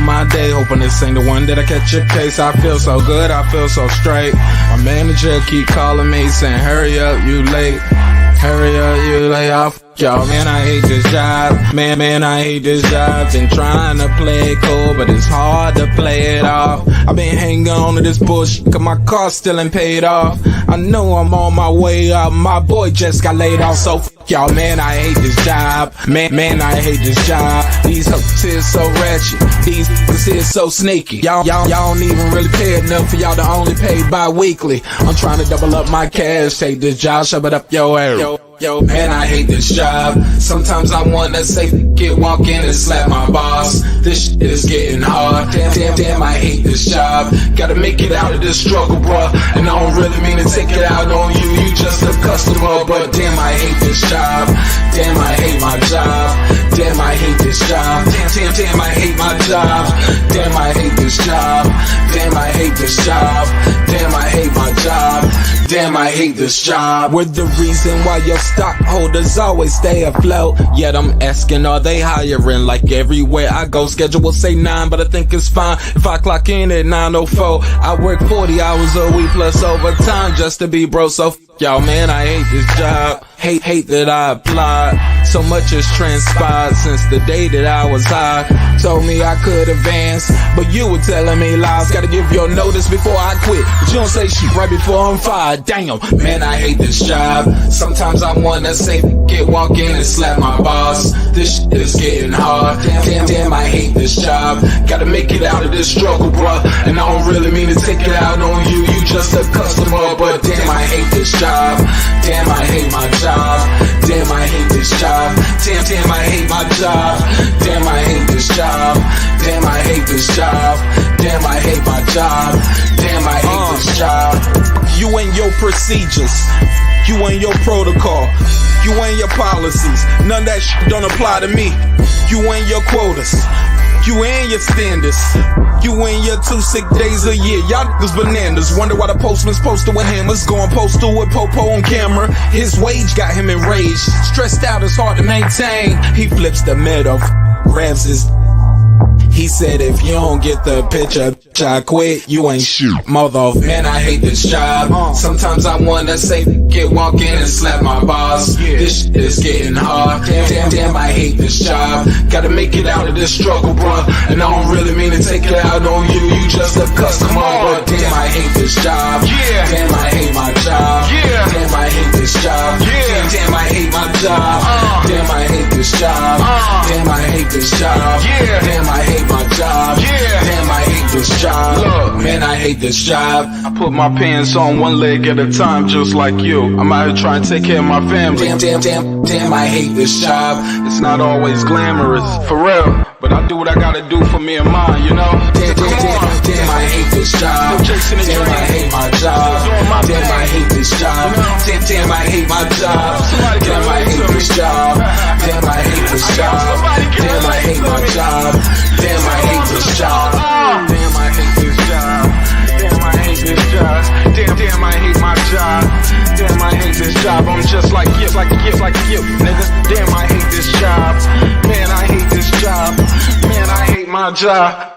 my day, hoping this ain't the one that I catch a case. I feel so good, I feel so straight. My manager keep calling me saying, hurry up, you late. Hurry up, you lay off. Y'all, man, I hate this job. Man, I hate this job. Been trying to play it cool, but it's hard to play it off. I've been hanging on to this bullshit, cause my car still ain't paid off. I know I'm on my way up. My boy just got laid off, so y'all, man, I hate this job. Man, I hate this job. These hoes here so ratchet. These niggas here so sneaky. Y'all don't even really pay enough for y'all to only pay bi-weekly. I'm trying to double up my cash. Take this job, shove it up your ass. Yo, man, I hate this job. Sometimes I wanna say, walk in and slap my boss. This shit is getting hard. Damn, I hate this job. Gotta make it out of this struggle, bruh. And I don't really mean to take it out on you. You just a customer, but damn, I hate this job. Damn, I hate my job. Damn, I hate this job. Damn, I hate my job. Damn, I hate this job. Damn, I hate this job. Damn, I hate my job. Damn, I hate this job. We're the reason why your stockholders always stay afloat. Yet I'm asking, are they hiring? Like everywhere I go, schedule will say 9, but I think it's fine if I clock in at 9:04. I work 40 hours a week plus overtime just to be bro. So y'all, man, I hate this job. Hate that I applied. So much has transpired since the day that I was high. Told me I could advance, but you were telling me lies. Gotta give your notice before I quit, but you don't say shit right before I'm fired. Damn, man, I hate this job. Sometimes I wanna say, walk in and slap my boss. This shit is getting hard. Damn, I hate this job. Gotta make it out of this struggle, bruh. And I don't really mean to take it out on you. You just a customer, but damn, I hate this job. Damn, I hate my job. Damn, I hate this job. Damn, I hate my job. Damn, I hate this job. Damn, I hate this job. Damn, I hate my job. Damn, I hate this job. You and your procedures, you and your protocol, you and your policies, none of that shit don't apply to me. You and your quotas, you and your standards, you and your 2 sick days a year. Y'all niggas bananas. Wonder why the postman's posted with hammers, going postal with Popo on camera. His wage got him enraged, stressed out, it's hard to maintain. He flips the middle, grabs his. He said, if you don't get the picture, I quit. You ain't shit, mother. Man, I hate this job. Sometimes I wanna say, walk in and slap my boss. This shit is getting hard. Damn, I hate this job. Gotta make it out of this struggle, bruh. And I don't really mean to take it out on you. You just a customer, but damn, I hate this job. Damn, I hate my job. Damn, I hate this job. Damn, I hate my job. Damn, I hate this job. Damn, I hate this job. Damn, I hate my job. Damn, I hate this job. Look, man, I hate this job. I put my pants on one leg at a time, just like you. I'm out here trying to take care of my family. Damn, I hate this job. It's not always glamorous, for real, but I do what I gotta do for me and mine, you know? Damn, I hate this job. Damn, I hate my job. Damn, I hate this job. Damn, I hate my job. Damn, I hate this job. Damn, I hate this job. Damn, I hate my job. Damn, I hate this job. Damn, I hate this job. Damn, I hate this job. Damn, I hate my job. Damn, I hate this job. I'm just like you, nigga. Damn, I hate this job. Man, I hate this job. Man, I hate my job.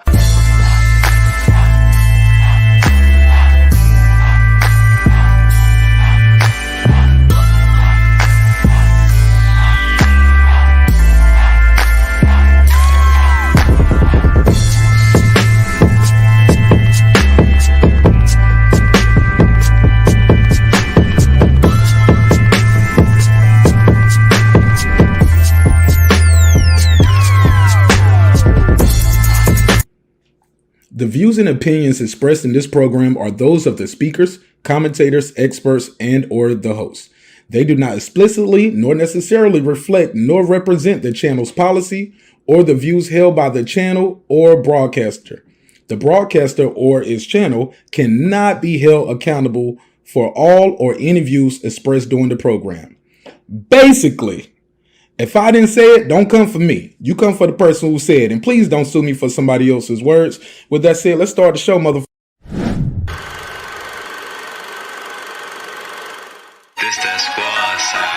The views and opinions expressed in this program are those of the speakers, commentators, experts, and/or the host. They do not explicitly nor necessarily reflect nor represent the channel's policy or the views held by the channel or broadcaster. The broadcaster or its channel cannot be held accountable for all or any views expressed during the program. Basically, if I didn't say it, don't come for me. You come for the person who said it. And please don't sue me for somebody else's words. With that said, let's start the show, motherfucker. This that squad sound.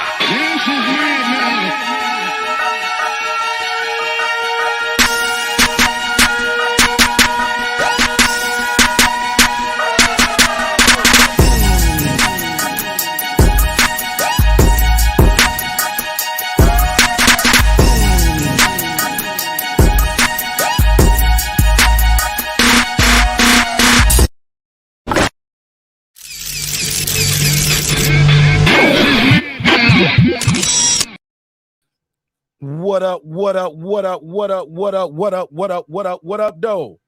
What up? What up? What up? What up? What up? What up? What up? What up? What up, though?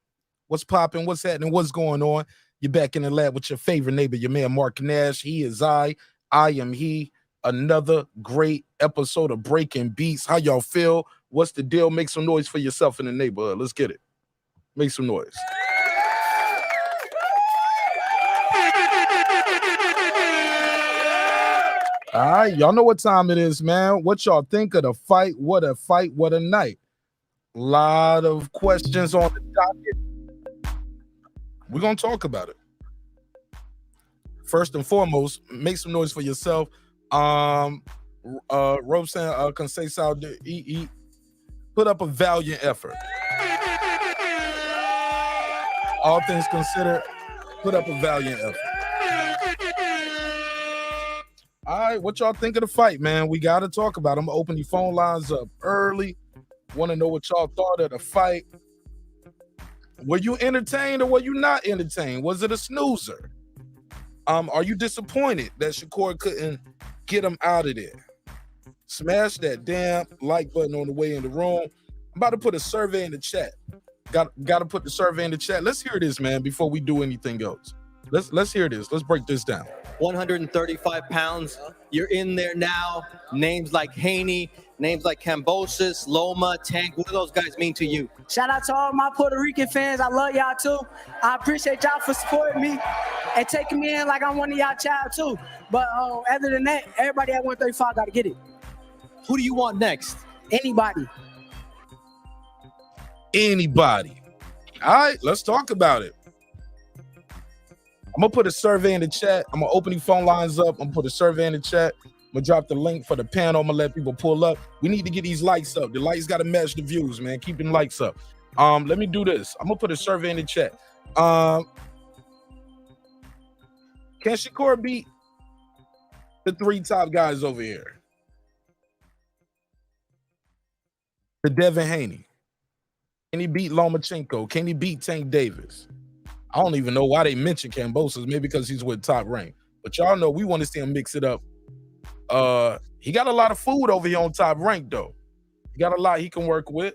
What's popping? What's happening? What's going on? You're back in the lab with your favorite neighbor, your man Mark Nash. He is I am he. Another great episode of Breaking Beats. How y'all feel? What's the deal? Make some noise for yourself in the neighborhood. Let's get it. Make some noise. All right, y'all know what time it is, man. What y'all think of the fight? What a fight, what a night. A lot of questions on the docket. We're going to talk about it. First and foremost, make some noise for yourself. ROBSON CONCEICAO, he put up a valiant effort. All things considered, put up a valiant effort. All right, what y'all think of the fight, man? We got to talk about it. I'm going to open the phone lines up early. Want to know what y'all thought of the fight. Were you entertained or were you not entertained? Was it a snoozer? Are you disappointed that SHAKUR couldn't get him out of there? Smash that damn like button on the way in the room. I'm about to put a survey in the chat. Got to put the survey in the chat. Let's hear this, man, before we do anything else. Let's hear this. Let's break this down. 135 pounds. You're in there now. Names like Haney, names like Kambosos, Loma, Tank. What do those guys mean to you? Shout out to all my Puerto Rican fans. I love y'all too. I appreciate y'all for supporting me and taking me in like I'm one of y'all child too. But other than that, everybody at 135 got to get it. Who do you want next? Anybody. Anybody. All right, let's talk about it. I'm going to put a survey in the chat. I'm going to open the phone lines up. I'm going to put a survey in the chat. I'm going to drop the link for the panel. I'm going to let people pull up. We need to get these likes up. The likes got to match the views, man. Keep them likes up. Let me do this. I'm going to put a survey in the chat. Can SHAKUR beat the three top guys over here? The Devin Haney. Can he beat Lomachenko? Can he beat Tank Davis? I don't even know why they mentioned Kambosos, maybe because he's with Top Rank. But y'all know we want to see him mix it up. He got a lot of food over here on Top Rank, though. He got a lot he can work with.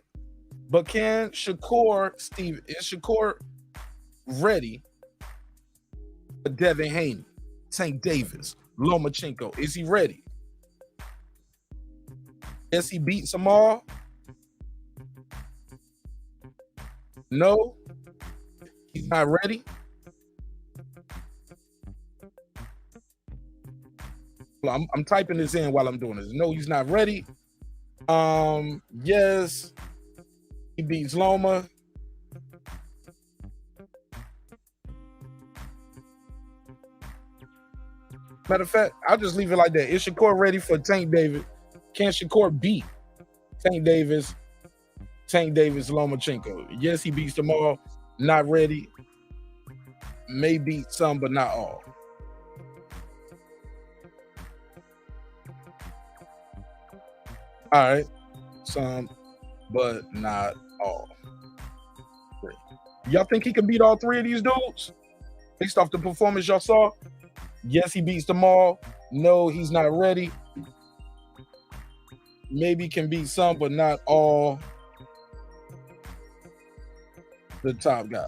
But can SHAKUR, is SHAKUR ready for Devin Haney, Tank Davis, Lomachenko? Is he ready? Yes, he beats them all? No? He's not ready? Well, I'm typing this in while I'm doing this. No, he's not ready. Yes, he beats Loma. Matter of fact, I'll just leave it like that. Is SHAKUR ready for Tank Davis? Can SHAKUR beat Tank Davis, Lomachenko? Yes, he beats them all. Not ready. May beat some, but not all. All right. Some, but not all. Y'all think he can beat all three of these dudes? Based off the performance y'all saw? Yes, he beats them all. No, he's not ready. Maybe can beat some, but not all the top guys.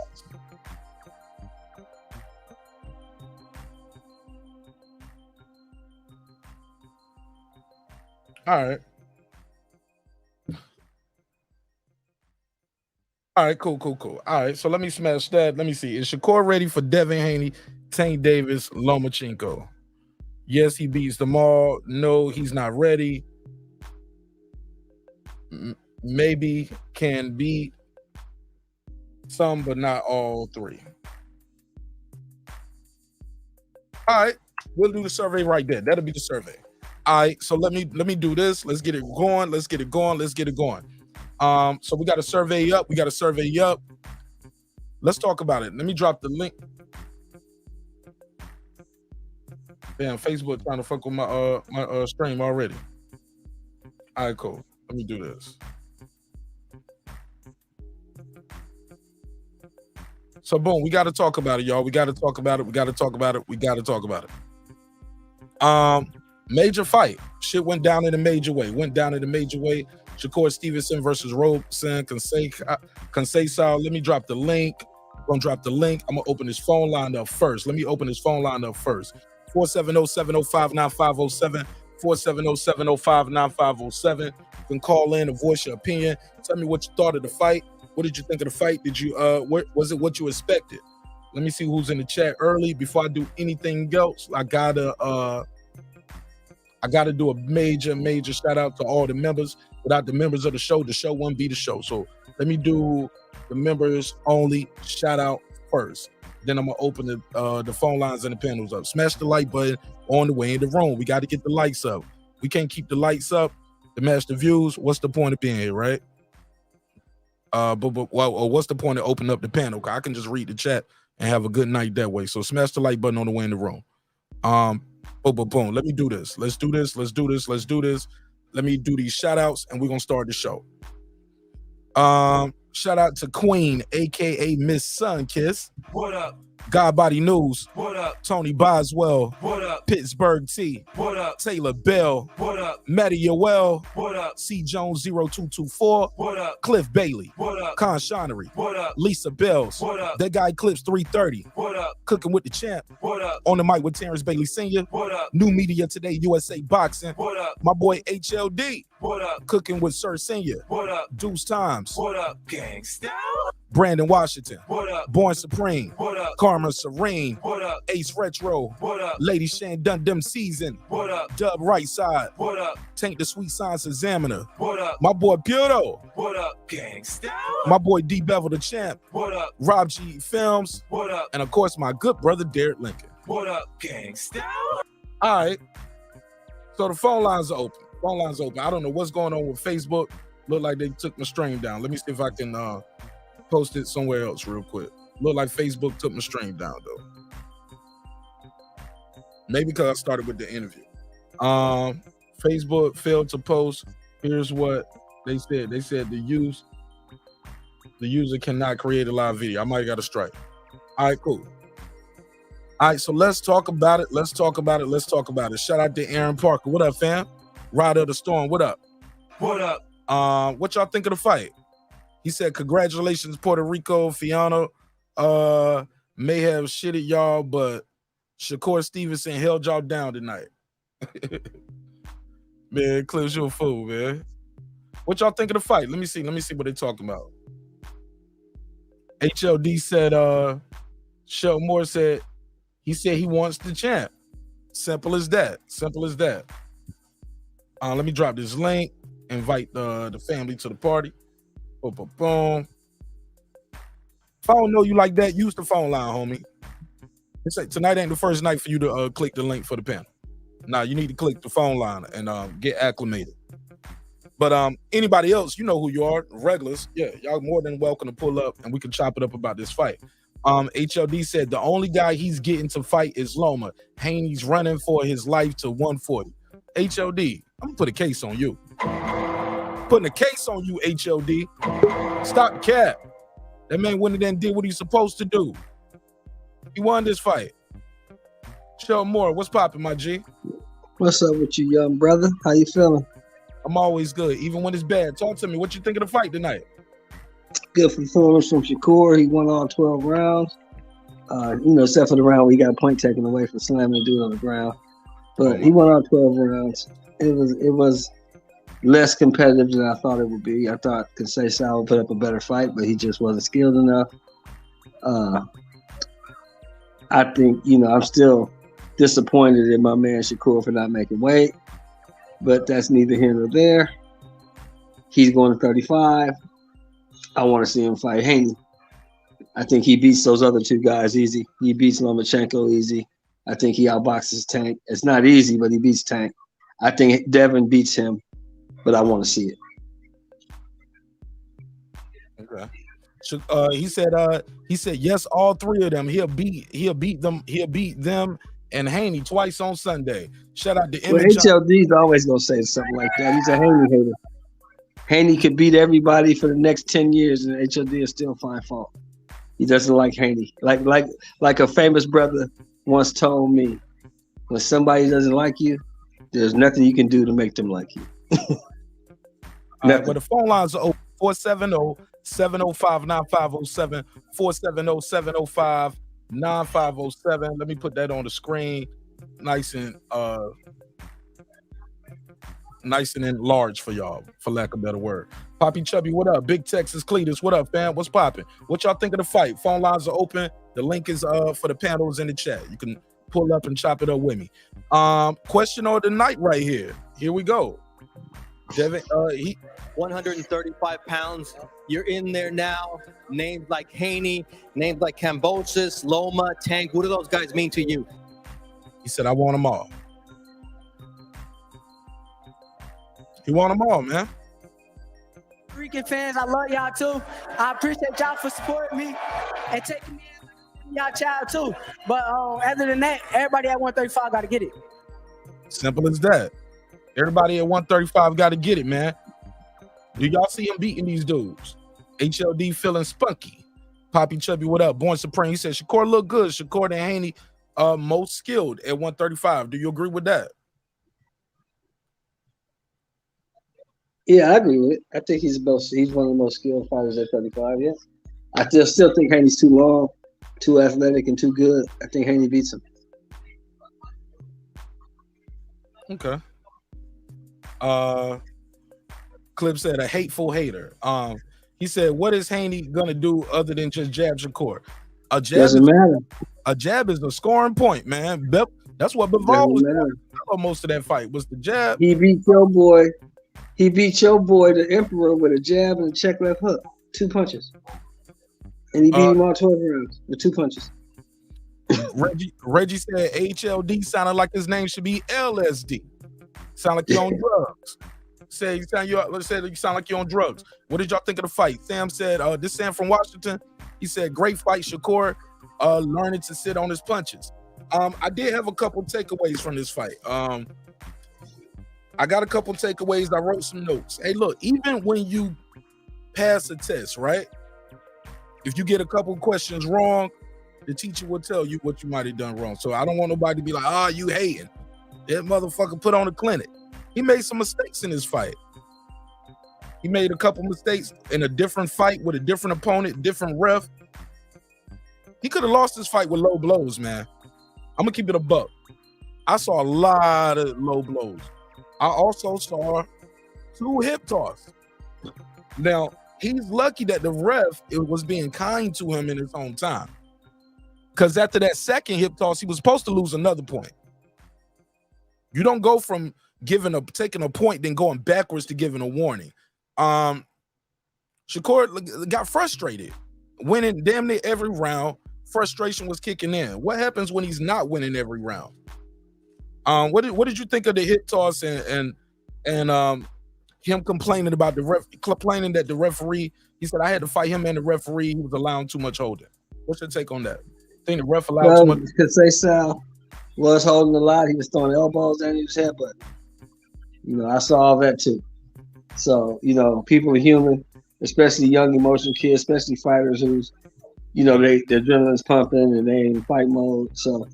All right. All right, cool. All right, so let me smash that. Let me see. Is SHAKUR ready for Devin Haney, Tank Davis, Lomachenko? Yes, he beats them all. No, he's not ready. Maybe can beat some, but not all three. All right, we'll do the survey right there. That'll be the survey. All right, so let me do this. Let's get it going. So we got a survey up. Let's talk about it. Let me drop the link. Damn, Facebook trying to fuck with my stream already. All right, cool. Let me do this. So boom, we got to talk about it, y'all. We got to talk about it. Major fight. Shit went down in a major way. Shakur Stevenson versus Robson Conceicao. Let me drop the link. I'm gonna drop the link. I'm gonna open his phone line up first. Let me open his phone line up first. 470-705-9507. 470-705-9507. You can call in and voice your opinion. Tell me what you thought of the fight. What did you think of the fight? Did you was it what you expected? Let me see who's in the chat early before I do anything else. I gotta do a major shout out to all the members. Without the members of the show wouldn't be the show. So let me do the members only shout out first. Then I'm gonna open the phone lines and the panels up. Smash the like button on the way in the room. We got to get the lights up. We can't keep the lights up to match the views. What's the point of being here, right? What's the point of opening up the panel? I can just read the chat and have a good night that way. So smash the like button on the way in the room. Boom. Let me do this. Let's do this. Let me do these shout outs and we're gonna start the show. Shout out to Queen, aka Miss Sunkiss. What up? Godbody News. What up? Tony Boswell. What up? Pittsburgh T. What up? Taylor Bell. What up? Matty Yoel. What up? C Jones 0224. What up? Cliff Bailey. What up? Con Shonery. What up? Lisa Bells. What up? That guy Clips 330. What up? Cooking with the Champ. What up? On the mic with Terrence Bailey Sr. What up? New Media Today, USA Boxing. What up? My boy HLD. What up? Cooking with Sir Senior. What up? Deuce Times. What up? Gangsta. Brandon Washington. What up? Born Supreme. What up? Karma Serene. What up? Ace Retro. What up? Lady Shan Dundem Season. What up? Dub Right Side. What up? Tank the Sweet Science Examiner. What up? My boy Puto. What up? Gangsta. My boy D Bevel the Champ. What up? Rob G Films. What up? And of course my good brother Derek Lincoln. What up? Gangsta. All right. So the phone lines are open. I don't know what's going on with Facebook. Look like they took my stream down. Let me see if I can post it somewhere else real quick. Look like Facebook took my stream down though. Maybe because I started with the interview. Facebook failed to post. Here's what they said. They said the user cannot create a live video. I might have got a strike. All right, cool. All right, so let's talk about it. Shout out to Aaron Parker. What up, fam? Rider of the Storm. What up? What up? What y'all think of the fight? He said, congratulations, Puerto Rico. Fiano may have shitted y'all, but Shakur Stevenson held y'all down tonight. Man, Clips, you a fool, man. What y'all think of the fight? Let me see what they talking about. HLD said, Sheldon Moore said, he said he wants the champ. Simple as that. Let me drop this link. Invite the family to the party. Boom. If I don't know you like that, use the phone line, homie. It's like tonight ain't the first night for you to click the link for the panel. Now you need to click the phone line and get acclimated. But anybody else, you know who you are, regulars. Yeah, y'all more than welcome to pull up and we can chop it up about this fight. HLD said the only guy he's getting to fight is Loma. Haney's running for his life to 140. HLD, I'm gonna put a case on you. Putting a case on you, HLD. Stop the cap. That man went in there and did what he's supposed to do. He won this fight. Sheldon Moore, what's popping, my G? What's up with you, young brother? How you feeling? I'm always good, even when it's bad. Talk to me. What you think of the fight tonight? Good performance from Shakur. He won all 12 rounds. Except for the round where he got a point taken away for slamming the dude on the ground. But he won all 12 rounds. It was less competitive than I thought it would be. I thought Conceicao would put up a better fight, but he just wasn't skilled enough. I think, I'm still disappointed in my man Shakur for not making weight, but that's neither here nor there. He's going to 35. I want to see him fight Haney. I think he beats those other two guys easy. He beats Lomachenko easy. I think he outboxes Tank. It's not easy, but he beats Tank. I think Devin beats him, but I want to see it. Okay. He said yes, all three of them. He'll beat them and Haney twice on Sunday. Shout out to Image. HLD's always gonna say something like that. He's a Haney hater. Haney could beat everybody for the next 10 years, and HLD is still find fault. He doesn't like Haney. Like a famous brother once told me, when somebody doesn't like you, there's nothing you can do to make them like you. Well, the phone lines are open. 470-705-9507, 470-705-9507. Let me put that on the screen, nice and large for y'all, for lack of a better word. Poppy Chubby, what up? Big Texas Cletus, what up, fam? What's popping? What y'all think of the fight? Phone lines are open. The link is for the panels in the chat. You can pull up and chop it up with me. Question of the night right here. Here we go. Devin, 135 pounds. You're in there now. Names like Haney, names like Cambosis, Loma, Tank. What do those guys mean to you? he said, I want them all. He want them all, man. Rican fans, I love y'all too. I appreciate y'all for supporting me and taking me in y'all child too. But other than that, everybody at 135 got to get it. Simple as that. Everybody at 135 got to get it, man. Do y'all see him beating these dudes? HLD feeling spunky. Poppy Chubby, what up? Born Supreme, he said, Shakur look good. Shakur and Haney most skilled at 135. Do you agree with that? Yeah, I agree with it. I think he's one of the most skilled fighters at 35, yeah. I still think Haney's too long, too athletic, and too good. I think Haney beats him. Okay. Clip said a hateful hater. He said, what is Haney gonna do other than just jab Shakur? Doesn't matter. A jab is a scoring point, man. That's what Bivol was doing most of that fight, was the jab. He beat your boy, the Emperor, with a jab and a check left hook. 2 punches. And he beat him all 12 rounds with 2 punches. Reggie said HLD sounded like his name should be LSD. Sound like you're on drugs. You sound like you're on drugs. What did y'all think of the fight? Sam said, this Sam from Washington. He said, great fight, Shakur, learning to sit on his punches. I did have a couple takeaways from this fight. I got a couple takeaways. I wrote some notes. Hey, look, even when you pass a test, right? If you get a couple questions wrong, the teacher will tell you what you might have done wrong. So I don't want nobody to be like, you hating. That motherfucker put on a clinic. He made some mistakes in this fight. He made a couple mistakes in a different fight with a different opponent, different ref. He could have lost this fight with low blows, man. I'm going to keep it a buck. I saw a lot of low blows. I also saw 2 hip toss. Now, he's lucky that the ref was being kind to him in his own time. Because after that second hip toss, he was supposed to lose another point. You don't go from taking a point, then going backwards to giving a warning. Shakur got frustrated, winning damn near every round. Frustration was kicking in. What happens when he's not winning every round? What did you think of the hip toss and him complaining about complaining that the referee? He said I had to fight him and the referee. He was allowing too much holding. What's your take on that? Think the ref allowed too much? Because they Sal was holding a lot. He was throwing elbows down his head, but I saw all that too. So people are human, especially young emotional kids, especially fighters who's their adrenaline's pumping and they in fight mode. So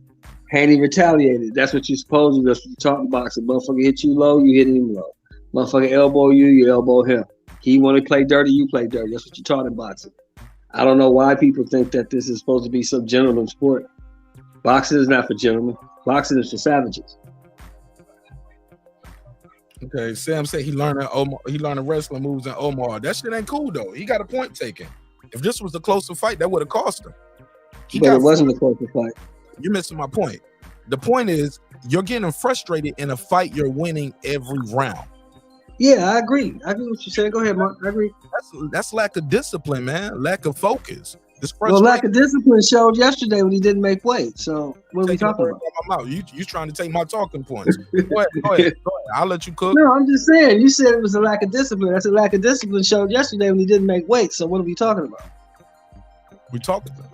Haney retaliated. That's what you're supposed to do. That's what you talk in boxing. Motherfucker hit you low, you hit him low. Motherfucker elbow you, you elbow him. He want to play dirty, you play dirty. That's what you taught in boxing. I don't know why people think that this is supposed to be some gentleman sport. Boxing is not for gentlemen. Boxing is for savages. Okay, Sam said he learned wrestling moves in Omar. That shit ain't cool though. He got a point taken. If this was a closer fight, that would have cost him. But it wasn't a closer fight. You're missing my point. The point is you're getting frustrated in a fight you're winning every round. Yeah, I agree. I agree with what you said. Go ahead, Mark. I agree. That's lack of discipline, man. Lack of focus. Well, lack of discipline showed yesterday when he didn't make weight. So what are we talking about? You trying to take my talking points. Go ahead. I'll let you cook. No, I'm just saying. You said it was a lack of discipline. That's a lack of discipline showed yesterday when he didn't make weight. So what are we talking about?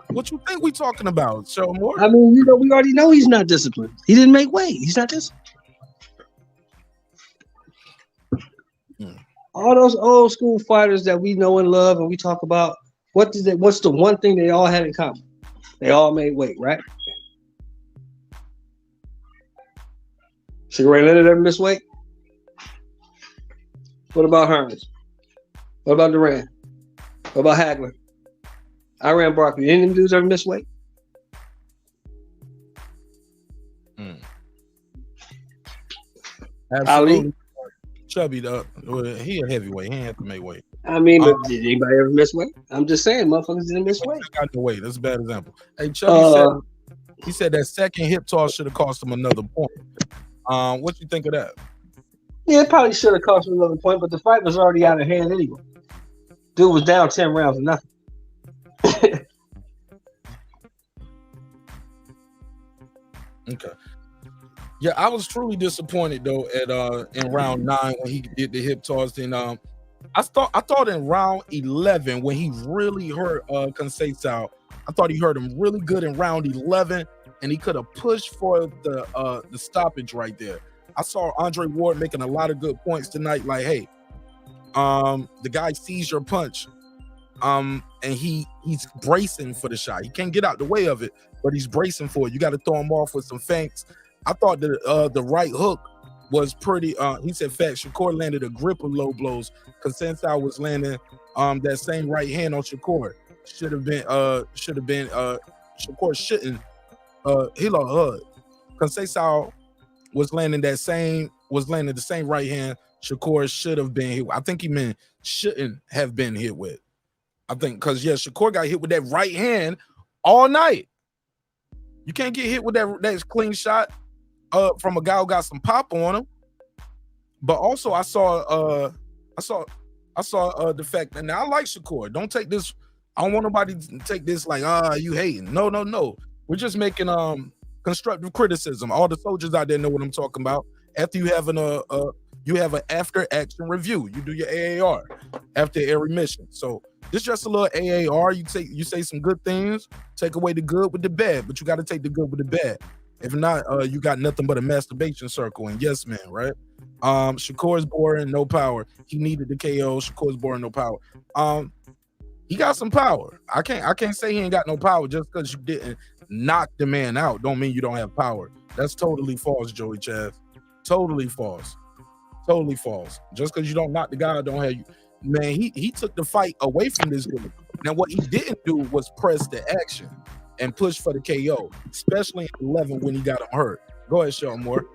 What you think we talking about? Show more. I mean, we already know he's not disciplined. He didn't make weight. He's not disciplined. All those old school fighters that we know and love and we talk about, what's the one thing they all had in common? They all made weight, right? Sugar Ray Leonard ever miss weight? What about Hearns? What about Duran? What about Hagler? Iran Barkley. Any of them dudes ever miss weight? Absolutely. Ali? Chubby, though. He a heavyweight. He ain't have to make weight. I mean, but did anybody ever miss weight? I'm just saying, motherfuckers didn't miss weight. Got the weight. That's a bad example. Hey, Chubby said that second hip toss should have cost him another point. What you think of that? Yeah, it probably should have cost him another point, but the fight was already out of hand anyway. Dude was down 10 rounds to nothing. Okay. Yeah, I was truly disappointed though at in round 9 when he did the hip toss. And I thought in round 11 when he really hurt Conceicao, I thought he hurt him really good in round 11, and he could have pushed for the stoppage right there. I saw Andre Ward making a lot of good points tonight. Like, hey, the guy sees your punch, and he's bracing for the shot. He can't get out the way of it, but he's bracing for it. You got to throw him off with some feints. I thought the right hook was pretty. He said, "Fact." Shakur landed a grip of low blows. Conceicao was landing that same right hand on Shakur. Should have been. Shakur shouldn't. He lost. Conceicao was landing the same right hand. Shakur should have been hit. I think he meant shouldn't have been hit with. I think because Shakur got hit with that right hand all night. You can't get hit with that clean shot from a guy who got some pop on him. But also I saw the fact that now I like Shakur. Don't take this. I don't want nobody to take this like you hating. No. We're just making constructive criticism. All the soldiers out there know what I'm talking about. After you have an after action review, you do your AAR after every mission. So this is just a little AAR. You say some good things, take away the good with the bad, but you got to take the good with the bad. If not, you got nothing but a masturbation circle and yes man, right? Shakur's boring, no power. He needed the KO. Shakur's boring, no power. He got some power. I can't say he ain't got no power just because you didn't knock the man out. Don't mean you don't have power. That's totally false, Joey Chaz. Totally false. Totally false. Just because you don't knock the guy out, don't have you. Man, he took the fight away from this dude. Now, what he didn't do was press the action and push for the KO, especially in 11 when he got him hurt. Go ahead, Sean Moore.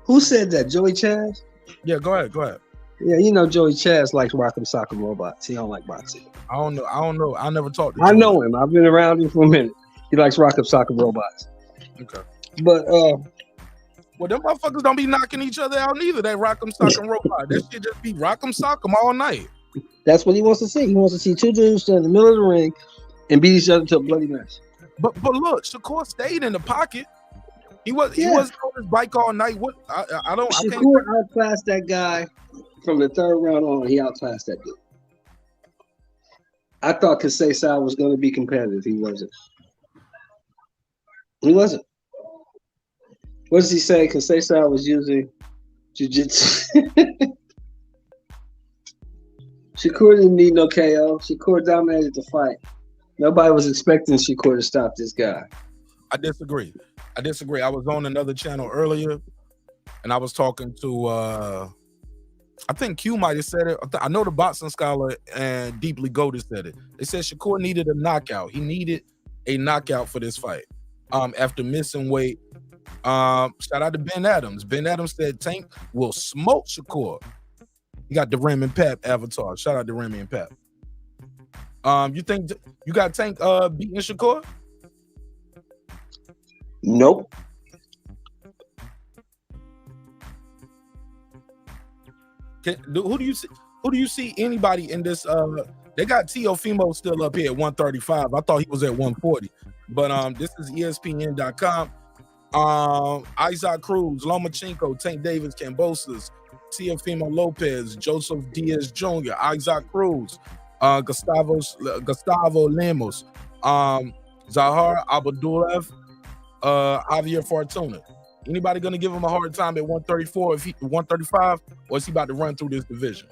Who said that? Joey Chaz? Yeah, go ahead. Yeah, you know Joey Chaz likes Rock'em Sock'em Robots. He don't like boxing. I don't know. I never talked to I Joey. know him. I've been around him for a minute. He likes Rock'em Sock'em Robots. Okay. But well, them motherfuckers don't be knocking each other out neither. That Rock'em Sock'em Robot. That shit just be Rock'em Sock'em all night. That's what he wants to see. He wants to see two dudes stand in the middle of the ring and beat each other to a bloody mess. But look, Shakur stayed in the pocket. He wasn't on his bike all night. What I can't. Shakur outclassed that guy from the third round on. He outclassed that dude. I thought Conceicao was going to be competitive. He wasn't. What does he say? Conceicao was using jiu-jitsu. Shakur didn't need no KO. Shakur dominated the fight. Nobody was expecting Shakur to stop this guy. I disagree. I was on another channel earlier, and I was talking to, I think Q might have said it. I know the boxing scholar and Deeply Goated said it. They said Shakur needed a knockout. He needed a knockout for this fight after missing weight. Shout out to Ben Adams. Ben Adams said Tank will smoke Shakur. You got the Remy and Pap avatar. Shout out to Remy and Pap. You think you got Tank beating Shakur? Nope. Who do you see anybody in this? They got Teofimo still up here at 135. I thought he was at 140, but this is ESPN.com. Isaac Cruz, Lomachenko, Tank Davis, Kambosos, Teofimo Lopez, Joseph Diaz Jr., Isaac Cruz, Gustavo Lemos, Zahar Abdullayev, Javier Fortuna. Anybody gonna give him a hard time at 134 if he 135, or is he about to run through this division?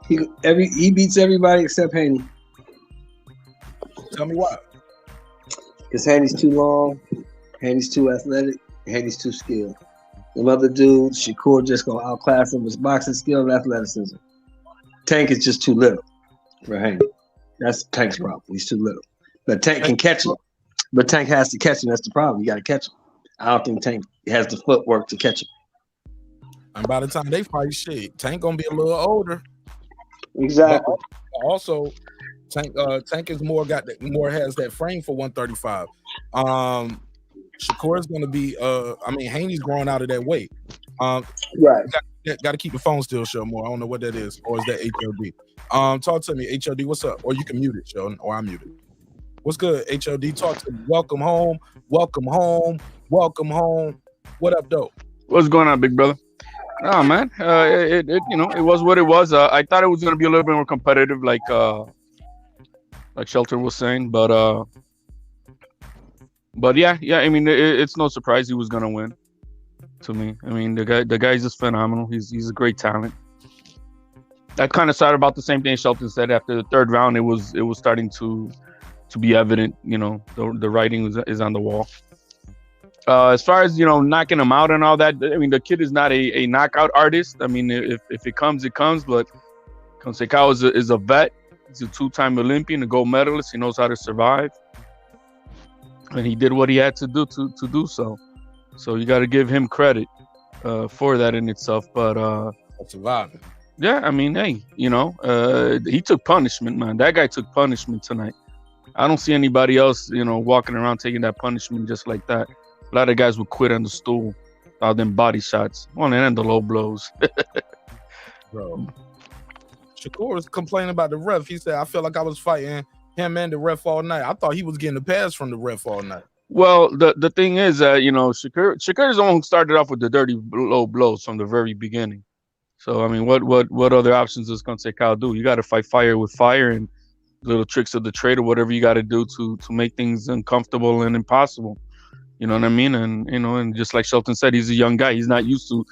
He beats everybody except Haney. Tell me why. Because Haney's too long, Haney's too athletic, Haney's too skilled. Them other dudes, Shakur just gonna outclass him with boxing skill and athleticism. Tank is just too little for Haney. That's Tank's problem. He's too little. But Tank can catch him. But Tank has to catch him. That's the problem. You got to catch him. I don't think Tank has the footwork to catch him. And by the time they fight, shit, Tank gonna be a little older. Exactly. But also, Tank is more has that frame for 135. Shakur is gonna be. Haney's growing out of that weight. Right. Got to keep the phone still, show more. I don't know what that is, or is that HOD? Talk to me, HOD. What's up? Or you can mute it, Sheldon, or I'm muted. What's good, HOD? Talk to me. Welcome home. Welcome home. Welcome home. What up, though? What's going on, big brother? Oh man, it was what it was. I thought it was gonna be a little bit more competitive, like Shelton was saying, but yeah. I mean, it's no surprise he was gonna win. To me, I mean, the guy's just phenomenal. He's a great talent. I kind of started about the same thing Shelton said. After the third round, it was starting to be evident. You know, the writing is on the wall. As far as, knocking him out and all that, I mean, the kid is not a knockout artist. I mean, if it comes, it comes. But Conceicao is a vet. He's a two-time Olympian, a gold medalist. He knows how to survive. And he did what he had to do to do so. So you got to give him credit for that in itself. But surviving. Yeah, I mean, hey, he took punishment, man. That guy took punishment tonight. I don't see anybody else, walking around taking that punishment just like that. A lot of guys would quit on the stool, all them body shots, and the low blows. Bro, Shakur was complaining about the ref. He said, "I felt like I was fighting him and the ref all night. I thought he was getting a pass from the ref all night." Well, the thing is, Shakur is the one who started off with the dirty low blows from the very beginning. So I mean, what other options does Conceicao do? You got to fight fire with fire and little tricks of the trade or whatever you got to do to make things uncomfortable and impossible. You know what I mean? And and just like Shelton said, he's a young guy. He's not used to,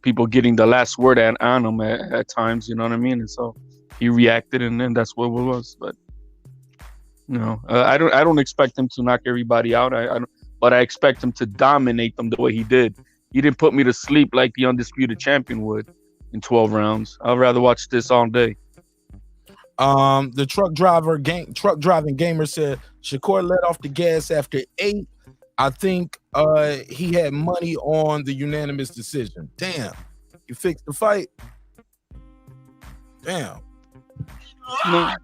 people getting the last word on him at times. You know what I mean? And so he reacted, and then that's what it was. But I don't expect him to knock everybody out. But I expect him to dominate them the way he did. He didn't put me to sleep like the undisputed champion would in 12 rounds. I'd rather watch this all day. The truck driving gamer said Shakur let off the gas after 8. I think he had money on the unanimous decision. Damn, you fixed the fight. Damn. No,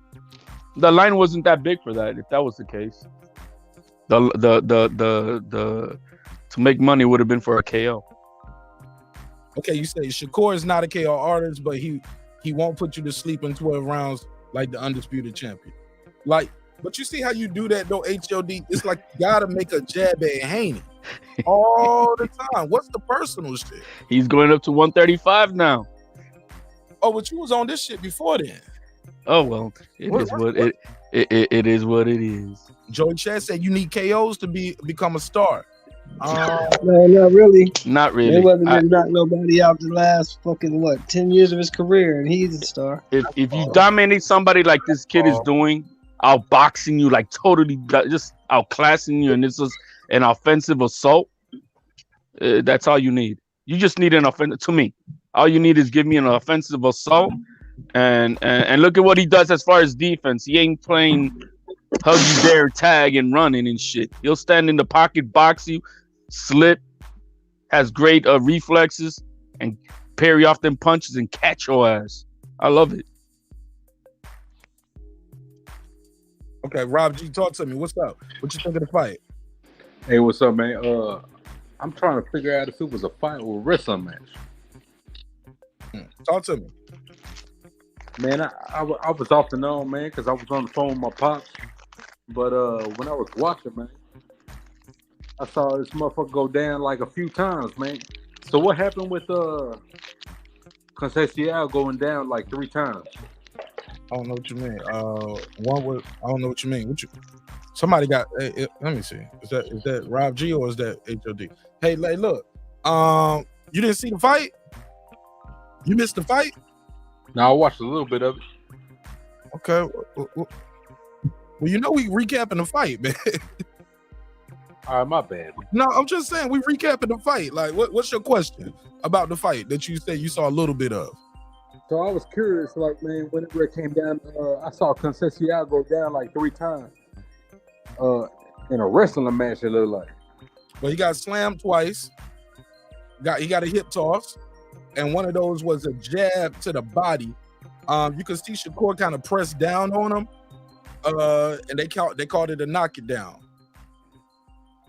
the line wasn't that big for that. If that was the case, the to make money would have been for a KO. Okay, you say Shakur is not a KO artist, but he won't put you to sleep in 12 rounds like the undisputed champion. But you see how you do that though, HOD? It's like you gotta make a jab at Haney all the time. What's the personal shit? He's going up to 135 now. Oh, but you was on this shit before then. Oh well, it is what it is. Joey Chad said you need KOs to become a star. No, not really. Not really. He wasn't gonna knock nobody out the last 10 years of his career, and he's a star. If you dominate somebody like this kid is doing, outboxing you, like totally just outclassing you, and this is an offensive assault, that's all you need. You just need an offensive. To me, all you need is give me an offensive assault, and look at what he does as far as defense. He ain't playing hug you dare tag and running and shit. He'll stand in the pocket, box you, slip, has great reflexes, and parry off them punches and catch your ass. I love it. Okay, Rob G, talk to me. What's up? What you think of the fight? Hey, what's up, man? I'm trying to figure out if it was a fight or a wrestling match. Talk to me. Man, I was off and on, man, because I was on the phone with my pops. But when I was watching, man, I saw this motherfucker go down like a few times, man. So what happened with Conceicao going down like 3 times? I don't know what you mean. I don't know what you mean. Somebody got. Let me see. Is that Rob G or is that HOD? Hey, look. You didn't see the fight? You missed the fight? No, I watched a little bit of it. Okay. Well, we recapping the fight, man. All right, my bad. No, I'm just saying we recapping the fight. Like, what's your question about the fight that you said you saw a little bit of? So I was curious, like, man, whenever it came down, I saw Conceicao go down like 3 times in a wrestling match, it looked like. Well, he got slammed twice. He got a hip toss, and one of those was a jab to the body. You can see Shakur kind of pressed down on him, and they called it a knockdown.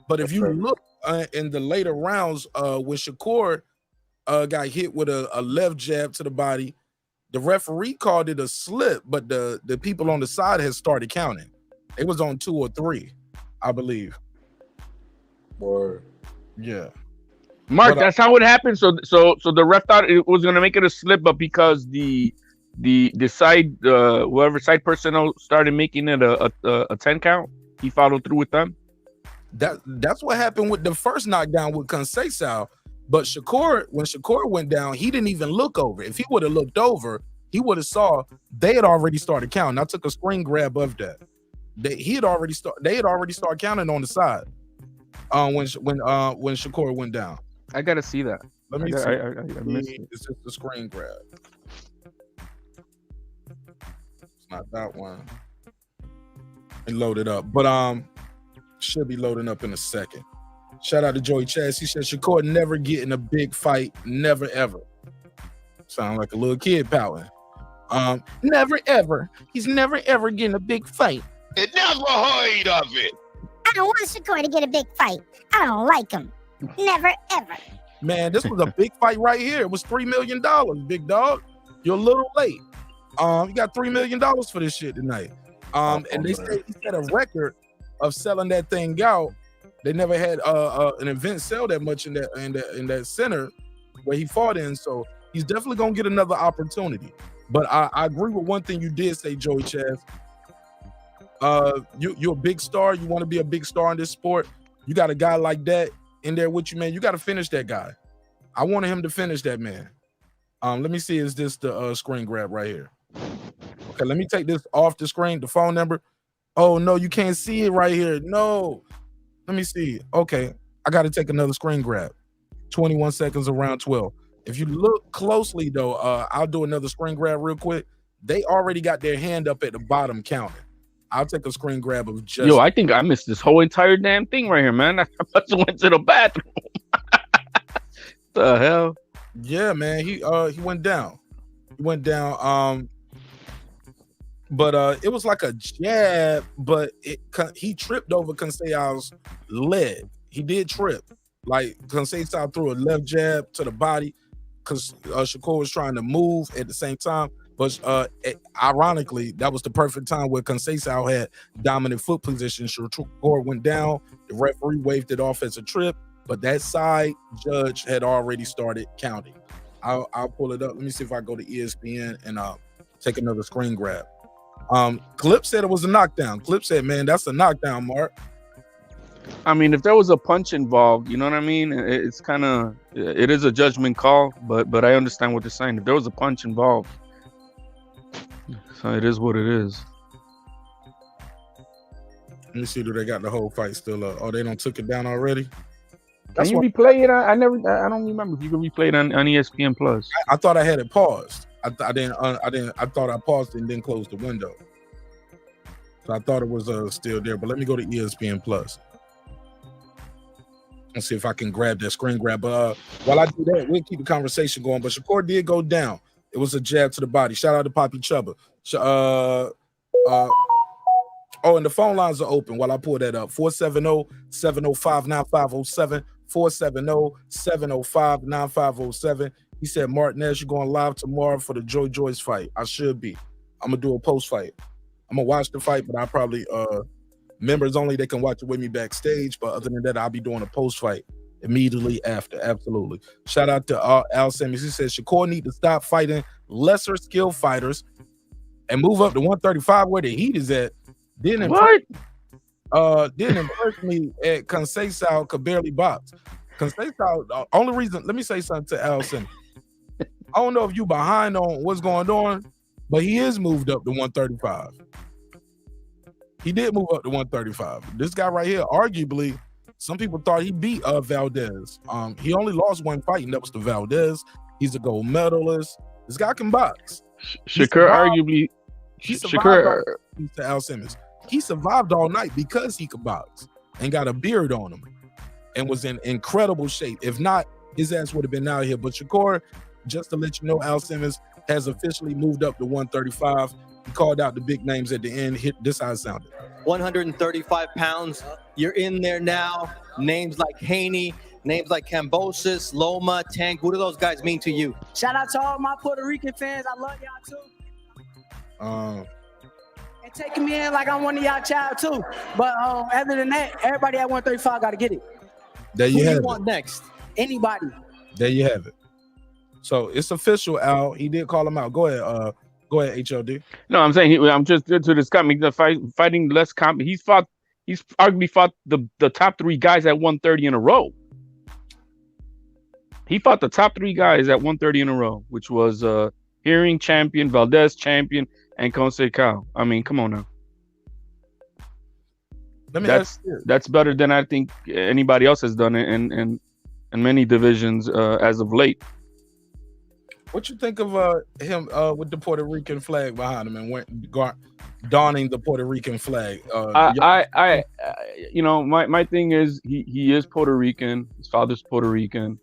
But if you look in the later rounds, when Shakur got hit with a left jab to the body, the referee called it a slip, but the people on the side had started counting. It was on 2 or 3, I believe. Word. Yeah. Mark, that's how it happened. So the ref thought it was gonna make it a slip, but because the side whoever side personnel started making it a 10 count, he followed through with them. That's what happened with the first knockdown with Conceicao. But when Shakur went down, he didn't even look over. If he would have looked over, he would have saw they had already started counting. I took a screen grab of that. They had already started counting on the side. When Shakur went down. I gotta see that. Let me see. I missed it. It's just the screen grab. It's not that one. It loaded up, but should be loading up in a second. Shout out to Joey Chaz. He said Shakur never get in a big fight, never ever. Sound like a little kid pouting. Never ever. He's never ever getting a big fight. It never heard of it. I don't want Shakur to get a big fight. I don't like him. Never ever. Man, this was a big fight right here. It was $3 million, big dog. You're a little late. You got $3 million for this shit tonight. And they say he set a record of selling that thing out. They never had an event sell that much in that center where he fought in. So he's definitely gonna get another opportunity. But I agree with one thing you did say, Joey Chaz. You're a big star. You want to be a big star in this sport. You got a guy like that in there with you, man. You got to finish that guy. I wanted him to finish that man. Let me see. Is this the screen grab right here? Okay, let me take this off the screen. The phone number. Oh no, you can't see it right here. No. Let me see. Okay, I got to take another screen grab. 21 seconds around 12. If you look closely though, I'll do another screen grab real quick. They already got their hand up at the bottom counting. I'll take a screen grab of just. Yo, I think I missed this whole entire damn thing right here, man. I must have went to the bathroom. The hell? Yeah, man. He went down. He went down. But it was like a jab, but he tripped over Conceicao's leg. He did trip. Like Conceicao threw a left jab to the body because Shakur was trying to move at the same time. But ironically, that was the perfect time where Conceicao had dominant foot position. Shakur went down. The referee waved it off as a trip, but that side judge had already started counting. I'll pull it up. Let me see if I go to ESPN and take another screen grab. Clip said it was a knockdown. Clip said, man, that's a knockdown, Mark. I mean, if there was a punch involved, you know what I mean? It's kind of, it is a judgment call, but I understand what they're saying. If there was a punch involved, so it is what it is. Let me see, do they got the whole fight still up? Oh, they don't took it down already? Can you replay it? I don't remember if you can replay it on ESPN Plus. I thought I had it paused. I thought I paused it and then closed the window. So I thought it was still there, but let me go to ESPN Plus. Let's see if I can grab that screen grab. While I do that, we'll keep the conversation going. But Shakur did go down. It was a jab to the body. Shout out to Poppy Chubba. And the phone lines are open while I pull that up. 470-705-9507. 470-705-9507. He said, Martinez, you're going live tomorrow for the Joy Joyce fight. I should be. I'm going to do a post fight. I'm going to watch the fight, but I probably, members only, they can watch it with me backstage. But other than that, I'll be doing a post fight immediately after. Absolutely. Shout out to Al Simmons. He says, Shakur need to stop fighting lesser skill fighters and move up to 135 where the heat is at. Didn't impress me at Conceicao could barely box. Conceicao, only reason, let me say something to Al Simmons. I don't know if you behind on what's going on, but he is moved up to 135. He did move up to 135. This guy right here, arguably, some people thought he beat Valdez. He only lost one fight, and that was to Valdez. He's a gold medalist. This guy can box. Shakur arguably. He survived Shakur. to Al Simmons. He survived all night because he could box and got a beard on him and was in incredible shape. If not, his ass would have been out here. But Shakur, just to let you know, Al Simmons has officially moved up to 135. He called out the big names at the end. This how it sounded. 135 pounds. You're in there now. Names like Haney, names like Kambosos, Loma, Tank. What do those guys mean to you? Shout out to all my Puerto Rican fans. I love y'all too. And taking me in like I'm one of y'all child too. But other than that, everybody at 135 got to get it. There you Who have you it. want next? Anybody. There you have it. So it's official, Al. He did call him out. Go ahead, HLD. No, I'm saying I'm just to this comment. Fighting less comp. He's arguably fought the top 3 guys at 130 in a row. He fought the top 3 guys at 130 in a row, which was Hearing champion, Valdez champion, and Conceicao. I mean, come on now. That's better than I think anybody else has done in many divisions as of late. What you think of him with the Puerto Rican flag behind him and donning the Puerto Rican flag? My thing is he is Puerto Rican. His father's Puerto Rican.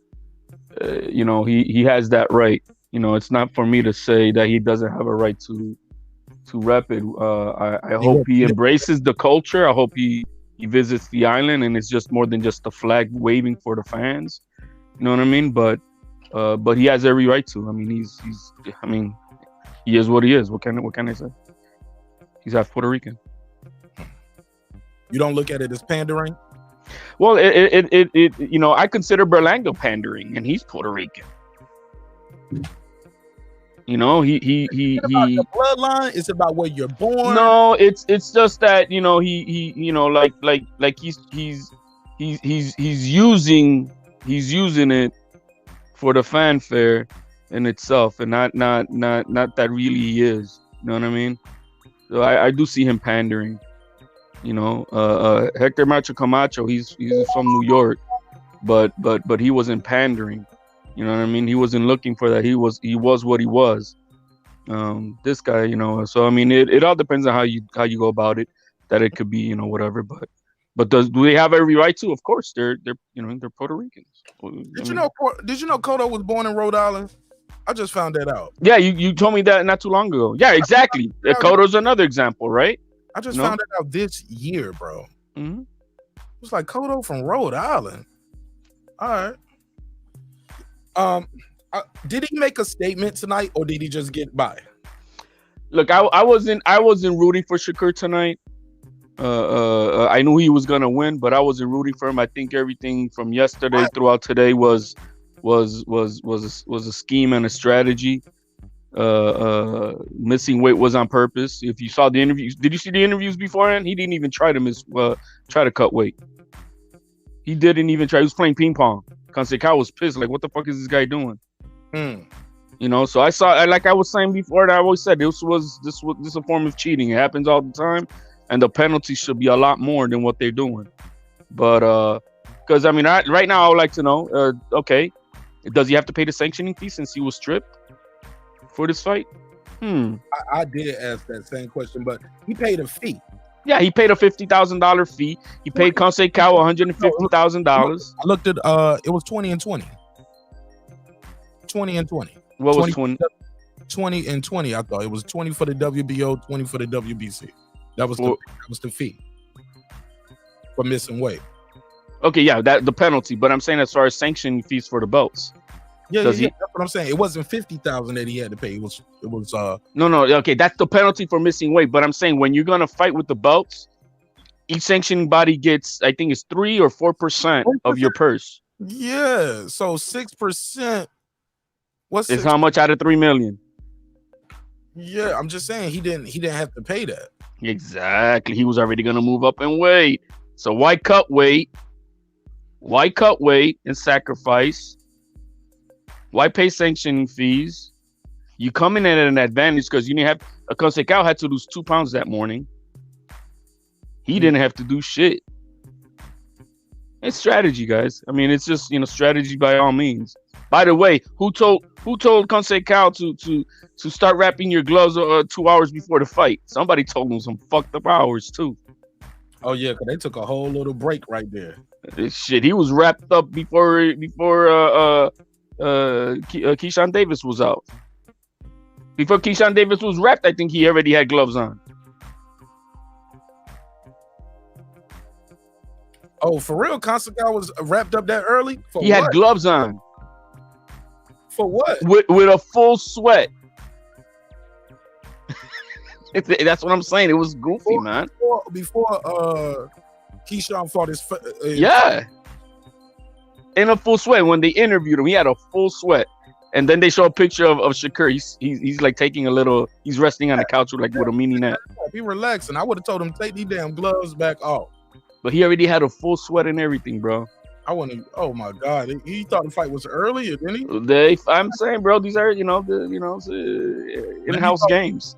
He has that right. It's not for me to say that he doesn't have a right to rep it. I hope he embraces the culture. I hope he visits the island and it's just more than just a flag waving for the fans. You know what I mean? But he has every right to. I mean, he is what he is. What can I say? He's half Puerto Rican. You don't look at it as pandering? Well, I consider Berlanga pandering, and he's Puerto Rican. He about the bloodline. It's about where you're born. No, it's just that he's using it for the fanfare in itself, and not that really he is. You know what I mean? So I do see him pandering. Hector Macho Camacho, he's from New York, but he wasn't pandering. You know what I mean? He wasn't looking for that. He was what he was. This guy, so I mean, it all depends on how you go about it. That it could be, whatever. But do they have every right to? Of course, they're Puerto Ricans. Did you know Cotto was born in Rhode Island? I just found that out. Yeah, you told me that not too long ago. Yeah, exactly. Cotto's another example, right? I just found it out this year, bro. Mm-hmm. It's like Cotto from Rhode Island. All right. Did he make a statement tonight, or did he just get by? Look, I wasn't rooting for Shakur tonight. I knew he was gonna win, but I wasn't rooting for him. I think everything from yesterday throughout today was a scheme and a strategy. Missing weight was on purpose. If you saw the interviews, did you see the interviews beforehand? He didn't even try to cut weight. He didn't even try. He was playing ping pong. Conceicao was pissed. Like, what the fuck is this guy doing? So I saw, like I was saying before, that I always said this is a form of cheating. It happens all the time, and the penalty should be a lot more than what they're doing. But because I mean, right now I would like to know, okay, does he have to pay the sanctioning fee since he was stripped for this fight? I did ask that same question, but he paid a fee. Yeah, he paid a $50,000 fee. He paid Conceicao $150,000. I looked at it was 20 and 20. 20 and 20. What was 20? 20 and 20. I thought it was 20 for the WBO, 20 for the WBC. That was the fee for missing weight. Okay, yeah, the penalty. But I'm saying as far as sanctioning fees for the belts. Yeah, that's what I'm saying. It wasn't $50,000 that he had to pay. It was No, okay, that's the penalty for missing weight. But I'm saying when you're gonna fight with the belts, each sanctioning body gets, I think it's 3 or 4% of your purse. Yeah, so 6%. It's how much out of 3 million? Yeah, I'm just saying he didn't have to pay that. Exactly. He was already gonna move up in weight. So why cut weight? Why cut weight and sacrifice? Why pay sanctioning fees? You come in at an advantage because you didn't have. Conceicao had to lose 2 pounds that morning. He didn't have to do shit. It's strategy, guys. I mean, it's just strategy by all means. By the way, who told Conceicao to start wrapping your gloves 2 hours before the fight? Somebody told him some fucked up hours too. Oh yeah, because they took a whole little break right there. This shit, he was wrapped up before Keyshawn Davis was out. Before Keyshawn Davis was wrapped, I think he already had gloves on. Oh, for real? Conceicao was wrapped up that early? He had gloves on. For what? With a full sweat. That's what I'm saying. It was goofy, man. Before Keyshawn fought his yeah. In a full sweat. When they interviewed him, he had a full sweat. And then they show a picture of Shakur. He's like taking a little. He's resting on the couch with a mini nap. Be relaxing. I would have told him take these damn gloves back off. But he already had a full sweat and everything, bro. I wouldn't. Oh my God, he thought the fight was earlier, didn't he? I'm saying, bro, these are in-house games.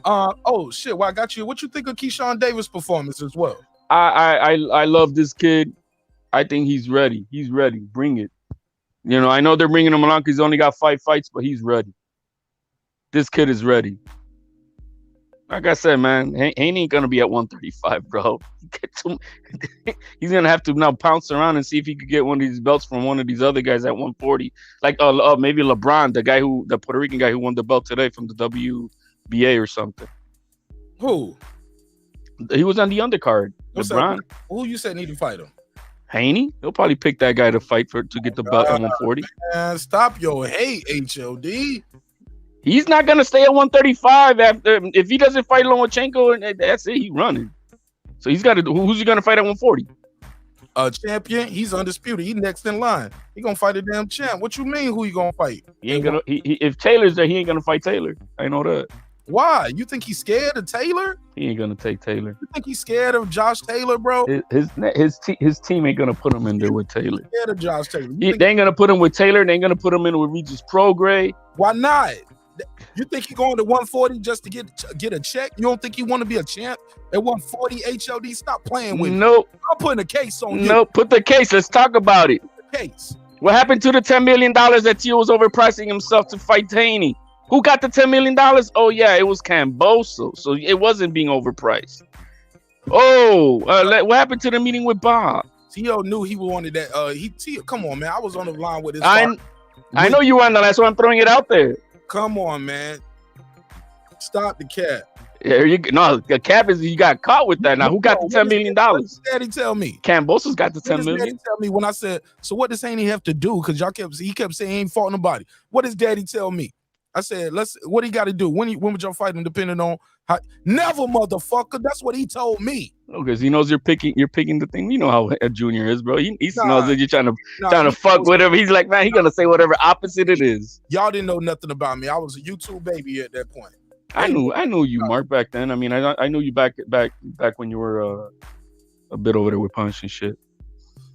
Oh shit. Well, I got you. What you think of Keyshawn Davis' performance as well? I love this kid. I think he's ready. He's ready. Bring it. I know they're bringing him along because he's only got 5 fights, but he's ready. This kid is ready. Like I said, man, Haney ain't gonna be at 135, bro. He's gonna have to now pounce around and see if he could get one of these belts from one of these other guys at 140, like maybe LeBron, the Puerto Rican guy who won the belt today from the WBA or something. Who? He was on the undercard. LeBron. Who you said need to fight him? Haney. He'll probably pick that guy to fight to get the belt at 140. Man, stop your hate, HLD. He's not gonna stay at 135 after if he doesn't fight Lomachenko, and that's it. He's running. So he's got to. Who's he gonna fight at 140? Champion. He's undisputed. He's next in line. He gonna fight a damn champ. What you mean? Who he gonna fight? He ain't gonna. If Taylor's there, he ain't gonna fight Taylor. I know that. Why? You think he's scared of Taylor? He ain't gonna take Taylor. You think he's scared of Josh Taylor, bro? His team ain't gonna put him in there with Taylor. He's scared of Josh Taylor. They ain't gonna put him with Taylor. They ain't gonna put him in with Regis Prograis. Why not? You think he going to 140 just to get a check? You don't think he want to be a champ at 140? HLD, stop playing with me. Nope. I'm putting a case on you. Nope. Put the case. Let's talk about it. Case. What happened to the $10 million that Tio was overpricing himself to fight Haney? Who got the $10 million? Oh yeah, it was Camboso. So it wasn't being overpriced. Oh, what happened to the meeting with Bob? Tio knew he wanted that. Tio, come on, man. I was on the line with his. I know you were on the line, so I'm throwing it out there. Come on, man. Stop the cap. No, the cap is you got caught with that. Now, who got the $10 million? What did Daddy tell me? Camboso's got the $10 million. Daddy tell me when I said, so what does Haney have to do? Because he kept saying he ain't fought nobody. What does Daddy tell me? I said, what he got to do? When would y'all fight him depending on how? Never, motherfucker. That's what he told me. Because he knows you're picking the thing. You know how a junior is, bro. He knows that you're trying to fuck with him. He's like, man, he's gonna say whatever opposite it is. Y'all didn't know nothing about me. I was a YouTube baby at that point. I knew you, Mark, back then. I mean, I knew you back when you were a bit over there with Punch and shit.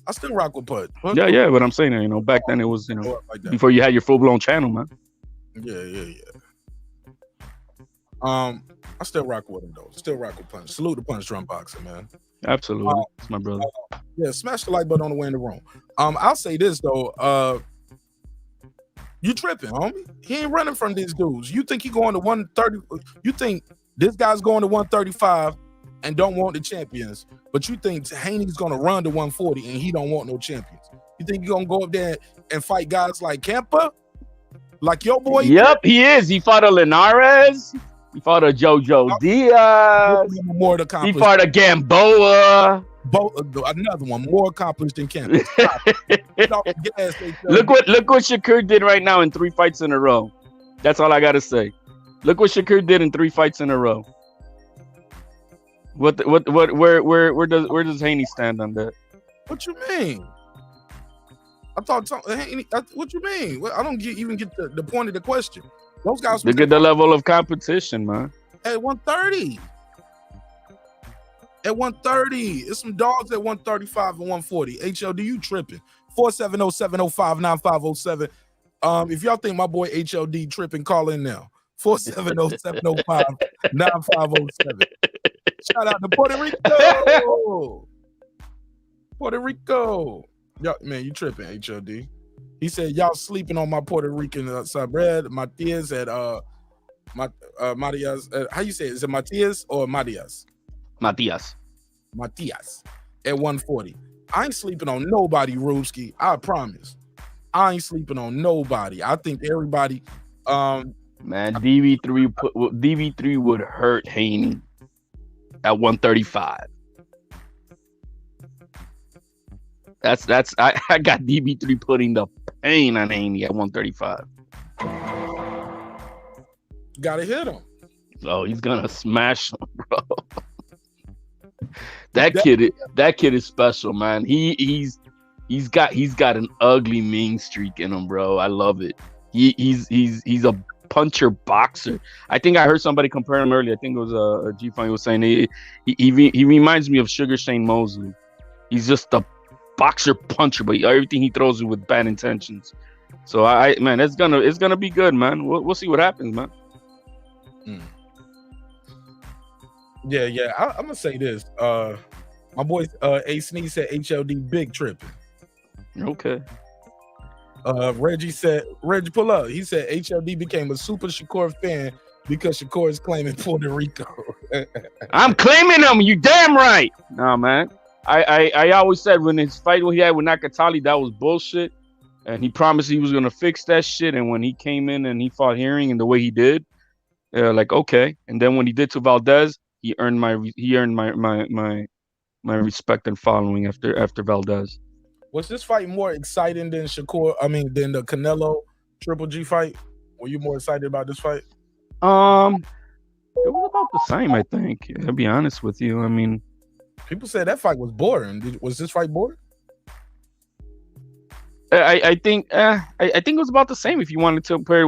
I still rock with Punch. Yeah, but I'm saying, back then it was, before you had your full blown channel, man. Yeah. I still rock with him though. Still rock with Punch. Salute the Punch Drum Boxer, man. Absolutely, it's my brother. Yeah, smash the like button on the way in the room. I'll say this though. You tripping, homie? He ain't running from these dudes. You think he going to 130? You think this guy's going to 135 and don't want the champions? But you think Haney's gonna run to 140 and he don't want no champions? You think he's gonna go up there and fight guys like Kemper? Like your boy? Yep, he is. He fought a Linares. He fought a Jojo Diaz. He fought a Gamboa. Another one more accomplished than Kemper. Look what Shakur did right now in 3 fights in a row. That's all I gotta say. Look what Shakur did in 3 fights in a row. Where does Haney stand on that? What you mean? I thought what you mean? I don't even get the point of the question. Those guys look at the level of competition, man. At 130. At 130. It's some dogs at 135 and 140. HLD, you tripping. 470-705-9507. If y'all think my boy HLD tripping, call in now. 470-705-9507. Shout out to Puerto Rico. Puerto Rico. Yo, man, you tripping, HLD. He said, y'all sleeping on my Puerto Rican sub-red. Matias at Matias. How you say it? Is it Matias or Matias? Matias at 140. I ain't sleeping on nobody, Rubski. I promise. I ain't sleeping on nobody. I think everybody. Man, DB3 would hurt Haney at 135. That's I got DB3 putting the pain on Haney at 135. Gotta hit him. Oh, he's gonna smash him, bro. That kid is special, man. He's got an ugly mean streak in him, bro. I love it. He's a puncher boxer. I think I heard somebody compare him earlier. I think it was a G-Funk was saying he reminds me of Sugar Shane Mosley. He's just a boxer puncher, but everything he throws is with bad intentions. So man, it's gonna be good, man. We'll see what happens, man. Yeah. I'm gonna say this. My boy A Sneeze said HLD big tripping. Okay. Reggie pull up. He said HLD became a super Shakur fan because Shakur is claiming Puerto Rico. I'm claiming him. You damn right. Nah, man. I always said when his fight he had with Nakatali, that was bullshit. And he promised he was gonna fix that shit. And when he came in and he fought Herring and the way he did, like okay. And then when he did to Valdez, he earned my respect and following after Valdez. Was this fight more exciting than than the Canelo Triple G fight? Were you more excited about this fight? It was about the same, I think. I'll be honest with you. I mean, people said that fight was boring. Was this fight boring? I think it was about the same. If you wanted to compare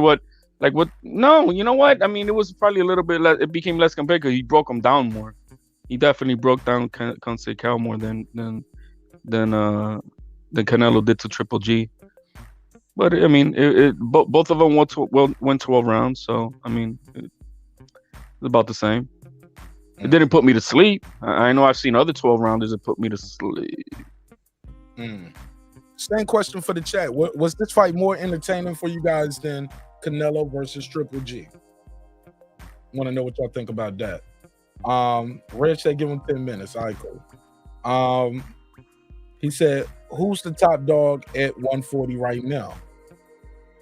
no, you know what? I mean, it was probably a little bit less. It became less compared because he broke him down more. He definitely broke down Conceicao more than Canelo did to Triple G. But I mean, both of them went 12 rounds. So I mean, it's about the same. It didn't put me to sleep. I know I've seen other 12 rounders that put me to sleep. Same question for the chat. Was this fight more entertaining for you guys than Canelo versus Triple G? Want to know what y'all think about that. Reg said give him 10 minutes. All right, cool. He said, who's the top dog at 140 right now?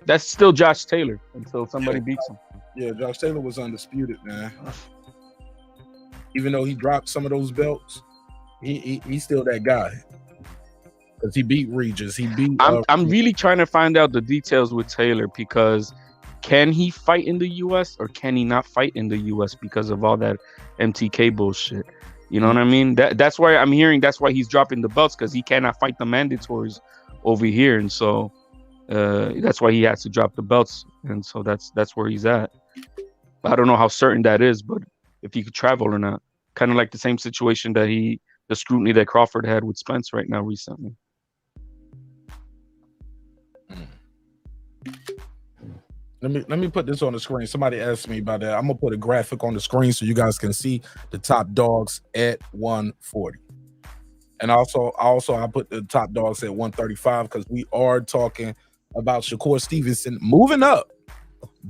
That's still Josh Taylor until somebody beats him. Yeah, Josh Taylor was undisputed, man. Even though he dropped some of those belts, he's still that guy. Because he beat Regis. I'm really trying to find out the details with Taylor because can he fight in the U.S. or can he not fight in the U.S. because of all that MTK bullshit? You know what I mean? That's why I'm hearing that's why he's dropping the belts because he cannot fight the mandatories over here. And so that's why he has to drop the belts. And so that's where he's at. I don't know how certain that is, but if he could travel or not. Kind of like the same situation that the scrutiny that Crawford had with Spence right now recently. Let me put this on the screen. Somebody asked me about that. I'm gonna put a graphic on the screen so you guys can see the top dogs at 140. And also I put the top dogs at 135 because we are talking about Shakur Stevenson moving up,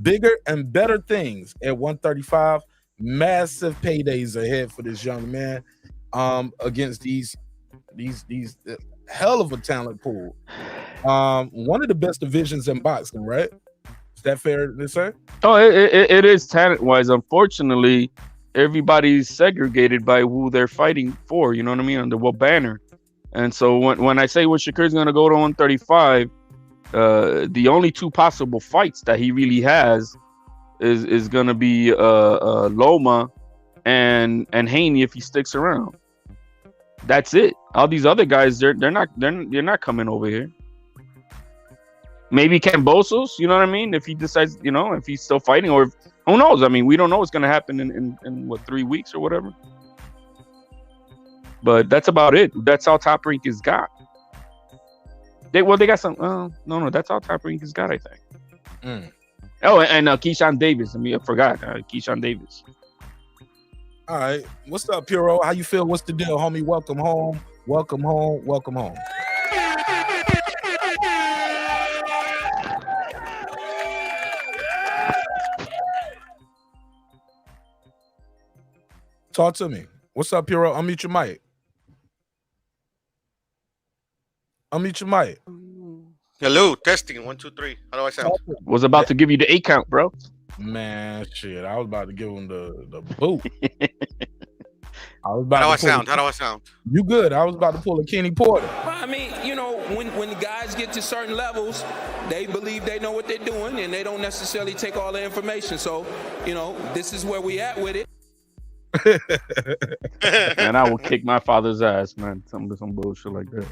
bigger and better things at 135. Massive paydays ahead for this young man against these hell of a talent pool. One of the best divisions in boxing, right? Is that fair to say? Oh, it is talent-wise. Unfortunately, everybody's segregated by who they're fighting for. You know what I mean? Under what banner? And so when I say Shakur's going to go to 135, the only two possible fights that he really has is going to be Loma and Haney if he sticks around. That's it. All these other guys, they're not coming over here. Maybe Kambosos, you know what I mean? If he decides, if he's still fighting, or who knows? I mean, we don't know what's going to happen in what, 3 weeks or whatever. But that's about it. That's all Top Rank has got. They got some. No, that's all Top Rank has got, I think. Oh, and Keyshawn Davis. I forgot Keyshawn Davis. All right, what's up, Puro? How you feel? What's the deal, homie? Welcome home. Welcome home. Welcome home. Talk to me. What's up, Puro? Unmute your mic. Unmute your mic. Hello, testing 1, 2, 3. How do I sound? Was about to give you the 8 count, bro. Man, shit. I was about to give him the boot. How do I sound? How do I sound? You good. I was about to pull a Kenny Porter. I mean, you know, when the guys get to certain levels, they believe they know what they're doing, and they don't necessarily take all the information. So, you know, this is where we at with it. And I will kick my father's ass, man. Some bullshit like that.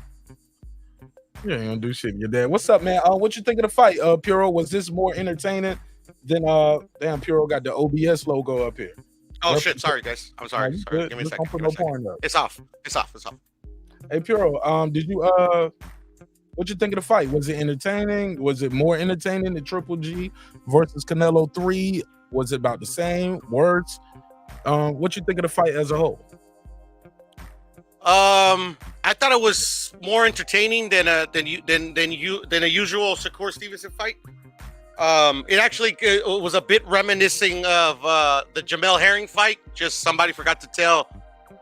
You ain't gonna do shit to your dad. What's up, man? What you think of the fight, Puro? Was this more entertaining than damn Puro got the OBS logo up here? Oh shit, sorry guys. I'm sorry. Sorry. Give me a second. It's off. It's off. Hey Puro, did you what you think of the fight? Was it entertaining? Was it more entertaining than Triple G versus Canelo 3? Was it about the same words? What you think of the fight as a whole? I thought it was more entertaining than a usual Shakur Stevenson fight. It actually was a bit reminiscing of the Jamel Herring fight. Just somebody forgot to tell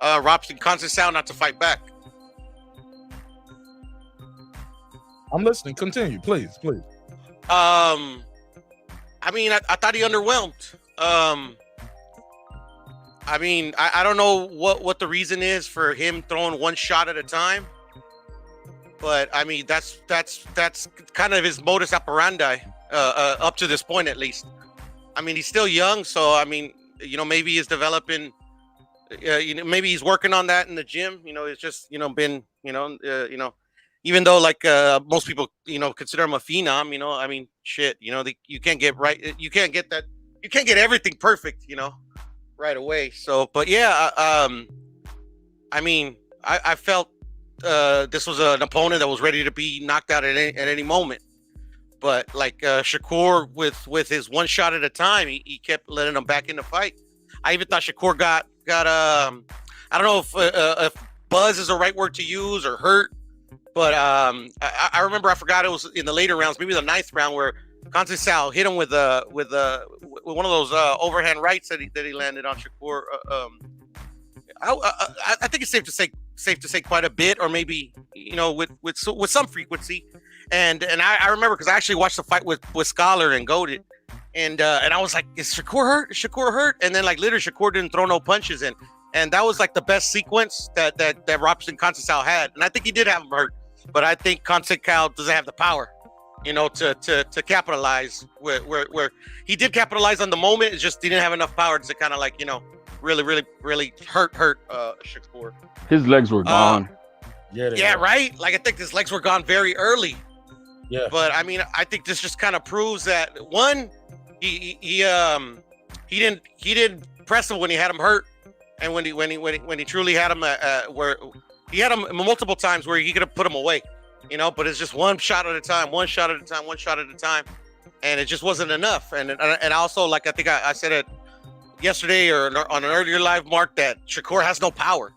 Robson Conceicao not to fight back. I'm listening. Continue, please. I mean, I thought he underwhelmed. I mean, I don't know what the reason is for him throwing one shot at a time, but I mean that's kind of his modus operandi up to this point, at least. I mean, he's still young, so I mean, you know, maybe he's developing. You know, maybe he's working on that in the gym. You know, it's just been even though like most people consider him a phenom. You know, I mean, shit. You know, you can't get right. You can't get that. You can't get everything perfect. You know. Right away. So, but yeah, I mean, I felt this was an opponent that was ready to be knocked out at any moment. But like Shakur with his one shot at a time, he kept letting him back in the fight. I even thought Shakur got I don't know if buzz is the right word to use or hurt, but I remember, I forgot, it was in the later rounds, maybe the 9th round, where Conceicao hit him with one of those overhand rights that he landed on Shakur. I think it's safe to say quite a bit, or maybe with some frequency. And I remember, because I actually watched the fight with Scholar and Goated, and I was like, is Shakur hurt? Is Shakur hurt? And then like literally Shakur didn't throw no punches in, and that was like the best sequence that Robson Conceicao had. And I think he did have him hurt, but I think Conceicao doesn't have the power, to capitalize where he did capitalize on the moment. It just didn't have enough power to kind of like, really hurt Shakur. His legs were gone. Yeah, right. Like I think his legs were gone very early. Yeah. But I mean, I think this just kind of proves that, one, he didn't press him when he had him hurt, and when he truly had him where he had him multiple times where he could have put him away. But it's just one shot at a time, and it just wasn't enough. And also, like I think I said it yesterday or on an earlier live, Mark, that Shakur has no power.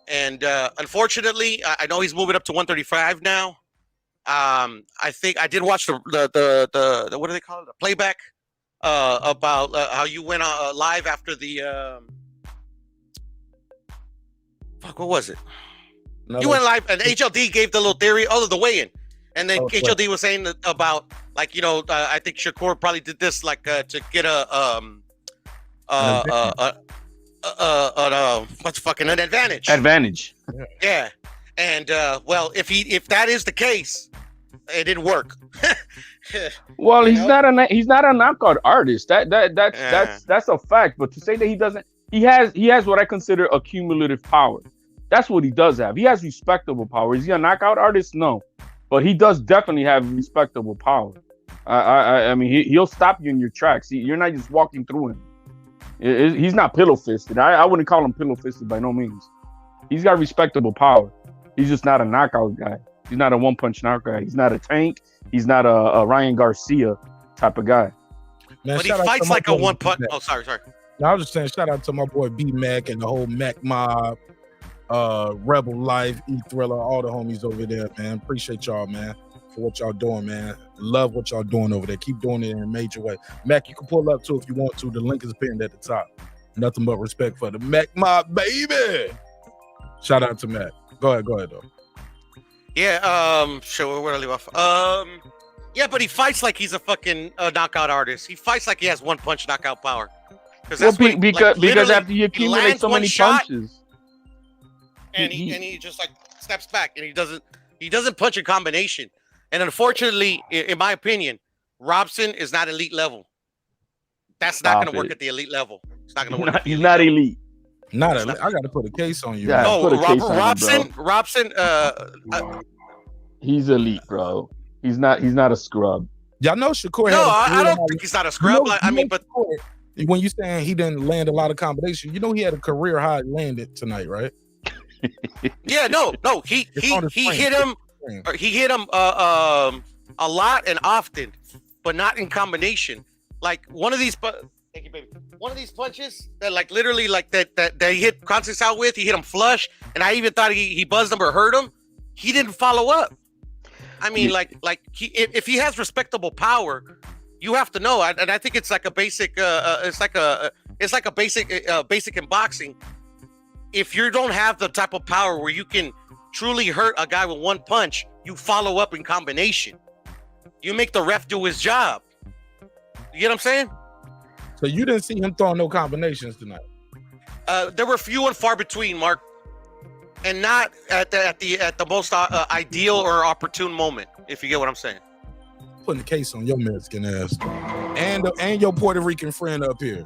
And unfortunately, I know he's moving up to 135 now. I think I did watch the what do they call it? The playback about how you went live after the what was it? You went live, and HLD gave the little theory, the weigh-in, and then HLD was saying about like I think Shakur probably did this like to get an advantage. Advantage. Yeah, and well, if that is the case, it didn't work. Well, he's not a knockout artist. That's a fact. But to say that he doesn't, he has what I consider a cumulative power. That's what he does have. He has respectable power. Is he a knockout artist? No, but he does definitely have respectable power. I mean, he'll stop you in your tracks. You're not just walking through him. He's not pillow fisted. I wouldn't call him pillow fisted by no means. He's got respectable power. He's just not a knockout guy. He's not a one punch knockout guy. He's not a Tank. He's not a Ryan Garcia type of guy. Man, but he fights like a one punch. Oh, sorry. No, I was just saying, shout out to my boy B Mac and the whole Mac Mob, Rebel Life, E Thriller, all the homies over there, man. Appreciate y'all, man, for what y'all doing, man. Love what y'all doing over there. Keep doing it in a major way. Mac, you can pull up too if you want to. The link is pinned at the top. Nothing but respect for the Mac Mob, baby. Shout out to Mac. Go ahead, though. Yeah, sure, where did I leave off? Yeah, but he fights like he's a fucking knockout artist. He fights like he has one punch knockout power. Because after you accumulate so many punches, and he just like steps back and he doesn't punch in combination. And unfortunately, in my opinion, Robson is not elite level. That's not going to work at the elite level. It's not going to work. He's not elite. Not elite. I got to put a case on you. Yeah, no, Robson. He's elite, bro. He's not a scrub. Y'all know Shakur. No, I don't think he's not a scrub. But when you saying he didn't land a lot of combination, you know he had a career high landed tonight, right? Yeah, no, he hit him. He hit him a lot and often, but not in combination. Like one of these, thank you, baby. One of these punches that like literally like that he hit Conceição with, he hit him flush, and I even thought he buzzed him or hurt him. He didn't follow up. I mean, if he has respectable power, you have to know. And I think it's like a basic. It's like a basic in boxing. If you don't have the type of power where you can truly hurt a guy with one punch, you follow up in combination. You make the ref do his job. You get what I'm saying? So you didn't see him throwing no combinations tonight? There were few and far between, Mark, and not at the most ideal or opportune moment. If you get what I'm saying. Putting the case on your Mexican ass, and your Puerto Rican friend up here.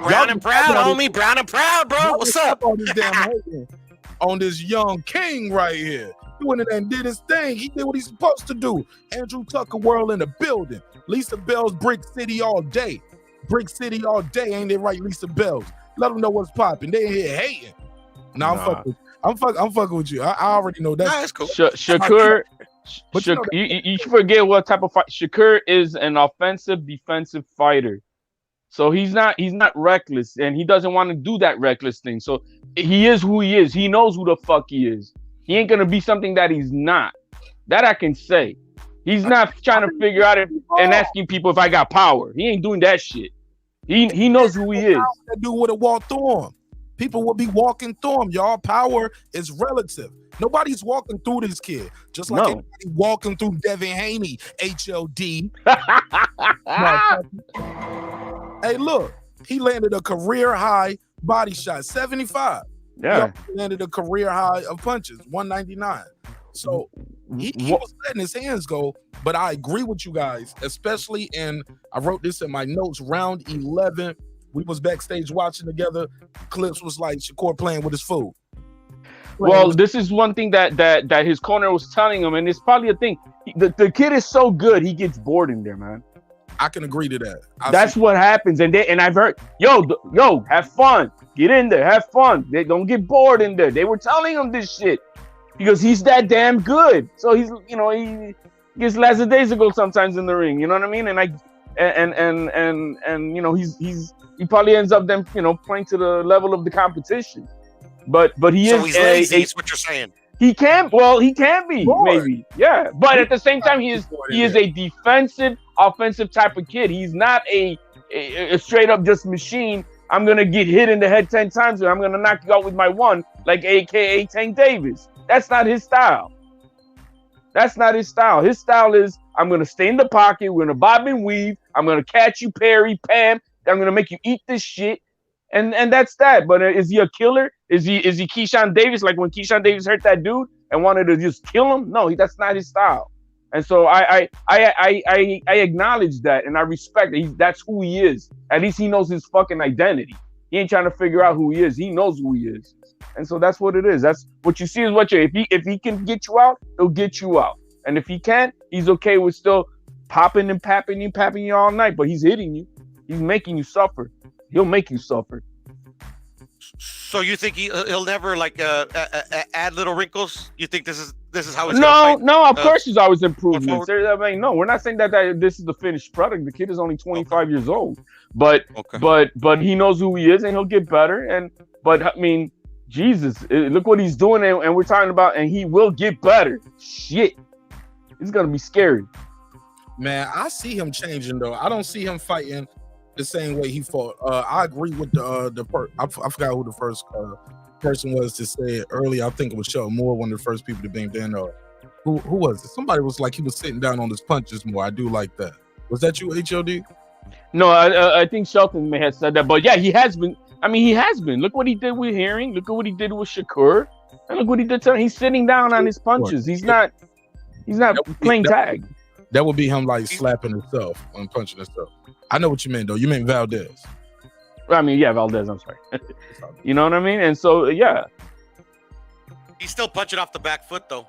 Brown and proud, homie. Brown and proud, bro. What's up? On this young king right here. He went in there and did his thing. He did what he's supposed to do. Andrew Tucker World in the building. Lisa Bell's Brick City all day. Brick City all day, ain't it right, Lisa Bell's? Let them know what's popping. They in here hating. I'm fucking with you. I already know that. That's cool. Shakur, you forget what type of fight. Shakur is an offensive, defensive fighter. So he's not reckless, and he doesn't want to do that reckless thing. So he is who he is. He knows who the fuck he is. He ain't gonna be something that he's not. That I can say. He's not trying to figure out it and asking people if I got power. He ain't doing that shit. He knows who he is. That dude would have walked through him. People will be walking through him, y'all. Power is relative. Nobody's walking through this kid. Just like anybody walking through Devin Haney, HLD. Hey, look, he landed a career high body shot, 75. Yeah. He landed a career high of punches, 199. So he was letting his hands go, but I agree with you guys, especially I wrote this in my notes, round 11. We was backstage watching together. Clips was like Shakur playing with his food. Well, this is one thing that his corner was telling him, and it's probably a thing. The kid is so good, he gets bored in there, man. I can agree to that. That's what happens, and I've heard, yo, have fun, get in there, have fun. They don't get bored in there. They were telling him this shit because he's that damn good. So he's, he gets lackadaisical sometimes in the ring. You know what I mean? He probably ends up then, playing to the level of the competition. But he is. So he's lazy. Is what you're saying. He can be, maybe. Yeah. But at the same time, he is a defensive, offensive type of kid. He's not a straight up just machine. I'm going to get hit in the head 10 times and I'm going to knock you out with my one, like AKA Tank Davis. That's not his style. His style is, I'm going to stay in the pocket. We're going to bob and weave. I'm going to catch you, parry, Pam. I'm going to make you eat this shit. And that's that. But is he a killer? Is he Keyshawn Davis? Like when Keyshawn Davis hurt that dude and wanted to just kill him? No, that's not his style. And so I acknowledge that and I respect that. That's who he is. At least he knows his fucking identity. He ain't trying to figure out who he is. He knows who he is. And so that's what it is. That's what you see is what if he can get you out, he'll get you out. And if he can't, he's okay with still popping and papping you all night. But he's hitting you. He's making you suffer. He'll make you suffer. So you think he'll never add little wrinkles? You think this is how it's No, of course there's always improvements. No, we're not saying that this is the finished product. The kid is only 25 years old. But he knows who he is and he'll get better. But I mean, Jesus, look what he's doing and we're talking about, and he will get better. Shit. It's gonna be scary. Man, I see him changing though. I don't see him fighting the same way he fought. I agree with I forgot who the first person was to say it earlier. I think it was Shelton Moore, one of the first people to bring in. Who was it? Somebody was like he was sitting down on his punches more. I do like that. Was that you, HOD? No, I think Shelton may have said that, but yeah, he has been. I mean, he has been. Look what he did with Herring. Look at what he did with Shakur. And look what he did to him. He's sitting down on his punches. He's not playing tag. That would be him like slapping himself and punching himself. I know what you meant though. You meant Valdez. I mean, yeah, Valdez. I'm sorry. You know what I mean? And so, yeah. He's still punching off the back foot though.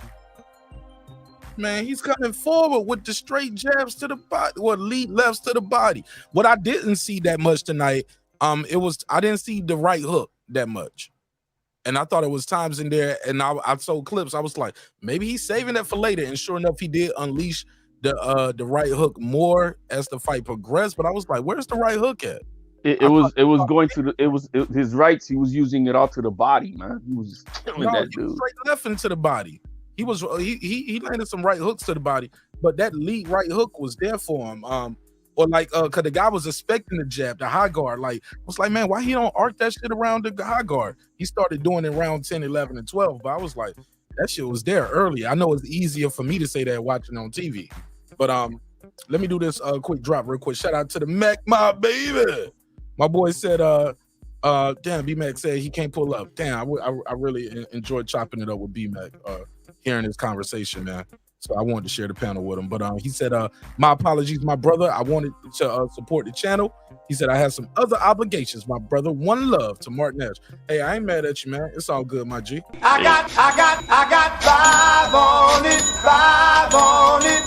Man, he's coming forward with the straight jabs to the body, or lead lefts to the body. What I didn't see that much tonight, I didn't see the right hook that much. And I thought it was times in there, and I saw clips. I was like, maybe he's saving that for later. And sure enough, he did unleash the right hook more as the fight progressed. But I was like, where's the right hook at? It was his rights. He was using it all to the body, man. He was killing that dude. Straight left into the body. He landed some right hooks to the body, but that lead right hook was there for him. Or like, cause the guy was expecting the jab, the high guard. Like, I was like, man, why he don't arc that shit around the high guard? He started doing it round 10, 11, and 12. But I was like, that shit was there early. I know it's easier for me to say that watching on TV. But let me do this quick drop real quick. Shout out to the Mac, my baby. My boy said, damn, B-Mac said he can't pull up. Damn, I really enjoyed chopping it up with B-Mac, hearing his conversation, man. So I wanted to share the panel with him. But he said, my apologies, my brother. I wanted to support the channel. He said, I have some other obligations, my brother. One love to Mark Nash. Hey, I ain't mad at you, man. It's all good, my G. I got 5 on it.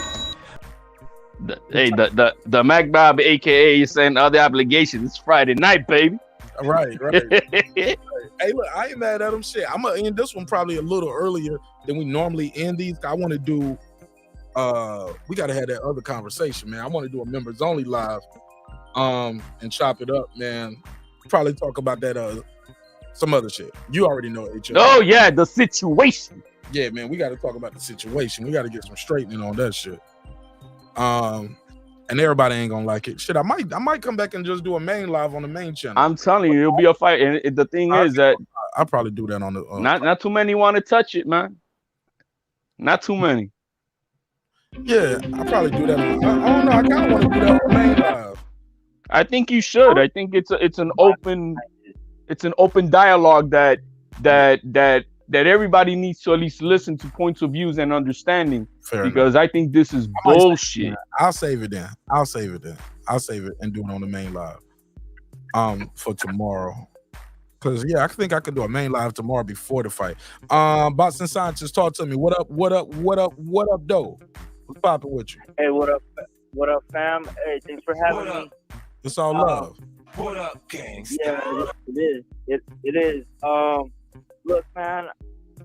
The Mac Bob, aka is saying other obligations. It's Friday night, baby. Right. Hey, look, I ain't mad at him. Shit, I'm gonna end this one probably a little earlier than we normally end these. I want to do. We gotta have that other conversation, man. I want to do a members only live, and chop it up, man. Probably talk about that. Some other shit. You already know it. Oh yeah, the situation. Yeah, man. We got to talk about the situation. We got to get some straightening on that shit. And everybody ain't gonna like it. Shit, I might come back and just do a main live on the main channel. I'm telling you, it'll be a fight. And the thing is that I'll probably do that on the not too many want to touch it, man. Not too many. Yeah, I'll probably do that. I don't know. I kind of want to do that on the main live. I think you should. I think it's an open dialogue that everybody needs to at least listen to points of views and understanding. Fair because enough. I think this is bullshit. I'll save it then. I'll save it and do it on the main live. For tomorrow. Cause yeah, I think I could do a main live tomorrow before the fight. Boston Scientist, talk to me. What up, though? What's popping with you? Hey, what up, fam? Hey, thanks for having me. It's all love. What up, gangsta? Yeah, it is. Look, man,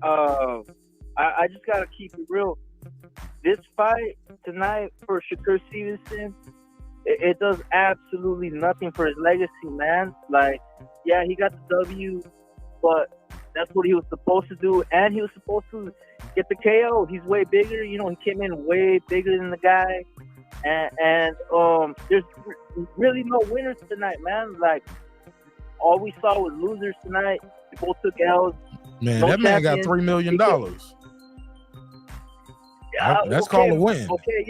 I just gotta keep it real. This fight tonight for Shakur Stevenson, it does absolutely nothing for his legacy, man. Like, yeah, he got the W, but that's what he was supposed to do, and he was supposed to get the KO. He's way bigger, he came in way bigger than the guy, and there's really no winners tonight, man. Like, all we saw was losers tonight. They both took L's. Man, that man got $3 million. Yeah, that's called a win. Okay,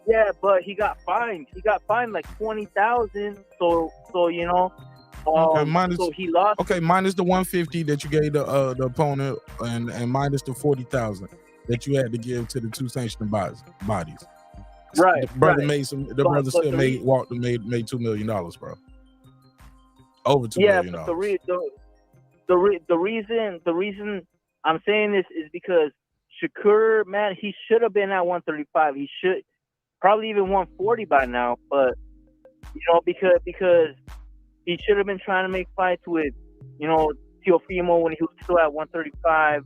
yeah, but he got fined. He got fined like $20,000. So minus, so he lost. Okay, minus the $150 that you gave the opponent, and minus the $40,000 that you had to give to the two sanctioned bodies. Right. The brother made some. The brother still made $2 million, bro. Over $2 million. But the reason I'm saying this is because Shakur, man, he should have been at 135. He should probably even 140 by now. But because he should have been trying to make fights with Teofimo when he was still at 135.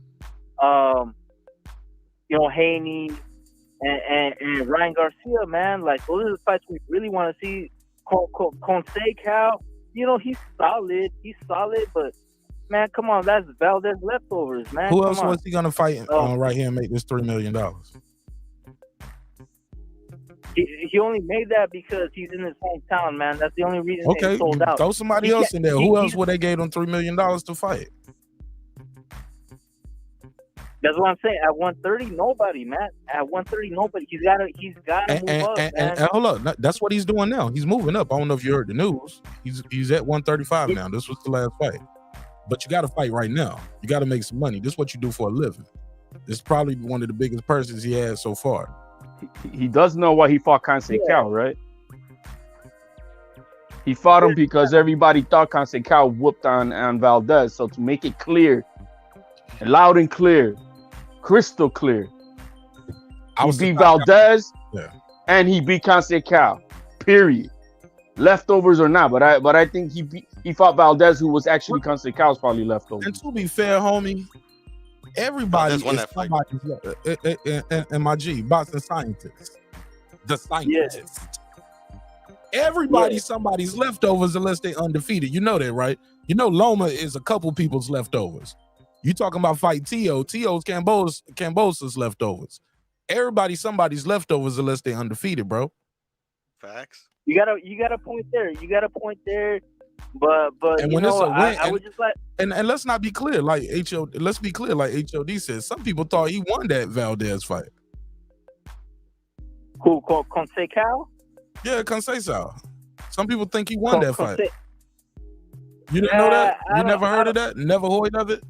Haney and Ryan Garcia, man. Like, those are the fights we really want to see. Conceicao, he's solid, but man, come on, that's Valdez leftovers, man. Who else was he gonna fight right here and make this $3 million? He only made that because he's in his hometown, man. That's the only reason Okay, they sold out. throw somebody else in there. Who else would they gave him $3 million to fight? That's what I'm saying. At 130, nobody, man. At 130, nobody. He's got to move up, man. And hold up, that's what he's doing now. He's moving up. I don't know if you heard the news. He's at 135 now. This was the last fight. But you got to fight right now. You got to make some money. This is what you do for a living. This is probably one of the biggest purses he has so far. He does know why he fought Conceicao, right? He fought him because everybody thought Conceicao whooped on Valdez. So to make it clear, loud and clear, crystal clear, he beat Valdez and he beat Conceicao. Period. Leftovers or not, but I think he fought Valdez, who was actually Conceicao's probably leftover. And to be fair, homie, everybody is somebody's and my G, boxing scientist. The scientist. Everybody's somebody's leftovers unless they undefeated. You know that, right? You know Loma is a couple people's leftovers. You talking about fight Tio's Cambosa's leftovers. Everybody somebody's leftovers unless they undefeated, bro. Facts. You got a point there. But and when it's a win, I would just like and let's not be clear, like let's be clear, like HOD says, some people thought he won that Valdez fight. Who Conceicao? Yeah, Conceicao. Some people think he won that fight. You didn't know that? You never heard of that? Never heard of it?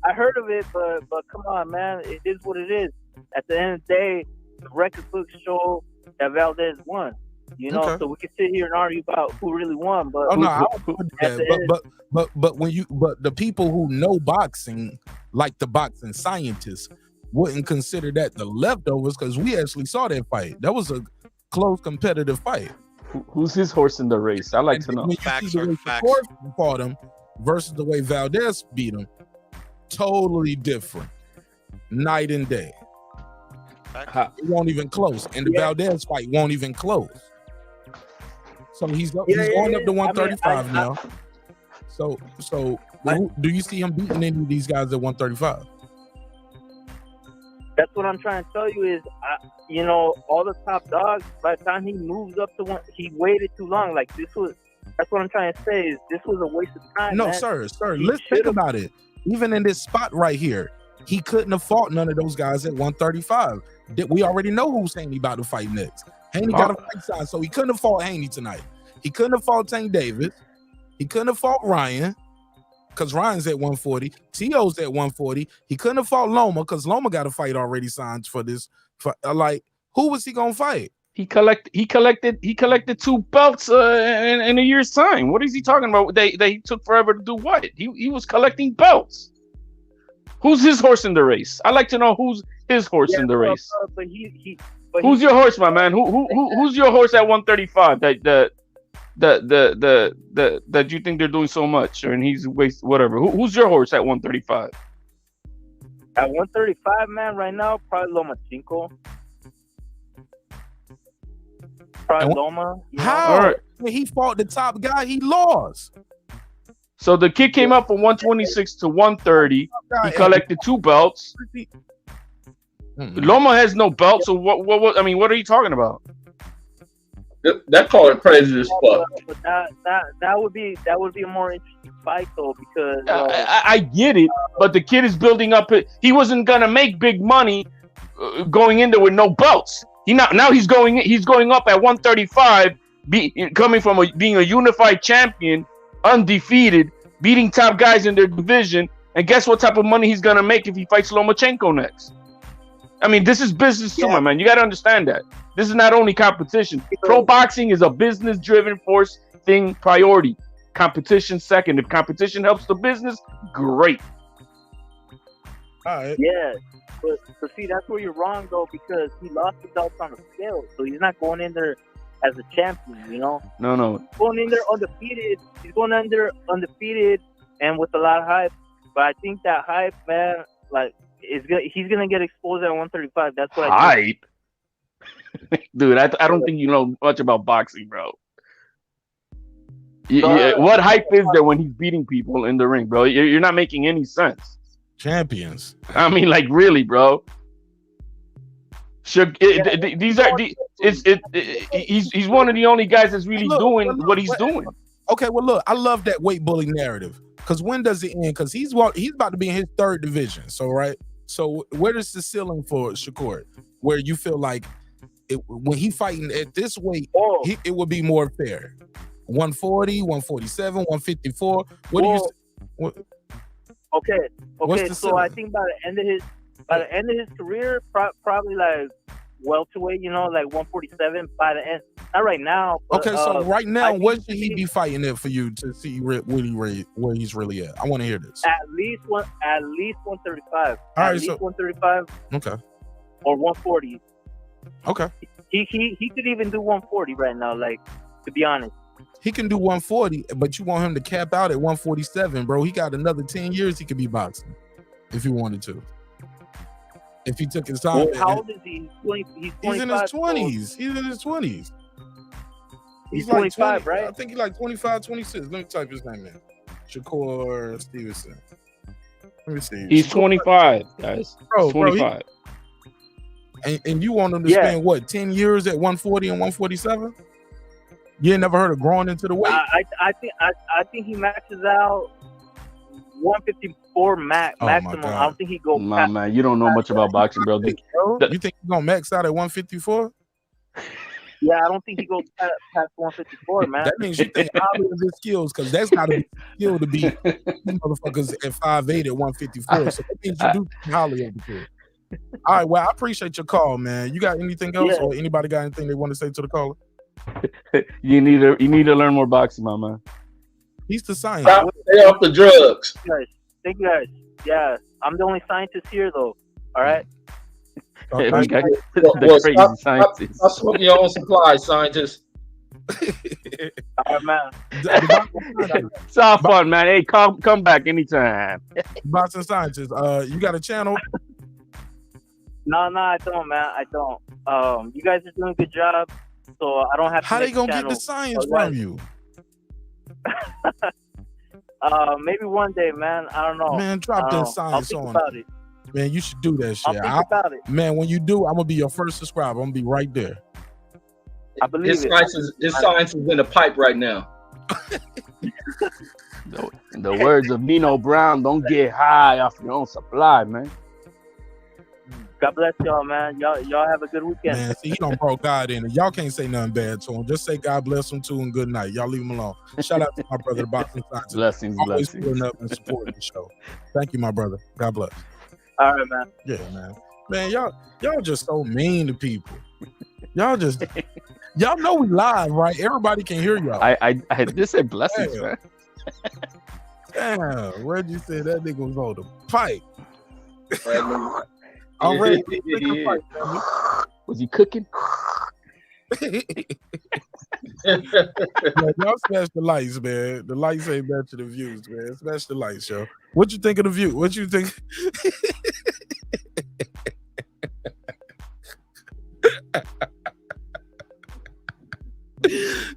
I heard of it, but come on, man. It is what it is. At the end of the day, the record books show that Valdez won. You know, so we can sit here and argue about who really won. But but the people who know boxing, like the boxing scientists, wouldn't consider that the leftovers because we actually saw that fight. That was a close competitive fight. Who's his horse in the race? I like to know. Facts. Fought him versus the way Valdez beat him, totally different, night and day. It won't even close, and the Valdez fight won't even close. So he's going up to 135 now. So do you see him beating any of these guys at 135? That's what I'm trying to tell you is, you know, all the top dogs, by the time he moves up to one, he waited too long. Like that's what I'm trying to say is this was a waste of time. No, man. sir. Let's think about it. Even in this spot right here, he couldn't have fought none of those guys at 135. We already know who's Haney about to fight next. Haney got a fight size, so he couldn't have fought Haney tonight. He couldn't have fought Tank Davis. He couldn't have fought Ryan because Ryan's at 140. Tio's at 140. He couldn't have fought Loma because Loma got a fight already signed for this. Like, who was he gonna fight? He collected 2 belts in a year's time. What is he talking about? They took forever to do what? He was collecting belts. Who's his horse in the race? I'd like to know who's his horse in the race. Who's your horse, my man? Who's your horse at 135 that you think they're doing so much, and he's waste whatever? Who's your horse at 135? At 135, man, right now, probably Lomachenko. Probably Loma. How? Right. He fought the top guy, he lost. So the kid came up from 126 to 130. He collected 2 belts. Loma has no belt, so what? I mean, what are you talking about? That called it crazy as fuck. But that would be a more interesting fight though, because I get it, but the kid is building up. He wasn't gonna make big money going in there with no belts. Now he's going up at 135, coming from being a unified champion, undefeated, beating top guys in their division, and guess what type of money he's gonna make if he fights Lomachenko next? I mean, this is business too, my man. You got to understand that. This is not only competition. Pro boxing is a business-driven force thing priority. Competition second. If competition helps the business, great. All right. Yeah, but see, that's where you're wrong, though, because he lost the belts on the scale. So he's not going in there as a champion, you know? No. He's going in there undefeated. He's going in there undefeated and with a lot of hype. But I think that hype, man, like, he's gonna get exposed at 135. That's what I think. Hype, dude. I don't think you know much about boxing, bro. What hype is there when he's beating people in the ring, bro? You're not making any sense. Champions. I mean, like, really, bro. These are he's one of the only guys that's really doing what he's doing. Okay, well, look, I love that weight bully narrative because when does it end? Because he's about to be in his third division. So right, so where is the ceiling for Shakur? Where you feel like when he fighting at this weight, it would be more fair. 140, 147, 154. What do you? Okay. So I think by the end of his career, probably like welterweight, like 147 by the end. Not right now. But, okay, so right now, what should he be fighting at for you to see where he's really at? I want to hear this. At least 135. All right, at least 135. Okay. Or 140. Okay. He could even do 140 right now. Like, to be honest. He can do 140, but you want him to cap out at 147, bro. He got another 10 years he could be boxing if he wanted to. If he took his time. Well, how old is he? He's in his 20s. He's in his 20s. He's 25, right? I think he's like 25, 26. Let me type his name in. Shakur Stevenson. Let me see. He's 25, guys. Bro, 25. And you want him to spend what, 10 years at 140 and 147? You ain't never heard of growing into the weight? I think he maxes out 154 maximum. I don't think he goes. Man, you don't know much about boxing, bro. You think he's gonna max out at 154? Yeah, I don't think he goes past 154, man. That means you think highly of his skills, because that's not a skill to be motherfuckers at 5'8" at 154. So that means you do think highly of the kid. All right, well, I appreciate your call, man. You got anything else, or anybody got anything they want to say to the caller? You need to learn more boxing, my man. He's the science. Stay off the drugs. Thank you guys. Yeah, I'm the only scientist here, though. All right. Okay. We got the crazy scientists. I'll smoke your own supply, scientist. All right, man. It's all fun, man. Hey, come back anytime. Boxing scientist. You got a channel? No, I don't, man. I don't. You guys are doing a good job, so I don't have to. How they gonna get the science from you? Maybe one day, man. I don't know. Man, drop that science on it. Man, you should do that shit. I'll think about it. Man, when you do, I'm gonna be your first subscriber. I'm gonna be right there. I believe his science is in the pipe right now. In the words of Nino Brown, don't get high off your own supply, man. God bless y'all, man. Y'all have a good weekend. Man, see, he don't brought God in it. Y'all can't say nothing bad to him. Just say God bless him too and good night. Y'all leave him alone. Shout out to my brother, the Boxing Scientist. Blessings. Always pulling up and supporting the show. Thank you, my brother. God bless. All right, man. Yeah, man. Man, y'all just so mean to people. Y'all know we live, right? Everybody can hear y'all. I just said blessings, Damn. man. Damn, where'd you say that nigga was on the pipe? Already. Was he cooking? Man, y'all smash the lights, man. The lights ain't matching the views, man. Smash the lights, yo. What you think of the view? What you think?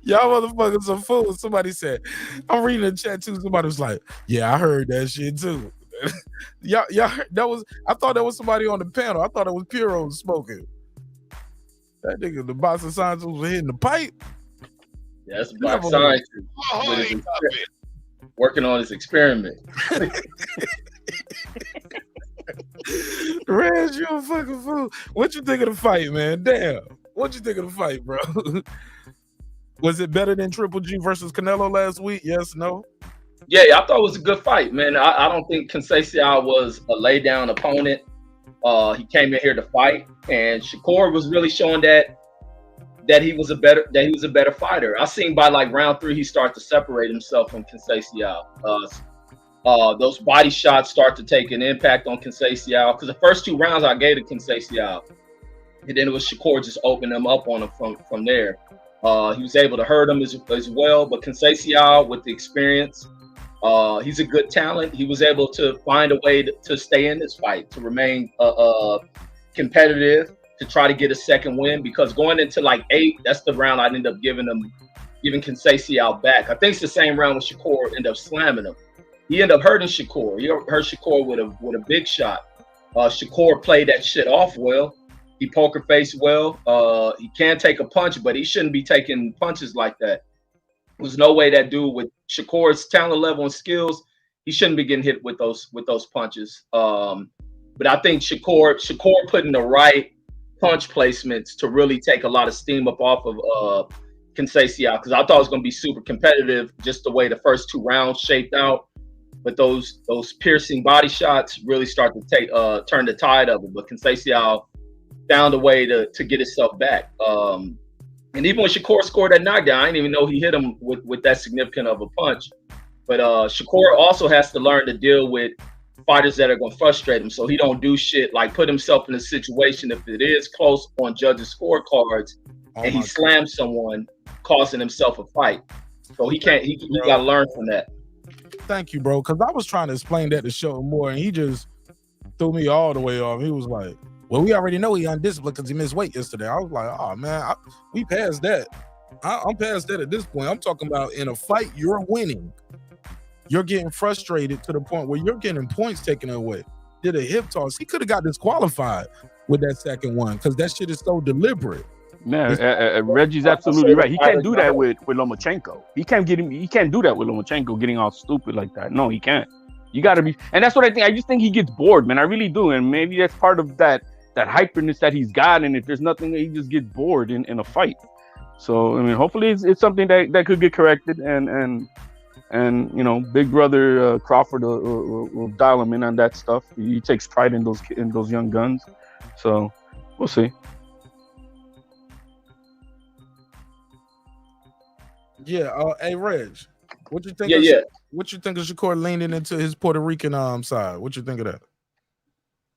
Y'all motherfuckers are fools. Somebody said, I'm reading the chat too. Somebody was like, yeah, I heard that shit too. y'all, I thought that was somebody on the panel. I thought it was Puro smoking. That nigga, the boxing scientist, was hitting the pipe. Yeah, that's a boxing scientist working on his experiment. Rez, you a fucking fool. What you think of the fight, man? Damn. What you think of the fight, bro? Was it better than Triple G versus Canelo last week? Yes, no? Yeah, I thought it was a good fight, man. I don't think Conceicao was a lay down opponent. He came in here to fight, and Shakur was really showing that he was a better fighter. I seen by like round 3 he started to separate himself from Conceicao. Those body shots start to take an impact on Conceicao, because the first 2 rounds I gave to Conceicao, and then it was Shakur just opening them up on him from there. He was able to hurt him as well, but Conceicao with the experience, he's a good talent. He was able to find a way to stay in this fight, to remain competitive, to try to get a second win, because going into like 8, that's the round I ended up giving Conceicao back. I think it's the same round with Shakur ended up slamming him. He ended up hurting Shakur. He hurt Shakur with a big shot. Shakur played that shit off well. He poker face well. He can take a punch, but he shouldn't be taking punches like that. There's no way that dude with Shakur's talent level and skills, he shouldn't be getting hit with those punches. But I think Shakur putting the right punch placements to really take a lot of steam up off of Conceição, because I thought it was going to be super competitive just the way the first 2 rounds shaped out. But those piercing body shots really start to turn the tide of it. But Conceição found a way to get himself back. And even when Shakur scored that knockdown, I didn't even know he hit him with that significant of a punch. But Shakur also has to learn to deal with fighters that are going to frustrate him, so he don't do shit like put himself in a situation if it is close on judges' scorecards and he slams someone, causing himself a fight. So he got to learn from that. Thank you, bro, because I was trying to explain that to Show more, and he just threw me all the way off. He was like, well, we already know he undisciplined because he missed weight yesterday. I was like, oh, man, we passed that. I'm past that at this point. I'm talking about in a fight, you're winning. You're getting frustrated to the point where you're getting points taken away. Did a hip toss. He could have got disqualified with that second one because that shit is so deliberate. Man, Reggie's absolutely right. He can't do that with Lomachenko. He can't do that with Lomachenko getting all stupid like that. No, he can't. You got to be, and that's what I think. I just think he gets bored, man. I really do, and maybe that's part of that hyperness that he's got. And if there's nothing, he just gets bored in a fight. So I mean, hopefully it's something that could get corrected, and you know, Big Brother Crawford will dial him in on that stuff. He takes pride in those young guns. So we'll see. Yeah. Hey, Reg, what you think? Yeah. What you think of Shakur leaning into his Puerto Rican side? What you think of that?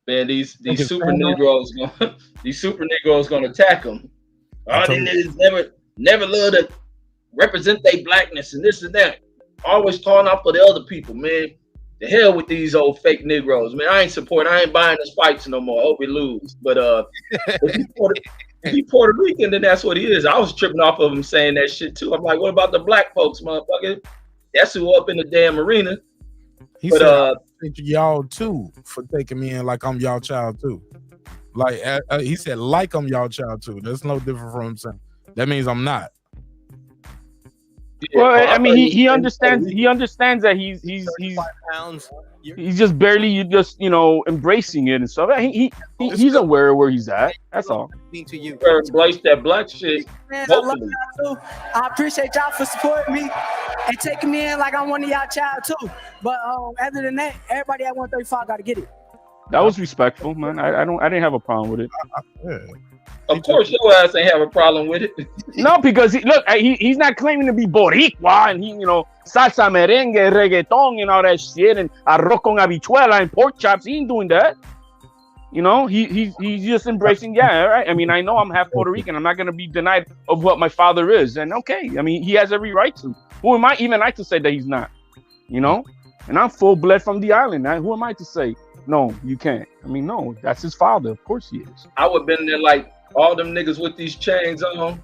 Man, these super Negroes gonna attack him. All these niggas never love to represent their blackness and this and that. Always calling out for the other people, man. The hell with these old fake Negroes, man. I ain't buying this fights no more. I hope we lose. But if he Puerto Rican, then that's what he is. I was tripping off of him saying that shit too. I'm like, what about the black folks, motherfucker? That's who up in the damn arena. He said, thank y'all too for taking me in like I'm y'all child too. Like he said, like I'm y'all child too. That's no different from him saying. That means I'm not. Well, I mean, he understands. He understands that he's just barely embracing it and stuff. He's aware of where he's at. That's all. To you, embrace that black shit. Man, I love y'all too. I appreciate y'all for supporting me and taking me in like I'm one of y'all child too. But other than that, everybody at 135 got to get it. That was respectful, man. I didn't have a problem with it. Of course, your ass ain't have a problem with it. No, because he's not claiming to be Boricua and he, salsa, merengue, reggaeton, and all that shit, and arroz con habichuela and pork chops. He ain't doing that. He's just embracing. Yeah, right. I mean, I know I'm half Puerto Rican. I'm not gonna be denied of what my father is, and okay. I mean, he has every right to. Who am I even to say that he's not? And I'm full blood from the island. Who am I to say no? You can't. I mean, no, that's his father. Of course he is. I would have been there like all them niggas with these chains on.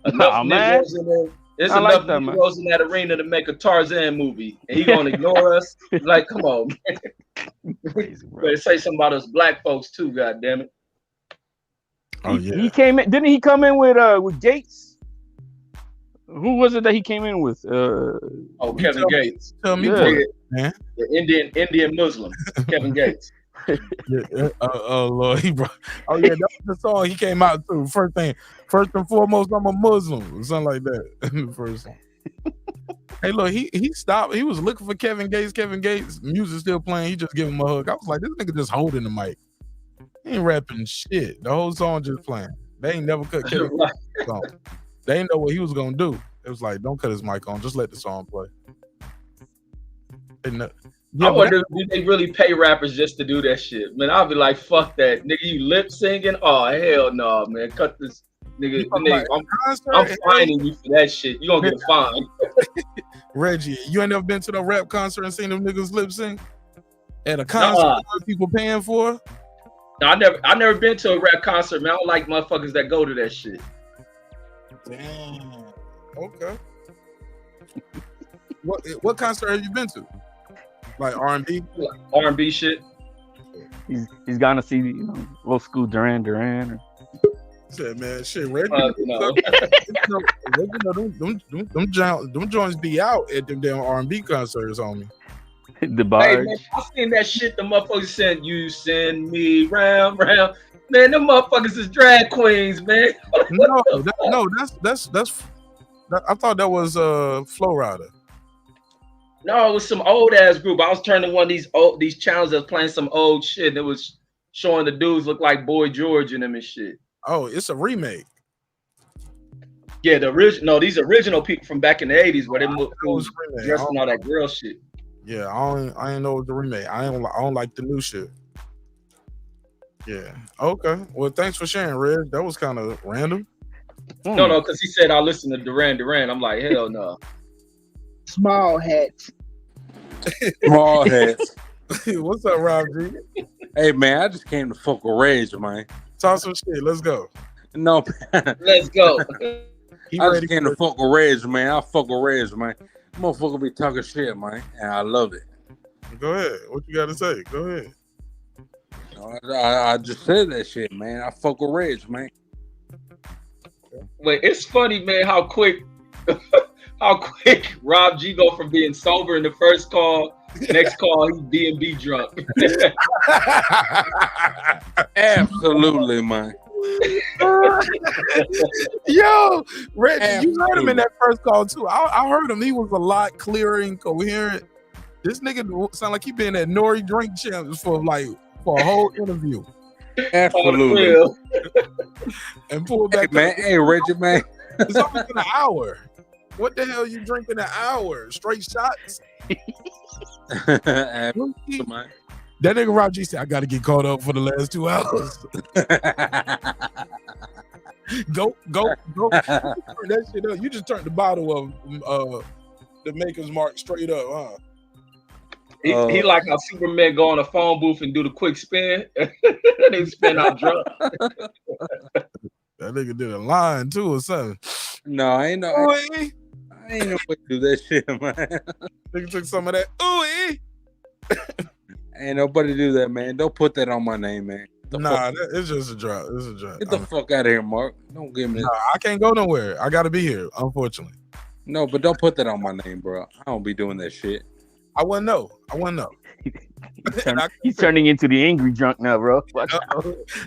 Enough Negroes in there. There's enough Negroes in that arena to make a Tarzan movie, and he gonna ignore us? Like, come on, man. Better say something about us black folks too. God damn it. Oh yeah. He came in. Didn't he come in with Gates? Who was it that he came in with? Kevin Gates. Tell me, man. The Indian Muslim, Kevin Gates. Oh Lord, that was the song he came out to. First and foremost, I'm a Muslim, or something like that. The first song. Hey, look, he stopped. He was looking for Kevin Gates. Kevin Gates, music still playing. He just gave him a hug. I was like, this nigga just holding the mic. He ain't rapping shit. The whole song just playing. They ain't never cut Kevin Gates' song. They ain't know what he was gonna do. It was like, don't cut his mic on. Just let the song play. I wonder if they really pay rappers just to do that shit. Man, I'll be like, fuck that. Nigga, you lip singing? Oh, hell no, man. Cut this. Nigga, I'm fining you for that shit. You gonna get a fine. Reggie, you ain't never been to no rap concert and seen them niggas lip sync? At a concert people paying for? No, I never been to a rap concert, man. I don't like motherfuckers that go to that shit. Damn. Okay. What concert have you been to? Like R&B? R&B shit. He's gonna see, old school Duran. Or... Shit, man, shit, Reggie. No. Them joints be out at them damn R&B concerts on me. The Hey, barge. man, I seen that shit. The motherfuckers said, "You send me round." Man, them motherfuckers is drag queens, man. That's I thought that was Flow Rider. No, it was some old ass group. I was turning one of these channels that was playing some old shit. And it was showing the dudes look like Boy George and them and shit. Oh, it's a remake. Yeah, the original. No, these original people from back in the 80s where they was dressing all that girl shit. Yeah, I ain't know it was the remake. I don't like the new shit. Yeah. Okay. Well, thanks for sharing, Red. That was kind of random. No, because he said I listen to Duran. I'm like, hell no. Small hats. Small hats. What's up, Rob G? Hey, man, I just came to fuck with Rage, man. Talk some shit. Let's go. No, man. Let's go. I just came to fuck with Rage, man. I fuck with Rage, man. Motherfucker be talking shit, man, and I love it. Go ahead. What you got to say? Go ahead. I just said that shit, man. I fuck with Rage, man. Wait, it's funny, man, how quick Rob G go from being sober in the first call, next call he's B&B drunk. Absolutely, man. Yo, Reggie, you heard him in that first call too. I heard him. He was a lot clearer and coherent. This nigga sound like he been at Nori Drink Champs for a whole interview. Absolutely. And pull back. Hey, man. Hey, Reggie, man. It's almost been an hour. What the hell you drinking an hour? Straight shots? Man. That nigga Rob G said, I got to get caught up for the last 2 hours. Go. Turn that shit up. You just turned the bottle of the Maker's Mark straight up, huh? He like how Superman go on a phone booth and do the quick spin. They spin out drunk. That nigga did a line too or something. No, I ain't no. I ain't no way to do that shit, man. Nigga took some of that. Ain't nobody do that, man. Don't put that on my name, man. It's just a drop. It's a drop. Get the fuck out of here, Mark. Don't give me that. I can't go nowhere. I gotta be here, unfortunately. No, but don't put that on my name, bro. I don't be doing that shit. I wouldn't know. He's turning into the angry drunk now, bro.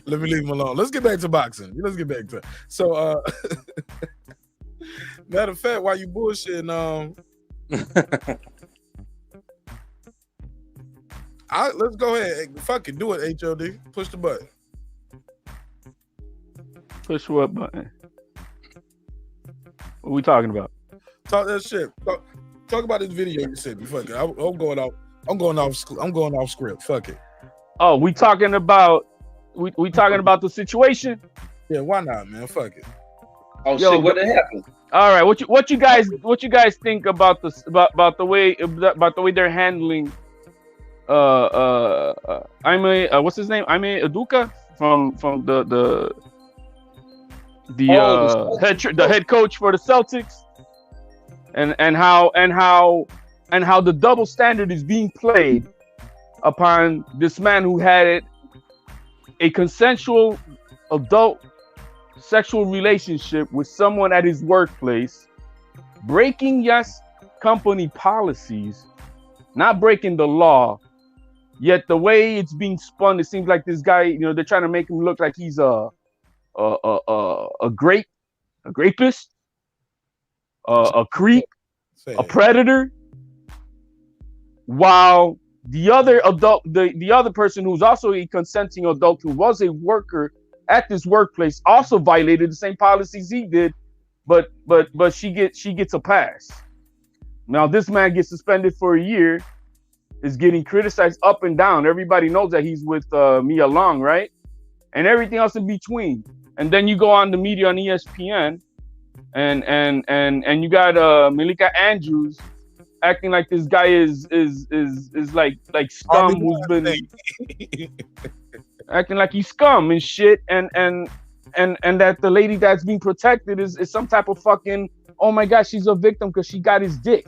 Let me leave him alone. Let's get back to boxing. Let's get back to so matter of fact, while you bullshitting, let's go ahead. Fuck it, do it, HOD. Push the button. Push what button? What are we talking about? Talk that shit. Talk about this video you sent me. Fuck it. I'm going off script. Fuck it. Oh, we talking about the situation? Yeah, why not, man? Fuck it. Oh shit, what happened? All right, what you guys think about this about the way they're handling what's his name? Aduka from the head coach for the Celtics, and how the double standard is being played upon this man who had a consensual adult sexual relationship with someone at his workplace, breaking company policies, not breaking the law. Yet the way it's being spun, it seems like this guy, they're trying to make him look like he's a rapist, a creep, a predator, while the other adult, the other person who's also a consenting adult who was a worker at this workplace also violated the same policies he did, but she gets a pass. Now this man gets suspended for a year, is getting criticized up and down. Everybody knows that he's with Mia Long, right? And everything else in between. And then you go on the media on ESPN, and you got Malika Andrews acting like this guy is like scum who's been acting like he's scum and shit, and that the lady that's being protected is some type of fucking, oh my god, she's a victim because she got his dick.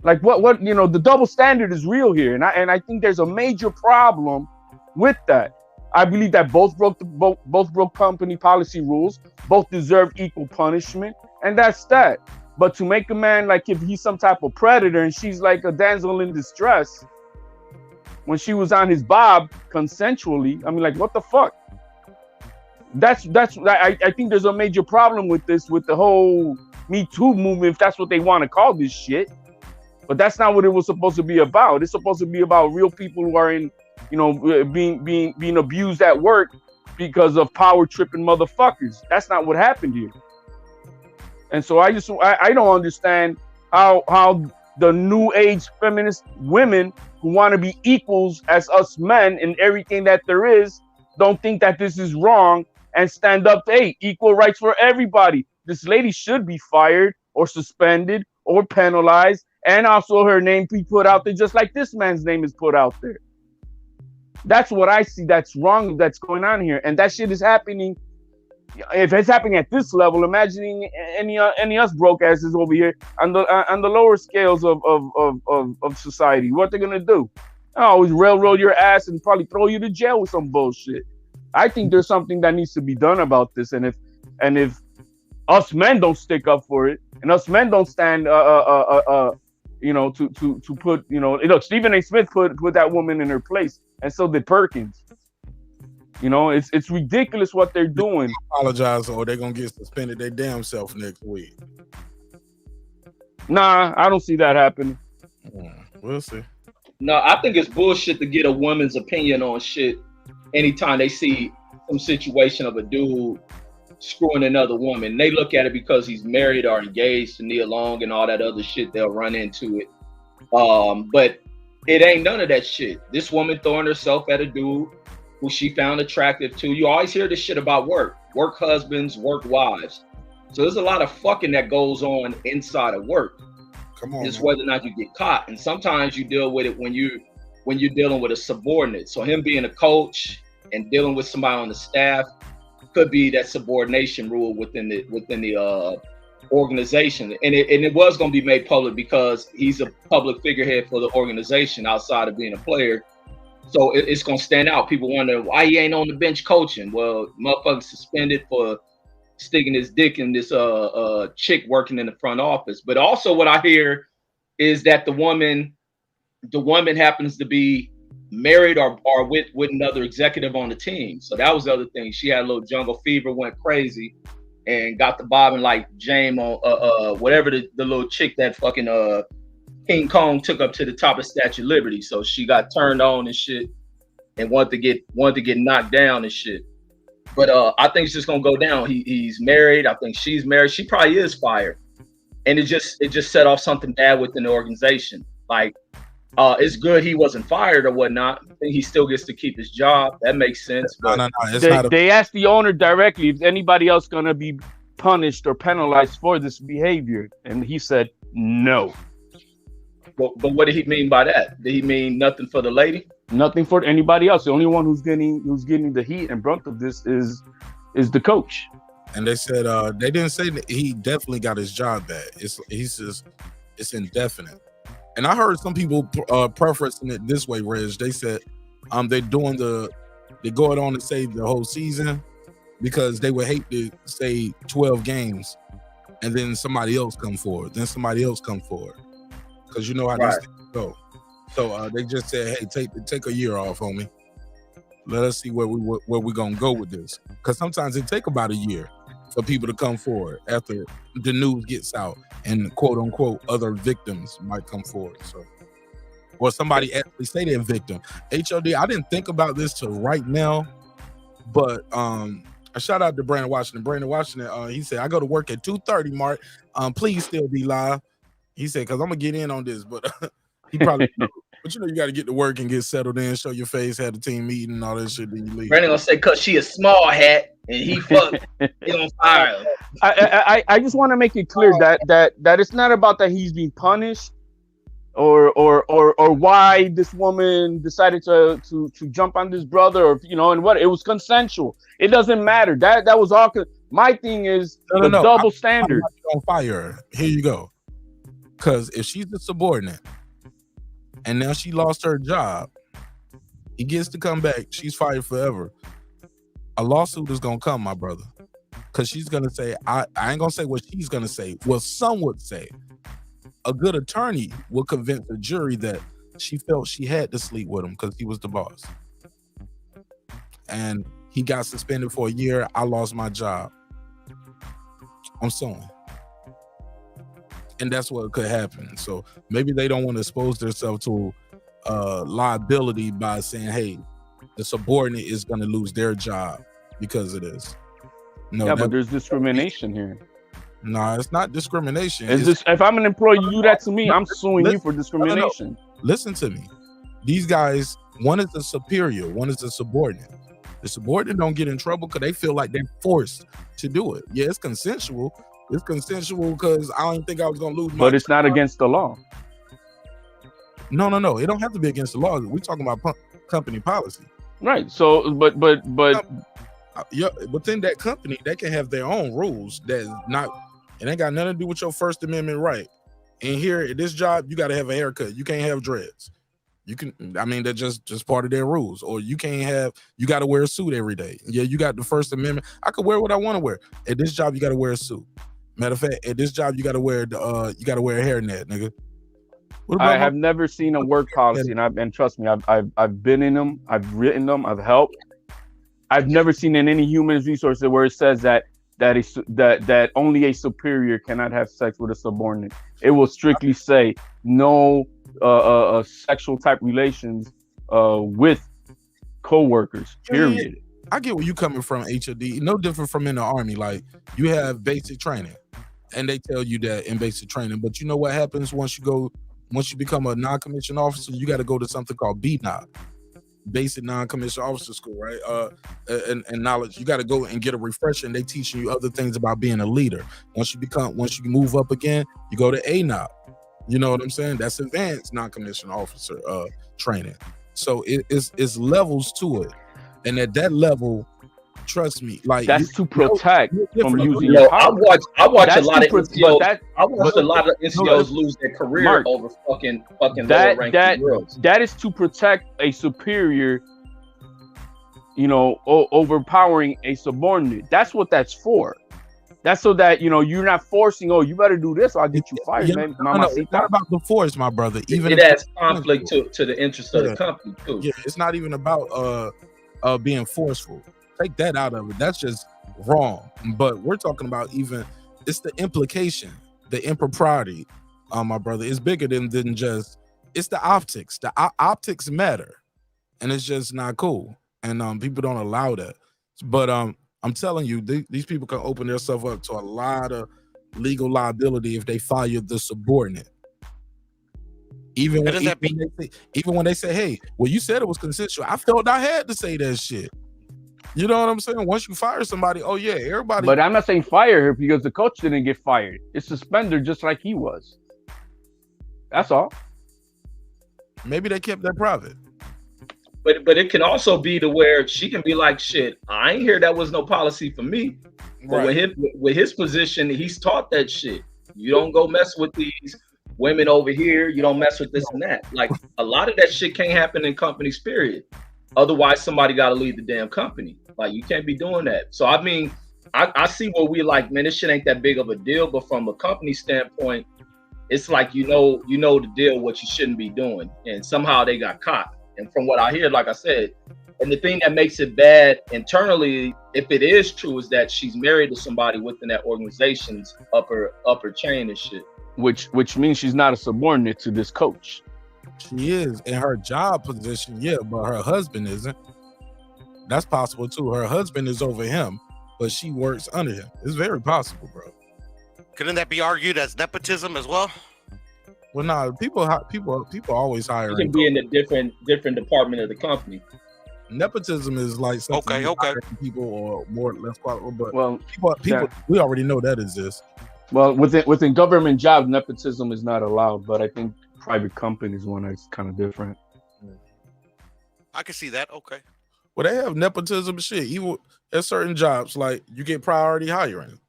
Like what you know, the double standard is real here, and I think there's a major problem with that. I believe that both broke company policy rules, both deserve equal punishment, and that's that. But to make a man like if he's some type of predator and she's like a damsel in distress when she was on his bob consensually, I mean, like, what the fuck? I think there's a major problem with this, with the whole Me Too movement, if that's what they want to call this shit. But that's not what it was supposed to be about. It's supposed to be about real people who are in, you know, being abused at work because of power tripping motherfuckers. That's not what happened here. And so I don't understand how the new age feminist women who want to be equals as us men in everything that there is don't think that this is wrong and stand up to, hey, equal rights for everybody. This lady should be fired or suspended or penalized, and also her name be put out there just like this man's name is put out there. That's what I see that's wrong, that's going on here. And that shit is happening. If it's happening at this level, imagining any us broke asses over here on the lower scales of society, what they're gonna do? Always railroad your ass and probably throw you to jail with some bullshit. I think there's something that needs to be done about this, and if us men don't stick up for it, and us men don't stand, you know, to put, you know, look, Stephen A. Smith put that woman in her place, and so did Perkins. You know, it's ridiculous what they're doing. Apologize, or they're gonna get suspended their damn self next week. Nah, I don't see that happening. We'll see. No, I think it's bullshit to get a woman's opinion on shit anytime they see some situation of a dude screwing another woman. They look at it because he's married or engaged to Nia Long and all that other shit. They'll run into it. But it ain't none of that shit. This woman throwing herself at a dude who she found attractive to. You always hear this shit about work husbands, work wives. So there's a lot of fucking that goes on inside of work. Come on, it's whether or not you get caught. And sometimes you deal with it when you're dealing with a subordinate. So him being a coach and dealing with somebody on the staff could be that subordination rule within the organization. And it was going to be made public because he's a public figurehead for the organization outside of being a player. So it's going to stand out. People wonder why he ain't on the bench coaching. Well, motherfucker suspended for sticking his dick in this chick working in the front office. But also what I hear is that the woman happens to be married or with another executive on the team. So that was the other thing. She had a little jungle fever, went crazy, and got the bobbing like James on whatever the little chick that fucking King Kong took up to the top of Statue of Liberty. So she got turned on and shit and wanted to get knocked down and shit. But I think it's just gonna go down. He's married. I think she's married. She probably is fired. And it just set off something bad within the organization. Like, it's good he wasn't fired or whatnot. I think he still gets to keep his job. That makes sense. But they asked the owner directly if anybody else gonna be punished or penalized for this behavior, and he said no. But what did he mean by that? Did he mean nothing for the lady? Nothing for anybody else. The only one who's getting the heat and brunt of this is the coach. And they said they didn't say that he definitely got his job back. It's indefinite. And I heard some people preferencing it this way, Reg. They said they're going on to say the whole season because they would hate to say 12 games and then somebody else come forward. Because you know how these things go. So they just said, hey, take a year off, homie. Let us see where we're gonna go with this. Because sometimes it take about a year for people to come forward after the news gets out and quote unquote other victims might come forward. So, or somebody actually say they're a victim. HOD, I didn't think about this till right now, but a shout out to Brandon Washington. Brandon Washington, he said, I go to work at 2:30, Mark. Please still be live. He said, because I'm gonna get in on this, but he probably but you got to get to work and get settled in, show your face, have the team meeting and all that shit, then you leave. Brandon gonna say cause she a small hat and he fucked he on fire. I just want to make it clear that it's not about that he's being punished or why this woman decided to jump on this brother, or and what, it was consensual. It doesn't matter. That was all. My thing is double standard. On fire. Here you go. Because if she's the subordinate and now she lost her job, he gets to come back, she's fired forever. A lawsuit is gonna come, my brother. Because she's gonna say, I ain't gonna say what she's gonna say. Well, some would say a good attorney will convince the jury that she felt she had to sleep with him because he was the boss. And he got suspended for a year. I lost my job. I'm suing. And that's what could happen. So maybe they don't want to expose themselves to liability by saying, hey, the subordinate is going to lose their job because of this. No, yeah, but there's discrimination here. No, it's not discrimination. If I'm an employee, you do that to me, I'm suing you for discrimination. No. Listen to me. These guys, one is a superior, one is a subordinate. The subordinate don't get in trouble because they feel like they're forced to do it. Yeah, it's consensual. It's consensual because I don't think I was going to lose my But it's not against the law. No. It don't have to be against the law. We're talking about company policy. Right. So, but yeah, within that company, they can have their own rules that it ain't got nothing to do with your First Amendment right. And here at this job, you got to have a haircut. You can't have dreads. You can, I mean, they're just part of their rules. Or you got to wear a suit every day. Yeah, you got the First Amendment. I could wear what I want to wear. At this job, you got to wear a suit. Matter of fact, at this job, you got to wear a hairnet, nigga. I have never seen a work policy, and trust me, I've been in them, I've written them, I've helped. I've never seen in any human resources where it says that only a superior cannot have sex with a subordinate. It will strictly say no sexual type relations with co-workers, period. I get where you coming from, HOD. No different from in the Army. Like, you have basic training, and they tell you that in basic training. But you know what happens once you become a non-commissioned officer? You got to go to something called BNOC, Basic Non-Commissioned Officer School, right? And knowledge. You got to go and get a refresher, and they teaching you other things about being a leader. Once you move up again, you go to ANOC. You know what I'm saying? That's advanced non-commissioned officer training. So it's levels to it, and at that level, trust me, like that's to protect from using. I watch a lot of NCOs. I watched a lot of NCOs lose their career Mark, over fucking lower ranking girls. That is to protect a superior, overpowering a subordinate. That's what that's for. That's so that you're not forcing. Oh, you better do this, or I'll get you fired, man. No, it's not about the force, my brother. Even it adds conflict to the interest of the company too. Yeah, it's not even about being forceful. Take that out of it. That's just wrong. But we're talking about it's the implication, the impropriety, my brother. It's bigger than just. It's the optics. The optics matter, and it's just not cool. And people don't allow that. But I'm telling you, these people can open themselves up to a lot of legal liability if they fire the subordinate. Even when they say, hey, well, you said it was consensual. I felt I had to say that shit. You know what I'm saying? Once you fire somebody, oh yeah, everybody. But I'm not saying fire her because the coach didn't get fired. It's suspend her just like he was. That's all. Maybe they kept that private. But it can also be to where she can be like, shit, I ain't hear that was no policy for me. But with his position, he's taught that shit. You don't go mess with these women over here. You don't mess with this and that. Like, a lot of that shit can't happen in companies, period. Otherwise, somebody got to leave the damn company. Like, you can't be doing that. So, I mean, I see where we like, man, this shit ain't that big of a deal. But from a company standpoint, it's like, you know the deal, what you shouldn't be doing. And somehow they got caught. And from what I hear, like I said, and the thing that makes it bad internally, if it is true, is that she's married to somebody within that organization's upper chain and shit. Which means she's not a subordinate to this coach. She is in her job position, yeah, but her husband isn't. That's possible too. Her husband is over him, but she works under him. It's very possible, bro. Couldn't that be argued as nepotism as well? Well, no, people always hire. It can be in a different department of the company. Nepotism is like something okay. People or more or less qualified, but people we already know that exists. Well, within government jobs, nepotism is not allowed, but I think private companies one is kind of different. I can see that. Okay. Well, they have nepotism shit. Even at certain jobs, like you get priority hiring.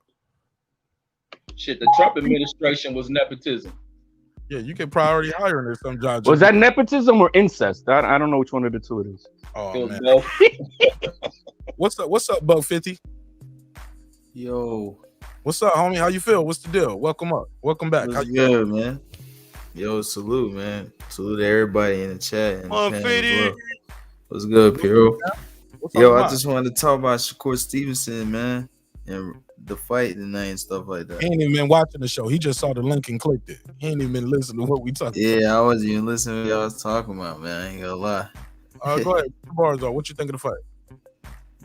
Shit, the Trump administration was nepotism. Yeah, you get priority hiring or some jobs. Was that nepotism or incest? I don't know which one of the two it is. Oh man. Both. What's up, Bug 50? Yo, What's up, homie? How you feel? What's the deal? Welcome up. Welcome back. what's good, man? Yo, salute, man. Salute to everybody in the chat. And the panel as well. What's good, Piero? Yo, I just wanted to talk about Shakur Stevenson, man, and the fight tonight and stuff like that. He ain't even been watching the show. He just saw the link and clicked it. He ain't even been listening to what we talking about. Yeah, I wasn't even listening to what y'all was talking about, man. I ain't gonna lie. Go ahead. Bars on. What you think of the fight?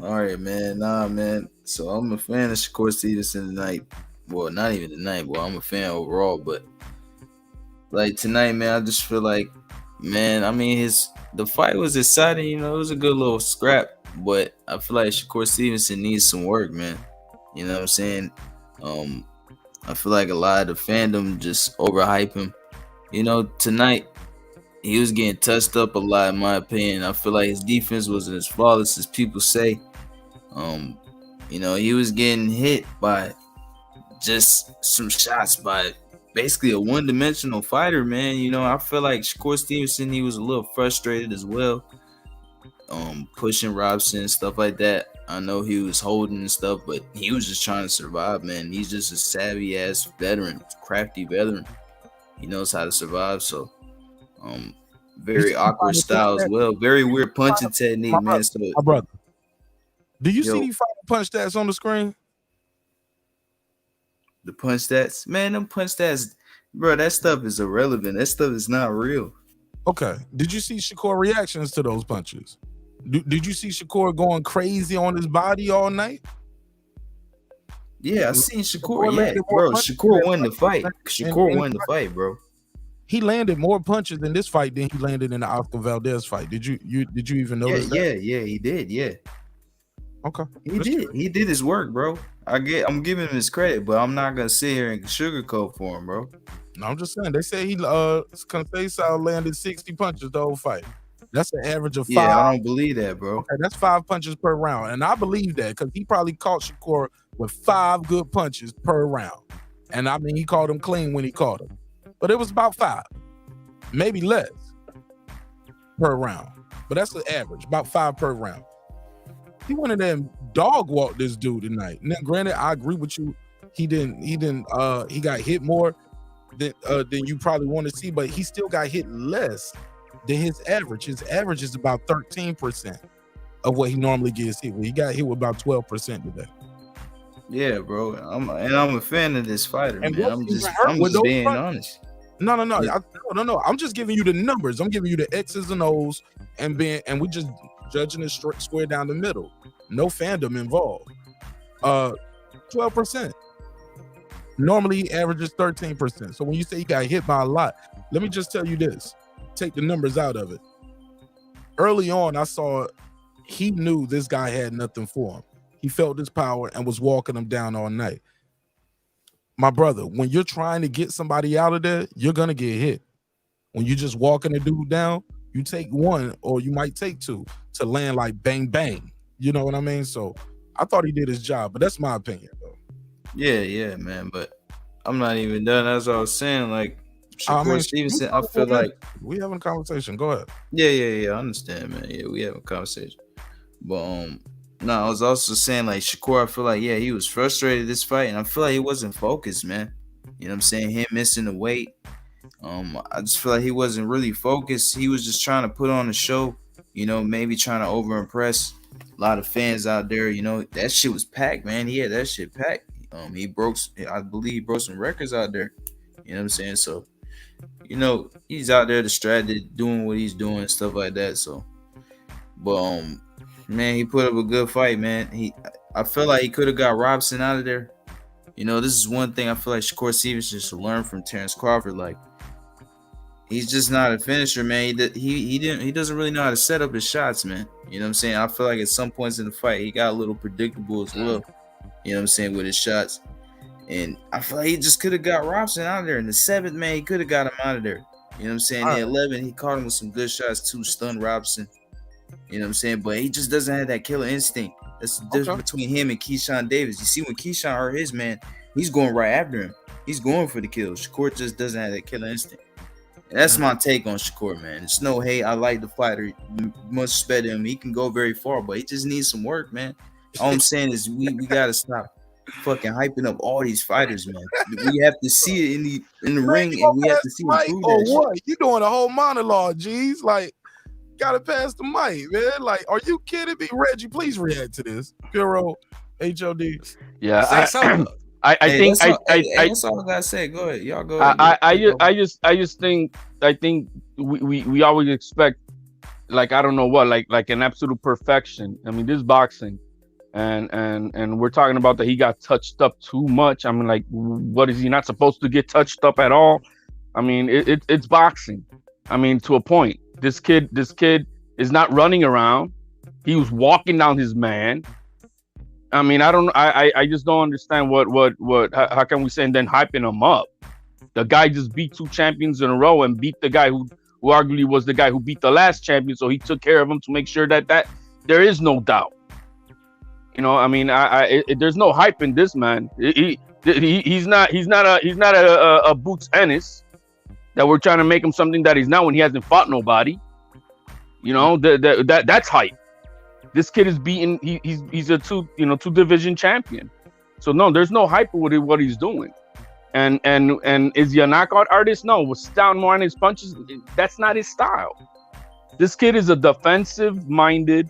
All right, man. Nah, man. So I'm a fan of Shakur Stevenson tonight. Well, not even tonight, but I'm a fan overall. But like tonight, man, I just feel like, man, I mean, the fight was exciting. You know, it was a good little scrap. But I feel like Shakur Stevenson needs some work, man. You know what I'm saying? I feel like a lot of the fandom just overhype him. You know, tonight he was getting touched up a lot, in my opinion. I feel like his defense wasn't as flawless as people say. You know, he was getting hit by just some shots by basically a one-dimensional fighter, man. You know, I feel like Shakur Stevenson, he was a little frustrated as well. Pushing Robson and stuff like that. I know he was holding and stuff, but he was just trying to survive, man. He's just a savvy-ass veteran, crafty veteran. He knows how to survive, so very awkward style as well. Very weird punching technique, man. So, my brother, do you see these punch stats on the screen? The punch stats? Man, them punch stats, bro, that stuff is irrelevant. That stuff is not real. Okay. Did you see Shakur reactions to those punches? Did you see Shakur going crazy on his body all night? Yeah, I seen Shakur. Yeah, bro, Shakur won the fight. Shakur won the fight, bro. He landed more punches in this fight than he landed in the Oscar Valdez fight. Did you even notice that? Yeah, he did. Yeah. Okay. He did his work, bro. I'm giving him his credit, but I'm not gonna sit here and sugarcoat for him, bro. No, I'm just saying. They say he Conceicao landed 60 punches the whole fight. That's an average of 5. Yeah, I don't believe that, bro. Okay, that's 5 punches per round, and I believe that because he probably caught Shakur with 5 good punches per round, and I mean he caught him clean when he caught him, but it was about 5, maybe less per round, but that's the average, about 5 per round. He went in there and dog walked this dude tonight. Now, granted, I agree with you. He got hit more than you probably want to see, but he still got hit less than his average. His average is about 13% of what he normally gets hit with. He got hit with about 12% today. Yeah, bro. I'm a fan of this fighter, And man. I'm just being honest. No. No. I'm just giving you the numbers. I'm giving you the X's and O's, and we just judging it square down the middle. No fandom involved. 12%. Normally he averages 13%. So when you say he got hit by a lot, let me just tell you this. Take the numbers out of it. Early on, I saw he knew this guy had nothing for him. He felt his power and was walking him down all night. My brother, when you're trying to get somebody out of there, you're going to get hit. When you're just walking a dude down, you take 1 or you might take 2 to land like bang, bang. You know what I mean? So I thought he did his job, but that's my opinion, though. Yeah, man. But I'm not even done. As I was saying, like, Shakur Stevenson, I feel like we having a conversation. Go ahead. Yeah. I understand, man. Yeah, we having a conversation. But no, I was also saying, like, Shakur, I feel like, yeah, he was frustrated this fight, and I feel like he wasn't focused, man. You know what I'm saying? Him missing the weight. I just feel like he wasn't really focused. He was just trying to put on a show, you know, maybe trying to over-impress a lot of fans out there. You know, that shit was packed, man. He had that shit packed. I believe he broke some records out there. You know what I'm saying? So, you know, he's out there distracted, doing what he's doing, stuff like that. So, but man, he put up a good fight, man. I feel like he could have got Robson out of there. You know, this is one thing I feel like Shakur Stevenson should learn from Terrence Crawford. Like, he's just not a finisher, man. He doesn't really know how to set up his shots, man. You know what I'm saying? I feel like at some points in the fight, he got a little predictable as well. You know what I'm saying, with his shots. And I feel like he just could have got Robson out of there. In the 7th, man, he could have got him out of there. You know what I'm saying? In the 11, he caught him with some good shots too, stunned Robson. You know what I'm saying? But he just doesn't have that killer instinct. That's the difference between him and Keyshawn Davis. You see, when Keyshawn hurt his man, he's going right after him. He's going for the kill. Shakur just doesn't have that killer instinct. And that's my take on Shakur, man. It's no hate. I like the fighter much better than him. He can go very far, but he just needs some work, man. All I'm saying is we gotta stop fucking hyping up all these fighters, man. We have to see it in the ring, and we have to see him prove Or that shit. what? You doing a whole monologue, G's? Like, gotta pass the mic, man. Like, are you kidding me? Reggie, please react to this. Puro, HOD. Yeah, Hey, that's all I gotta say. Go ahead, y'all go ahead. I just think we always expect, like, I don't know what, like an absolute perfection. I mean, this boxing, and we're talking about that he got touched up too much. I mean, like, what is he not supposed to get touched up at all? I mean, it's boxing. I mean, to a point. This kid is not running around. He was walking down his man. I mean, I just don't understand how can we say and then hyping him up? The guy just beat 2 champions in a row and beat the guy who arguably was the guy who beat the last champion. So he took care of him to make sure that there is no doubt. You know, I mean, there's no hype in this man. He's not a Boots Ennis that we're trying to make him something that he's not when he hasn't fought nobody. You know, that's hype. This kid is beaten. He's a 2 division champion. So no, there's no hype with what he's doing. And is he a knockout artist? No. Was down more on his punches? That's not his style. This kid is a defensive-minded,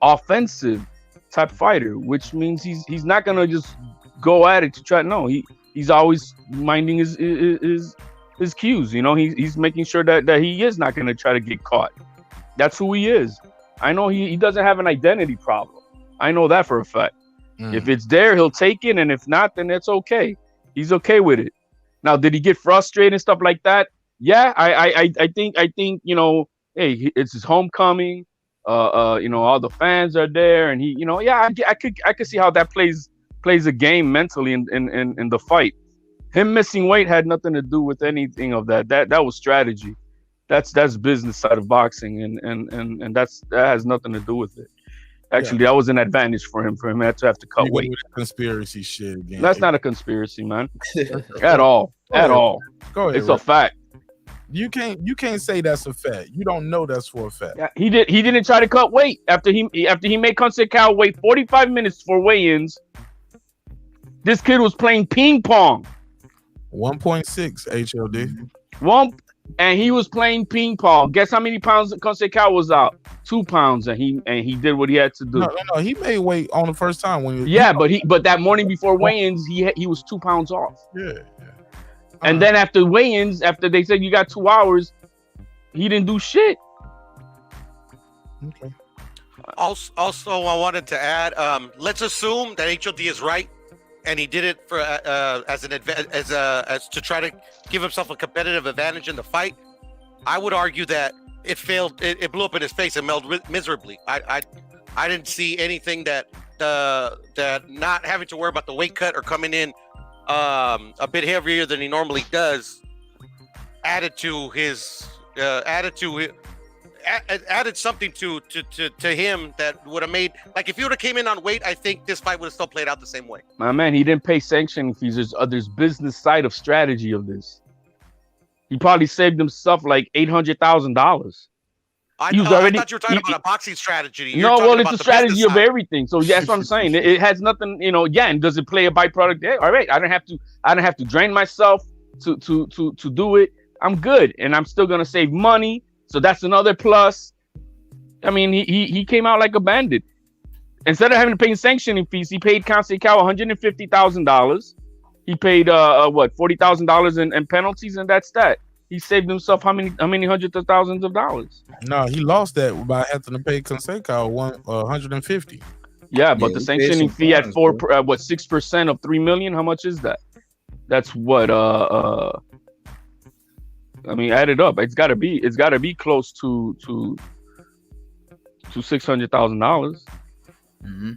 offensive type fighter, which means he's not gonna just go at it to try. No, he's always minding his cues. You know, he's making sure that he is not gonna try to get caught. That's who he is. I know he doesn't have an identity problem. I know that for a fact. If it's there, he'll take it, and if not, then it's okay. He's okay with it. Now, did he get frustrated and stuff like that? Yeah, I think you know, hey, it's his homecoming. You know, all the fans are there, and he, you know, yeah, I could see how that plays a game mentally in the fight. Him missing weight had nothing to do with anything of that. That was strategy. That's business side of boxing, and that has nothing to do with it. Actually, that was an advantage for him to have to cut weight. Conspiracy shit again. That's not a conspiracy, man. At all. At all. Go ahead, it's a fact. You can't say that's a fact. You don't know that's for a fact. Yeah, he didn't try to cut weight after he made Conceicao wait 45 minutes for weigh-ins. This kid was playing ping pong. 1.6 HOD. And he was playing ping pong. Guess how many pounds Conceicao was out? 2 pounds, and he did what he had to do. No, he made weight on the first time when but that morning before weigh-ins, he was 2 pounds off. Yeah. And then after weigh-ins, after they said you got 2 hours, he didn't do shit. Okay. Also, I wanted to add, let's assume that HOD is right, and he did it for as to try to give himself a competitive advantage in the fight. I would argue that it failed. It blew up in his face and melded miserably. I didn't see anything that not having to worry about the weight cut or coming in a bit heavier than he normally does added to his added something to him that would have made, like, if he would have came in on weight, I think this fight would have still played out the same way. My man, he didn't pay sanctioning fees. There's business side of strategy of this. He probably saved himself like $800,000. I thought you were talking about a boxing strategy. It's a strategy of everything. So that's what I'm saying. It has nothing, you know. Yeah, and does it play a byproduct? Yeah, all right. I don't have to drain myself to do it. I'm good, and I'm still gonna save money. So that's another plus. I mean, he came out like a bandit. Instead of having to pay sanctioning fees, he paid Conceicao $150,000. He paid $40,000 in penalties, and that's that. He saved himself how many hundreds of thousands of dollars? No, he lost that by having to pay Conceicao $150. Yeah, but the sanctioning fee at 6% of $3 million. How much is that? That's what I mean, add it up. It's gotta be close to $600,000. Mm-hmm.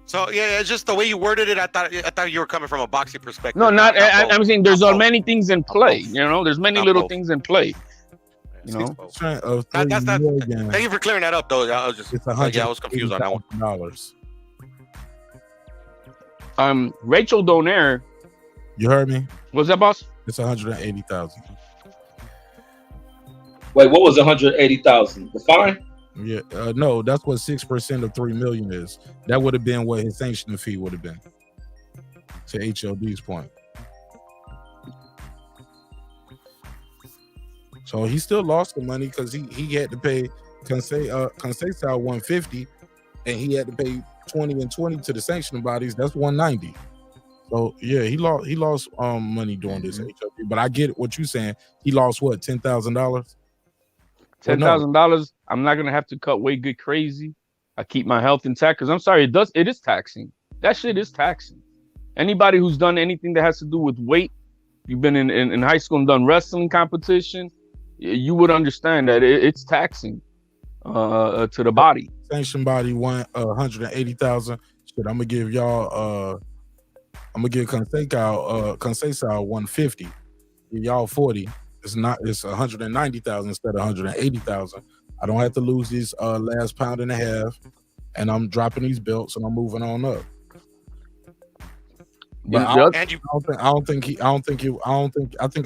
So yeah, it's just the way you worded it. I thought you were coming from a boxing perspective. No, I'm saying there's many things in play. You know, there's many little things in play. You know, that's not. Thank you for clearing that up, though. I was just I was confused on that one. Rachel Donaire. You heard me? What's that, boss? It's $180,000. Wait, what was 180,000? The fine? Yeah, no, that's what 6% of 3 million is. That would have been what his sanctioning fee would have been. To HLD's point. So he still lost the money because he had to pay Conceição 150, and he had to pay 20 and 20 to the sanctioning bodies. That's 190. So yeah, he lost money doing this HLD. But I get what you're saying. He lost what, $10,000? $10,000. I'm not gonna have to cut weight, get crazy. I keep my health intact because I'm sorry, it is taxing. That shit is taxing. Anybody who's done anything that has to do with weight, you've been in high school and done wrestling competition, you would understand that it's taxing to the body. Sanction body won 180,000. Shit, I'm gonna give y'all. I'm gonna give Conceição 150. Give y'all 40. It's 190,000 instead of 180,000. I don't have to lose these last pound and a half, and I'm dropping these belts and I'm moving on up. But I think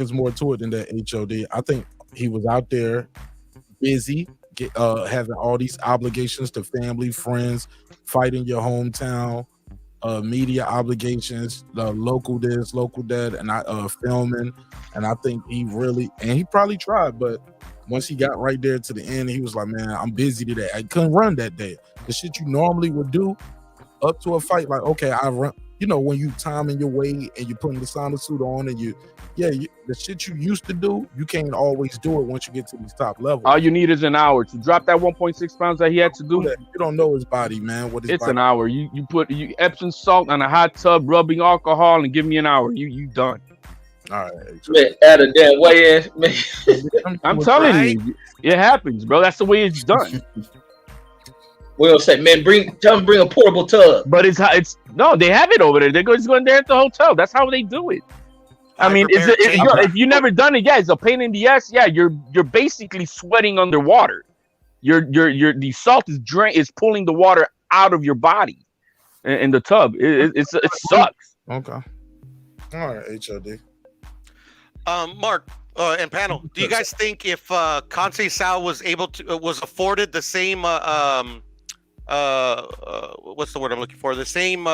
it's more to it than that HOD. I think he was out there busy, having all these obligations to family, friends, fighting your hometown, media obligations, local this, local that, and filming. And I think he probably tried, but once he got right there to the end, he was like, man, I'm busy today. I couldn't run that day. The shit you normally would do up to a fight, like, okay, I run. You know, when you timing your weight and you're putting the sauna suit on and the shit you used to do, you can't always do it once you get to these top levels. All you need is an hour to drop that 1.6 pounds that he had to do. You don't know his body, man. It's an hour. You put Epsom salt on a hot tub, rubbing alcohol, and give me an hour. You done. All right. Man, add a damn weigh in. Man. I'm telling you, it happens, bro. That's the way it's done. We'll say, man, tell them bring a portable tub. But it's no, they have it over there. They're just going there at the hotel. That's how they do it. I mean, if you never done it, it's a pain in the ass. Yeah, you're basically sweating underwater. The salt is pulling the water out of your body in the tub. It sucks. Okay. All right, HOD. Mark and panel, do you guys think if Conceição was afforded the same what's the word I'm looking for? The same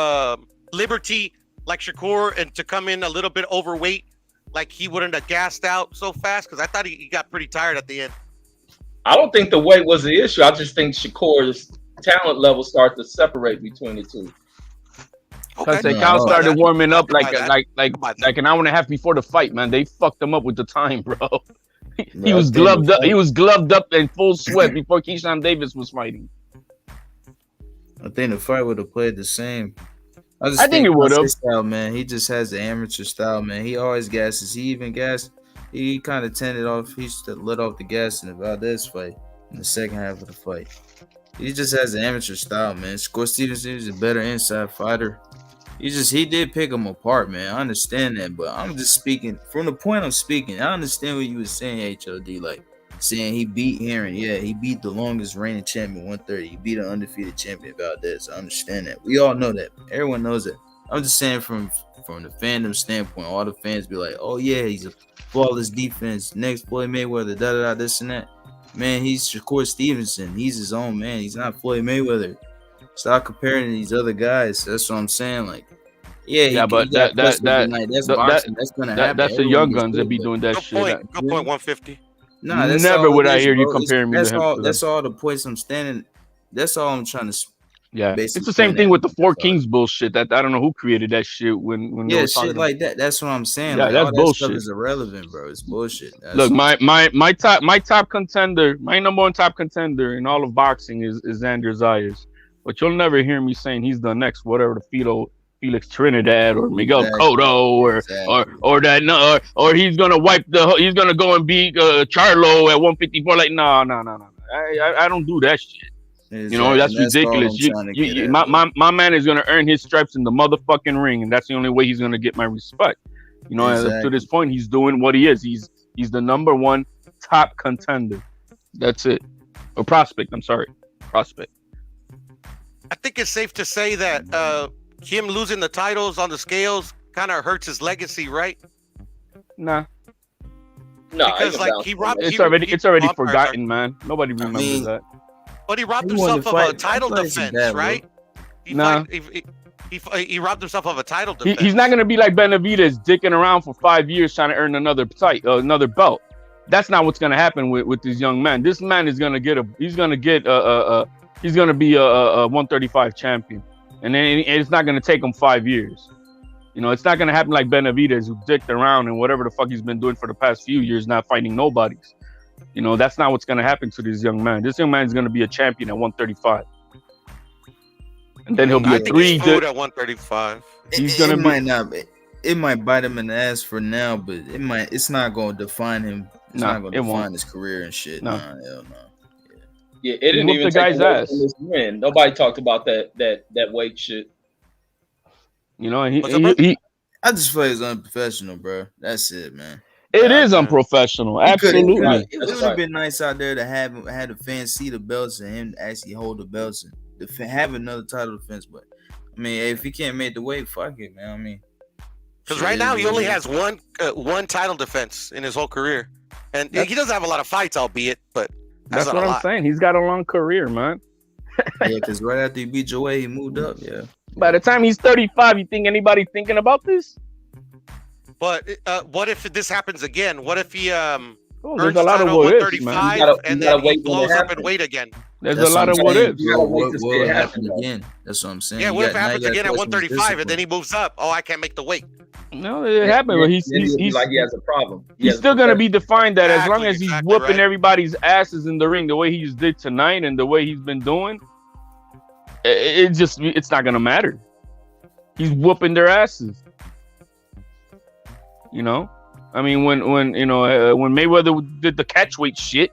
liberty like Shakur, and to come in a little bit overweight, like he wouldn't have gassed out so fast? Because I thought he got pretty tired at the end. I don't think the weight was the issue. I just think Shakur's talent level started to separate between the two. Because Cal started warming up like an hour and a half before the fight, man. They fucked him up with the time, bro. He was gloved up. He was gloved up in full sweat before Keyshawn Davis was fighting. I think the fight would have played the same. I think it would have. Style, man. He just has the amateur style, man. He always gasses. He even gassed. He kind of tended off. He just let off the gas in the Valdez fight in the second half of the fight. He just has the amateur style, man. Shakur Stevenson is a better inside fighter. He did pick him apart, man. I understand that, but I'm just speaking from the point I'm speaking. I understand what you were saying, HOD, like saying he beat Heron. Yeah, he beat the longest reigning champion, 130. He beat an undefeated champion, Valdez. I understand that. We all know that. Everyone knows that. I'm just saying from the fandom standpoint, all the fans be like, oh yeah, he's a flawless defense. Next Floyd Mayweather, this and that. Man, he's Shakur Stevenson. He's his own man. He's not Floyd Mayweather. Stop comparing to these other guys. That's what I'm saying. Like, but that's boxing. That's gonna happen. That's the young guns that be doing that shit. Good point. 150. Nah, that's never would I hear you comparing me to him. That's all the points I'm standing. That's all I'm trying to. Yeah, it's the same thing with the Four Kings bullshit. That I don't know who created that shit when they were shit like that. That's what I'm saying. Yeah, like, that's all bullshit. That stuff is irrelevant, bro. It's bullshit. Look, my top contender, my number one top contender in all of boxing is Xander Zayas. But you'll never hear me saying he's the next whatever the Felix Trinidad or Miguel Cotto or he's gonna go and beat Charlo at 154. Like no. I don't do that shit. Exactly. You know, that's ridiculous. My man is gonna earn his stripes in the motherfucking ring, and that's the only way he's gonna get my respect. You know, to this point, he's doing what he is. He's the number one top contender. That's it. Or prospect. I'm sorry, prospect. I think it's safe to say that him losing the titles on the scales kind of hurts his legacy, right? Nah. No, because like he robbed. It's he- already he- it's already I'm sorry, forgotten, man. Nobody remembers mean, that. But he robbed He wanted himself to of a fight. title I feel like it's a defense, bad right? He Nah. he robbed himself of a title defense. He's not gonna be like Benavidez dicking around for 5 years trying to earn another belt. That's not what's gonna happen with this young man. This man is gonna be a 135 champion, and then it's not gonna take him 5 years. You know, it's not gonna happen like Benavidez, who dicked around and whatever the fuck he's been doing for the past few years, not fighting nobodies. You know, that's not what's gonna happen to this young man. This young man is gonna be a champion at 135. And then he'll be I a think three. he's food at 135. He's gonna be. Might not. It might bite him in the ass for now, but it might. It's not going to define him. It's Nah, not going to it define won't. his career and shit. No. Nah, hell no. Yeah, it didn't whooped even the take guy's away ass. from this win. Nobody talked about that weight shit. You know, and What's up, bro? I just feel like it's unprofessional, bro. That's it, man. It is unprofessional. Absolutely. It would have been nice out there to have the fans see the belts and him actually hold the belts and have another title defense. But I mean, if he can't make the weight, fuck it, man. I mean, Because right now he only has one title defense in his whole career, and he doesn't have a lot of fights, albeit, but That's not what a I'm lot. saying. He's got a long career, man. yeah, because right after he beat Joey, he moved up. Yeah. By the time he's 35, you think anybody thinking about this? But what if this happens again? What if he there's earns a lot of title what ifs, 135 man. and then he blows up in weight again? There's a lot of what ifs. What happened again? That's what I'm saying. Yeah, You what if it got- now happens you gotta again at question his 135 and then discipline. he moves up? Oh, I can't make the weight. No, it happened, but he's like he has a problem. He's still gonna be defined that as long Exactly, as he's exactly whooping right. everybody's asses in the ring the way he just did tonight and the way he's been doing. It's not gonna matter. He's whooping their asses. You know, I mean, when Mayweather did the catchweight shit,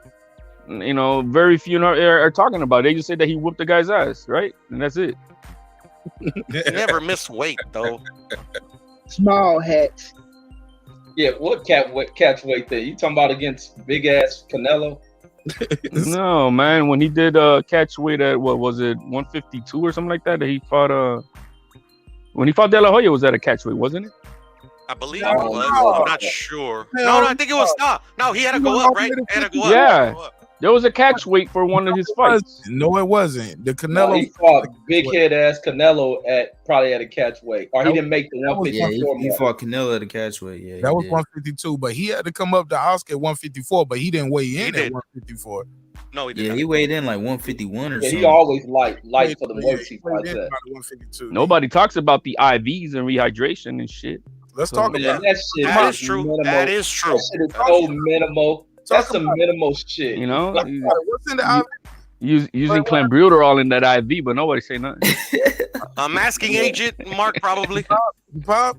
you know, very few are talking about it. They just say that he whooped the guy's ass, right? And that's it. He never missed weight though. Small hats. Yeah, what catch weight there? You talking about against big ass Canelo? No, man. When he did catch weight at what was it, 152 or something like that? That he fought when he fought De La Hoya, was that a catch weight, wasn't it? I believe it was. I'm not sure. No, I think it was not. No, he had to go up, right? He had to go up. Yeah, there was a catch weight for one of his fights. No, it wasn't. The No, Canelo. he fought big head ass Canelo probably at a catch weight, or he didn't make the that was 154. He fought Canelo at the catchweight. Yeah, That he was did. 152, but he had to come up to Oscar at 154, but he didn't weigh in at 154. No, he did Yeah, not. he weighed in like 151 or Yeah, something. he always light for the weights he weighed fights in at. about 152. Nobody talks about the IVs and rehydration and shit. Let's talk Yeah, about that shit That is is true. minimal. That is true. That shit is so minimal. That's some minimal shit. You know, what's in the using clenbuterol in that IV, but nobody say nothing. A masking agent, Mark probably. Pop.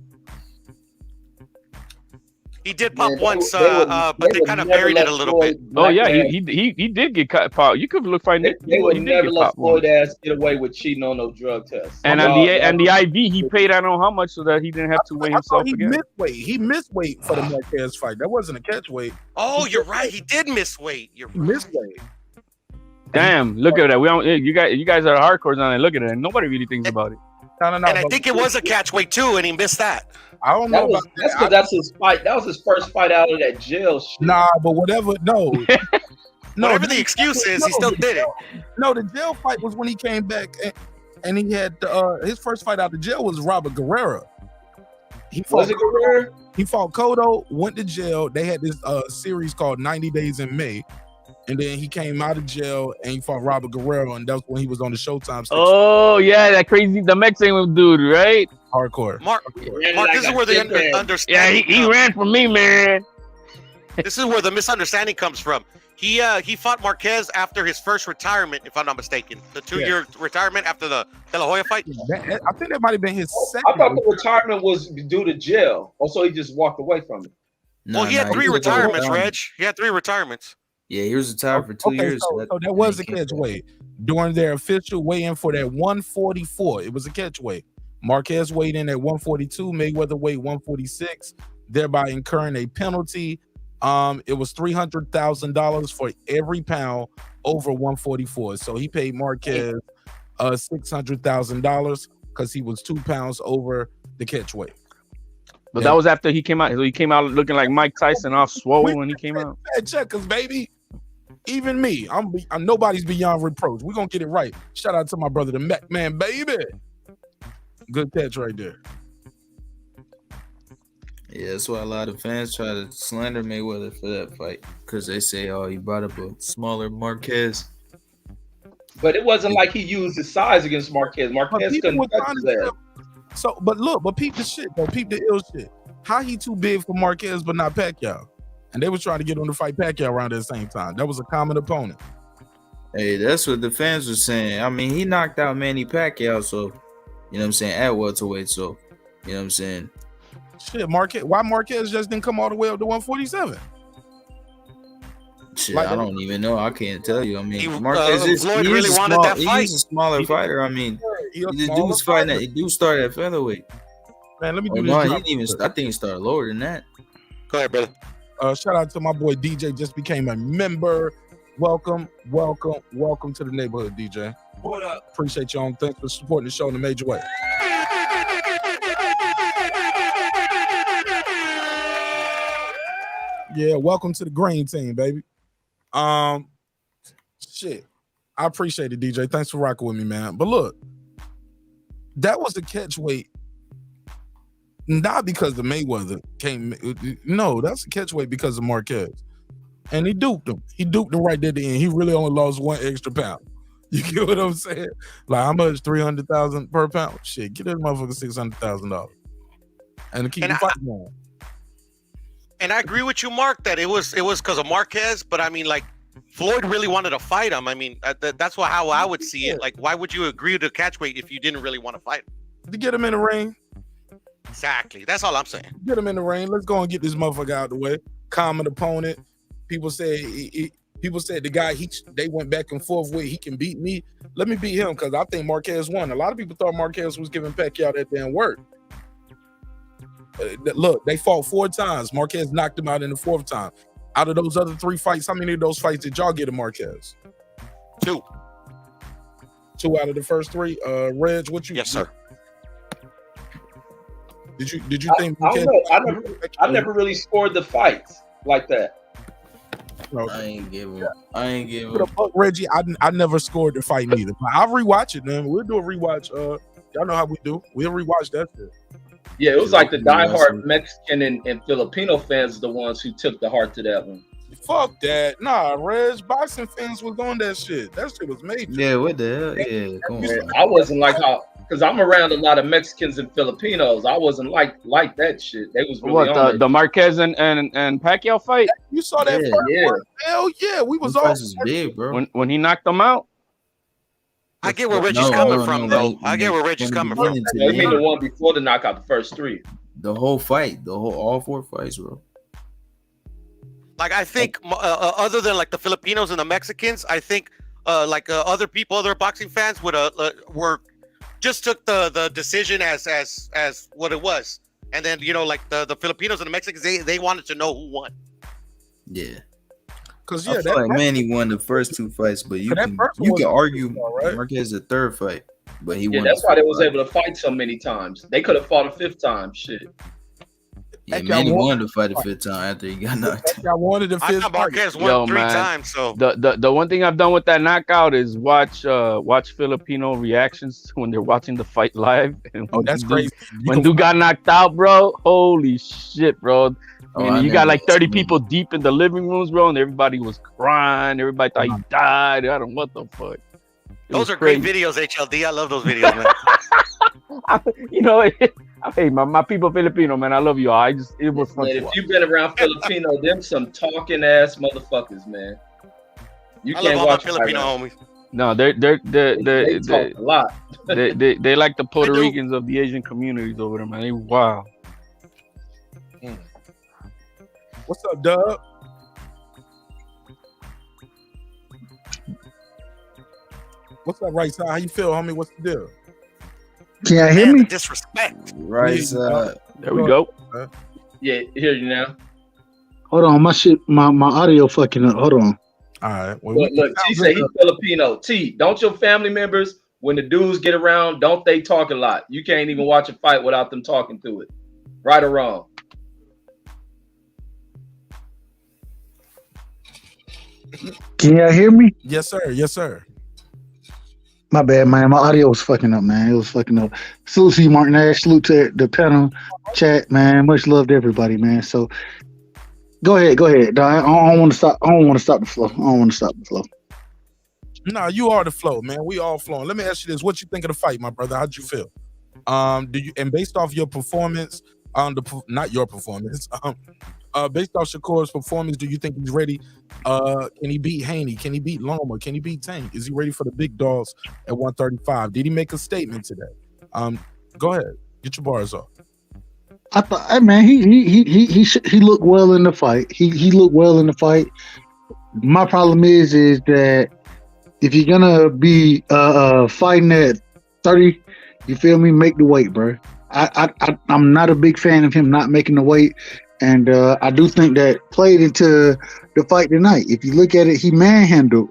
He did pop Man, once, they would- but they they would kind of never buried it let a little Floyd bit. Oh yeah, black he did get cut. Pop. You could look find it. They He would did never get let popped Floyd once. ass get away with cheating on no drug test. And on the IV, he paid I don't know how much so that he didn't have to weigh I himself thought he again. missed weight. He missed weight for the Marquez fight. That wasn't a catch weight. Oh, you're right. He did miss weight. You're He missed weight. Damn, look at that. We don't. You guys are hardcores on it. Look at it. And nobody really thinks about it. No. And I think it was a catch weight too, and he missed that. I don't know about That's that. because that's his fight. That was his first fight out of that jail shit. Nah, but whatever. No. Whatever the excuse is, he still did it. No, the jail fight was when he came back and he had his first fight out of jail was Robert Guerrero. He fought Was it Guerrero? He fought Cotto, went to jail. They had this series called 90 Days in May. And then he came out of jail and he fought Robert Guerrero, and that's when he was on the Showtime station. Oh yeah, that crazy the Mexican dude, right? Hardcore. Mark, this is where the Yeah, understanding. he ran from me, man. This is where the misunderstanding comes from. He fought Marquez after his first retirement, if I'm not mistaken. The 2-year retirement after the De La Hoya fight. I think that might have been his I second. thought the retirement was due to jail. Also, he just walked away from it. Well, he had 3 retirements, Reg. He had 3 retirements. Yeah, he was retired for 2 years. So that was a catch weight. During their official weigh-in for that 144, it was a catch weight. Marquez weighed in at 142, Mayweather weighed 146, thereby incurring a penalty. It was $300,000 for every pound over 144. So he paid Marquez $600,000 because he was 2 pounds over the catch weight. But that was after he came out. He came out looking like Mike Tyson, all swole when he came out. Checkers, baby. Even me, I'm nobody's beyond reproach. We're gonna get it right. Shout out to my brother, the Mac Man, baby. Good catch right there. Yeah, that's why a lot of fans try to slander Mayweather for that fight because they say, "Oh, he brought up a smaller Marquez." But it wasn't like he used his size against Marquez. Marquez couldn't touch his ass. So, but peep the shit though. Peep the ill shit. How he too big for Marquez but not Pacquiao? And they was trying to get him to fight Pacquiao around at the same time. That was a common opponent. Hey, that's what the fans were saying. I mean, he knocked out Manny Pacquiao, so you know what I'm saying, at welterweight. So you know what I'm saying. Shit, Marquez. Why Marquez just didn't come all the way up to 147? Shit, Like, I don't even know. I can't tell you. I mean, Marquez Floyd really wanted that fight. He's a smaller fighter. I mean, the dude's fighting at, the dude started at featherweight. Man, let me do no, this. he didn't even. I think he started lower than that. Go ahead, brother. Shout out to my boy DJ. Just became a member. Welcome to the neighborhood, DJ. What up? Appreciate y'all. Thanks for supporting the show in a major way. Yeah, welcome to the green team, baby. Shit. I appreciate it, DJ. Thanks for rocking with me, man. But look, that was the catch weight. Not because the Mayweather came. No, that's the catch weight because of Marquez. And he duped him. He duped him right there at the end. He really only lost 1 extra pound. You get what I'm saying? Like, how much? $300,000 per pound? Shit, get that motherfucker $600,000. And to keep the fight going. And I agree with you, Mark, that it was because of Marquez. But I mean, like, Floyd really wanted to fight him. I mean, that's how I would see it. Like, why would you agree to catch weight if you didn't really want to fight him? To get him in the ring. Exactly. That's all I'm saying. Get him in the ring. Let's go and get this motherfucker out of the way. Common opponent. People say the guy they went back and forth with, he can beat me. Let me beat him because I think Marquez won. A lot of people thought Marquez was giving Pacquiao that damn work. Look, they fought 4 times. Marquez knocked him out in the 4th time. Out of those other 3 fights, how many of those fights did y'all get to Marquez? 2. 2 out of the first 3. Reg, what you? Yes, sir. Did you think? I never really scored the fights like that. No. I ain't give him. Reggie, I never scored the fight neither. But I'll rewatch it, man. We'll do a rewatch. Y'all know how we do. We'll rewatch that shit. Yeah, it was like the diehard Mexican and Filipino fans, the ones who took the heart to that one. Fuck that. Nah, Reg, boxing fans was on that shit. That shit was major. Yeah, what the hell? Yeah, come on. I wasn't like how, because I'm around a lot of Mexicans and Filipinos. I wasn't like that shit. They was really on the Marquez and Pacquiao fight? You saw that first one? Hell yeah, we was all big, bro. When he knocked them out. I get where Reggie's coming from, though. I get where Reggie's coming from. You mean the one before the knockout, the first 3? The whole fight, all 4 fights, bro. Like, I think other than like the Filipinos and the Mexicans, I think other people, other boxing fans would just took the decision as what it was, and then like the Filipinos and the Mexicans, they wanted to know who won. Yeah. Because I feel like Manny won the first 2 fights, but you can argue Marquez the 3rd fight, but he won. That's why they was able to fight so many times. They could have fought a 5th time. Shit. Yeah, Manny wanted to fight the 5th time after he got knocked out. I wanted the 5th. I thought Marquez won 3 times. So the one thing I've done with that knockout is watch Filipino reactions when they're watching the fight live. And that's crazy. When dude got knocked out, bro, holy shit, bro. You got like 30 people deep in the living rooms, bro, and everybody was crying. Everybody thought he died. I don't know what the fuck. Those are great videos, HLD. I love those videos, man. Hey, my people Filipino, man, I love you all. It was fun. If you've been around Filipino, them some talking ass motherfuckers, man. You I can't love all watch my Filipino homies. No, they talk a lot. they like the Puerto Ricans of the Asian communities over there, man. They wow. What's up, Dub? What's up, right side? How you feel, homie? What's the deal? Can you hear me? Disrespect. Right side. There we go. Yeah, hear you now. Hold on, my audio fucking up. Hold on. All right. Well, look, T say he's Filipino. T, don't your family members, when the dudes get around, don't they talk a lot? You can't even watch a fight without them talking through it. Right or wrong? Can y'all hear me? Yes, sir. Yes, sir. My bad, man. My audio was fucking up, man. It was fucking up. Salute to you, Martin Ash. Salute to the panel chat, man. Much love to everybody, man. So go ahead, dog. I don't want to stop. I don't want to stop the flow. No, you are the flow, man. We all flowing. Let me ask you this: what you think of the fight, my brother? How'd you feel? Do you, and based off your performance, not your performance, based off Shakur's performance, do you think he's ready? Can he beat Haney? Can he beat Loma? Can he beat Tank? Is he ready for the big dogs at 135? Did he make a statement today? Go ahead, get your bars off. I thought, hey, man, he looked well in the fight. He looked well in the fight. My problem is that if you're gonna be fighting at 30, you feel me? Make the weight, bro. I'm not a big fan of him not making the weight, and I do think that played into the fight tonight. If you look at it, he manhandled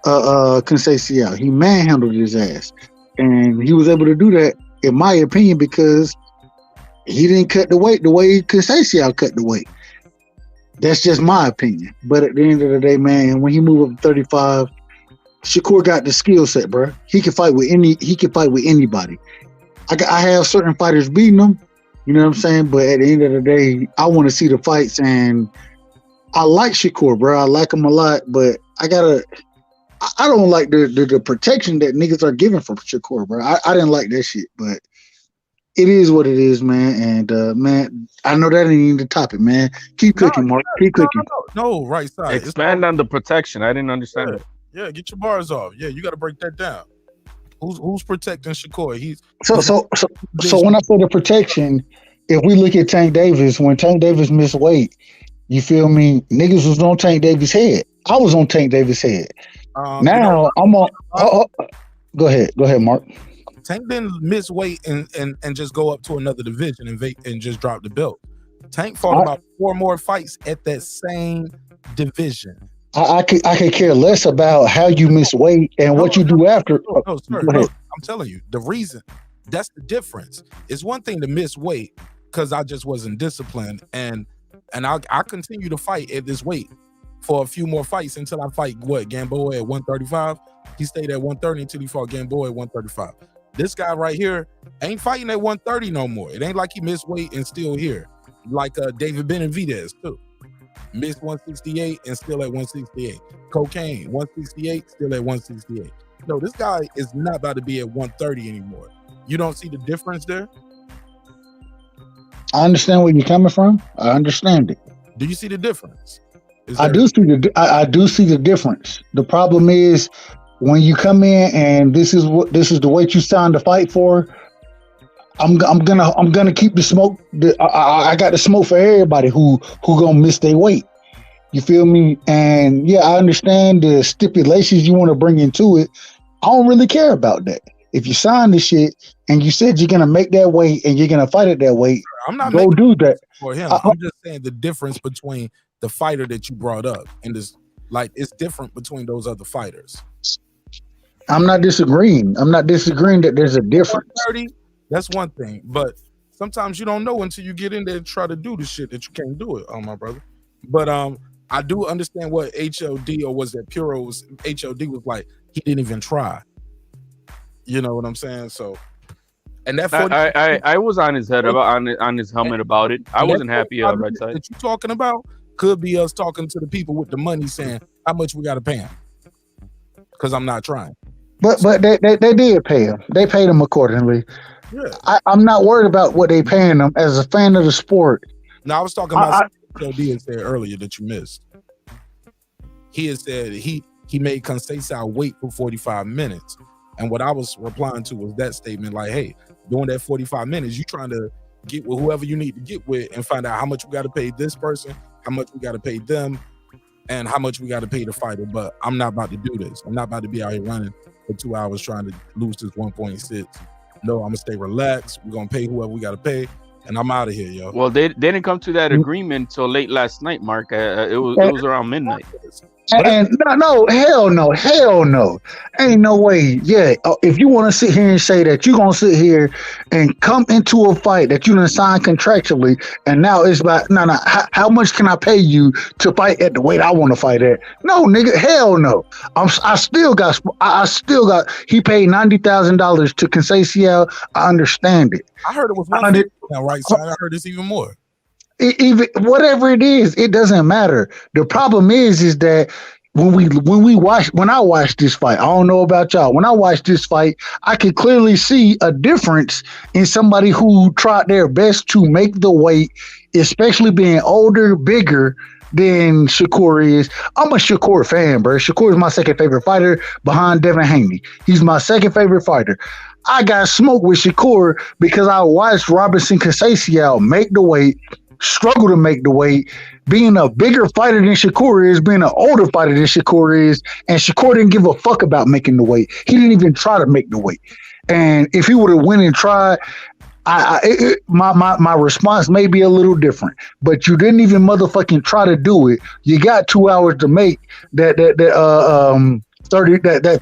Conceicao. He manhandled his ass, and he was able to do that, in my opinion, because he didn't cut the weight the way Conceicao cut the weight. That's just my opinion. But at the end of the day, man, when he moved up to 35, Shakur got the skill set, bro. He can fight with anybody. I have certain fighters beating him, you know what I'm saying? But at the end of the day, I want to see the fights, and I like Shakur, bro. I like him a lot, but I don't like the protection that niggas are giving for Shakur, bro. I didn't like that shit, but it is what it is, man. And man, I know that ain't even the topic, man. Keep cooking, Mark. Keep cooking. No, right side. Expand on the protection. I didn't understand it. Yeah, get your bars off. Yeah, you got to break that down. Who's protecting Shakur? So when I say the protection, if we look at Tank Davis, when Tank Davis missed weight, you feel me? Niggas was on Tank Davis' head. I was on Tank Davis' head. Now I'm on. Go ahead, Mark. Tank didn't miss weight and just go up to another division and just drop the belt. Tank fought about 4 more fights at that same division. I could care less about how you miss weight and what you do after. No, sir. No, I'm telling you, the reason, that's the difference. It's one thing to miss weight because I just wasn't disciplined, and I continue to fight at this weight for a few more fights until I fight Gamboa at 135. He stayed at 130 until he fought Gamboa at 135. This guy right here ain't fighting at 130 no more. It ain't like he missed weight and still here, like David Benavidez too. Missed 168 and still at 168. Cocaine, 168, still at 168. No, this guy is not about to be at 130 anymore. You don't see the difference there? I understand where you're coming from. I understand it. Do you see the difference? I do see the difference. The problem is when you come in and this is the weight you signed to fight for. I'm gonna keep the smoke. I got the smoke for everybody who gonna miss their weight. You feel me? And yeah, I understand the stipulations you want to bring into it. I don't really care about that. If you sign this shit and you said you're gonna make that weight and you're gonna fight at that weight, I'm not go do that for him. I'm just saying the difference between the fighter that you brought up and this, like, it's different between those other fighters. I'm not disagreeing. That there's a difference. 130, that's one thing, but sometimes you don't know until you get in there and try to do the shit that you can't do it, my brother. But I do understand what HOD, or was that Puro's HOD was like. He didn't even try. You know what I'm saying? So, and that I was on his head on his helmet about it. I wasn't happy right side. That you talking about could be us talking to the people with the money saying how much we got to pay him because I'm not trying. But they did pay him. They paid him accordingly. Yeah. I'm not worried about what they paying them. As a fan of the sport. No, I was talking about what HOD had said earlier that you missed. He had said he made Conceicao wait for 45 minutes. And what I was replying to was that statement, like, hey, during that 45 minutes, you trying to get with whoever you need to get with and find out how much we got to pay this person, how much we got to pay them, and how much we got to pay the fighter. But I'm not about to do this. I'm not about to be out here running for 2 hours trying to lose this 1.6. No, I'm going to stay relaxed. We're going to pay whoever we got to pay. and I'm out of here, yo. Well, they didn't come to that agreement till late last night, Mark. It was around midnight. And no, hell no. Ain't no way. Yeah, if you want to sit here and say that you're going to sit here and come into a fight that you done signed contractually, and now it's about, how much can I pay you to fight at the weight I want to fight at? No, nigga, hell no. I still got, he paid $90,000 to Conceição. I understand it. I heard it was $150 now, right? So I heard it's even more. Even whatever it is, it doesn't matter. The problem is that when I watch this fight, I don't know about y'all. When I watch this fight, I can clearly see a difference in somebody who tried their best to make the weight, especially being older, bigger than Shakur is. I'm a Shakur fan, bro. Shakur is my second favorite fighter behind Devin Haney. He's my second favorite fighter. I got smoked with Shakur because I watched Robinson Conceicao make the weight, struggle to make the weight, being a bigger fighter than Shakur is, being an older fighter than Shakur is, and Shakur didn't give a fuck about making the weight. He didn't even try to make the weight. And if he would have went and tried, my response may be a little different. But you didn't even motherfucking try to do it. You got 2 hours to make that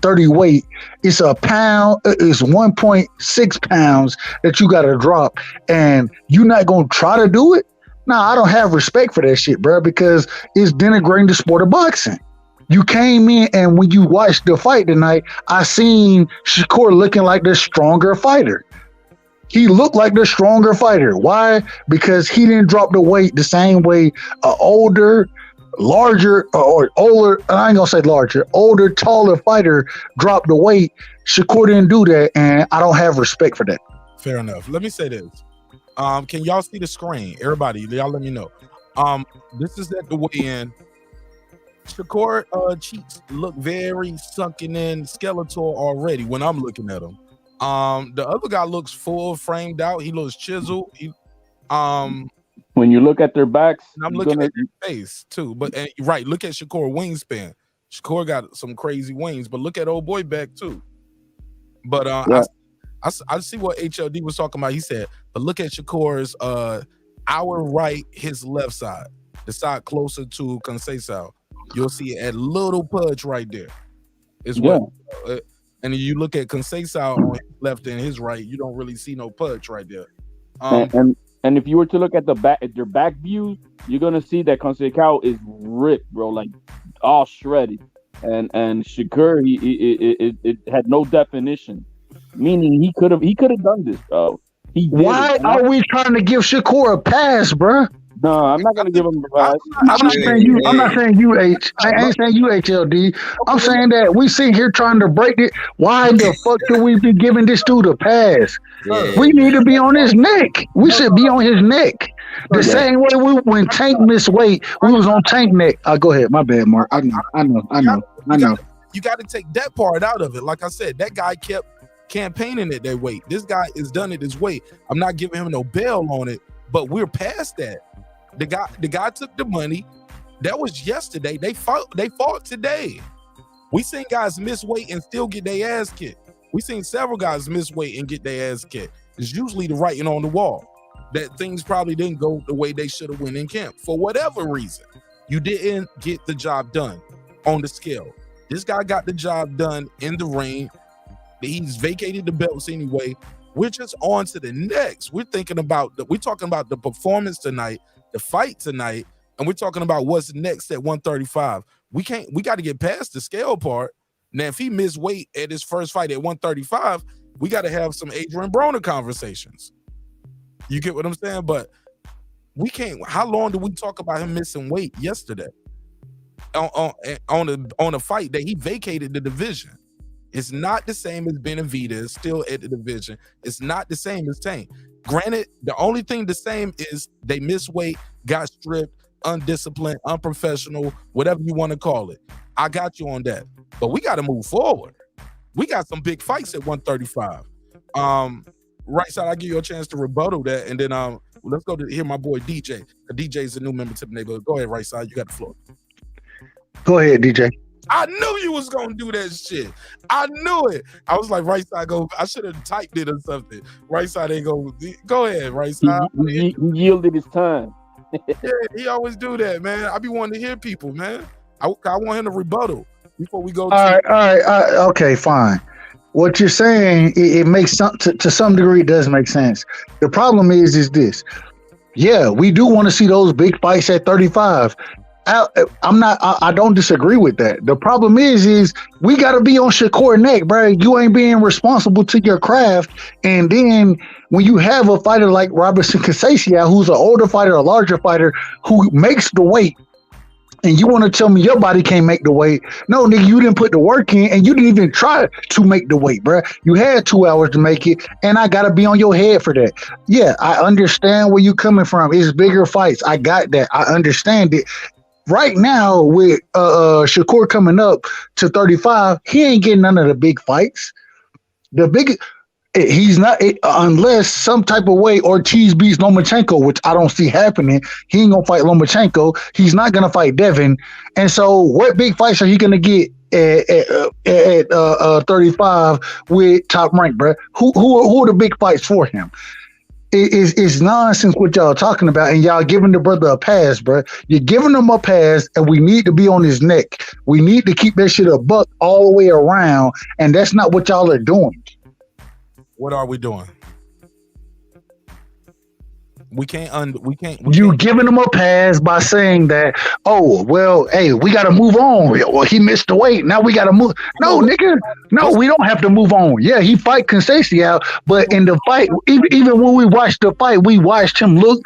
30 weight. It's a pound. It's 1.6 pounds that you got to drop, and you're not gonna try to do it. Nah, I don't have respect for that shit, bro, because it's denigrating the sport of boxing. You came in, and when you watched the fight tonight, I seen Shakur looking like the stronger fighter. He looked like the stronger fighter. Why? Because he didn't drop the weight the same way a older, larger, or older, I ain't gonna say larger, older, taller fighter dropped the weight. Shakur didn't do that, and I don't have respect for that. Fair enough. Let me say this. Can y'all see the screen? Everybody, y'all let me know. This is at the weigh-in. Shakur cheeks look very sunken in, skeletal already when I'm looking at him. The other guy looks full, framed out. He looks chiseled. When you look at their backs, and I'm looking at their face too. But right, look at Shakur wingspan. Shakur got some crazy wings, but look at old boy back too. But I see what HLD was talking about. He said, but look at Shakur's our right, his left side, the side closer to Conceição. You'll see a little pudge right there. Is what. And you look at Conceição on his left and his right, you don't really see no pudge right there. And if you were to look at their back views, you're gonna see that Conceição is ripped, bro, like all shredded. And Shakur, it had no definition, meaning he could have done this, bro. Why are we trying to give Shakur a pass, bro? No, I'm not gonna give him a pass. I'm not saying you H. I ain't saying you HLD. I'm saying that we sit here trying to break it. Why the fuck do we be giving this dude a pass? We need to be on his neck. We should be on his neck. The same way when Tank missed weight, we was on Tank neck. Go ahead, my bad, Mark. I know. You got to take that part out of it. Like I said, that guy kept campaigning at that weight. This guy is done at his weight. I'm not giving him no bail on it, but we're past that. The guy took the money. That was yesterday. They fought today. We seen guys miss weight and still get their ass kicked. We seen several guys miss weight and get their ass kicked. It's usually the writing on the wall that things probably didn't go the way they should have went in camp for whatever reason. You didn't get the job done on the scale. This guy got the job done in the ring. He's vacated the belts anyway. We're just on to the next. We're talking about the performance tonight, the fight tonight, and we're talking about what's next at 135. We got to get past the scale part. Now, if he missed weight at his first fight at 135, we got to have some Adrian Broner conversations. You get what I'm saying? But we can't. How long did we talk about him missing weight yesterday on a fight that he vacated the division? It's not the same as Benavidez, still at the division. It's not the same as Tank. Granted, the only thing the same is they missed weight, got stripped, undisciplined, unprofessional, whatever you want to call it. I got you on that. But we got to move forward. We got some big fights at 135. Right side, I'll give you a chance to rebuttal that, and then let's go to hear my boy DJ. The DJ is a new member to the neighborhood. Go ahead, right side. You got the floor. Go ahead, DJ. I knew you was gonna do that shit. I knew it. I was like, right side go. I should have typed it or something. Right side ain't go. Go ahead, right side. He yielded his time. Yeah, he always do that, man. I be wanting to hear people, man. I want him to rebuttal before we go. All right. Okay, fine. What you're saying, it makes to some degree, it does make sense. The problem is this. Yeah, we do want to see those big fights at 35. I don't disagree with that. The problem is we got to be on Shakur neck, bro. You ain't being responsible to your craft. And then when you have a fighter like Robson Conceicao, who's an older fighter, a larger fighter, who makes the weight, and you want to tell me your body can't make the weight? No, nigga, you didn't put the work in, and you didn't even try to make the weight, bro. You had 2 hours to make it, and I got to be on your head for that. Yeah, I understand where you coming from. It's bigger fights. I got that. I understand it. Right now, with Shakur coming up to 35, he ain't getting none of the big fights. The big, he's not, unless some type of way Ortiz beats Lomachenko, which I don't see happening. He ain't gonna fight Lomachenko. He's not gonna fight Devin. And so, what big fights are he gonna get at 35 with Top Rank, bro? Who are the big fights for him? It's nonsense what y'all talking about, and y'all giving the brother a pass, bro. You're giving him a pass, and we need to be on his neck. We need to keep that shit a buck all the way around, and that's not what y'all are doing. What are we doing? We can't. You giving him a pass by saying that, oh, well, hey, we got to move on. Well, he missed the weight. Now we got to move. No, nigga. No, we don't have to move on. Yeah, he fight Conceicao, but in the fight, even when we watched the fight, we watched him look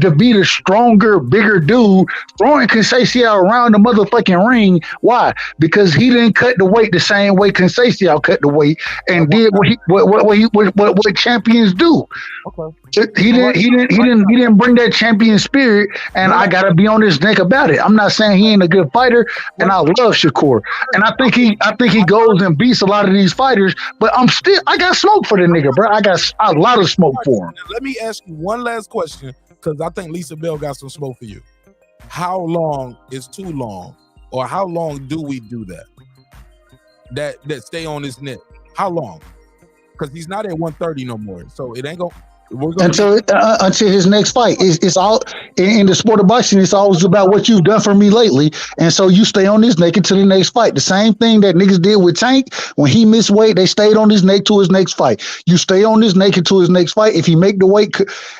to be the stronger, bigger dude, throwing Conceicao around the motherfucking ring. Why? Because he didn't cut the weight the same way Conceicao cut the weight and did what champions do. Okay. He didn't bring that champion spirit, and I gotta be on his neck about it. I'm not saying he ain't a good fighter, and I love Shakur, and I think he goes and beats a lot of these fighters, but I got smoke for the nigga, bro. I got a lot of smoke for him. Let me ask you one last question, because I think Lisa Bell got some smoke for you. How long is too long, or how long do we do that? That stay on his neck. How long? Because he's not at 130 no more, so it ain't gonna. Until his next fight. It's all in the sport of boxing. It's always about what you've done for me lately, and so you stay on his neck until the next fight. The same thing that niggas did with Tank when he missed weight. They stayed on his neck to his next fight. You stay on his neck until his next fight. If he make the weight,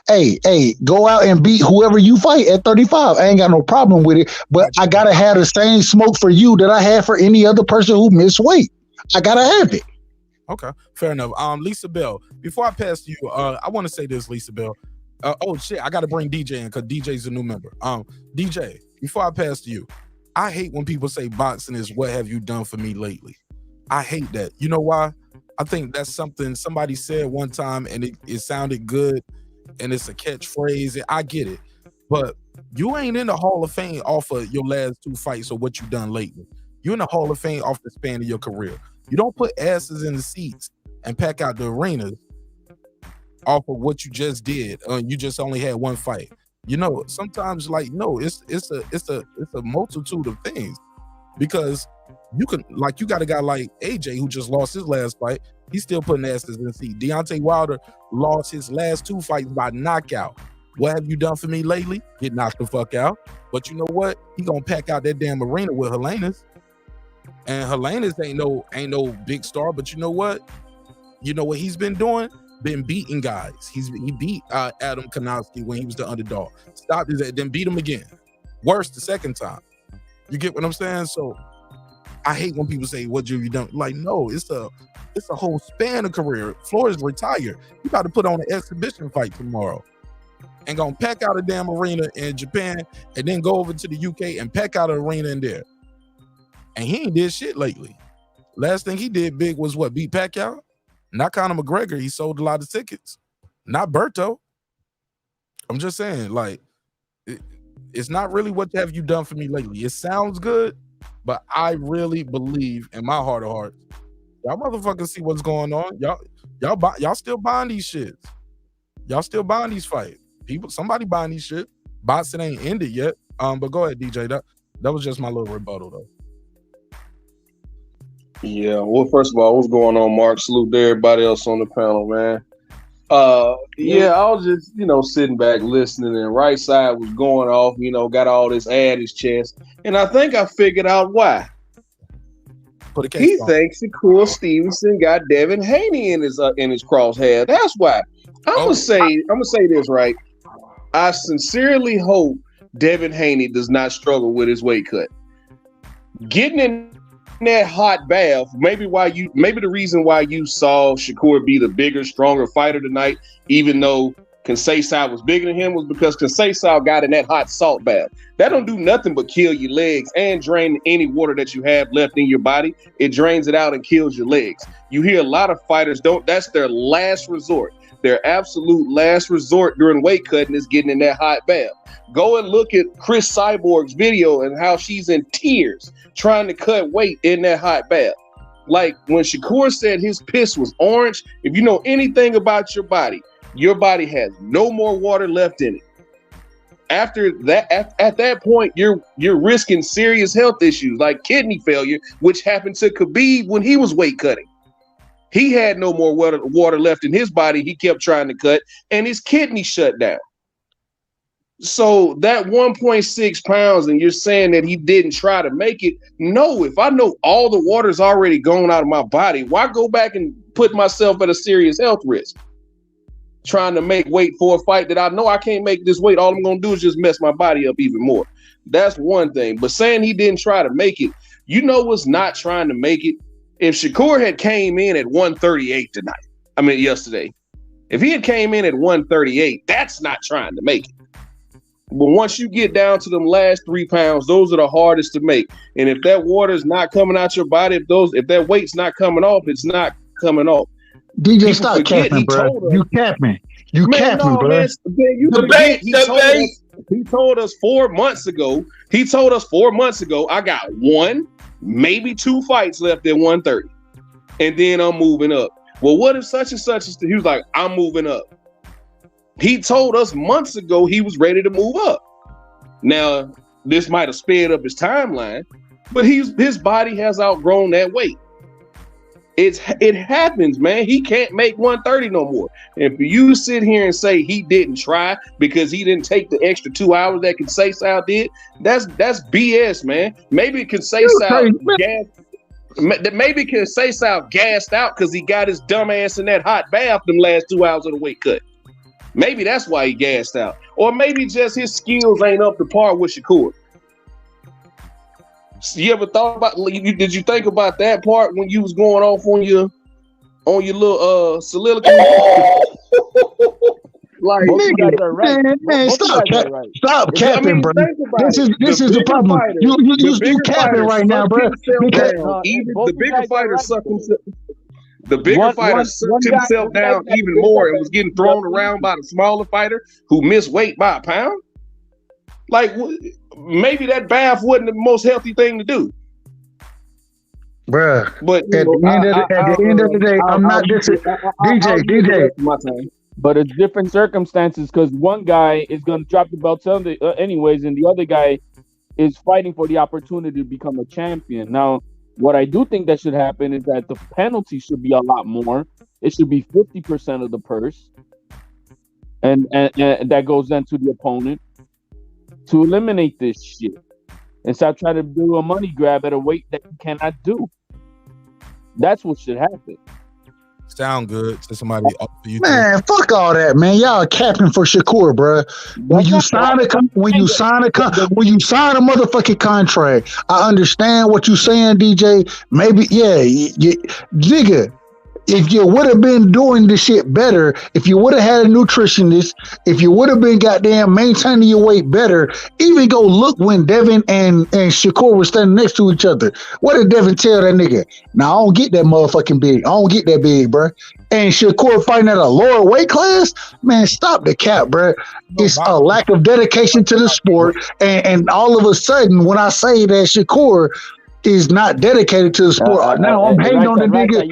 hey, go out and beat whoever you fight at 35. I ain't got no problem with it, but I gotta have the same smoke for you that I had for any other person who missed weight. I gotta have it. Okay, fair enough. Lisa Bell, before I pass to you, I want to say this, Lisa Bell. Oh shit, I got to bring DJ in because DJ's a new member. DJ, before I pass to you, I hate when people say boxing is what have you done for me lately. I hate that. You know why? I think that's something somebody said one time and it sounded good and it's a catchphrase. And I get it, but you ain't in the Hall of Fame off of your last 2 fights or what you done lately. You're in the Hall of Fame off the span of your career. You don't put asses in the seats and pack out the arenas off of what you just did. You just only had 1 fight. You know, sometimes it's a multitude of things, because you got a guy like AJ who just lost his last fight. He's still putting asses in the seat. Deontay Wilder lost his last 2 fights by knockout. What have you done for me lately? Get knocked the fuck out. But you know what? He gonna pack out that damn arena with Helena's. And Helena's ain't no big star, but you know what? You know what he's been doing? Been beating guys. He beat Adam Konowski when he was the underdog. Stopped his then beat him again. Worse the second time. You get what I'm saying? So I hate when people say, "What have you done?" Like, no, it's a whole span of career. Floyd's retired. You got to put on an exhibition fight tomorrow, and gonna pack out a damn arena in Japan, and then go over to the UK and pack out an arena in there. And he ain't did shit lately. Last thing he did big was what? Beat Pacquiao? Not Conor McGregor. He sold a lot of tickets. Not Berto. I'm just saying, like, it's not really what have you done for me lately. It sounds good, but I really believe in my heart of hearts, y'all motherfuckers see what's going on. Y'all still buying these shits. Y'all still buying these fights. Somebody buying these shit. Boxing ain't ended yet. But go ahead, DJ. That was just my little rebuttal though. Yeah. Well, first of all, what's going on, Mark? Salute to everybody else on the panel, man. Yeah, I was just, sitting back listening, and right side was going off, got all this ad his chest. And I think I figured out why. He thinks Shakur Stevenson got Devin Haney in his crosshair. That's why. I'm gonna say this, right? I sincerely hope Devin Haney does not struggle with his weight cut. Getting in that hot bath, maybe the reason why you saw Shakur be the bigger, stronger fighter tonight, even though Conceição was bigger than him, was because Conceição got in that hot salt bath. That don't do nothing but kill your legs and drain any water that you have left in your body. It drains it out and kills your legs. You hear a lot of fighters that's their last resort. Their absolute last resort during weight cutting is getting in that hot bath. Go and look at Chris Cyborg's video and how she's in tears trying to cut weight in that hot bath. Like when Shakur said his piss was orange, if you know anything about your body has no more water left in it. After that, at that point, you're risking serious health issues like kidney failure, which happened to Khabib when he was weight cutting. He had no more water left in his body. He kept trying to cut, and his kidney shut down. So that 1.6 pounds, and you're saying that he didn't try to make it. No, if I know all the water's already gone out of my body, why go back and put myself at a serious health risk? Trying to make weight for a fight that I know I can't make this weight. All I'm going to do is just mess my body up even more. That's one thing. But saying he didn't try to make it, what's not trying to make it? If Shakur had came in at 138 yesterday, if he had came in at 138, that's not trying to make it. But once you get down to them last 3 pounds, those are the hardest to make. And if that water's not coming out your body, if that weight's not coming off, it's not coming off. DJ, people stop capping, bro. You capping. You capping, bro. He told us 4 months ago, I got 1, maybe 2 fights left at 130. And then I'm moving up. Well, what if such and such is, he was like, I'm moving up. He told us months ago he was ready to move up. Now, this might have sped up his timeline, but his body has outgrown that weight. It happens, man. He can't make 130 no more. And for you to sit here and say he didn't try because he didn't take the extra 2 hours that Conceição did, that's BS, man. Maybe Conceição gassed out because he got his dumb ass in that hot bath them last 2 hours of the weight cut. Maybe that's why he gassed out. Or maybe just his skills ain't up to par with Shakur. You ever thought about? Did you think about that part when you was going off on your little soliloquy? Like, man, stop capping, bro. This is the problem. You capping right now, bro. The bigger fighter sucked himself. The bigger fighter sucked himself down even more and was getting thrown around by the smaller fighter who missed weight by a pound. Like, maybe that bath wasn't the most healthy thing to do. Bruh, but at the end of the day, I'm not DJ. But it's different circumstances because one guy is going to drop the belt anyways, and the other guy is fighting for the opportunity to become a champion. Now, what I do think that should happen is that the penalty should be a lot more. It should be 50% of the purse, and that goes then to the opponent to eliminate this shit and stop trying to do a money grab at a weight that you cannot do. That's what should happen. Sound good to somebody up for you. Man, fuck all that, man. Y'all capping for Shakur, bro. When you sign a motherfucking contract, I understand what you saying, DJ. Maybe, nigga. If you would have been doing this shit better, if you would have had a nutritionist, if you would have been goddamn maintaining your weight better, even go look when Devin and Shakur were standing next to each other. What did Devin tell that nigga? Now, I don't get that motherfucking big. I don't get that big, bro. And Shakur fighting at a lower weight class? Man, stop the cap, bro. It's a lack of dedication to the sport. And all of a sudden, when I say that Shakur is not dedicated to the sport. Now I'm hating on the nigga.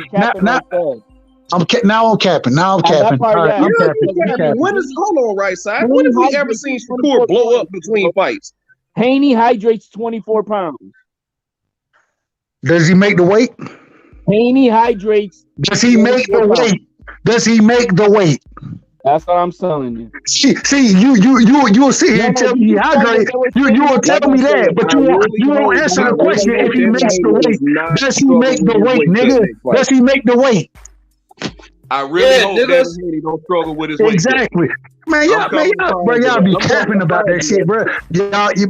I'm capping. I'm capping. Hold on, right side. When have we ever seen Shakur blow up between fights? Haney hydrates 24 pounds. Does he make the weight? Haney hydrates. Does he make the weight? Does he make the weight? That's what I'm telling you. See, you will sit here and tell me he hydrate. You will tell me that, but you won't answer the question if he makes the weight. Does he make the weight, nigga? Does he make the weight? I really hope Devin Haney don't struggle with his weight. Exactly. Man, y'all be capping about that shit, bro.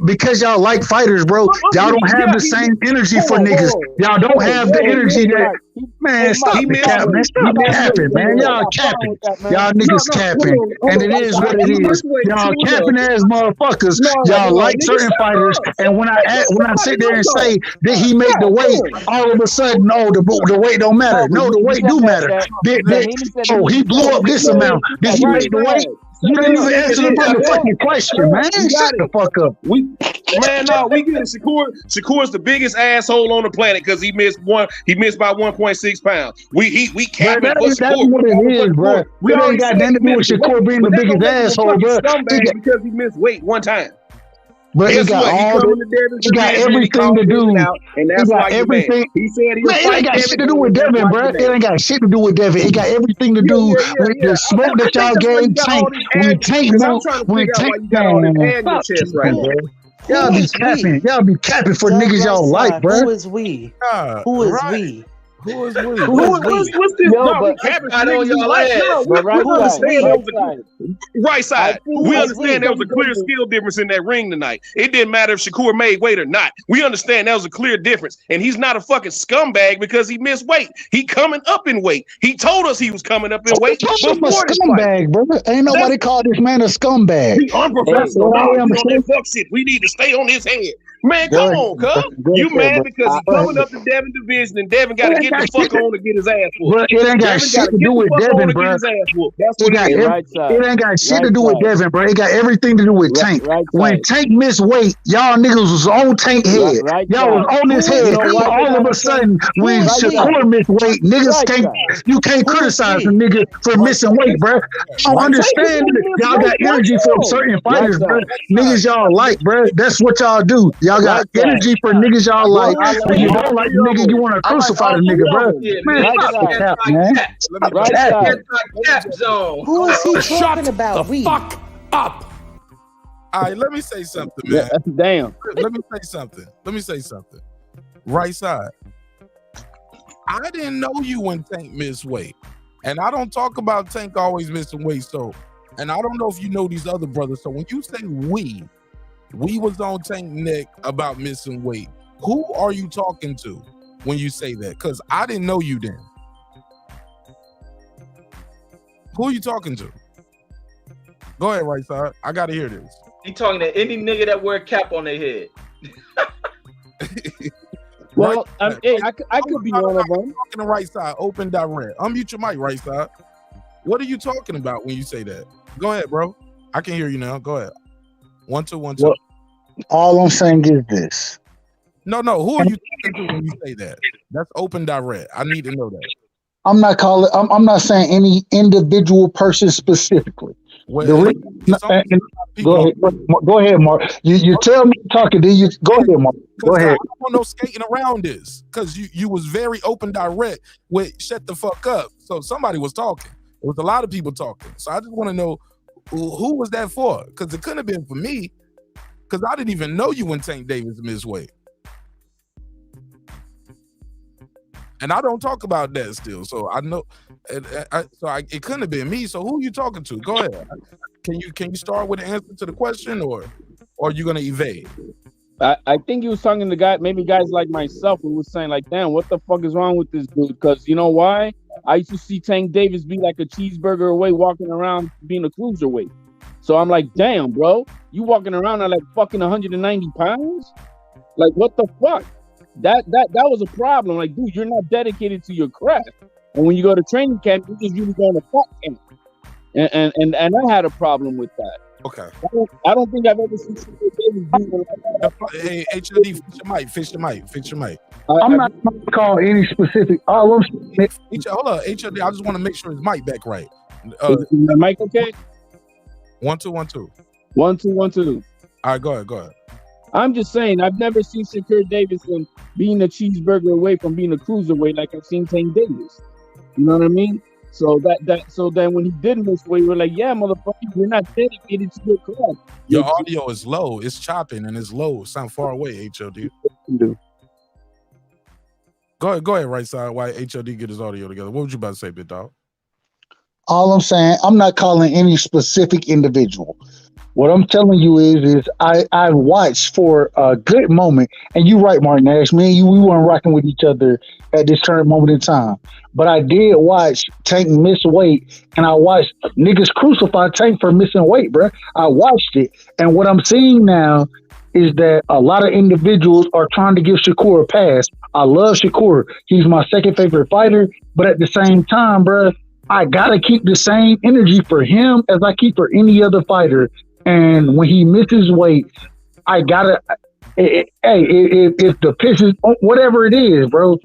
Because y'all like fighters, bro. Y'all don't have the same energy for niggas. Y'all don't have the energy that. Man, stop the cap, man. Stop capping, man. Y'all capping. Y'all niggas capping. And it is what it is. Y'all capping ass motherfuckers. Y'all like certain fighters. And when I sit there and say, did he make the weight? All of a sudden, no, the weight don't matter. No, the weight do matter. Oh, he blew up this amount. Did he make the weight? You didn't even answer the motherfucking question, man. Shut the fuck up. We get it. Shakur's the biggest asshole on the planet because he missed by 1.6 pounds. We capping for Shakur. That's what it is, bro. We ain't got nothing to do with Shakur being the biggest asshole, bro. Because he missed weight one time. But he got everything to do. And that's why everything. He said it ain't got shit to do with Devin, bro. It ain't got shit to do with Devin. It got everything to do with the smoke that y'all gave Tank. Y'all be capping. Y'all be capping for niggas y'all like, bro. Who is we? Who is we? Who is we? What's this? Right side. We understand there was a clear skill difference in that ring tonight. It didn't matter if Shakur made weight or not. We understand that was a clear difference. And he's not a fucking scumbag because he missed weight. He coming up in weight. He told us he was coming up in weight. Before a scumbag, bro. Ain't nobody called this man a scumbag. He unprofessional. We need to stay on his head. Man, come on, cuz. You mad because he's coming up the Devin division and Devin got to get the fuck on to get his ass whooped. It ain't got shit to do with Devin, bro. It ain't got shit to do with Devin, bro. It got everything to do with Tank. When Tank missed weight, y'all niggas was on Tank head. Y'all was on his head. All of a sudden, when Shakur missed weight, niggas can't criticize a nigga for missing weight, bro. I understand y'all got energy for certain fighters, bro. Niggas y'all like, bro. That's what y'all do. Y'all got energy for niggas y'all like. When you don't like the nigga, you want to crucify the nigga, bro. Man, stop the cap, man. Who is he talking about? Fuck up. All right, let me say something, man. Damn. Let me say something. Right side. I didn't know you when Tank missed weight. And I don't talk about Tank always missing weight, so. And I don't know if you know these other brothers. So when you say we was on Tank neck about missing weight. Who are you talking to when you say that? Because I didn't know you then. Who are you talking to? Go ahead, right side. I got to hear this. He talking to any nigga that wear a cap on their head. Well, I could be one of them. Talking to right side, open direct. Unmute your mic, right side. What are you talking about when you say that? Go ahead, bro. I can hear you now. Go ahead. 1 2 1 2. Well, all I'm saying is this. No. Who are you talking to when you say that? That's open direct. I need to know that. I'm not saying any individual person specifically. Well, go ahead, Mark. You tell me talking. Then you go ahead, Mark. Go ahead. I don't want no skating around this because you was very open direct with shut the fuck up. So somebody was talking. There was a lot of people talking. So I just want to know who was that for? Because it couldn't have been for me. Because I didn't even know you when Tank Davis missed weight. And I don't talk about that still. So I know, it couldn't have been me. So who are you talking to? Go ahead. Can you start with an answer to the question, or are you gonna evade? I think he was talking to maybe guys like myself who was saying like, damn, what the fuck is wrong with this dude? Because you know why? I used to see Tank Davis be like a cheeseburger away walking around being a cruiserweight. So I'm like, damn, bro, you walking around at like fucking 190 pounds? Like, what the fuck? That was a problem. Like, dude, you're not dedicated to your craft. And when you go to training camp, you're just usually going to fat camp. And I had a problem with that. Okay. I don't think I've ever seen Davis do that. Hey, HLD, fix your mic. I'm not calling any specific. Hold on, HLD, I just want to make sure his mic back right. Is the mic okay? 1 2 1 2. 1 2 1 2. All right, go ahead. I'm just saying, I've never seen Shakur Stevenson being a cheeseburger away from being a cruiserweight like I've seen Tank Davis. You know what I mean? So then when he did miss weight, we're like, yeah, motherfucker, you're not dedicated to your craft. Your audio is low. It's chopping and it's low. It sound far away, HOD. Go ahead, right side, while HOD get his audio together. What would you about to say, big dog? All I'm saying, I'm not calling any specific individual. What I'm telling you is I watched for a good moment, and you're right, Martin Nash. Me and you, we weren't rocking with each other at this current moment in time. But I did watch Tank miss weight, and I watched niggas crucify Tank for missing weight, bro. I watched it, and what I'm seeing now is that a lot of individuals are trying to give Shakur a pass. I love Shakur. He's my second favorite fighter, but at the same time, bro, I gotta keep the same energy for him as I keep for any other fighter. And when he misses weight, I gotta. Hey, if the piss is whatever it is, bro,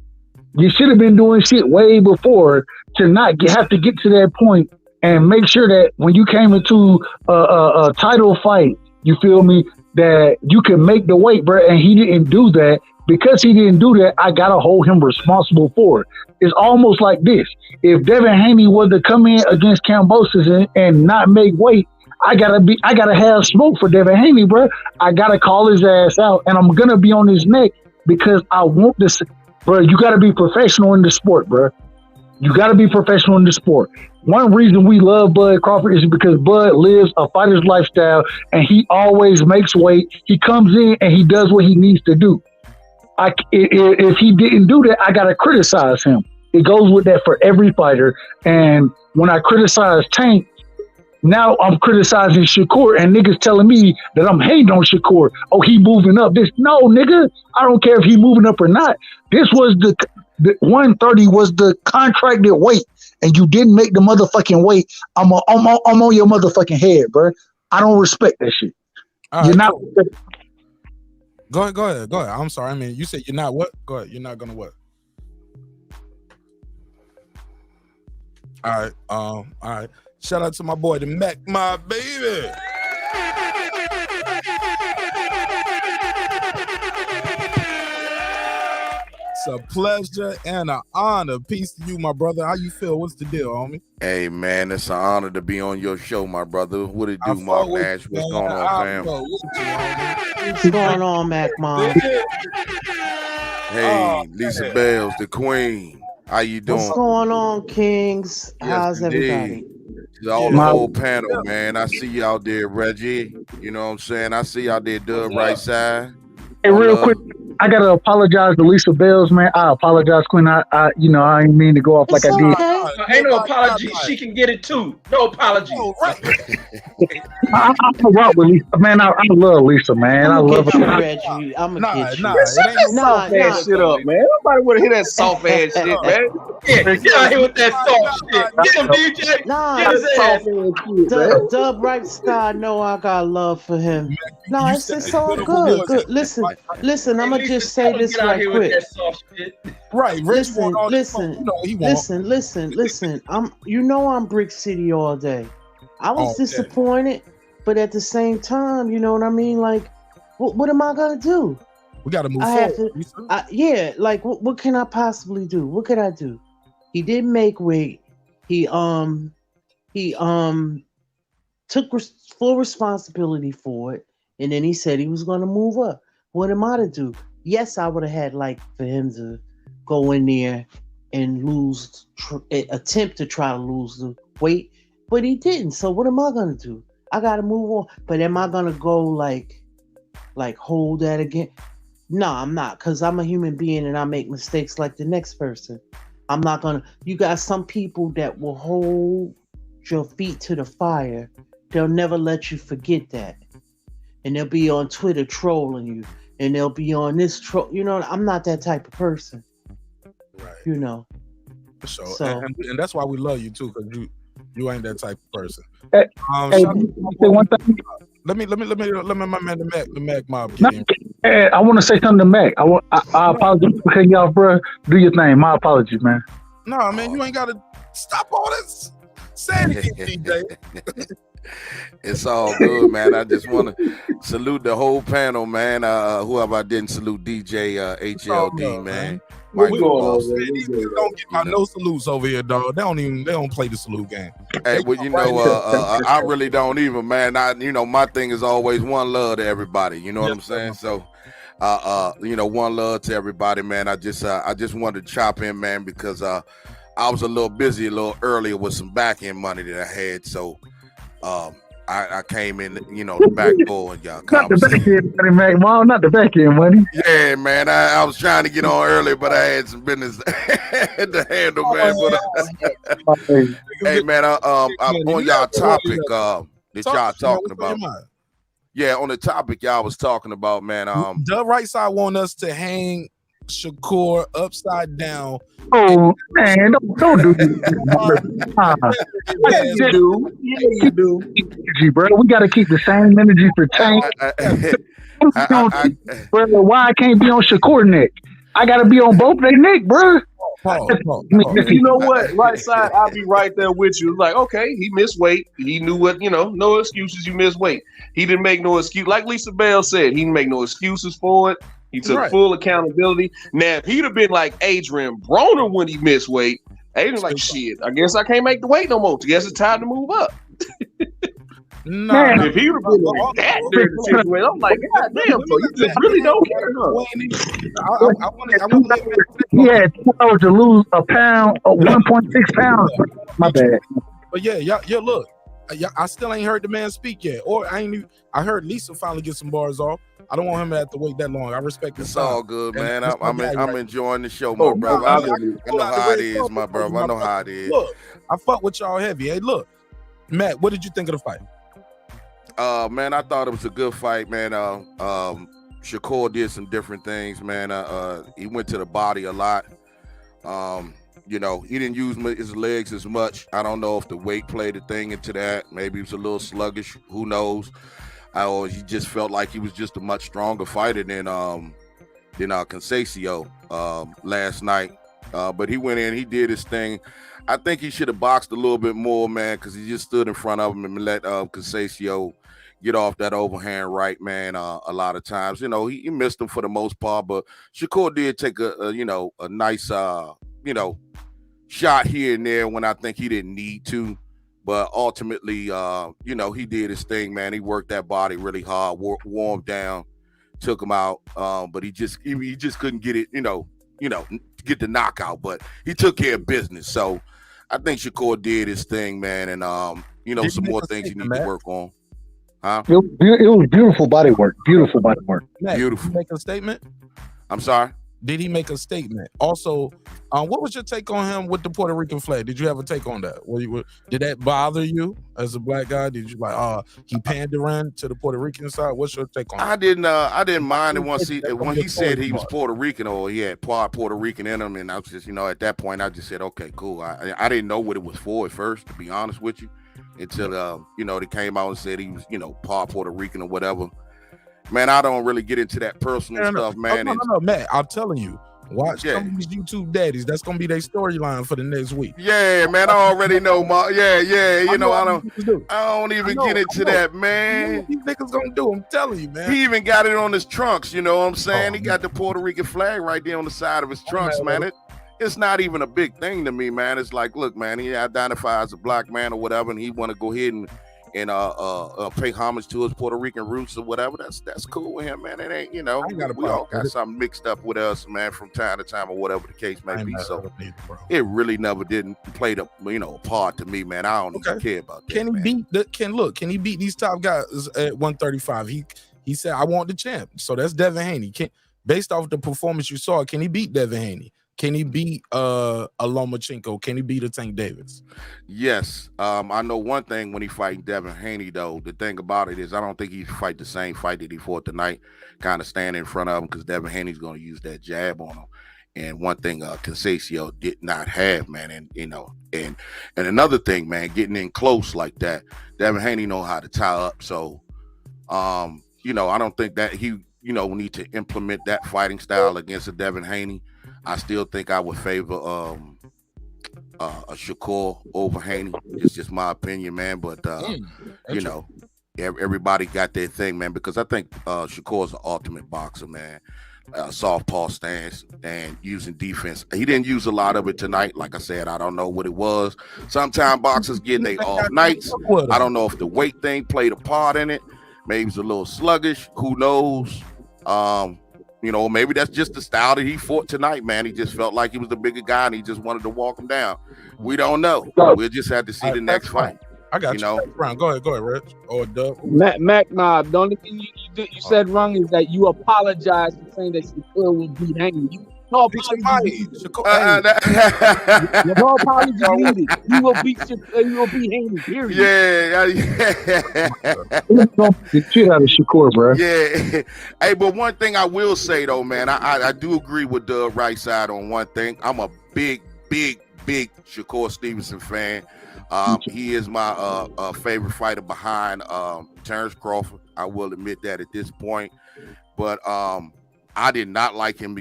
you should have been doing shit way before to not have to get to that point and make sure that when you came into a title fight, you feel me, that you can make the weight, bro. And he didn't do that. Because he didn't do that, I gotta hold him responsible for it. It's almost like this: if Devin Haney was to come in against Kambosos and not make weight, I gotta have smoke for Devin Haney, bro. I gotta call his ass out, and I'm gonna be on his neck because I want this, bro. You gotta be professional in the sport, bro. You gotta be professional in the sport. One reason we love Bud Crawford is because Bud lives a fighter's lifestyle, and he always makes weight. He comes in and he does what he needs to do. If he didn't do that, I gotta criticize him. It goes with that for every fighter. And when I criticize Tank, now I'm criticizing Shakur, and niggas telling me that I'm hating on Shakur. Oh, he moving up. No, nigga, I don't care if he moving up or not. This was the 130 was the contracted weight, and you didn't make the motherfucking weight. I'm on your motherfucking head, bro. I don't respect that shit. You're not. Go ahead. I'm sorry. I mean, you said you're not what? Go ahead. You're not gonna what? All right. Shout out to my boy, the Mac, my baby. It's a pleasure and an honor. Peace to you, my brother. How you feel? What's the deal, homie? Hey, man, it's an honor to be on your show, my brother. What it do, Mark Nash? What's going on, fam? What's going on, Mac Mom? Hey, Lisa Bells, the queen. How you doing? What's going on, Kings? How's everybody? The whole panel, man. I see you out there, Reggie. You know what I'm saying? I see you out there, Dub, right side. Hey, real quick, I gotta apologize to Lisa Bells, man. I apologize, Quinn. I didn't mean to go off like I did. Ain't no apology. She can get it too. No apology. I'm rock with Lisa, man. I love Lisa, man. I love her. Reggie. I'm gonna get you. Soft ass shit up, man. Nobody want to hear that soft ass shit, man. Get out here with that soft shit. Get him, DJ. Get his ass. Dub Right Star, know I got love for him. No, it's all good. Listen. I'm gonna just say this right quick. Right, listen. I'm Brick City all day. I was disappointed, but at the same time, you know what I mean? Like, what am I gonna do? We gotta move forward. What can I possibly do? What could I do? He didn't make weight. He took full responsibility for it, and then he said he was gonna move up. What am I to do? Yes, I would have had for him to go in there and attempt to try to lose the weight, but he didn't. So what am I gonna do? I gotta move on. But am I gonna go like hold that again? No, I'm not, because I'm a human being and I make mistakes like the next person. I'm not gonna. You got some people that will hold your feet to the fire. They'll never let you forget that, and they'll be on Twitter trolling you. And they'll be on this troll. You know, I'm not that type of person. Right. You know. For sure. So, and that's why we love you too, because you ain't that type of person. Say one thing. Let me my man the Mac mob. I want to say something to Mac. I apologize for cutting you off, bro. Do your thing. My apologies, man. No, man, you ain't gotta stop all this. Say it again, DJ. It's all good, man. I just want to salute the whole panel, man. Whoever I didn't salute, DJ HLD, man. We Mike going Boss. over there. These niggas don't get my no salutes over here, dog. They don't play the salute game. Hey, well, you know, I really don't even, man. My thing is always one love to everybody. You know what I'm saying? So, one love to everybody, man. I just wanted to chop in, man, because I was a little busy a little earlier with some back end money that I had. So, I came in, the back door and y'all Not the back end money, man. Mom, not the back end money. Yeah, man. I was trying to get on early, but I had some business to handle, man. Hey, man, on y'all topic that y'all talking about. Yeah, on the topic y'all was talking about, man. The right side want us to hang Shakur upside down. Oh man, don't do this. You do. Energy, bro. We got to keep the same energy for Tank. Bro, why I can't be on Shakur neck? I got to be on both their neck, bro. You know what? Right side, I'll be right there with you. Like, okay, he missed weight. He knew what, no excuses. You missed weight. He didn't make no excuse. Like Lisa Bell said, he didn't make no excuses for it. He took full accountability. Now, if he'd have been like Adrian Broner when he missed weight, Adrian's like, shit, I guess I can't make the weight no more. I guess it's time to move up. If he would have been like that during the situation, I'm like, God damn, so you just really don't care. He had 2 hours to lose a pound, 1.6 pounds. My bad. But yeah, look, I still ain't heard the man speak yet. Or I heard Lisa finally get some bars off. I don't want him to have to wait that long. I respect it's all good, man. I'm enjoying the show, my brother. I know how it is, my brother. I know how it is. Look, I fuck with y'all heavy. Hey, look, Matt, what did you think of the fight? Man, I thought it was a good fight, man. Shakur did some different things, man. He went to the body a lot. He didn't use his legs as much. I don't know if the weight played a thing into that. Maybe he was a little sluggish. Who knows? He just felt like he was just a much stronger fighter than Conceicao last night. But he went in, he did his thing. I think he should have boxed a little bit more, man, because he just stood in front of him and let Conceicao get off that overhand right, man. A lot of times, he missed him for the most part, but Shakur did take a nice, shot here and there when I think he didn't need to. But ultimately, he did his thing, man. He worked that body really hard, warmed down, took him out. But he just couldn't get it, get the knockout. But he took care of business. So I think Shakur did his thing, man. And some more things he need to work on. Huh? It was beautiful body work. Beautiful body work. Matt, beautiful. Did he make a statement? I'm sorry? Did he make a statement? Also, what was your take on him with the Puerto Rican flag? Did you have a take on that? Did that bother you as a black guy? Did you he pandering to the Puerto Rican side? What's your take on that? I didn't mind it when he said he was Puerto Rican or he had part Puerto Rican in him, and I was just, at that point I just said, okay, cool. I didn't know what it was for at first, to be honest with you, until they came out and said he was, part Puerto Rican or whatever. Man, I don't really get into that personal stuff, man. No, Matt, I'm telling you. Watch some of these YouTube daddies. That's gonna be their storyline for the next week. Yeah, man, I already know, I don't even get into that, man. These niggas gonna do. I'm telling you, man. He even got it on his trunks. You know what I'm saying? He got the Puerto Rican flag right there on the side of his trunks, man. It's not even a big thing to me, man. It's like, look, man, he identifies as a black man or whatever, and he want to go ahead and pay homage to his Puerto Rican roots or whatever. That's cool with him, man. It ain't, we all got something mixed up with us, man, from time to time or whatever the case may be. So it really never didn't play the a part to me, man. I don't even care about that. Can he beat these top guys at 135? He said, I want the champ. So that's Devin Haney. Based off the performance you saw, can he beat Devin Haney? Can he beat a Lomachenko? Can he beat a Tank Davis? Yes. I know one thing when he fighting Devin Haney, though. The thing about it is I don't think he fight the same fight that he fought tonight, kind of standing in front of him, because Devin Haney's going to use that jab on him. And one thing Conceicao did not have, man. And another thing, man, getting in close like that, Devin Haney know how to tie up. So, I don't think that he, need to implement that fighting style against a Devin Haney. I still think I would favor a Shakur over Haney. It's just my opinion, man. But you know, everybody got their thing, man. Because I think Shakur's the ultimate boxer, man. Softball stance and using defense. He didn't use a lot of it tonight. Like I said, I don't know what it was. Sometimes boxers get they off nights. I don't know if the weight thing played a part in it. Maybe he's a little sluggish. Who knows? You know, maybe that's just the style that he fought tonight, man. He just felt like he was the bigger guy and he just wanted to walk him down. We don't know. We'll just have to see the next fight. I got you. Know? Go ahead, Rich. Or Dub. Mac, nah, the only thing you said wrong is that you apologize for saying that Shakur will beat Haney. No apology. No apology needed. You will beat Haney, period. Yeah. The shit out of Shakur, bro. Yeah. Hey, but one thing I will say though, man, I do agree with the right side on one thing. I'm a big Shakur Stevenson fan. He is my favorite fighter behind Terrence Crawford. I will admit that at this point. But I did not like him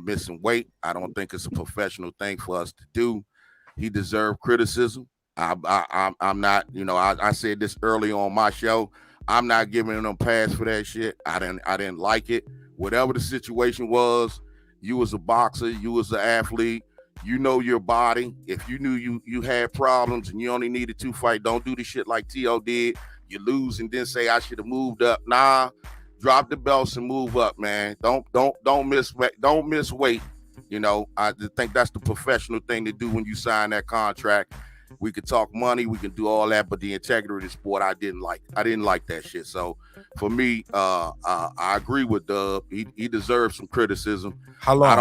missing weight. I don't think it's a professional thing for us to do. He deserved criticism. I'm not, you know, I said this early on my show. I'm not giving him a pass for that shit. I didn't like it. Whatever the situation was, you was a boxer, you was an athlete. You know your body. If you knew you had problems and you only needed 2 fights, don't do the shit like T.O. did. You lose and then say I should have moved up. Nah, drop the belts and move up, man. Don't miss weight. You know, I think that's the professional thing to do when you sign that contract. We could talk money, we can do all that, but the integrity of the sport, I didn't like that shit. So for me, I agree with Dub. He deserves some criticism. How long?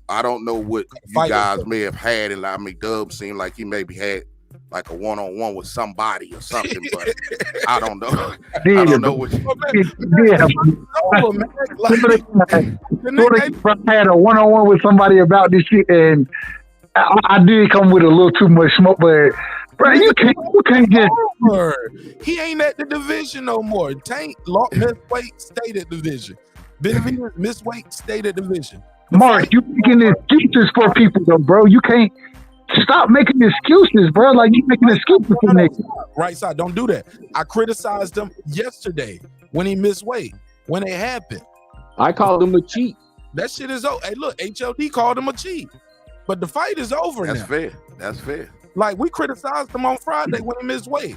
I don't know what you guys may have had. And I mean, Dub seemed like he maybe had like a one-on-one with somebody or something, but I don't know. I don't know what. I had a one-on-one with somebody about this shit, and I did come with a little too much smoke, but bro, you can't get. He ain't at the division no more. Tank missed weight, stayed at division. Devin missed weight, stayed at division. Mark, you making excuses for people though, bro. You can't stop making excuses, bro. Like you making excuses for niggas. Right side, don't do that. I criticized him yesterday when he missed weight. When it happened, I called him a cheat. That shit is over. Hey, look, HLD called him a cheat. But the fight is over now. That's fair. Like, we criticized him on Friday when he missed weight.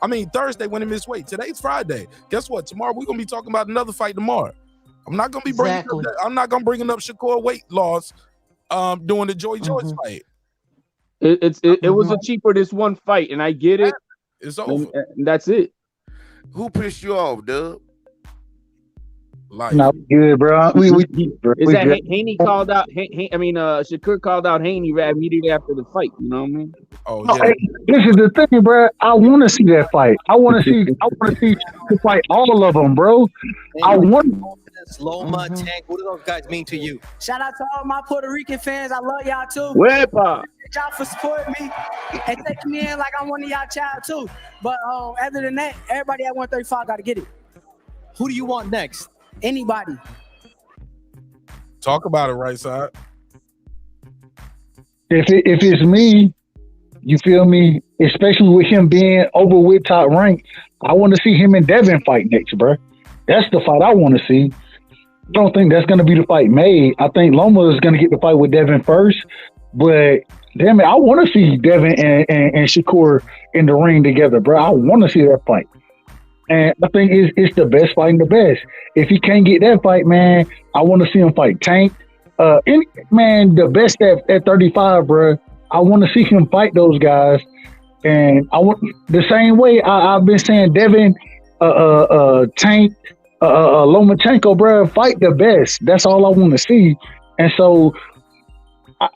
I mean, Thursday when he missed weight. Today's Friday. Guess what? Tomorrow we're going to be talking about another fight tomorrow. I'm not going to be bringing up Shakur weight loss during the Joey George fight. It was a cheat for this one fight, and I get it. It's over. And that's it. Who pissed you off, Dub? Like, no, good, bro. Haney called out? Shakur called out Haney immediately after the fight. You know what I mean? Oh yeah. Hey, this is the thing, bro. I want to see that fight. I want to see the fight all of them, bro. I want. Loma, Tank, what do those guys mean to you? Shout out to all my Puerto Rican fans. I love y'all too. Wepa. Y'all for supporting me and taking me in like I'm one of y'all child too. But other than that, everybody at 135 got to get it. Who do you want next? Anybody. Talk about it, right side. If it's me, you feel me? Especially with him being over with top rank, I want to see him and Devin fight next, bro. That's the fight I want to see. I don't think that's going to be the fight made. I think Loma is going to get the fight with Devin first, but damn it, I want to see Devin and Shakur in the ring together, bro. I want to see that fight. And I think it's the best fighting the best. If he can't get that fight, man, I want to see him fight Tank. The best at 35, bro. I want to see him fight those guys. And I want the same way I've been saying Devin, Tank, Lomachenko, bro, fight the best. That's all I want to see. And so I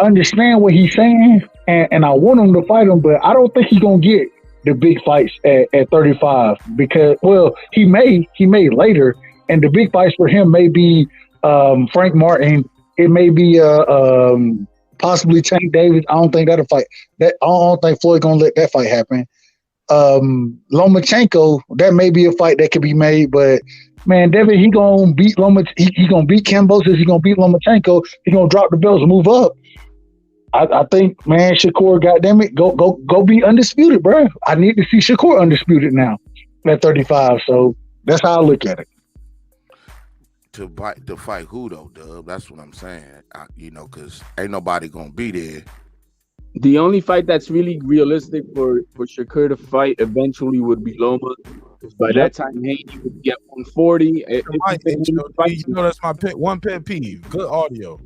understand what he's saying, and I want him to fight him, but I don't think he's gonna get the big fights at 35 because, well, he may later, and the big fights for him may be Frank Martin. It may be possibly Tank Davis. I don't think that'll fight. I don't think Floyd gonna let that fight happen. Lomachenko, that may be a fight that could be made, but man, Devin, he gonna beat he gonna beat Kambosos. He gonna beat Lomachenko. He gonna drop the belts and move up. I think, man, Shakur, goddamn it, go be undisputed, bro. I need to see Shakur undisputed now at 35. So that's how I look at it. To fight who though, Dub? That's what I'm saying. Because ain't nobody gonna be there. The only fight that's really realistic for Shakur to fight eventually would be Loma. By that time, Haney would get 140. That's my one pet peeve. Good audio.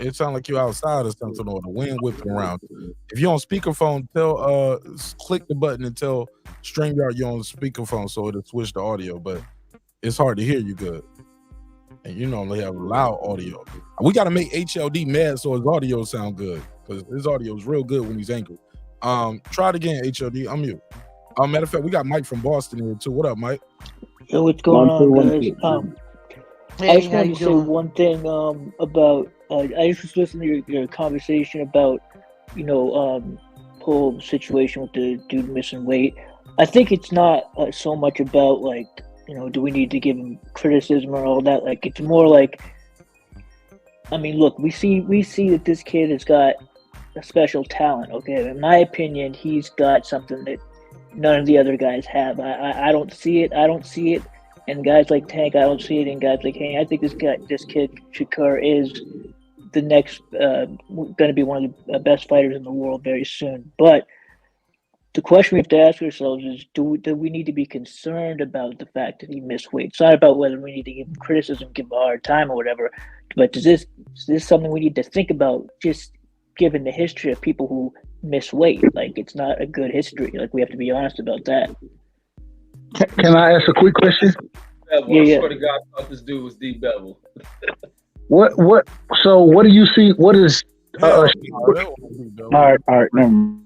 It sounds like you're outside or something, or the wind whipping around. If you're on speakerphone, click the button and tell StreamYard you're on speakerphone so it'll switch the audio. But it's hard to hear you good. And you normally have loud audio. We got to make HLD mad so his audio sound good, because his audio is real good when he's angry. Try it again, HLD. I'm you. Matter of fact, we got Mike from Boston here too. What up, Mike? Yo, what's going on, guys? I just wanted to say one thing about. I just was listening to your conversation about, whole situation with the dude missing weight. I think it's not so much about do we need to give him criticism or all that? Like, it's more like, look, we see that this kid has got a special talent. Okay, in my opinion, he's got something that none of the other guys have. I don't see it. And guys like Tank, I don't see it. And guys like Haney, I think this kid Shakur is the next going to be one of the best fighters in the world very soon. But the question we have to ask ourselves is: do we need to be concerned about the fact that he missed weight? It's not about whether we need to give him criticism, give him a hard time, or whatever. But is this something we need to think about? Just given the history of people who miss weight, it's not a good history. We have to be honest about that. Can I ask a quick question? Bevel. I swear to God, I thought this dude was D Bevel. What? So what do you see? What is? All right. Never mind.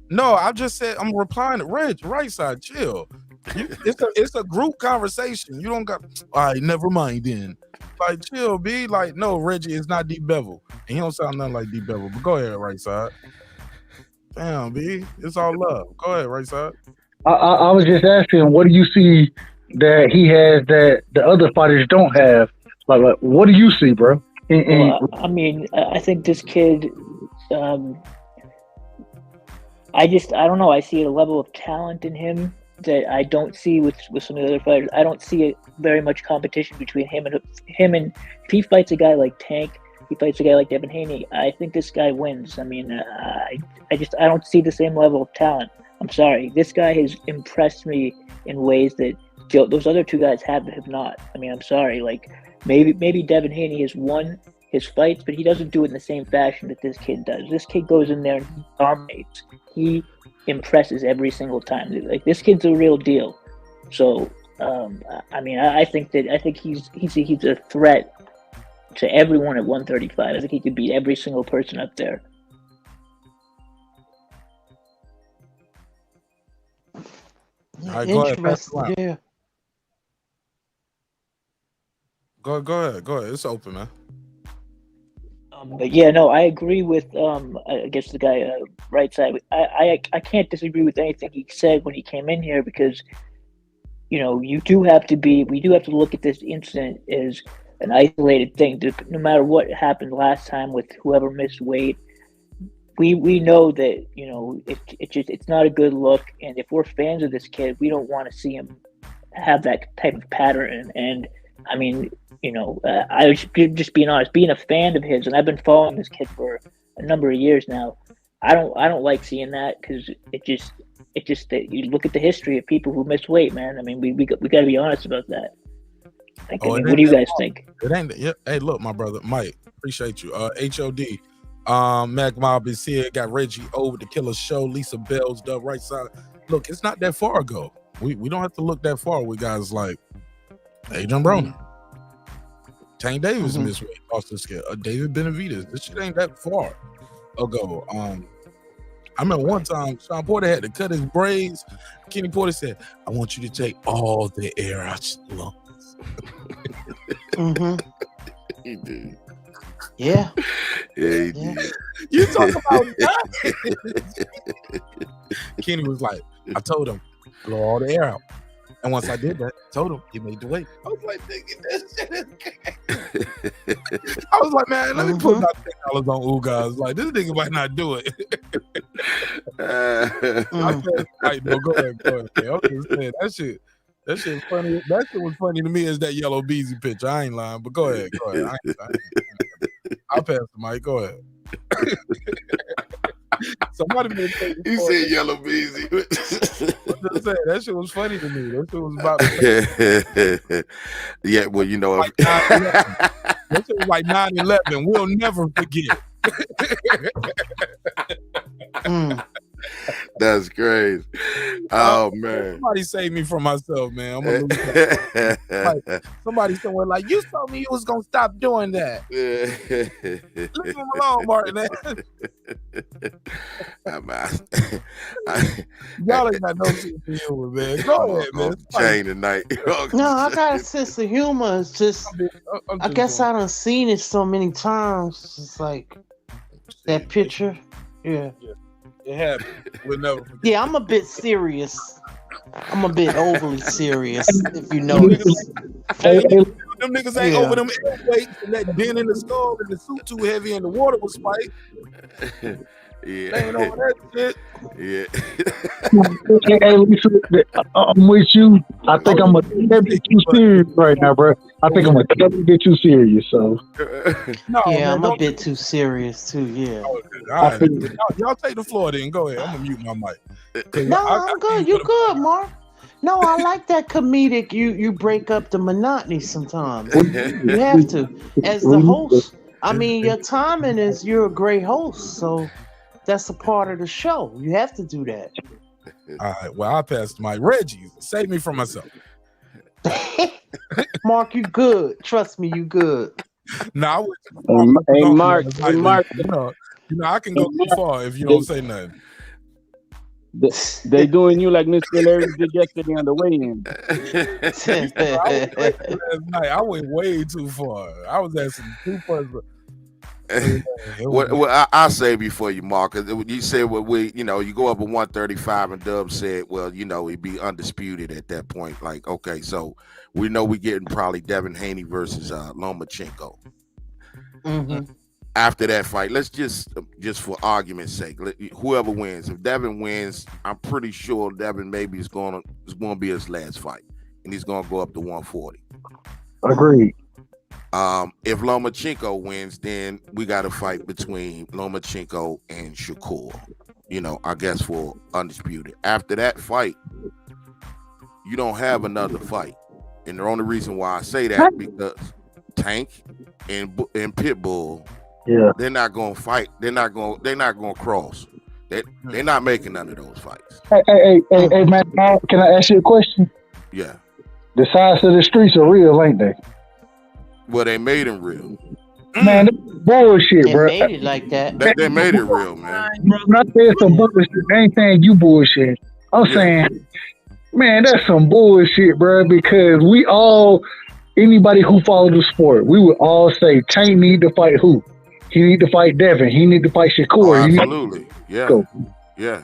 No, I just said I'm replying to Reg. Right side, chill. It's a group conversation. You don't got. All right, never mind then. Chill, B. No, Reggie is not D Bevel, and he don't sound nothing like D Bevel. But go ahead, right side. Damn, B. It's all love. Go ahead, right side. I was just asking, what do you see that he has that the other fighters don't have? What do you see, bro? I think this kid. I don't know. I see a level of talent in him that I don't see with some of the other fighters. I don't see very much competition between him and if he fights a guy like Tank, he fights a guy like Devin Haney, I think this guy wins. I don't see the same level of talent. I'm sorry. This guy has impressed me in ways that those other two guys have not. I'm sorry. Maybe Devin Haney has won his fights, but he doesn't do it in the same fashion that this kid does. This kid goes in there and he dominates. He impresses every single time. This kid's a real deal. So, I think he's a threat to everyone at 135. I think he could beat every single person up there. All right, go ahead. Yeah. Go ahead. It's open, man. But yeah, no, I agree with I guess the guy right side. I can't disagree with anything he said when he came in here, because we do have to look at this incident as an isolated thing. No matter what happened last time with whoever missed weight, we know that it's not a good look, and if we're fans of this kid, we don't want to see him have that type of pattern. And I was just being honest, being a fan of his, and I've been following this kid for a number of years now. I don't like seeing that, because it just that you look at the history of people who miss weight, man. We got to be honest about that. What do you guys think? It ain't. Yeah, hey, look, my brother Mike, appreciate you. HOD, Mac Mob is here. Got Reggie over the Killer Show. Lisa Bell's the right side. Look, it's not that far ago. We don't have to look that far with guys like Adrian Broner. Tank Davis missed weight, lost his scale. David Benavidez. This shit ain't that far ago. I remember one time Sean Porter had to cut his braids. Kenny Porter said, "I want you to take all the air out your lungs." He did. Yeah. Yeah, he did. You talk about that? Kenny was like, I told him, blow all the air out. And once I did that, told him he made the weight. I was like, nigga, this shit is crazy. I was like, man, let me put about $10 on Ugas. Like, this nigga might not do it. I said, right, no, go ahead. Man. I'm just saying, that shit was funny. That shit was funny to me as that Yellow Beezy picture. I ain't lying, but go ahead. I'll pass the mic. Go ahead. Somebody been taking. He said Yellow Beezy. That shit was funny to me. That shit was about. Yeah, well, you know, like 9/11. That shit was like 9/11. We'll never forget. That's crazy. Oh man! Somebody save me from myself, man. I'm gonna lose like, somebody somewhere like, you told me you was gonna stop doing that. Leave him alone, Martin. Y'all ain't got no sense of humor, man. Go ahead, man. Chain tonight. No, I got a sense of humor. It's just, I guess I done seen it so many times. It's like that picture. Yeah. It happened. We'll never forget. Yeah, I'm a bit serious. I'm a bit overly serious, if you notice. Them niggas ain't over them air weights and that dent in the skull and the suit too heavy and the water was spiked. Yeah. They ain't over that shit. Yeah. Hey, Lisa, I'm with you. I think I'm a bit too serious right now, bro. I think I'm a bit too serious. So. No, Yeah, man, I'm a bit too serious too. Yeah. All right. Y'all take the floor then. Go ahead. I'm gonna mute my mic. No, I'm good. You good, Mark? No, I like that comedic. You break up the monotony sometimes. You have to. As the host, I mean, your timing is. You're a great host, so that's a part of the show. You have to do that. All right. Well, I'll pass the mic. Reggie, save me from myself. Mark, you good. Trust me, you good. No, Hey, Mark. Hey, Mark. You know, I can go too far if you don't say nothing. They doing you like Mr. Larry did yesterday on the weigh-in. Last night, I went way too far. I was asking too far. Well, I'll save you for you, Mark. You said you go up at 135, and Dub said, well, he'd be undisputed at that point. Like, okay, so we know we're getting probably Devin Haney versus Lomachenko. Mm-hmm. After that fight, let's just for argument's sake, whoever wins. If Devin wins, I'm pretty sure Devin maybe is going to be his last fight, and he's going to go up to 140. Agreed. If Lomachenko wins, then we got a fight between Lomachenko and Shakur. I guess for undisputed. After that fight, you don't have another fight, and the only reason why I say that because Tank and Pitbull. Yeah, they're not gonna fight. They're not gonna cross. They're not making none of those fights. Hey, man, can I ask you a question? Yeah. The size of the streets are real, ain't they? Well, they made them real. Man, that's bullshit, They bro. made it like that. They made it real, man. Bro, when I said some bullshit, I ain't saying you bullshit. I'm saying, man, that's some bullshit, bro. Because anybody who follows the sport, we would all say Tank need to fight who? He need to fight Devin. He need to fight Shakur. Oh, absolutely. Yeah.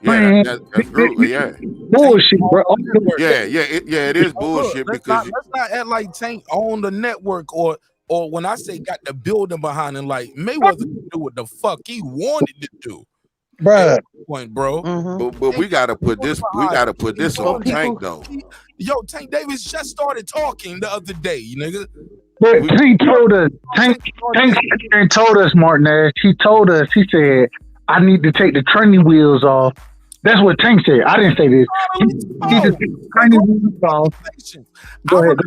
Man, that's brutal. Yeah. Bullshit, bro. It is bullshit because let's not act like Tank on the network or when I say got the building behind him, like Mayweather can do what the fuck he wanted to do. Bruh. Point, bro. Mm-hmm. But we gotta put this on Tank though. Yo, Tank Davis just started talking the other day, nigga. But Tank told us, Martinez. He told us. He said, "I need to take the training wheels off." That's what Tank said. I didn't say this. He just took the training wheels off. Go ahead.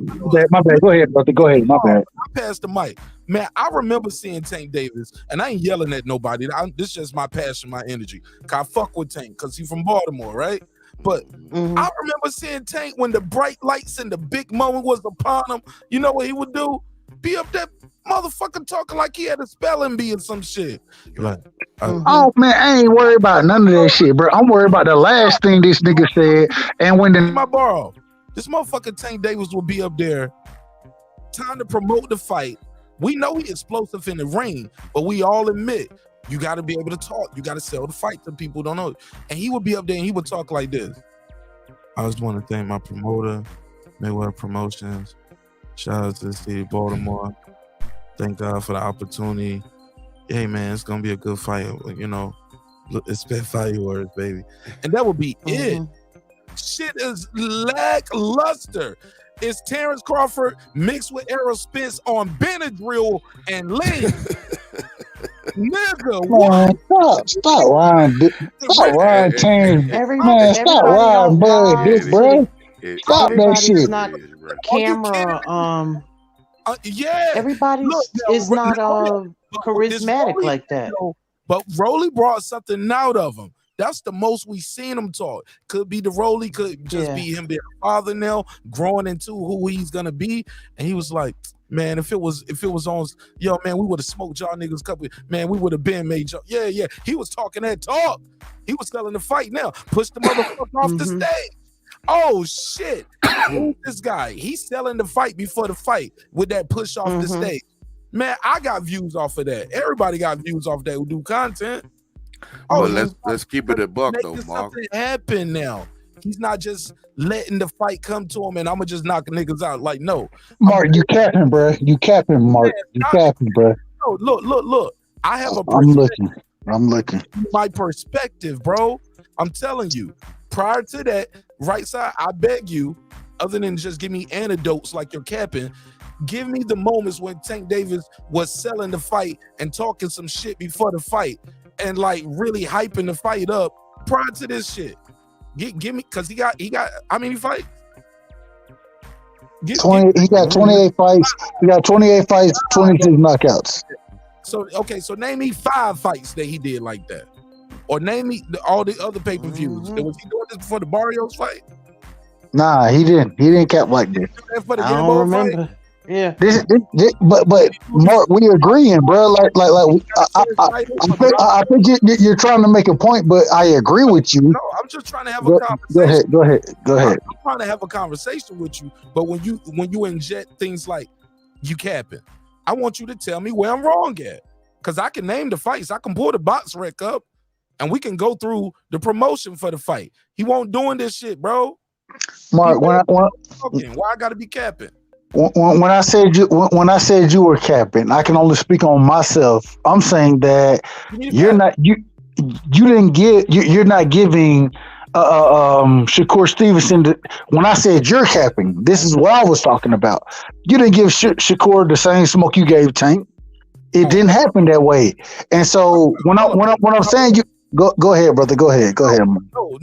My bad. Go ahead, brother. Go ahead. My bad. I passed the mic. Man, I remember seeing Tank Davis, and I ain't yelling at nobody. This is just my passion, my energy. I fuck with Tank because he's from Baltimore, right? But I remember seeing Tank when the bright lights and the big moment was upon him. You know what he would do? Be up there motherfucker talking like he had a spelling bee or some shit. Like, oh man, I ain't worried about none of that shit, bro. I'm worried about the last thing this nigga said. And when this motherfucker Tank Davis will be up there, time to promote the fight. We know he explosive in the ring, but we all admit you got to be able to talk. You got to sell the fight to people who don't know. And he would be up there and he would talk like this. I just want to thank my promoter, Mayweather Promotions. Shout out to the city of Baltimore. Thank God for the opportunity. Hey, man, it's going to be a good fight. You know, expect fireworks, baby. And that will be it. Shit is lackluster. It's Terrence Crawford mixed with Errol Spence on Benadryl and lean. Nigga, Man, stop riding, stop riding Terrence. Man, stop riding Bud Dick, bro. Stop that Everybody's shit. not camera. Yeah. Everybody's is not charismatic like that. But Rolly brought something out of him. That's the most we seen him talk. Could be the Rolly, could just be him being a father now, growing into who he's gonna be. And he was like, man, if it was on, yo, man, we would have smoked y'all niggas man, we would have been made y'all. Yeah. He was talking that talk. He was selling the fight now. Push the motherfucker off the stage. Oh shit. Who's this guy? He's selling the fight before the fight with that push off the stage. Man, I got views off of that. Everybody got views off that who do content. Oh, let's keep it a buck though, Mark. Something happen now. He's not just letting the fight come to him and I'm gonna just knock niggas out. Like, no. Mark, you capping, bro. You capping, Mark. You capping, bro. No, look. I have a I'm looking. My perspective, bro. I'm telling you. Prior to that, right side, I beg you, other than just give me anecdotes like you're capping, give me the moments when Tank Davis was selling the fight and talking some shit before the fight and like really hyping the fight up prior to this shit. Give me, because he got how many fights? 20. He got 28 fights. He got 28 fights, 22 knockouts. So name me 5 fights that he did like that. Or name me all the other pay-per-views. Was he doing this before the Barrios fight? Nah, he didn't. He didn't cap like this. For the I don't remember. Fight? Yeah. But Mark, we agreeing, bro. I think you're trying to make a point, but I agree with you. No, I'm just trying to have a conversation. Go ahead. I'm trying to have a conversation with you, but when you inject things like you capping, I want you to tell me where I'm wrong at, because I can name the fights. I can pull the box rec up, and we can go through the promotion for the fight. He won't doing this shit, bro. Mark, why I gotta be capping? When I said you were capping, I can only speak on myself. I'm saying that you're not giving Shakur Stevenson. When I said you're capping, this is what I was talking about. You didn't give Shakur the same smoke you gave Tank. It didn't happen that way. And so when I'm saying you go ahead, brother. Go ahead.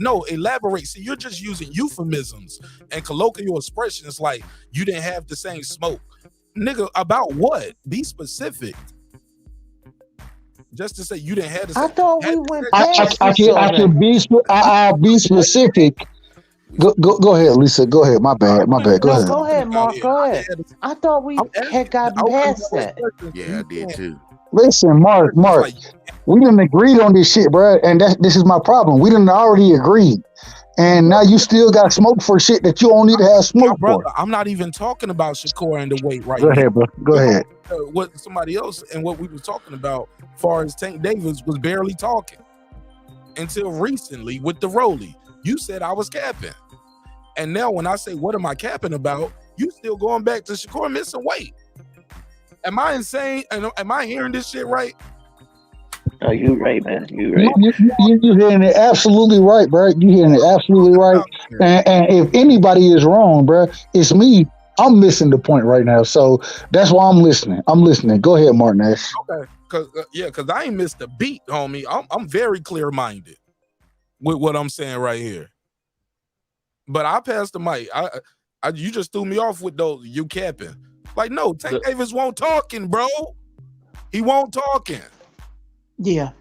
No, elaborate. See, you're just using euphemisms and colloquial expressions like you didn't have the same smoke. Nigga, about what? Be specific. Just to say you didn't have the same. I thought we went past I'll be specific. Go ahead, Lisa. Go ahead. My bad. Go ahead. Go ahead, Mark. Go ahead. I thought we had gotten past that. Yeah, I did too. Listen, Mark, we didn't agree on this shit, bro, and this is my problem. We didn't already agree, and now you still got smoke for shit that you don't need to have smoke for. I'm not even talking about Shakur and the weight right now. Go ahead, bro. Go ahead. What somebody else and what we were talking about, as far as Tank Davis was barely talking until recently with the Rolly. You said I was capping, and now when I say what am I capping about, you still going back to Shakur missing weight. Am I insane? Am I hearing this shit right? No, you're right, man. You're right. You're hearing it absolutely right, bro. You're hearing it absolutely right. And if anybody is wrong, bro, it's me. I'm missing the point right now. So that's why I'm listening. Go ahead, Martin Nash. Okay. Because I ain't missed a beat, homie. I'm very clear-minded with what I'm saying right here. But I passed the mic. You just threw me off with those you capping. Like, no, Tank Davis won't talking, bro. He won't talking. Yeah,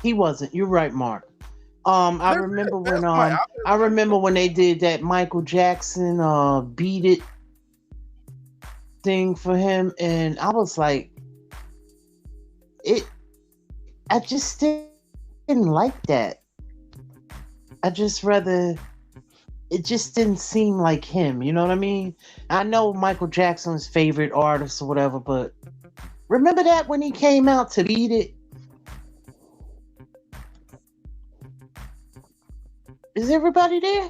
he wasn't. You're right, Mark. I remember when they did that Michael Jackson Beat It thing for him, and I was like, I just didn't like that. I just rather. It just didn't seem like him, you know what I mean? I know Michael Jackson's favorite artist or whatever, but remember that when he came out to Beat It? Is everybody there?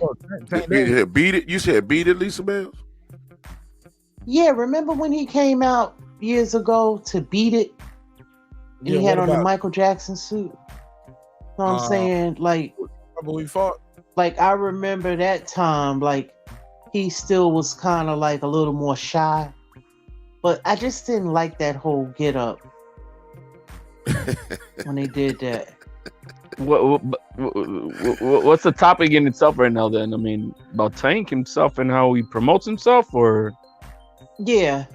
Beat it. You said beat it, Lisa Bells. Yeah, remember when he came out years ago to Beat It? And he had on the Michael Jackson suit. You know what I'm saying? Like, we fought. Like, I remember that time, like, he still was kind of like a little more shy. But I just didn't like that whole get up when they did that. What's the topic in itself right now then? I mean, about Tank himself and how he promotes himself, or? Yeah.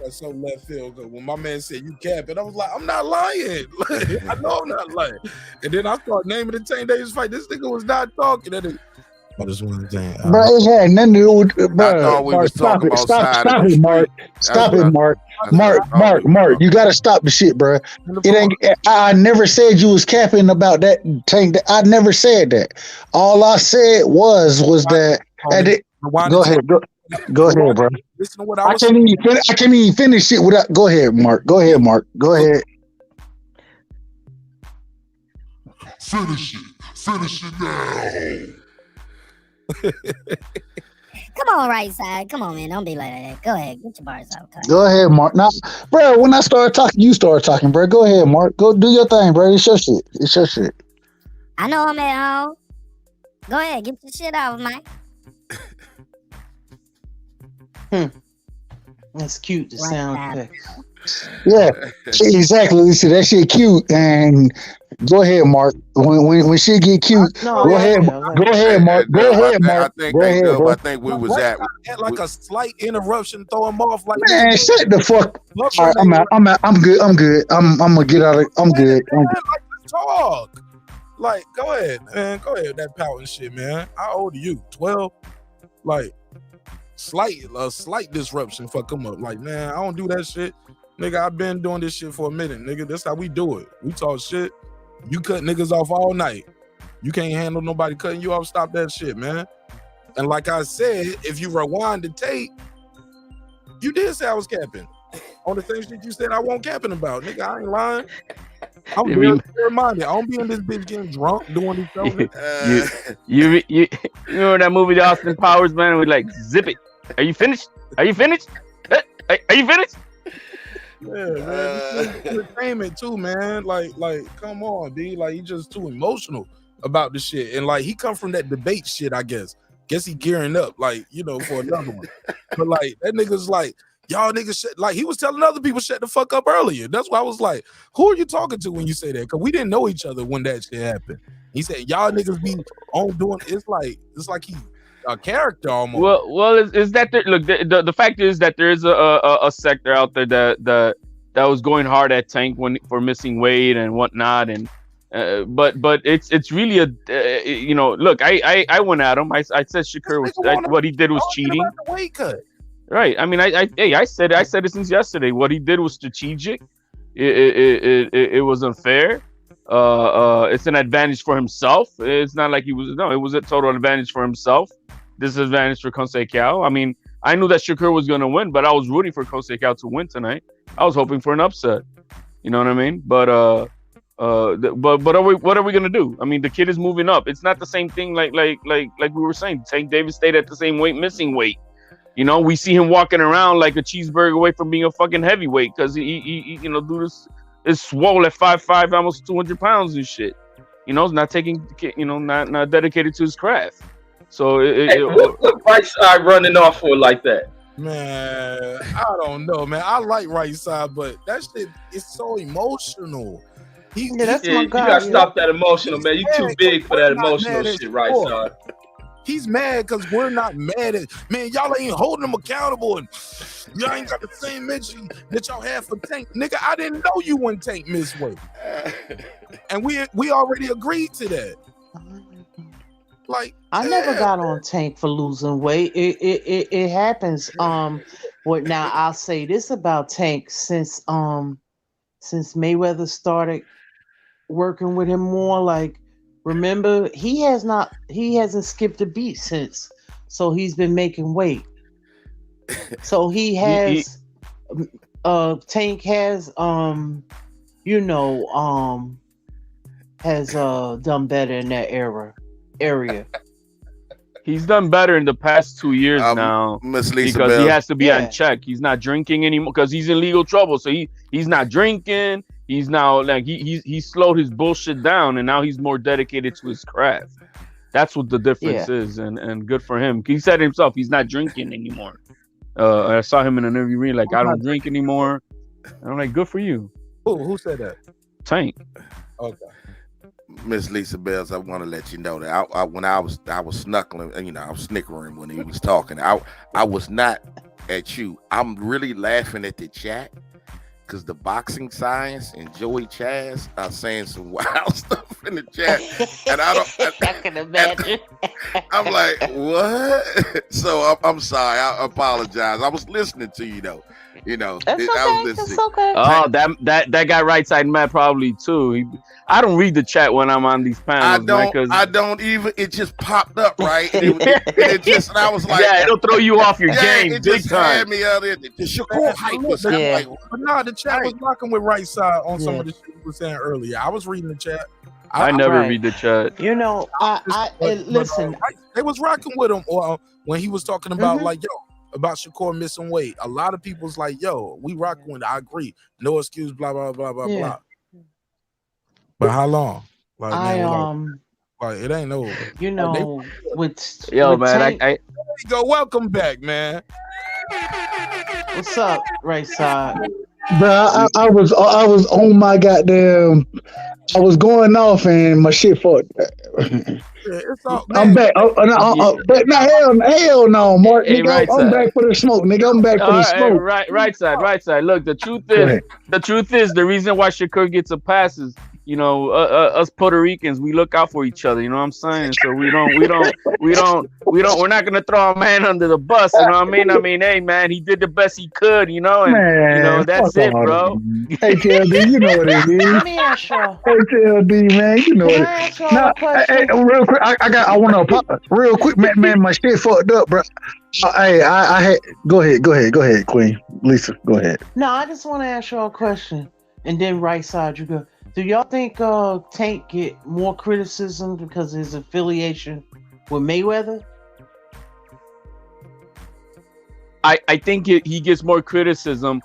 That's so left field. When my man said you capping, I was like, I'm not lying. I know I'm not lying. And then I started naming the Tank Davis fight. This nigga was not talking. I just want to say, bro, it had nothing to do with, bro. we was Stop talking it, about stop it, Mark. Stop it, Mark. Mark, you gotta stop the shit, bro. It ain't. I never said you was capping about that Tank. I never said that. All I said was that. Go ahead, go ahead, bro. Listen to what I can't even finish it without. Go ahead, Mark. Go ahead. Finish it now. Come on, right side. Come on, man. Don't be like that. Go ahead. Get your bars out. Go ahead, Mark. Now, bro, when I start talking, you start talking, bro. Go ahead, Mark. Go do your thing, bro. It's your shit. I know I'm at home. Go ahead. Get your shit off, Mike. That's cute. The sound effect. Yeah, exactly. See, that shit cute. And go ahead, Mark. When shit get cute, go ahead, Mark. Go ahead, Mark. I think we was at like a slight interruption, throw him off. Like, man, shut the fuck. All right, I'm out. I'm good. I'm gonna get out of. I'm good. Talk. Like, go ahead, man. Go ahead with that pouting shit, man. How old are you? 12? Like, a slight disruption fuck him up. Like, man, I don't do that shit. Nigga, I've been doing this shit for a minute, nigga. That's how we do it. We talk shit. You cut niggas off all night. You can't handle nobody cutting you off. Stop that shit, man. And like I said, if you rewind the tape, you did say I was capping. On the things that you said I won't capping about. Nigga, I ain't lying. I'm very reminded. I don't be in this bitch getting drunk doing this. You remember that movie, The Austin Powers, man? We like, zip it. Are you finished? Are you finished? Are you finished? Yeah, man. Entertainment too, man. Like, come on, B. Like, he just too emotional about the shit. And like, he come from that debate shit, I guess. Guess he gearing up, like, you know, for another one. But like, that nigga's like, y'all niggas like he was telling other people shut the fuck up earlier. That's why I was like, who are you talking to when you say that? Because we didn't know each other when that shit happened. He said, y'all niggas be on doing it's like he a character almost. Well, is that there? Look, the fact is that there is a sector out there that was going hard at Tank for missing weight and whatnot, and but it's really a you know, look, I went at him. I said Shakur was what he did was cheating. The weight cut. Right. I mean, I said it since yesterday. What he did was strategic. It was unfair. It's an advantage for himself. It's not like it was a total advantage for himself. Disadvantage for Conceicao. I mean, I knew that Shakur was going to win, but I was rooting for Conceicao to win tonight. I was hoping for an upset. You know what I mean? But what are we going to do? I mean, the kid is moving up. It's not the same thing like we were saying. Tank Davis stayed at the same weight, missing weight. You know, we see him walking around like a cheeseburger away from being a fucking heavyweight because he you know, dude is swole at 5'5", almost 200 pounds and shit. You know, not taking, you know, not dedicated to his craft. So what right side running off for like that? Man, I don't know, man. I like right side, but that shit is so emotional. That's my guy. You gotta stop that emotional, man. You too big for that emotional shit, right side. He's mad because we're not mad at, man, y'all ain't holding him accountable and y'all ain't got the same mention that y'all had for Tank. Nigga, I didn't know you when Tank missed weight. And we already agreed to that. Like, I never got on Tank for losing weight. It happens. What now? I'll say this about Tank since Mayweather started working with him more. Like, remember, he hasn't skipped a beat since. So he's been making weight. So he has. Tank has has done better in that area. He's done better in the past 2 years now Miss Lisa because he Bell. has to be on check. He's not drinking anymore because he's in legal trouble. So he's not drinking. He's now like he slowed his bullshit down, and now he's more dedicated to his craft. That's what the difference is, and good for him. He said himself he's not drinking anymore. I saw him in an interview like, I don't drink anymore. And I'm like, good for you. Who said that? Tank. Okay. Miss Lisa Bells, I want to let you know that I when I was snuckling, I was snickering when he was talking. I was not at you. I'm really laughing at the chat because the boxing science and Joey Chaz are saying some wild stuff in the chat, and I can imagine. I'm like, what? So I'm sorry. I apologize. I was listening to you though. I was listening. It's okay. Oh, that guy right side Matt probably too. I don't read the chat when I'm on these panels. I don't even. It just popped up right, and and I was like, yeah, it'll throw you off your game It big just time. had me out there. The Shakur hype was But no, the chat was rocking with right side on some of the shit you were saying earlier. I was reading the chat. I never read the chat. Listen. They was rocking with him when he was talking about about Shakur missing weight. A lot of people's like, yo, we rocking with it. I agree. No excuse, blah, blah, blah, blah, blah. But how long? Like, it ain't over. With man, Tank, there you go. Welcome back, man. What's up, right side? Bro, I was on my goddamn. I was going off and my shit fucked. I'm back. But hell no, Mark. Hey, Nigga, I'm back for the smoke, nigga. I'm back for the smoke. Right side. Look, the truth is the reason why Shakur gets a pass is, us Puerto Ricans, we look out for each other. You know what I'm saying? So we're not gonna throw a man under the bus. You know what I mean? I mean, hey man, he did the best he could. That's it, bro. HLD, you know what it is. Let me ask you. HLD, man, you know it. Hey, real quick, I want to apologize. Real quick, man, my shit fucked up, bro. Hey, I had. Go ahead, Queen Lisa. Go ahead. No, I just want to ask y'all a question, and then right side you go. Do y'all think Tank get more criticism because of his affiliation with Mayweather? I think he gets more criticism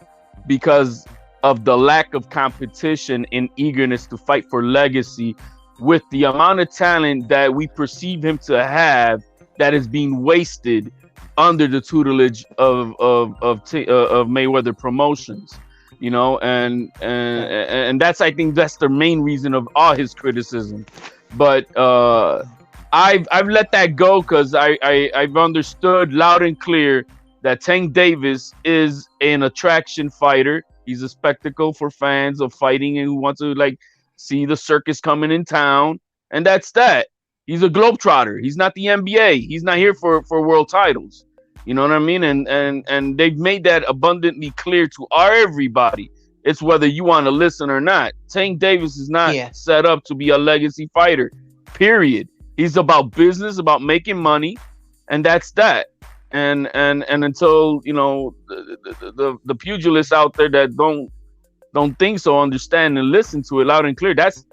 because of the lack of competition and eagerness to fight for legacy, with the amount of talent that we perceive him to have that is being wasted under the tutelage of Mayweather Promotions. And that's, I think that's the main reason of all his criticism. But I've let that go because I've understood loud and clear that Tank Davis is an attraction fighter. He's a spectacle for fans of fighting and who want to see the circus coming in town. And that's that. He's a globetrotter. He's not the NBA. He's not here for world titles. You know what I mean? And they've made that abundantly clear to everybody. It's whether you want to listen or not. Tank Davis is not set up to be a legacy fighter, period. He's about business, about making money, and that's that. And until the pugilists out there that don't think so understand and listen to it loud and clear, that's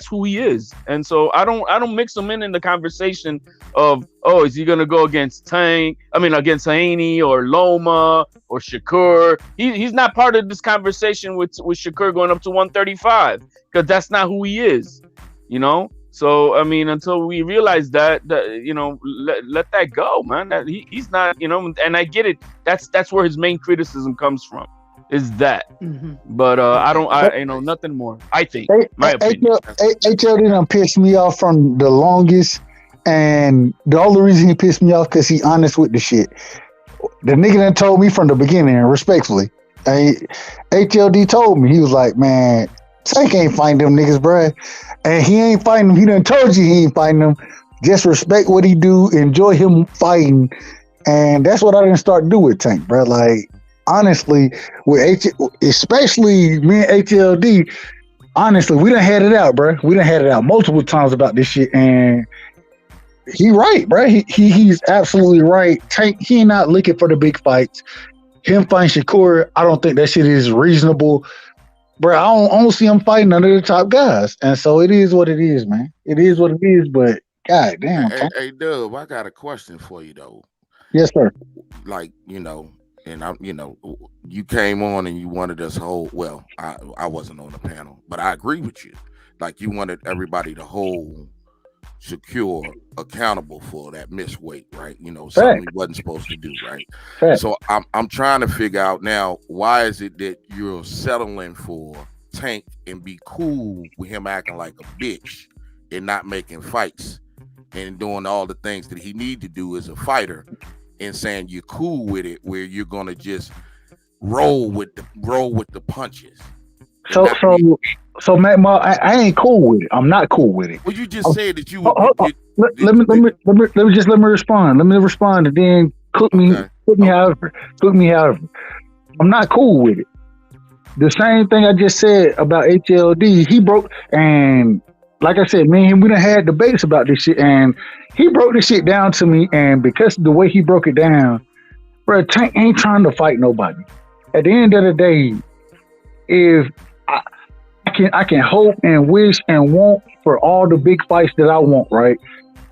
who he is. And so I don't mix him in the conversation of, is he gonna go against against Haney or Loma or Shakur? He's not part of this conversation with Shakur going up to 135 because that's not who he is. So until we realize that let that go, man. That he's not, and I get it. That's where his main criticism comes from. Is that, but I nothing more. I think my opinion. HLD done pissed me off from the longest, and the only reason he pissed me off because he honest with the shit. The nigga done told me from the beginning, respectfully. HLD told me, he was like, man, Tank ain't fighting them niggas, bruh, and he ain't fighting them. He done told you he ain't fighting them. Just respect what he do, enjoy him fighting, and that's what I didn't start to do with Tank, bruh. Like, honestly, especially me and HLD, honestly, we done had it out, bro. We done had it out multiple times about this shit, and he right, bro. He's absolutely right. Tank, he not looking for the big fights. Him fighting Shakur, I don't think that shit is reasonable, bro. I don't see him fighting none of the top guys, and so it is what it is, man. It is what it is, but God damn. Hey, Dub, I got a question for you though. Yes, sir. Like, and you came on and you wanted us hold. Well, I wasn't on the panel, but I agree with you. Like, you wanted everybody to hold Shakur accountable for that missed weight, right? Something he wasn't supposed to do, right? So I'm trying to figure out now, why is it that you're settling for Tank and be cool with him acting like a bitch and not making fights and doing all the things that he need to do as a fighter, and saying you're cool with it, where you're gonna just roll with the punches? So Matt, I ain't cool with it. I'm not cool with it. Well, you just said that you. Let me respond. Let me respond, and then cook me however. I'm not cool with it. The same thing I just said about HLD. He broke, and like I said, man, we done had debates about this shit, and he broke this shit down to me. And because of the way he broke it down, bro, Tank ain't trying to fight nobody. At the end of the day, if I can hope and wish and want for all the big fights that I want, right?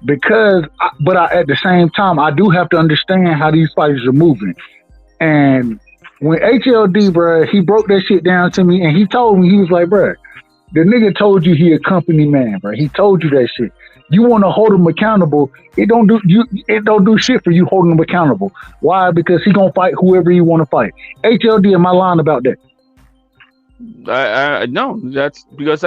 But at the same time, I do have to understand how these fighters are moving. And when HLD, bro, he broke that shit down to me, and he told me, he was like, bro, the nigga told you he a company man, bro. He told you that shit. You want to hold him accountable. It don't do shit for you holding him accountable. Why? Because he gonna fight whoever he want to fight. HLD, am I lying about that? No, that's because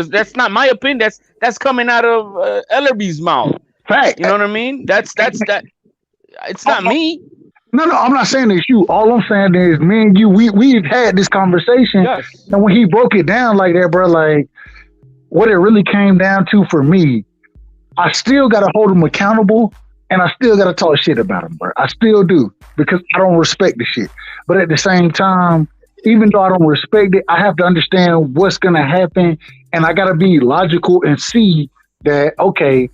that's not my opinion. That's coming out of Ellerby's mouth. Fact. You know what I mean? That's that. It's not me. No, I'm not saying it's you. All I'm saying is, me and you, we've had this conversation. Yes. And when he broke it down like that, bro, like what it really came down to for me, I still got to hold him accountable, and I still got to talk shit about him, bro. I still do, because I don't respect the shit. But at the same time, even though I don't respect it, I have to understand what's going to happen, and I got to be logical and see that, okay,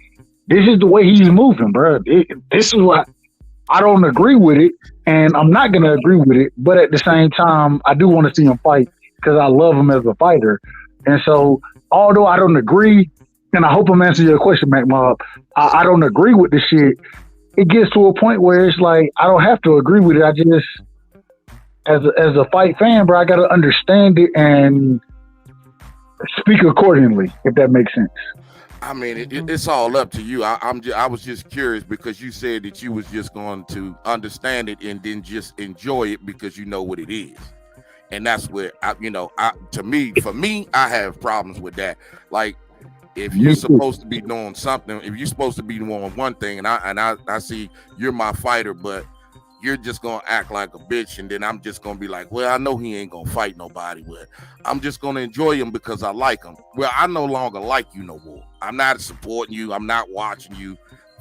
this is the way he's moving, bro. This is what I don't agree with it, and I'm not going to agree with it. But at the same time, I do want to see him fight because I love him as a fighter. And so, although I don't agree, and I hope I'm answering your question, Mac Mob, I don't agree with the shit. It gets to a point where it's like, I don't have to agree with it. I just, as a fight fan, bro, I got to understand it and speak accordingly, if that makes sense. I mean, it's all up to you. I was just curious because you said that you was just going to understand it and then just enjoy it because you know what it is, and that's where for me, I have problems with that. Like, if you're supposed to be doing something, if you're supposed to be doing one thing, and I see you're my fighter, but you're just gonna act like a bitch, and then I'm just gonna be like, well, I know he ain't gonna fight nobody, but I'm just gonna enjoy him because I like him. Well, I no longer like you no more. I'm not supporting you. I'm not watching you.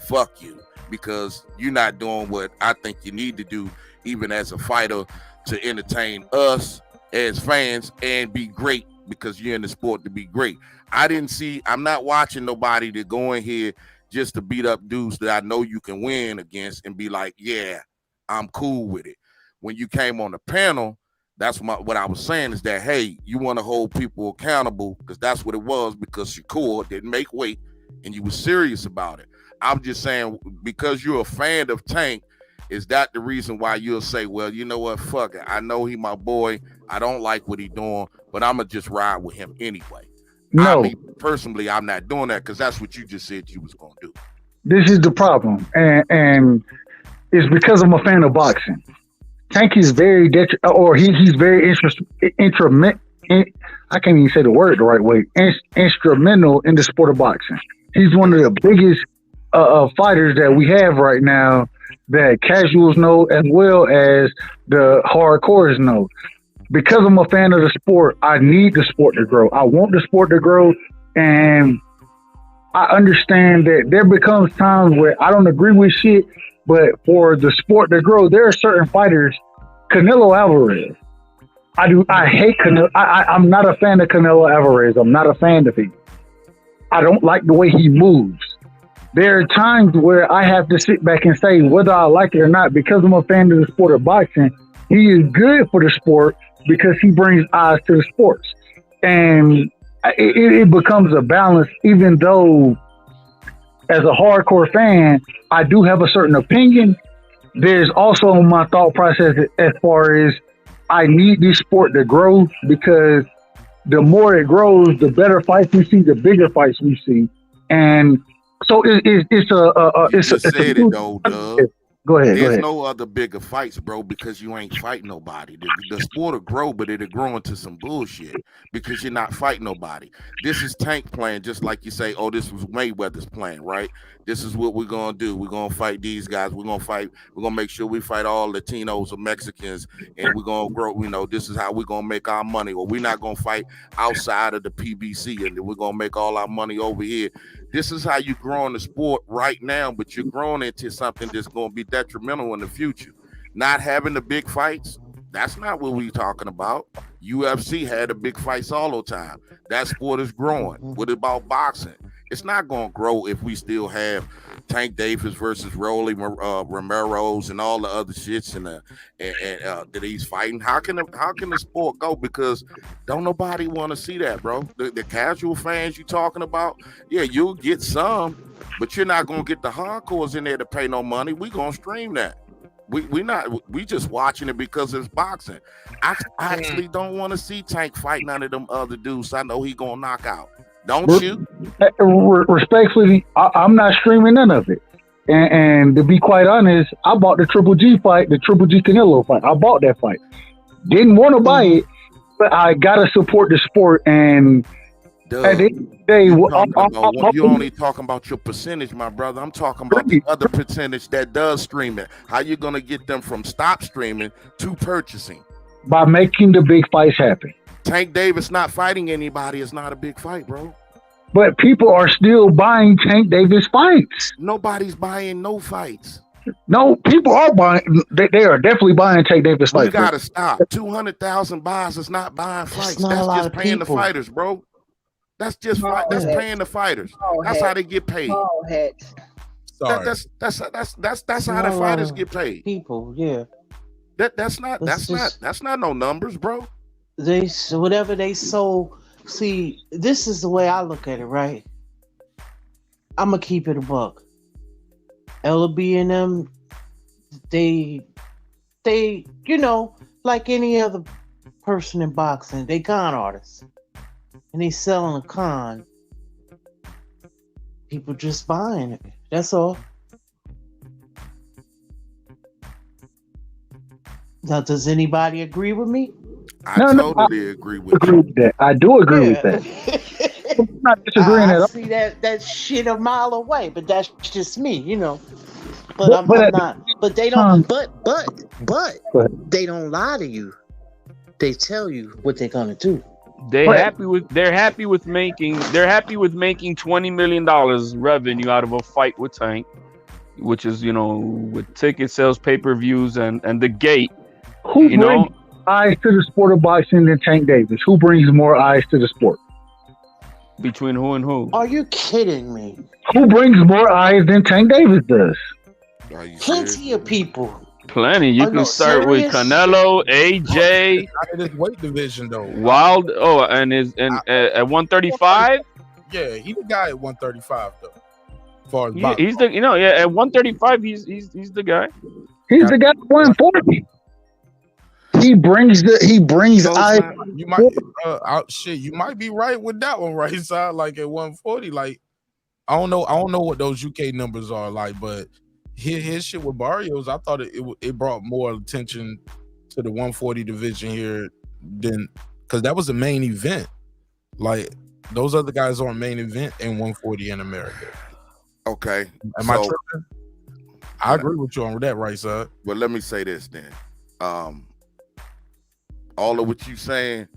Fuck you, because you're not doing what I think you need to do, even as a fighter, to entertain us as fans and be great, because you're in the sport to be great. I'm not watching nobody to go in here just to beat up dudes that I know you can win against and be like, yeah, I'm cool with it. When you came on the panel, that's what I was saying is that, hey, you want to hold people accountable, because that's what it was, because Shakur didn't make weight and you were serious about it. I'm just saying, because you're a fan of Tank, is that the reason why you'll say, well, you know what, fuck it. I know he my boy. I don't like what he doing, but I'm going to just ride with him anyway. No. I mean, personally, I'm not doing that because that's what you just said you was going to do. This is the problem. And it's because I'm a fan of boxing. Tank is very he's very I can't even say the word the right way. Instrumental in the sport of boxing. He's one of the biggest fighters that we have right now that casuals know as well as the hardcores know. Because I'm a fan of the sport, I need the sport to grow. I want the sport to grow, and I understand that there becomes times where I don't agree with shit, but for the sport to grow, there are certain fighters. Canelo Alvarez. I hate Canelo. I'm not a fan of Canelo Alvarez. I'm not a fan of him. I don't like the way he moves. There are times where I have to sit back and say whether I like it or not, because I'm a fan of the sport of boxing, he is good for the sport because he brings eyes to the sports. And it becomes a balance, even though as a hardcore fan, I do have a certain opinion. There's also my thought process as far as I need this sport to grow, because the more it grows, the better fights we see, the bigger fights we see, and so it's it though, Doug. Go ahead. There's no other bigger fights, bro, because you ain't fighting nobody. The sport will grow, but it'll grow into some bullshit because you're not fighting nobody. This is Tank playing, just like you say, oh, this was Mayweather's plan, right? This is what we're going to do. We're going to fight these guys. We're going to make sure we fight all Latinos or Mexicans, and we're going to grow. This is how we're going to make our money. Or we're not going to fight outside of the PBC, and we're going to make all our money over here. This is how you grow in the sport right now, but you're growing into something that's going to be detrimental in the future. Not having the big fights, that's not what we're talking about. UFC had the big fights all the time. That sport is growing. What about boxing? It's not going to grow if we still have Tank Davis versus Rolly Romero's and all the other shits that he's fighting. How can the sport go? Because don't nobody want to see that, bro. The casual fans you talking about, yeah, you'll get some, but you're not going to get the hardcores in there to pay no money. We going to stream that. We just watching it because it's boxing. I actually don't want to see Tank fight none of them other dudes I know he going to knock out. Don't you? Respectfully, I'm not streaming none of it. And to be quite honest, I bought the Triple G fight, the Triple G Canelo fight. I bought that fight. Didn't want to buy it, but I gotta support the sport. And at the end of the day, you're only talking about your percentage, my brother. I'm talking about the other percentage that does stream it. How you gonna get them from stop streaming to purchasing? By making the big fights happen. Tank Davis not fighting anybody is not a big fight, bro. But people are still buying Tank Davis fights. Nobody's buying no fights. No, people are buying. They are definitely buying Tank Davis fights. We gotta stop. 200,000 buys is not buying fights. That's just paying the fighters, bro. That's just that's paying the fighters. That's how they get paid. That's how the fighters get paid. People, yeah. That's not no numbers, bro. Whatever they sold. See, this is the way I look at it, right? I'm gonna keep it a buck. LB and them, they, like any other person in boxing, they con artists, and they selling a con. People just buying it. That's all. Now, does anybody agree with me? I totally agree with that. I do agree with that. I'm not disagreeing at all. I see that shit a mile away, but that's just me, But I'm not. But they don't. But they don't lie to you. They tell you what they're gonna do. They're happy with making $20 million revenue out of a fight with Tank, which is with ticket sales, pay-per-views, and the gate. Who brings eyes to the sport of boxing than Tank Davis? Who brings more eyes to the sport? Between who and who? Are you kidding me? Who brings more eyes than Tank Davis does? Plenty of people. Plenty. You can start with Canelo, AJ. Out of this weight division, though. Wild. Oh, and at 135. Yeah, he's the guy at 135 though. As far as he's the at 135 he's the guy. He's the guy at 140. He brings eyes. You might you might be right with that one, right side. Like at 140, like I don't know what those UK numbers are like, but his shit with Barrios, I thought it brought more attention to the 140 division here than because that was the main event. Like those other guys aren't main event in 140 in America. Okay, am I tripping? I agree with you on that, right side. But let me say this then. All of what you saying,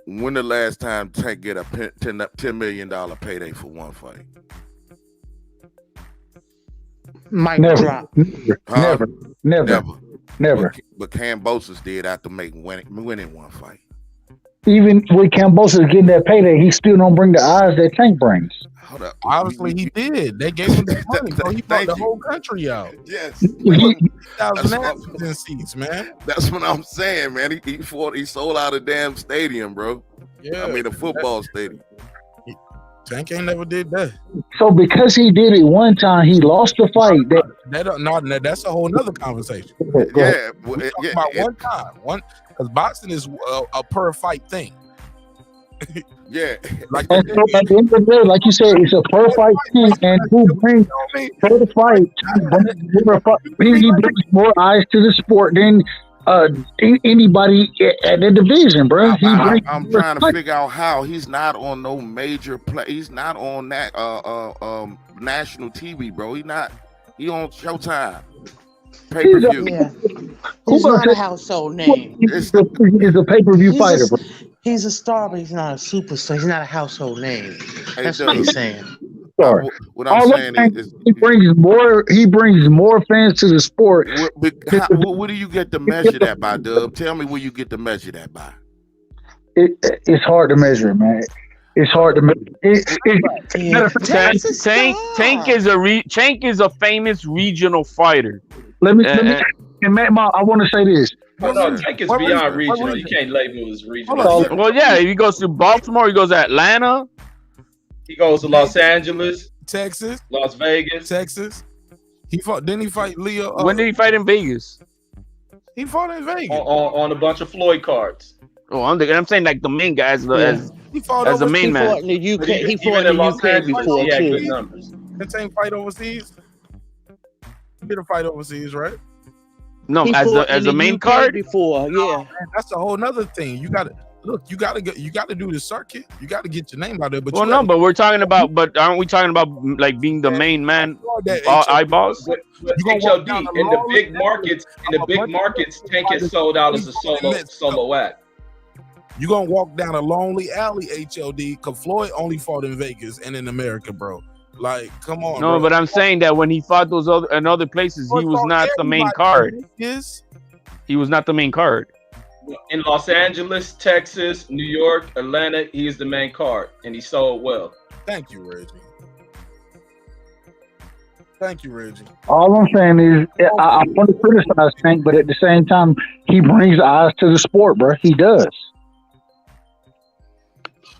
when the last time Tank get a $10 million payday for one fight? Never. But Kambosos did after winning one fight. Even with Kambosos getting that payday, he still don't bring the eyes that Tank brings. Hold up. Obviously, he did. They gave him the money, bro. He brought the whole country out. Yes. Seats, man. That's what I'm saying, man. He sold out a damn stadium, bro. Yeah. I mean, a football stadium. Tank ain't never did that. So because he did it one time, he lost the fight. That's a whole nother conversation. Yeah, About one time, because boxing is a per fight thing. Yeah, like and so at the end of the day, like you said, it's a per fight thing, and who brings per fight? He brings more eyes to the sport than anybody at the division, bro. I'm trying to figure out how he's not on no major play. He's not on that national TV, bro. He on Showtime. Pay-per-view. Yeah. He's not a household name. He's a pay-per-view fighter, bro. He's a star, but he's not a superstar. He's not a household name. That's what he's saying. Sorry. What I'm saying is he brings more fans to the sport. What do you get to measure that by, Dub? Tell me where you get to measure that by. It's hard to measure, man. It's hard to measure. Tank is a famous regional fighter. Let me and Matt, I want to say this. No, Tank is beyond regional. You can't label as regional. Well, yeah, he goes to Baltimore. He goes to Atlanta. He goes to Los Angeles, Texas, Las Vegas, Texas. Didn't he fight Leo? When did he fight in Vegas? He fought in Vegas on a bunch of Floyd cards. Oh, I'm saying like the main guy as the main man. He fought in the UK before too. Good numbers. That same fight overseas. He did a fight overseas, right? No, as a main card before, yeah. Man, that's a whole nother thing. You gotta do the circuit. You gotta get your name out there. But but we're talking about. But aren't we talking about like being the main man? Eyeballs. But HOD in the big markets, Tank is sold out as a solo act. You gonna walk down a lonely alley, HOD, because Floyd only fought in Vegas and in America, bro. Like, come on. No, bro. but I'm saying that when he fought those other places, he was not the main card. He was not the main card. In Los Angeles, Texas, New York, Atlanta, he is the main card, and he sold well. Thank you, Reggie. Thank you, Reggie. All I'm saying is, I want to criticize Tank, but at the same time, he brings eyes to the sport, bro. He does.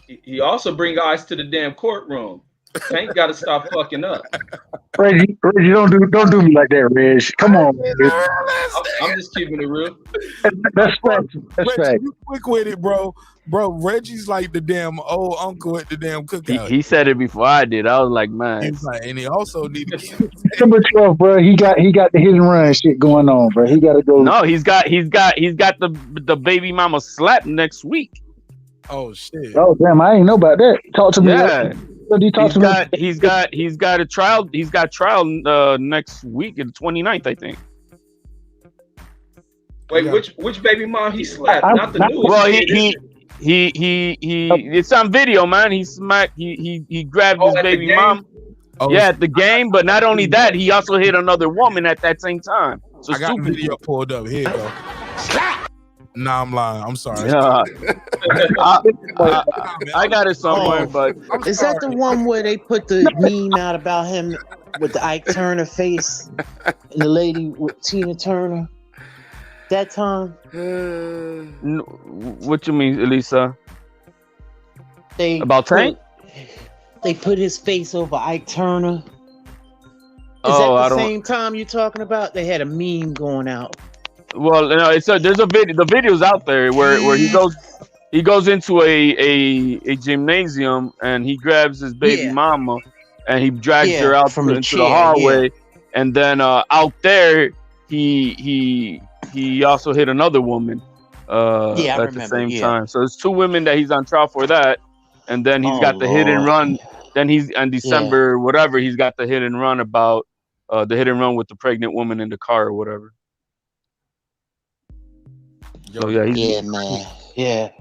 He also brings eyes to the damn courtroom. Tank got to stop fucking up. Reggie, don't do me like that, Reg. Come on, Reg. I'm just keeping it real. That's fact. Reggie, you quick with it, bro. Bro, Reggie's like the damn old uncle at the damn cookout. He said it before I did. I was like, man. He's like, and he also needed number 12, bro. He got the hit and run shit going on, bro. He got to go. No, he's got the baby mama slap next week. Oh shit. Oh damn, I ain't know about that. Talk to me. Yeah. He's got a trial. He's got trial next week, the 29th, I think. Wait, which baby mom he slapped? Not the newest. Well, he it's on video, man. He smacked. He grabbed his baby mom. Oh, yeah, at the game. But not only that, he also hit another woman at that same time. So I got the video pulled up. Here you go. Nah, I'm lying. I'm sorry. Yeah. I got it somewhere, but is that the one where they put the meme out about him with the Ike Turner face and the lady with Tina Turner? That time? What you mean, Elisa? About Tank? They put his face over Ike Turner. Is that the same time you're talking about? They had a meme going out. Well, no, there's a video. The video's out there where he goes into a gymnasium and he grabs his baby mama and he drags her out into the hallway, and then out there he also hit another woman at the same time. So it's two women that he's on trial for that, and then he's got the hit and run. Then he's on December whatever. He's got the hit and run about the hit and run with the pregnant woman in the car or whatever. So man. Yeah.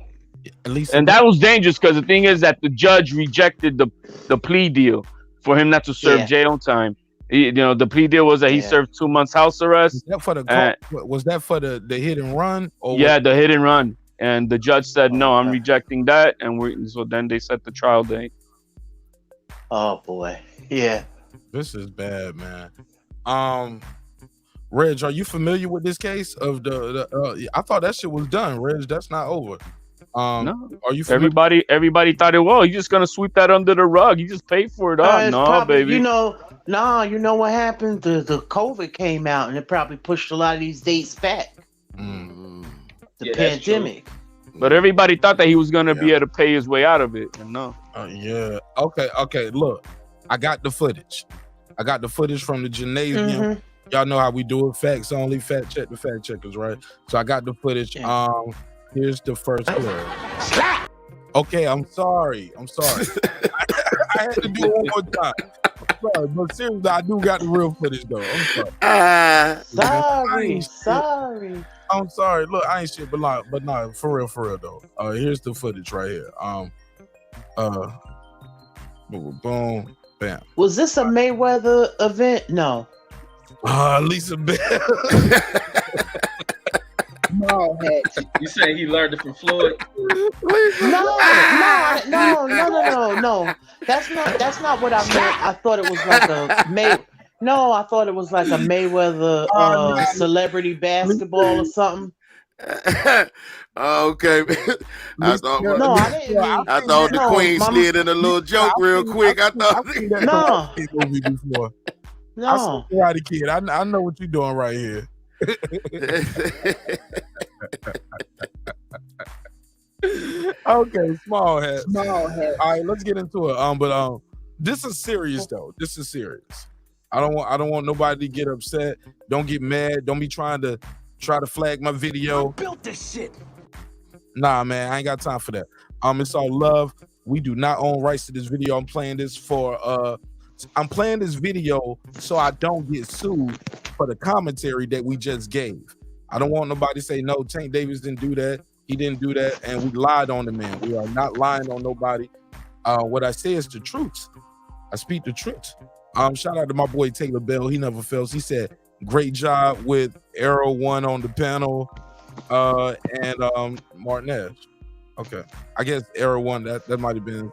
At least, and that was dangerous because the thing is that the judge rejected the plea deal for him not to serve jail time. The plea deal was that he served 2 months house arrest. Was that for the hit and run? Or the hit and run. And the judge said, no, I'm rejecting that. And so then they set the trial date. Oh boy. Yeah. This is bad, man. Reg, are you familiar with this case of the I thought that shit was done, Reg. That's not over. No. Are you familiar? Everybody thought it was. You're just gonna sweep that under the rug. You just paid for it. It's No, probably, baby. you know what happened? The COVID came out and it probably pushed a lot of these dates back. The pandemic. But everybody thought that he was gonna be able to pay his way out of it. And no. Yeah. Okay. Look, I got the footage. I got the footage from the gymnasium. Mhm. Y'all know how we do it. Facts only. Fact check the fact checkers, right? So I got the footage. Here's the first clip. Okay, I'm sorry. I had to do it one more time. I'm sorry, but seriously, I do got the real footage though. I'm sorry. Sorry. I'm sorry. Look, I ain't shit, but nah, for real though. Here's the footage right here. Boom, bam. Was this a Mayweather event? No. Lisa Bell. No, You saying he learned it from Floyd? No. That's not what I meant. I thought it was like I thought it was like a Mayweather celebrity basketball or something. Okay. I thought I didn't. the Queen slid in a little joke real quick. I thought movie before. No. I saw Karate Kid. I know what you're doing right here. Okay, small hat. All right, let's get into it. But this is serious though. This is serious. I don't want nobody to get upset. Don't get mad. Don't be trying to flag my video. Built this shit. Nah, man, I ain't got time for that. It's all love. We do not own rights to this video. I'm playing this video so I don't get sued for the commentary that we just gave. I don't want nobody to say, no, Tank Davis didn't do that. He didn't do that. And we lied on the man. We are not lying on nobody. What I say is the truth. I speak the truth. Shout out to my boy Taylor Bell. He never fails. He said, great job with Arrow One on the panel and Martinez. Okay. I guess Arrow One, that might have been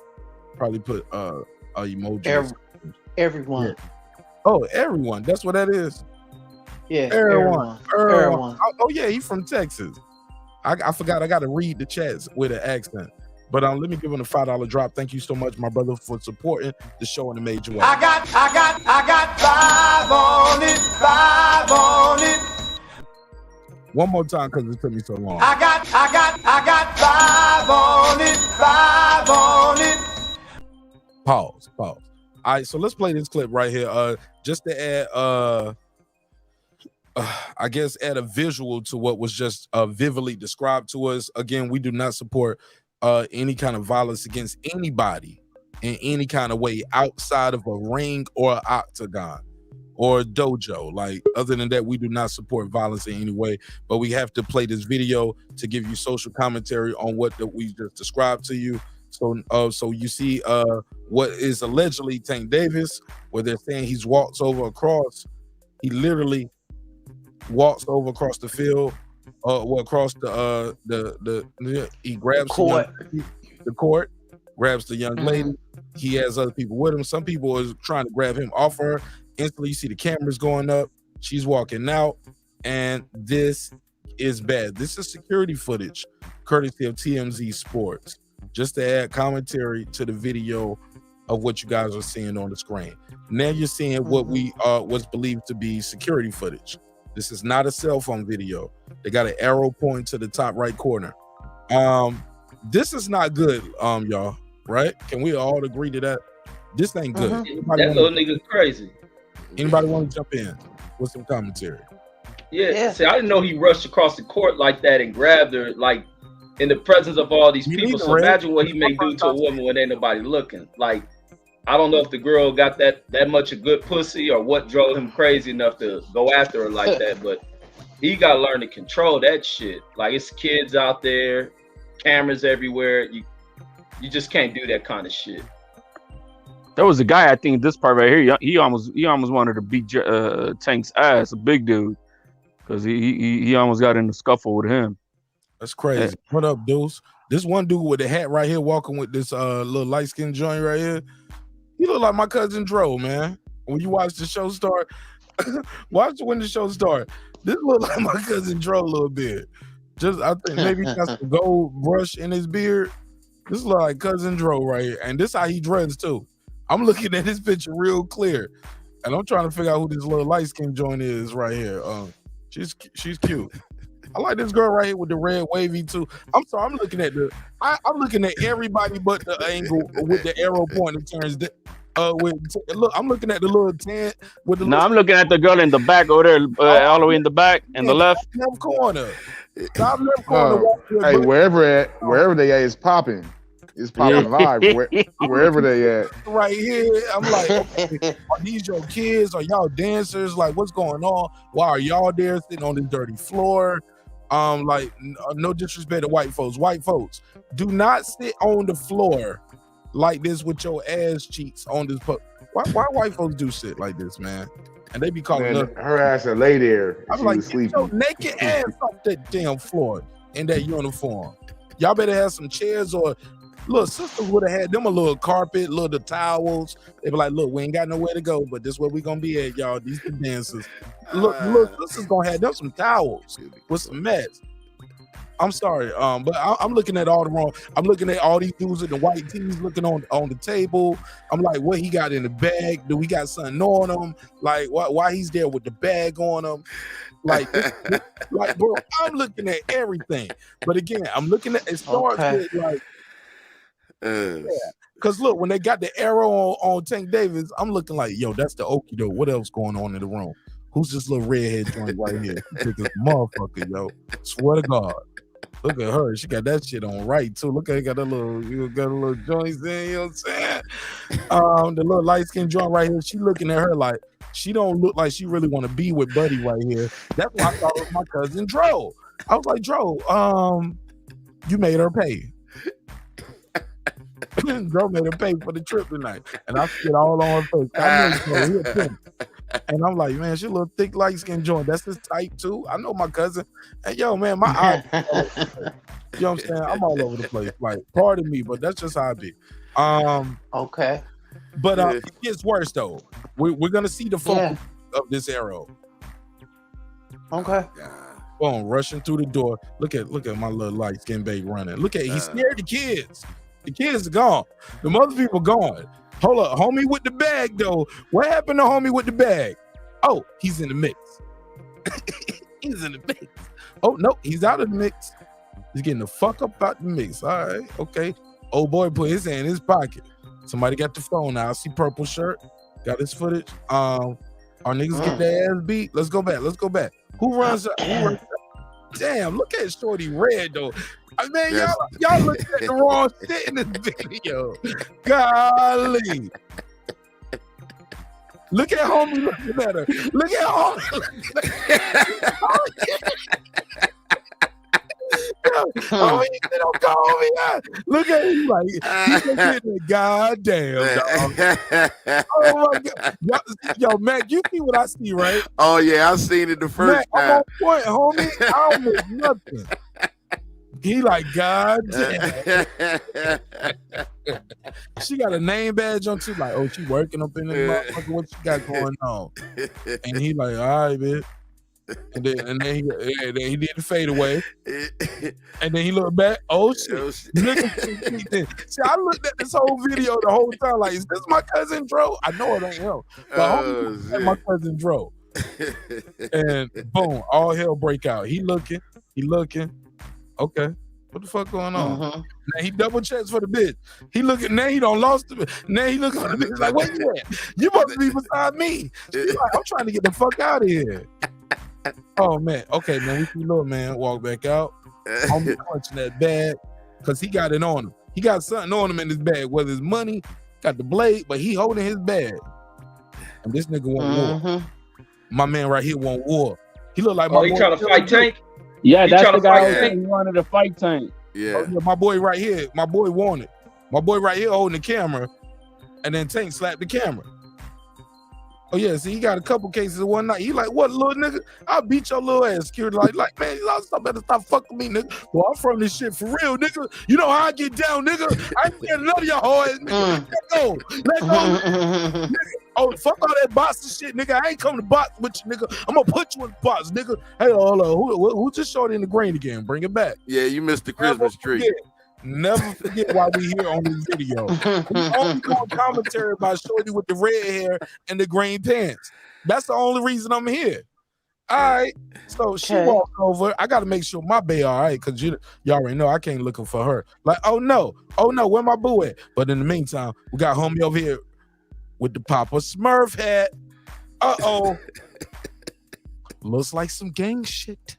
probably put a emoji. Everyone. Yeah. Oh, everyone. That's what that is. Yeah. Everyone. Everyone. Oh yeah, he's from Texas. I forgot. I got to read the chats with an accent. But let me give him a $5 drop. Thank you so much, my brother, for supporting the show in a major way. I got 5 on it. One more time because it took me so long. I got 5 on it. Pause. All right, so let's play this clip right here. Just to add, I guess, add a visual to what was just vividly described to us. Again, we do not support any kind of violence against anybody in any kind of way outside of a ring or an octagon or a dojo. Like, other than that, we do not support violence in any way. But we have to play this video to give you social commentary on what we just described to you. So you see what is allegedly Tank Davis, where they're saying he's walks over across. He literally walks over across the field, across he grabs the court, grabs the young lady. He has other people with him. Some people are trying to grab him off her. Instantly, you see the cameras going up. She's walking out, and this is bad. This is security footage, courtesy of TMZ Sports. Just to add commentary to the video of what you guys are seeing on the screen. Now you're seeing what was believed to be security footage. This is not a cell phone video. They got an arrow pointing to the top right corner. This is not good, y'all. Right? Can we all agree to that? This ain't good. That little nigga crazy. Anybody want to jump in with some commentary? Yeah. See, I didn't know he rushed across the court like that and grabbed her, like, in the presence of all these people. So imagine what he may do to a woman when ain't nobody looking. Like, I don't know if the girl got that much of good pussy or what drove him crazy enough to go after her like that, but he got to learn to control that shit. Like, it's kids out there, cameras everywhere. You just can't do that kind of shit. There was a guy, I think this part right here, he almost wanted to beat Tank's ass, a big dude, because he almost got in a scuffle with him. That's crazy. What up, dudes? This one dude with the hat right here walking with this little light-skinned joint right here, he look like my cousin Dro, man. When you watch the show start, watch when the show start. This look like my cousin Dro a little bit. Just I think maybe he got some gold brush in his beard. This look like Cousin Dro right here, and this how he dressed too. I'm looking at this picture real clear, and I'm trying to figure out who this little light skin joint is right here. She's cute. I like this girl right here with the red wavy too. I'm sorry, I'm looking at I'm looking at everybody but the angle with the arrow pointing turns. Look, I'm looking at the little tent with the. No, I'm looking at the girl in the back over there, all the way in the back, in the left. Left corner. Top left corner. Hey, wherever they at, it's popping. It's popping vibe. Wherever they at. Right here, I'm like, okay, are these your kids? Are y'all dancers? Like, what's going on? Why are y'all there sitting on this dirty floor? Like, no disrespect to white folks. White folks, do not sit on the floor like this with your ass cheeks on this. Why white folks do shit like this, man? And they be calling her ass to lay there. I'm like, get your naked ass off that damn floor in that uniform. Y'all better have some chairs or. Look, sisters would have had them a little carpet, little towels. They be like, look, we ain't got nowhere to go, but this where we gonna be at, y'all. These the dancers. Look, sisters gonna have them some towels with some mats. I'm sorry, but I'm looking at all the wrong. I'm looking at all these dudes in the white tees looking on the table. I'm like, what he got in the bag? Do we got something on him? Like, why he's there with the bag on him? Like, like, bro, I'm looking at everything. But again, I'm looking at it starts with like. Yeah, because look, when they got the arrow on Tank Davis, I'm looking like, yo, that's the okie doke. What else going on in the room? Who's this little redhead joint right here? This motherfucker, yo. Swear to God. Look at her. She got that shit on right too. Look at her, got a little joints in, you know what I'm saying? The little light skin joint right here. She looking at her like she don't look like she really want to be with Buddy right here. That's why I thought it was my cousin Dro. I was like, Dro, you made her pay. Dro made her pay for the trip tonight, and I spit all on her face. I know and I'm like, man, she a little thick, light skin joint. That's his type too. I know my cousin. And yo, man, my eye. You know what I'm saying? I'm all over the place. Like, pardon me, but that's just how I be. Okay. But it gets worse though. We're gonna see the focus of this arrow. Okay. Boom, rushing through the door. Look at my little light skin baby running. Look at he scared the kids. The kids are gone. The mother people gone. Hold up, homie with the bag though. What happened to homie with the bag? Oh, he's in the mix. He's in the mix. Oh no, he's out of the mix. He's getting the fuck up out the mix. All right, okay. Old boy put his hand in his pocket. Somebody got the phone now. I see purple shirt. Got his footage. Our niggas get their ass beat. Let's go back. Who runs up? Damn, look at Shorty Red though. I mean, y'all look at the wrong shit in this video. Golly. Look at homie looking at her. Look at homie. Homie, don't call me out. Look at him like he's looking at goddamn dog. Oh my God. Yo, Mac, you see what I see, right? Oh yeah, I seen it the first Mac, time. I'm on point, homie. I don't miss nothing. He like, God damn. She got a name badge on too. Like, oh, she working up in this motherfucker. What she got going on? And he like, all right, man. And then he did the fade away. And then he looked back. Oh shit. See, I looked at this whole video the whole time. Like, is this my cousin Dro? I know it ain't him. But my cousin Dro. And boom, all hell break out. He looking. Okay, what the fuck going on? Now he double checks for the bitch. He looking, now he don't lost the bitch. Now he looking for the bitch like, where you at? You supposed to be beside me. She's like, I'm trying to get the fuck out of here. Oh man, okay, man, we see little man walk back out. I'm clutching that bag because he got it on him. He got something on him in his bag, whether it's money, got the blade, but he holding his bag. And this nigga want war. My man right here want war. He look like my boy. He trying to fight Tank? Yeah, that's the guy who wanted to fight Tank. Yeah. Oh, yeah, my boy right here. My boy wanted. My boy right here holding the camera, and then Tank slapped the camera. Oh yeah, see, he got a couple cases one night. He like, what, little nigga? I'll beat your little ass. Security like, man, y'all better stop fucking me, nigga. Well, I'm from this shit for real, nigga. You know how I get down, nigga. I ain't scared of none of y'all hard ass nigga. Let go. Oh, fuck all that boxing shit, nigga. I ain't come to box with you, nigga. I'm gonna put you in the box, nigga. Hey, hold on. Who just showed in the green again? Bring it back. Yeah, you missed the Christmas tree. Never forget why we here on this video. We only doing commentary about Shorty with the red hair and the green pants. That's the only reason I'm here. All right. So she walked over. I got to make sure my bae all right, because you already know I can't looking for her. Like, oh no, where my boo at? But in the meantime, we got homie over here with the Papa Smurf hat. Looks like some gang shit.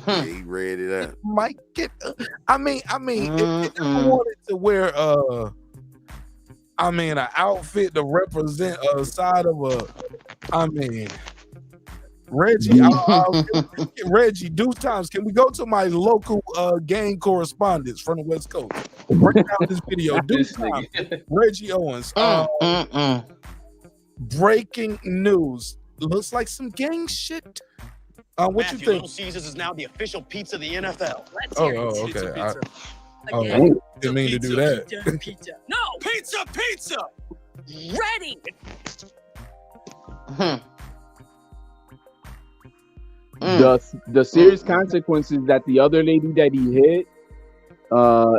Yeah, he read it up. Might get. I mean, if you wanted to wear an outfit to represent a side of Reggie, Reggie, due times. Can we go to my local gang correspondents from the West Coast? Break down this video. Due time. Reggie Owens. Breaking news. Looks like some gang shit. What Matthew, you think? Little Caesars is now the official pizza of the NFL. Okay. I didn't mean to do that. Pizza. No, pizza. Ready. The serious consequences that the other lady that he hit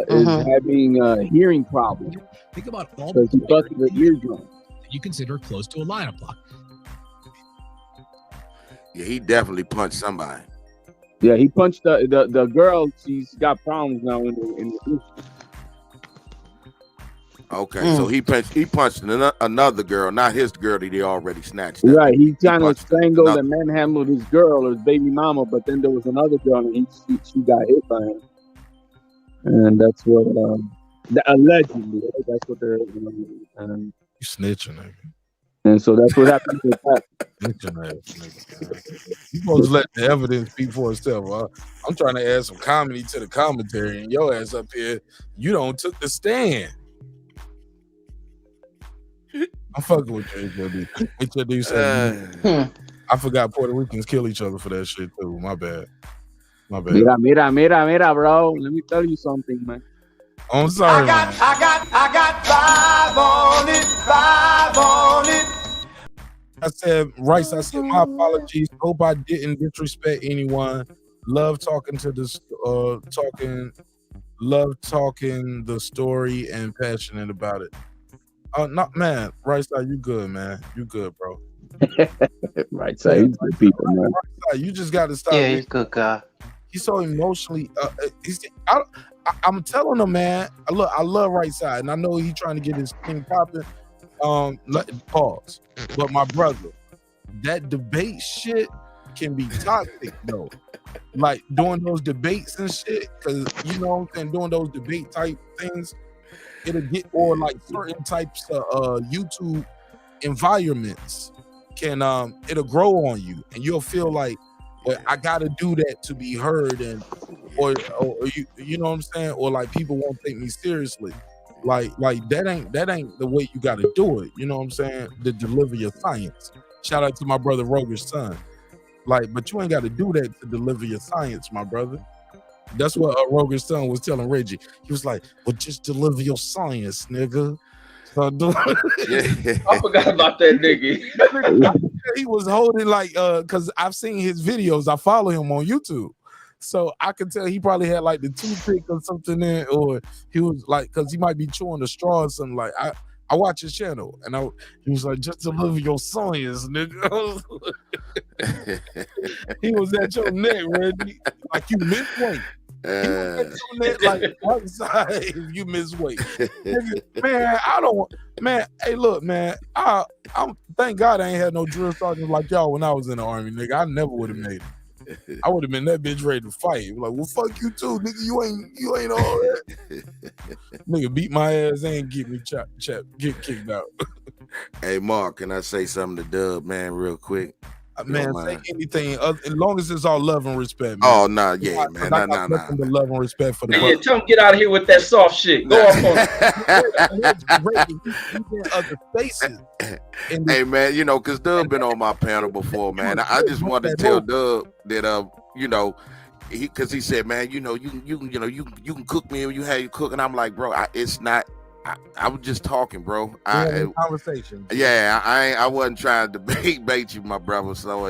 is having a hearing problem. Think about all because he busted her eardrum. you consider close to a lineup block. Yeah, he definitely punched somebody. Yeah, he punched the girl. She's got problems now in the Okay, so he punched another girl, not his girl that he already snatched. Right, he kind of strangled and manhandled his girl or his baby mama, but then there was another girl and she got hit by him, and that's what allegedly that's what they're you snitching, nigga. And so that's what happened with that. You supposed to let the evidence speak for itself. I'm trying to add some comedy to the commentary, and your ass up here, you don't took the stand. I'm fucking with you, HOD. HOD said, I forgot Puerto Ricans kill each other for that shit too. My bad. Mira, bro. Let me tell you something, man. I'm sorry. I got 5 on it. I said, Rice, I said my apologies. Hope I didn't disrespect anyone. Love talking to this talking the story and passionate about it. Not man, Rice, you good, man. You good, bro. Right side, he's good people, man. Right, you just got to stop. Yeah, he's a good guy. He's so emotionally. I'm telling him, man. I love Right Side, and I know he's trying to get his thing popping. Pause. But my brother, that debate shit can be toxic though. Like doing those debates and shit, because you know what I'm saying, doing those debate type things, it'll get, or like certain types of YouTube environments can it'll grow on you, and you'll feel like, well, I gotta do that to be heard, and or you know what I'm saying, or like people won't take me seriously. Like that ain't the way you gotta do it. You know what I'm saying? To deliver your science. Shout out to my brother Roger's son. Like, but you ain't gotta do that to deliver your science, my brother. That's what Roger's son was telling Reggie. He was like, well, just deliver your science, nigga. So I forgot about that nigga. He was holding like because I've seen his videos. I follow him on YouTube. So I can tell he probably had like the toothpick or something in, or he was like, because he might be chewing a straw or something. Like I watch his channel, and he was like, just deliver your science, nigga. He was at your neck, Reggie, like you missed weight. He was at your neck like one side if you miss weight. Nigga, man, hey, look, man, I'm thank God I ain't had no drill sergeants like y'all when I was in the Army, nigga. I never would have made it. I would have been that bitch ready to fight. Like, well, fuck you too, nigga. You ain't all that. Nigga beat my ass and get me get kicked out. Hey, Mark, can I say something to Dub, man, real quick? Man, say anything as long as it's all love and respect, man. Oh, nah, yeah, man. Nah. The love and respect for the yeah, tell him get out of here with that soft shit. Go off on Hey, man, you know, because Dub been on my panel before, man. I just wanted to tell Dub that, you know, because he said, man, you know, you can cook me and you have you cook, and I'm like, bro, it's not I was just talking, bro. Conversation. Yeah, I wasn't trying to debate you, my brother. So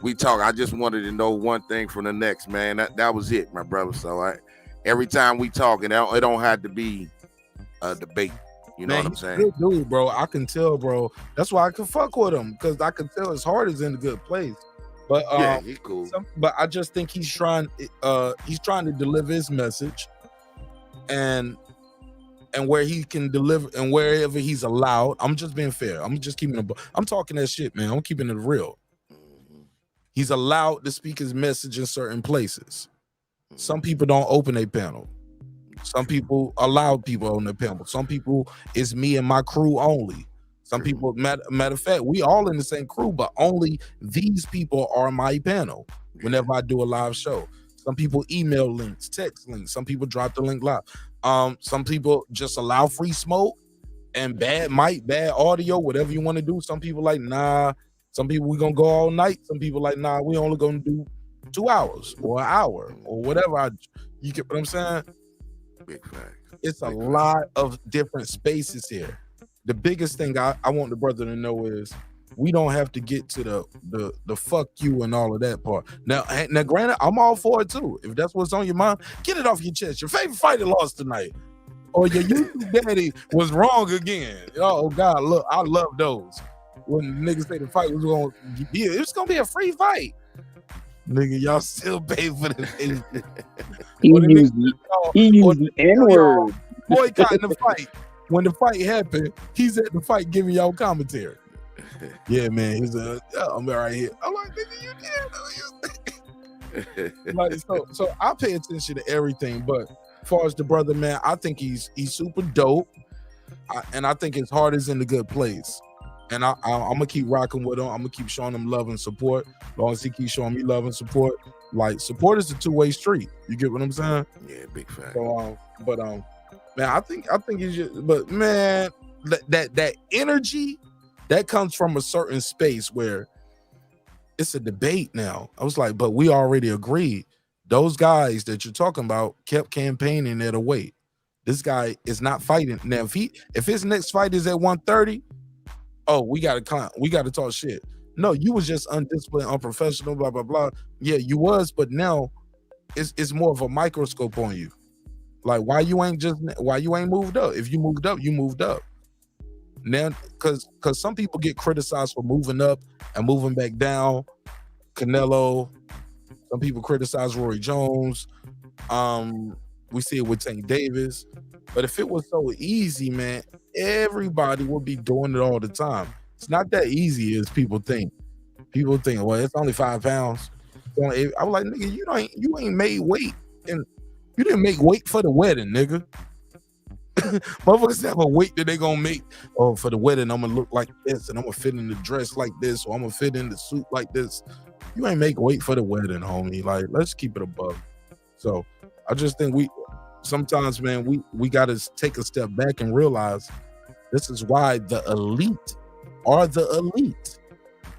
we talk. I just wanted to know one thing from the next, man. That was it, my brother. So every time we talk, it don't have to be a debate. You know what I'm saying? Good dude, bro. I can tell, bro. That's why I can fuck with him, because I can tell his heart is in a good place. But yeah, he's cool. But I just think he's trying to deliver his message, and where he can deliver, and wherever he's allowed. I'm just being fair. I'm just keeping it. I'm talking that shit, man. I'm keeping it real. He's allowed to speak his message in certain places. Some people don't open a panel. Some people allow people on the panel. Some people, it's me and my crew only. Some people, matter of fact, we all in the same crew, but only these people are my panel whenever I do a live show. Some people email links, text links. Some people drop the link live. Some people just allow free smoke and bad mic, bad audio, whatever you want to do. Some people like, nah. Some people, we gonna go all night. Some people like, nah, we only gonna do 2 hours or an hour or whatever. You get what I'm saying? Big fact. It's a lot of different spaces here. The biggest thing I want the brother to know is we don't have to get to the fuck you and all of that part. Now, granted, I'm all for it too. If that's what's on your mind, get it off your chest. Your favorite fighter lost tonight, or your YouTube daddy was wrong again. Oh God, look, I love those. When niggas say the fight was going to be, it's going to be a free fight. Nigga, y'all still pay for this. He used the N-word. Boycotting the fight. When the fight happened, he's at the fight giving y'all commentary. Yeah, man. He's I'm right here. I'm like, nigga, you did. Like, so I pay attention to everything. But as far as the brother, man, I think he's super dope. And I think his heart is in a good place. And I'm gonna keep rocking with him. I'm gonna keep showing him love and support. As long as he keeps showing me love and support, like support is a two-way street. You get what I'm saying? Yeah, big fact. So, man, I think he's just, but man, that energy that comes from a certain space where it's a debate now. I was like, but we already agreed. Those guys that you're talking about kept campaigning at a weight. This guy is not fighting now. If his next fight is at 130. Oh, we gotta talk shit. No, you was just undisciplined, unprofessional, blah blah blah. Yeah, you was, but now it's more of a microscope on you. Like why you ain't moved up? If you moved up, you moved up. Now, cause some people get criticized for moving up and moving back down. Canelo. Some people criticize Roy Jones. We see it with Tank Davis. But if it was so easy, man, everybody would be doing it all the time. It's not that easy as people think. People think, well, it's only 5 pounds. I was like, nigga, you ain't made weight, and you didn't make weight for the wedding, nigga. Motherfuckers have a weight that they gonna make. Oh, for the wedding, I'm gonna look like this, and I'm gonna fit in the dress like this, or I'm gonna fit in the suit like this. You ain't make weight for the wedding, homie. Like, let's keep it above. So I just think sometimes, man, we got to take a step back and realize this is why the elite are the elite.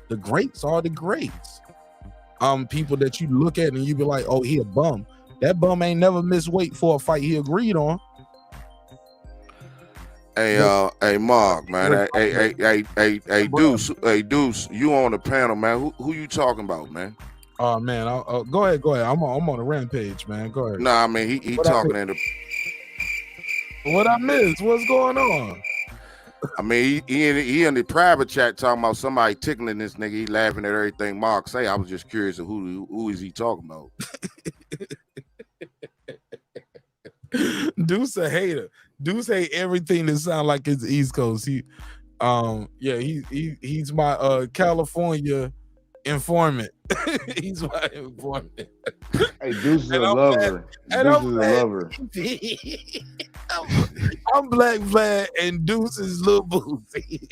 The greats are the greats. People that you look at and you be like, oh, he a bum. That bum ain't never missed weight for a fight he agreed on. Hey, Mark, man. Hey, Deuce, you on the panel, man. Who you talking about, man? Oh man, go ahead. I'm on a rampage, man. Go ahead. Nah, I mean he talking in the. What I missed? What's going on? I mean he in the private chat talking about somebody tickling this nigga. He laughing at everything Mark say. I was just curious of who is he talking about. Deuce a hater. Deuce hate everything that sound like it's East Coast. He's my California informant. He's my informant. Hey, Deuce is a lover. Deuce is a lover. I'm Black Vlad and Deuce is Lil Boozy.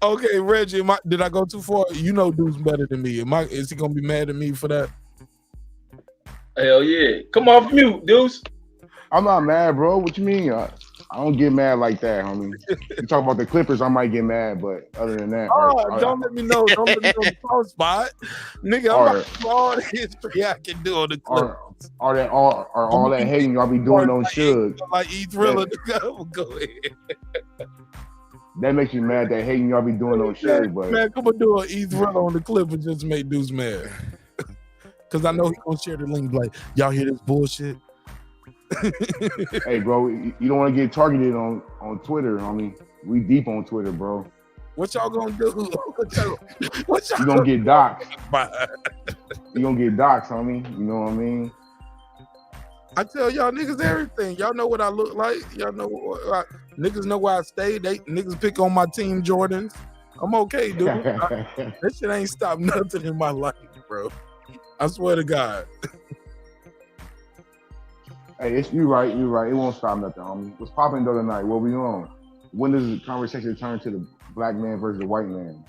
Okay, Reggie, did I go too far? You know Deuce better than me. Is he gonna be mad at me for that? Hell yeah. Come off mute, Deuce. I'm not mad, bro. What you mean? I don't get mad like that, homie. You talk about the Clippers, I might get mad, but other than that, Don't let me know. Don't let me know the soft spot, nigga. I'm about to do all the history I can do on the Clippers. all that hating y'all be doing on Suge. Like E Thriller, go ahead. That makes you mad. That hating y'all be doing on Suge, but Man, come on, do an E Thriller on the Clippers just to make dudes mad. Cause I know he gonna share the link. Like, y'all hear this bullshit? Hey, bro, you don't want to get targeted on Twitter, homie. We deep on Twitter, bro. What y'all gonna do? You gonna get doxxed. You gonna get doxxed, homie. You know what I mean? I tell y'all niggas everything. Y'all know what I look like. Y'all know niggas know where I stay. Niggas pick on my team Jordans. I'm okay, dude. That shit ain't stopped nothing in my life, bro. I swear to God. Hey, you right. It won't stop nothing, homie. What's popping though tonight? What we on? When does the conversation turn to the black man versus the white man?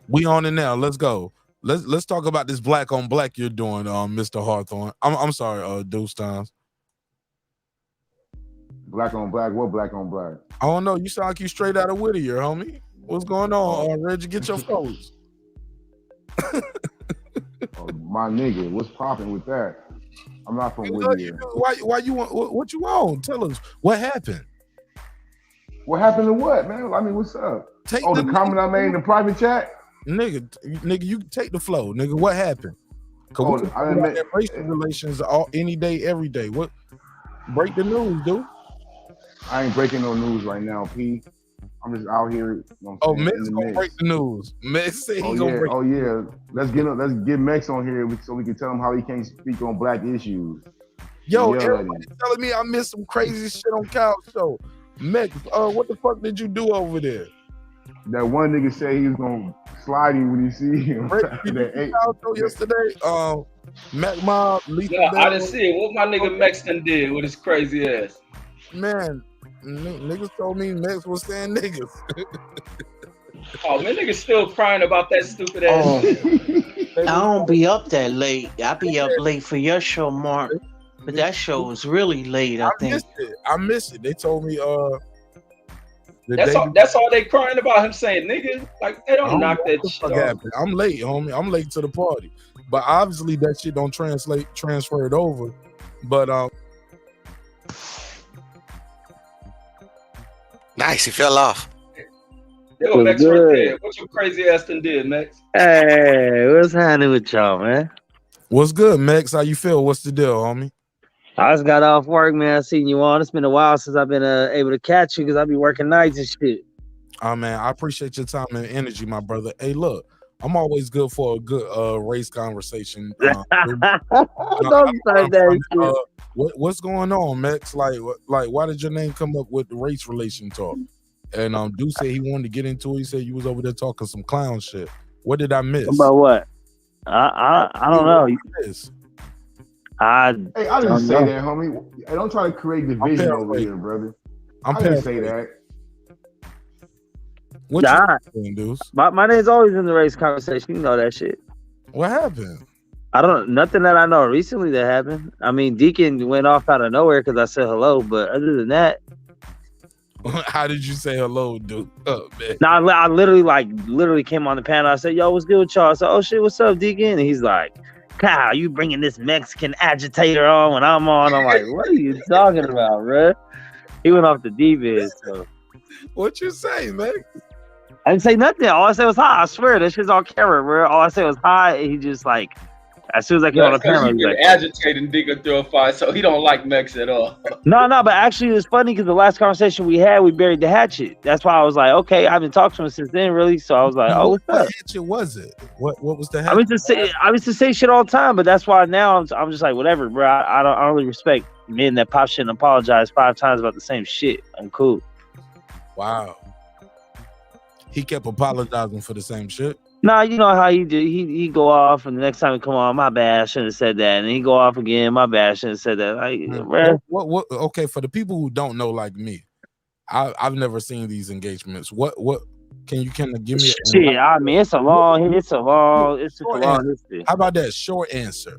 We on it now. Let's go. Let's talk about this black on black you're doing, Mr. Hawthorne. I'm sorry, Deuce Times. Black on black? What black on black? I don't know. You sound like you straight out of Whittier, homie. What's going on? Reggie, get your phones. Oh, my nigga, what's popping with that? I'm not from Whittier. Why you want? What you want? Tell us what happened. What happened to what, man? I mean, what's up? The comment I made in the private chat? Nigga, you take the flow, nigga. What happened? Cause we talk about that racial relations any day, every day. What? Break the news, dude. I ain't breaking no news right now, P. I'm just out here. You know Mex gonna break the news. Mex say he gonna break. Oh yeah, let's get Mex on here so we can tell him how he can't speak on black issues. Yo, everybody telling me I missed some crazy shit on Kyle's show. Mex, what the fuck did you do over there? That one nigga said he was gonna slide him when you see him. Kyle's show yesterday. Mac Mob, Lisa. Yeah, I didn't see it. What my nigga Mexican did with his crazy ass. Man, niggas told me Mex was saying niggas. Oh man, niggas still crying about that stupid ass shit. I don't be up that late. I be up late for your show, Mark. But that show was really late, I think. I missed it. They told me that's all they crying about, him saying nigga. Like they don't knock that shit off. I'm late, homie. I'm late to the party. But obviously that shit don't transfer it over. But nice, he fell off. Yo, Max right there. What your crazy ass done did, Max? Hey, what's happening with y'all, man? What's good, Max? How you feel? What's the deal, homie? I just got off work, man. I seen you on. It's been a while since I've been able to catch you because I be working nights and shit. Oh man, I appreciate your time and energy, my brother. Hey, look, I'm always good for a good race conversation. Don't start that shit. What's going on, Max? Like, why did your name come up with the race relation talk? And Dude said he wanted to get into it. He said you was over there talking some clown shit. What did I miss? About what? I don't know. I didn't say that, homie. I don't try to create division over here, brother. I didn't say that. What you doing, Deuce? My name's always in the race conversation. You know that shit. What happened? Nothing that I know recently that happened. I mean, Deacon went off out of nowhere because I said hello, but other than that. How did you say hello, dude? Oh, man. No, I literally came on the panel. I said, yo, what's good with y'all? I said, oh shit, what's up, Deacon? And he's like, Kyle, you bringing this Mexican agitator on when I'm on? I'm like, what are you talking about, bro? He went off the deep end. So. What you say, man? I didn't say nothing. All I said was hi. I swear, that shit's all camera, bro. All I said was hi, and he just like, as soon as I came on the camera, he like, agitating nigga through a fight, so he don't like Mex at all. No, but actually it's funny because the last conversation we had, we buried the hatchet. That's why I was like, okay, I haven't talked to him since then, really. So I was like, oh, what's up? What hatchet was it? What was the hatchet? I used to say shit all the time, but that's why now I'm just like, whatever, bro. I don't really respect men that pop shit and apologize 5 times about the same shit. I'm cool. Wow. He kept apologizing for the same shit. Nah, you know how he do. He go off, and the next time he come on, my bad, I shouldn't have said that. And he go off again, my bad, I shouldn't have said that. Like, what? Okay, for the people who don't know, like me, I've never seen these engagements. What? Can you give me? Shit, I mean, it's a long history. How about that short answer?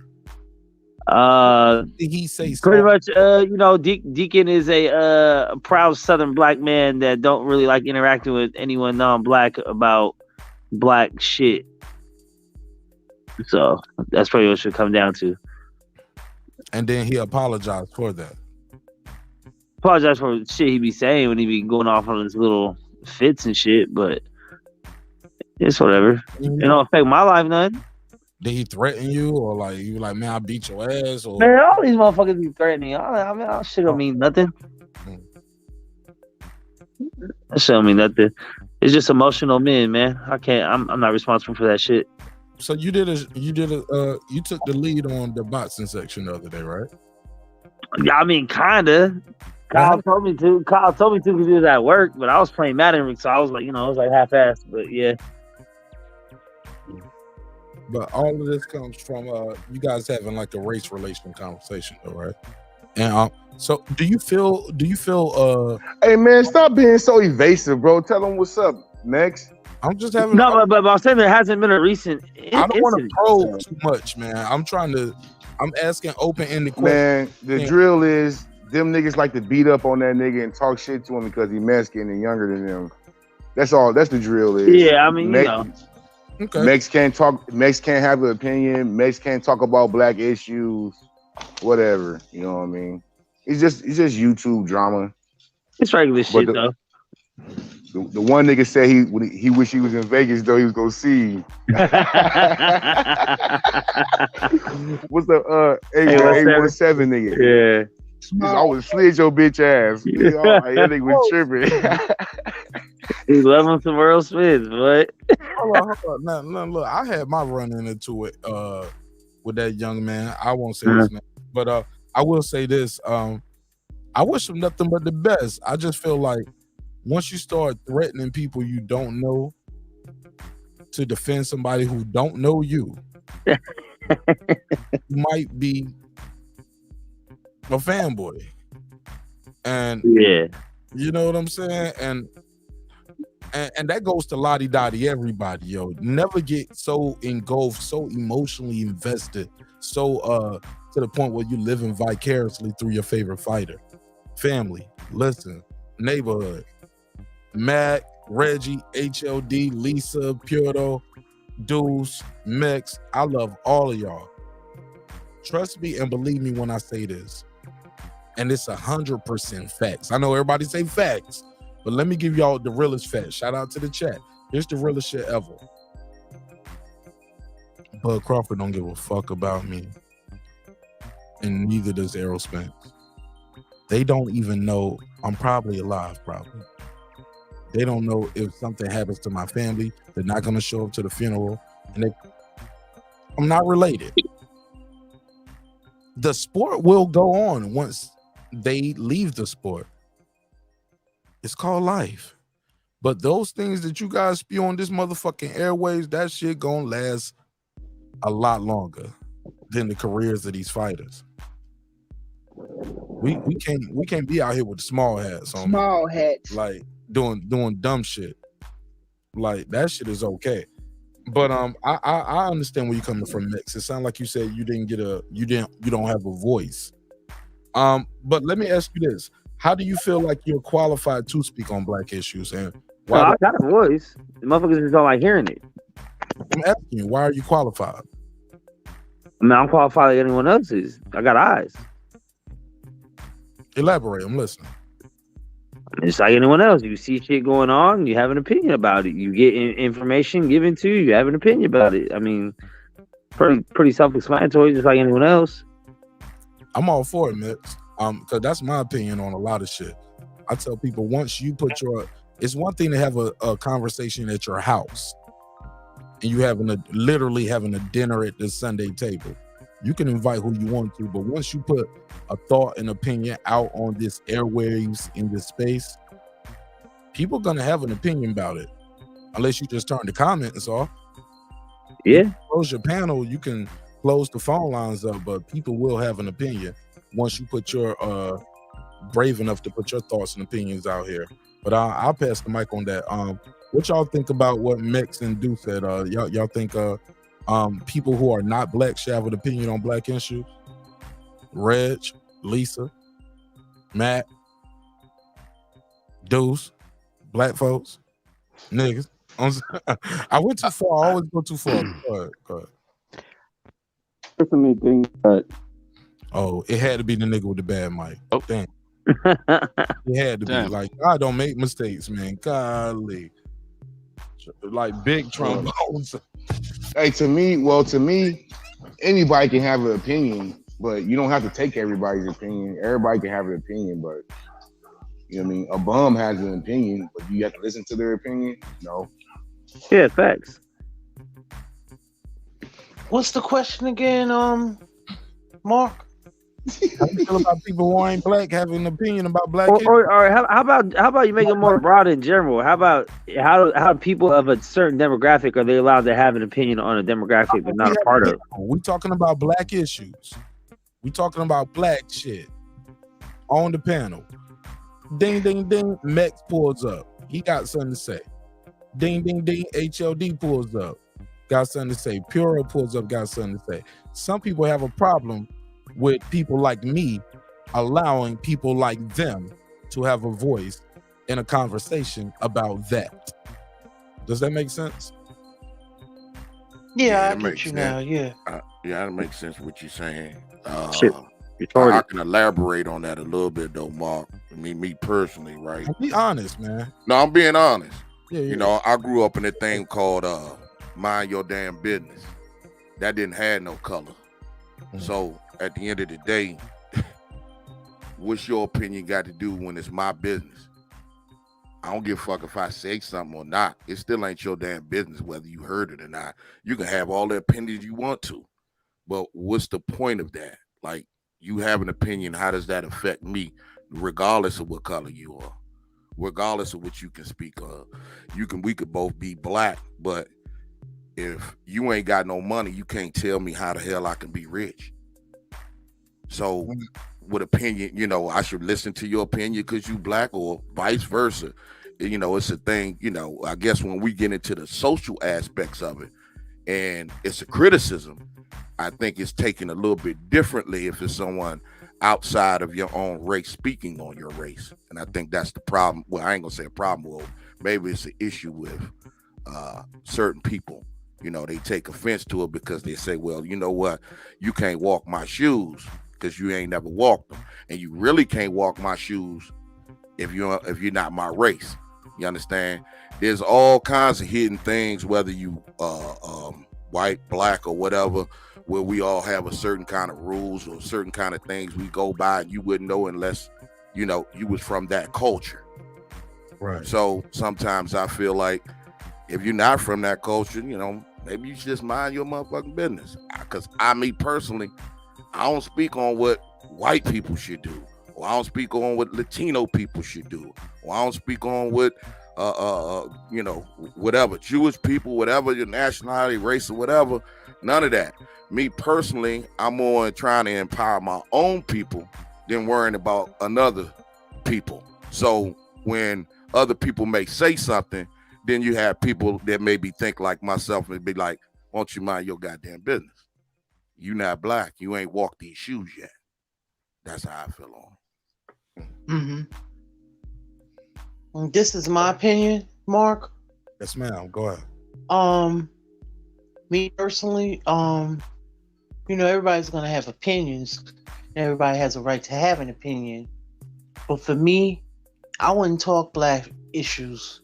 Did he say Pretty soft? much, you know, Deacon is a proud Southern black man that don't really like interacting with anyone non-black about black shit. So that's probably what it should come down to. And then he apologized for that. Apologize for shit he be saying when he be going off on his little fits and shit, but it's whatever. It don't affect my life none. Did he threaten you, or like you like, man, I beat your ass? Or Man, all these motherfuckers be threatening. I mean, that shit don't mean nothing. That shit don't mean nothing. It's just emotional men, man. I'm not responsible for that shit. So you took the lead on the boxing section the other day, right? Yeah, I mean, kinda. Kyle told me to because he was at work, but I was playing Madden, so I was like, you know, I was like half-assed, but yeah. But all of this comes from you guys having like a race relation conversation, though, right? And so do you feel Hey man, stop being so evasive, bro. Tell them what's up, Max. I'm just having but I'm saying there hasn't been a recent I don't want to probe too much, man. I'm asking open-ended questions. Man, the drill is them niggas like to beat up on that nigga and talk shit to him because he Mexican and younger than them. That's all. That's the drill is. Yeah, I mean, you know. Okay. Mex can't talk. Mex can't have an opinion. Mex can't talk about black issues. Whatever. You know what I mean? It's just YouTube drama. It's regular shit though. The one nigga said he wish he was in Vegas though. He was gonna see. What's the A17 nigga? Yeah. I would slid your bitch ass. That nigga was tripping. He's loving some Earl Smith, but hold on. No, look, I had my run-in into it with that young man. I won't say his name, but I will say this. I wish him nothing but the best. I just feel like once you start threatening people you don't know to defend somebody who don't know you, you might be a fanboy. And yeah, you know what I'm saying? And that goes to lottie-dottie everybody, yo. Never get so engulfed, so emotionally invested, so to the point where you're living vicariously through your favorite fighter. Family, listen, neighborhood, Mac, Reggie, HLD, Lisa, Purdo, Deuce, Mex. I love all of y'all. Trust me and believe me when I say this. And it's 100% facts. I know everybody say facts, but let me give y'all the realest facts. Shout out to the chat. Here's the realest shit ever. Bud Crawford don't give a fuck about me. And neither does Errol Spence. They don't even know I'm probably alive, probably. They don't know if something happens to my family. They're not going to show up to the funeral. And I'm not related. The sport will go on once they leave the sport. It's called life. But those things that you guys spew on this motherfucking airwaves, that shit gonna last a lot longer than the careers of these fighters. We can't be out here with small hats on. Small hats. Like doing dumb shit. Like that shit is okay. But I understand where you're coming from, Mix. It sounds like you said you don't have a voice. But let me ask you this. How do you feel like you're qualified to speak on black issues? And why I got a voice. The motherfuckers just don't like hearing it. I'm asking you, why are you qualified? I mean, I'm qualified like anyone else is. I got eyes. Elaborate, I'm listening. I mean, just like anyone else, you see shit going on, you have an opinion about it. You get information given to you, you have an opinion about it. I mean, pretty self-explanatory, just like anyone else. I'm all for it, Mix. Because that's my opinion on a lot of shit. I tell people, once you put it's one thing to have a conversation at your house and you literally having a dinner at the Sunday table. You can invite who you want to, but once you put a thought and opinion out on this airwaves in this space, people gonna have an opinion about it. Unless you just turn the comments off. Yeah. You close your panel, you can close the phone lines up, but people will have an opinion once you put your brave enough to put your thoughts and opinions out here. But I'll pass the mic on that. What y'all think about what Mex and Du said? Y'all think people who are not black should have an opinion on black issues? Reg, Lisa, Matt, Deuce, black folks, niggas. I went too far. I always go too far. Go ahead. Personally think that. Oh, it had to be the nigga with the bad mic. Oh, damn. It had to be. Damn. Like, God don't make mistakes, man. Golly. Like big trombones. Hey, to me, anybody can have an opinion, but you don't have to take everybody's opinion. Everybody can have an opinion, but you know what I mean? A bum has an opinion, but you have to listen to their opinion? No. Yeah, facts. What's the question again, Mark? How you feel about people who ain't black having an opinion about black kids? Or how about you make it more broad in general? How about how people of a certain demographic are they allowed to have an opinion on a demographic they're not a part of? We talking about black issues. We talking about black shit. On the panel. Ding ding ding. Mex pulls up. He got something to say. Ding ding ding. HLD pulls up. Got something to say. Puro pulls up. Got something to say. Some people have a problem with people like me allowing people like them to have a voice in a conversation about that. Does that make sense? Yeah, I that get makes you sense. now. Yeah. Yeah, that makes sense what you're saying. Shit. I can elaborate on that a little bit though, Mark. I mean, me personally, right? Be honest, man. No, I'm being honest. Yeah. You know, I grew up in a thing called mind your damn business. That didn't have no color. So at the end of the day, what's your opinion got to do when it's my business? I don't give a fuck if I say something or not. It still ain't your damn business whether you heard it or not. You can have all the opinions you want to, but what's the point of that? Like, you have an opinion, how does that affect me, regardless of what color you are, regardless of what you can speak of? We could both be black, but if you ain't got no money, you can't tell me how the hell I can be rich. So with opinion, you know, I should listen to your opinion because you black, or vice versa. You know, it's a thing, you know, I guess when we get into the social aspects of it and it's a criticism, I think it's taken a little bit differently if it's someone outside of your own race speaking on your race. And I think that's the problem. Well, I ain't gonna say a problem. Well, maybe it's an issue with certain people. You know, they take offense to it because they say, well, you know what? You can't walk my shoes because you ain't never walked them. And you really can't walk my shoes if you're not my race. You understand? There's all kinds of hidden things, whether you white, black, or whatever, where we all have a certain kind of rules or certain kind of things we go by, and you wouldn't know unless, you know, you was from that culture. Right. So sometimes I feel like if you're not from that culture, you know, maybe you should just mind your motherfucking business. Because me personally, I don't speak on what white people should do, or I don't speak on what Latino people should do, or I don't speak on what you know, whatever, Jewish people, whatever your nationality, race, or whatever. None of that. Me personally, I'm more trying to empower my own people than worrying about another people. So when other people may say something, then you have people that maybe think like myself and be like, why don't you mind your goddamn business? You not black. You ain't walked these shoes yet. That's how I feel on. This is my opinion, Mark. Yes, ma'am. Go ahead. Me personally, you know, everybody's gonna have opinions. Everybody has a right to have an opinion. But for me, I wouldn't talk black issues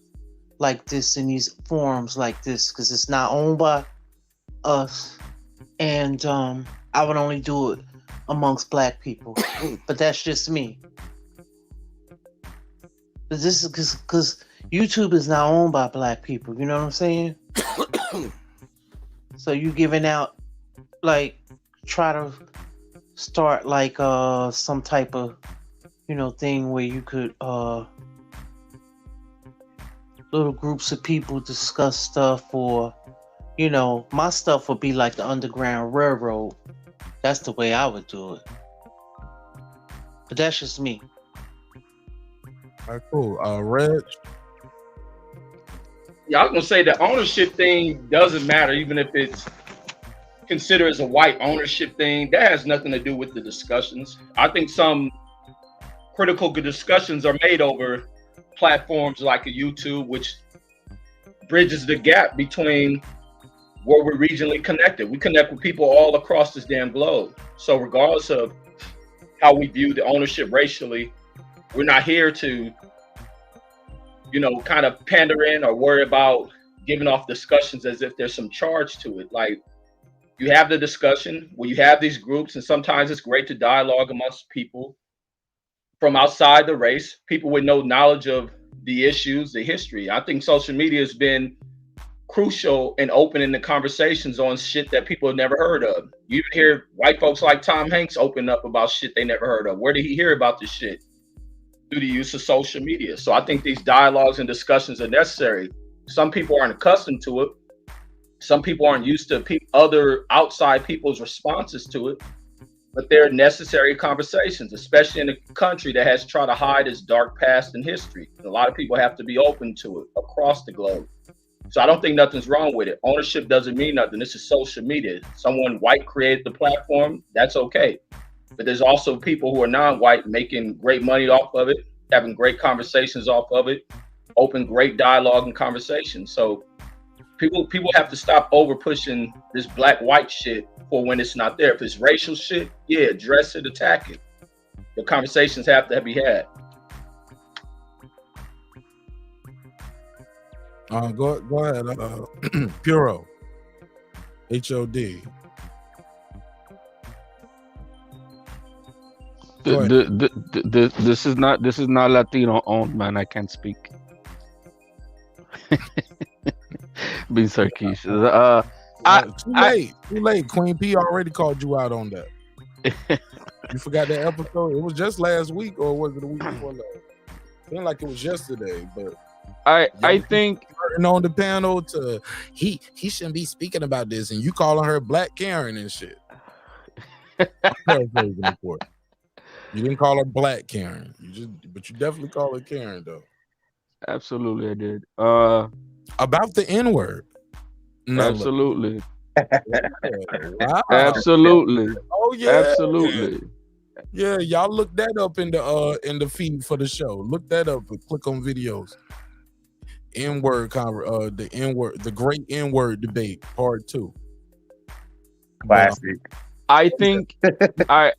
like this in these forums like this because it's not owned by us. And I would only do it amongst black people. But that's just me. But this is because YouTube is not owned by black people. You know what I'm saying? So you giving out, like, try to start like some type of, you know, thing where you could little groups of people discuss stuff, or, you know, my stuff would be like the Underground Railroad. That's the way I would do it. But that's just me. All right, cool. Reg? Yeah, I was gonna say the ownership thing doesn't matter, even if it's consider as a white ownership thing, that has nothing to do with the discussions. I think some critical discussions are made over platforms like a YouTube, which bridges the gap between where we're regionally connected. We connect with people all across this damn globe. So regardless of how we view the ownership racially, we're not here to, kind of pander in or worry about giving off discussions as if there's some charge to it. Like, you have the discussion where you have these groups, and sometimes it's great to dialogue amongst people from outside the race, people with no knowledge of the issues, the history. I think social media has been crucial in opening the conversations on shit that people have never heard of. You hear white folks like Tom Hanks open up about shit they never heard of. Where did he hear about this shit? Through the use of social media. So I think these dialogues and discussions are necessary. Some people aren't accustomed to it. Some people aren't used to other outside people's responses to it, but they're necessary conversations, especially in a country that has tried to hide its dark past and history. A lot of people have to be open to it across the globe. So I don't think nothing's wrong with it. Ownership doesn't mean nothing. This is social media. Someone white created the platform. That's okay. But there's also people who are non-white making great money off of it, having great conversations off of it, open great dialogue and conversation. So people have to stop over pushing this black-white shit for when it's not there. If it's racial shit, yeah, address it, attack it. The conversations have to be had. Go ahead, Puro, HOD. This is not Latino owned, man. I can't speak. Being sarcastic. Too late. Queen P already called you out on that. You forgot that episode? It was just last week, or was it the week before last? Seemed like it was yesterday, but I think on the panel to he shouldn't be speaking about this, and you calling her Black Karen and shit. You didn't call her Black Karen. But you definitely call her Karen though. Absolutely, I did. About the N-word. No, absolutely. Wow. Absolutely. Oh yeah. Absolutely. Yeah, y'all look that up in the feed for the show. Look that up and click on videos. N-word the N-word, the great N-word debate, part 2. Classic. I think I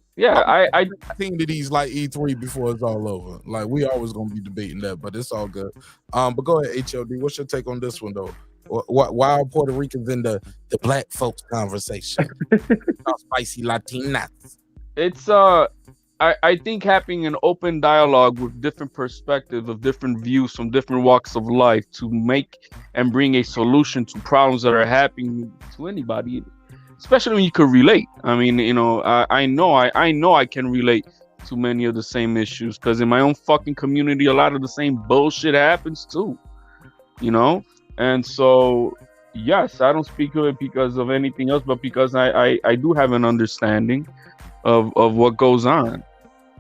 think that he's like E3 before it's all over. Like, we always gonna be debating that, but it's all good. But go ahead, HOD. What's your take on this one though? Why are Puerto Ricans in the black folks conversation? Spicy Latinas. It's I think having an open dialogue with different perspectives of different views from different walks of life to make and bring a solution to problems that are happening to anybody, especially when you could relate. I mean, I know I can relate to many of the same issues because in my own fucking community, a lot of the same bullshit happens too, And so, yes, I don't speak to it because of anything else, but because I do have an understanding of what goes on.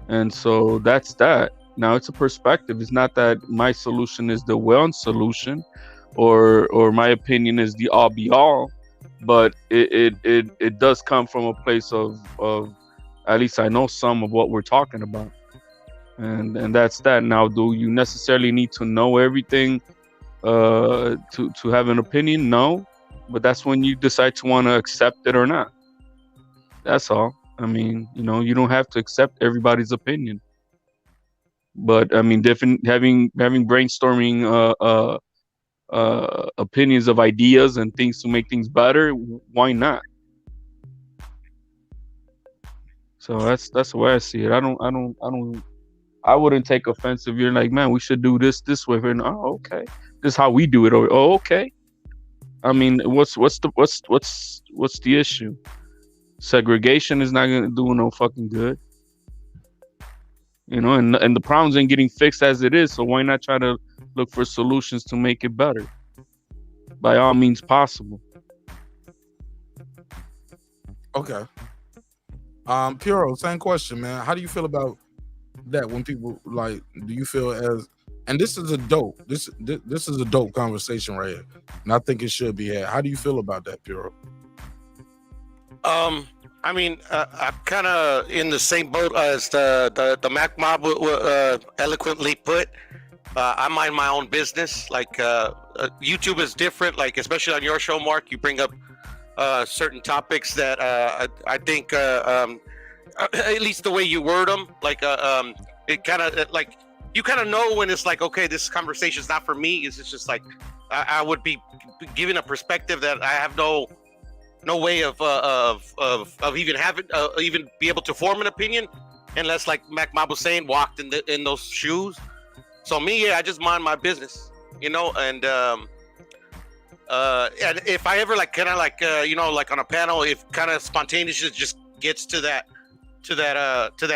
And so that's that. Now it's a perspective. It's not that my solution is the well solution or my opinion is the all be all, but it does come from a place of at least I know some of what we're talking about. And that's that. Now, do you necessarily need to know everything to have an opinion? No, but that's when you decide to want to accept it or not. That's all. I mean, you don't have to accept everybody's opinion, but I mean, different having brainstorming opinions of ideas and things to make things better. Why not? So that's the way I see it. I wouldn't take offense if you're like, man, we should do this way. And okay, this is how we do it. Or okay. I mean, what's the issue? Segregation is not gonna do no fucking good. And the problems ain't getting fixed as it is. So why not try to look for solutions to make it better? By all means possible. Okay. Puro, same question, man. How do you feel about that when people do you feel as, and this is a dope conversation right here, and I think it should be had. How do you feel about that, Puro? I mean, I'm kind of in the same boat as the Mac Mob eloquently put. I mind my own business. Like YouTube is different. Like especially on your show, Mark, you bring up certain topics that I think, at least the way you word them, like it kind of like you kind of know when it's like, okay, this conversation is not for me. It's just like I would be giving a perspective that I have no way of even having even be able to form an opinion unless, like Mac Mob was saying, walked in those shoes. So me, I just mind my business, and if I ever like kind of like like on a panel, if kind of spontaneous just gets to that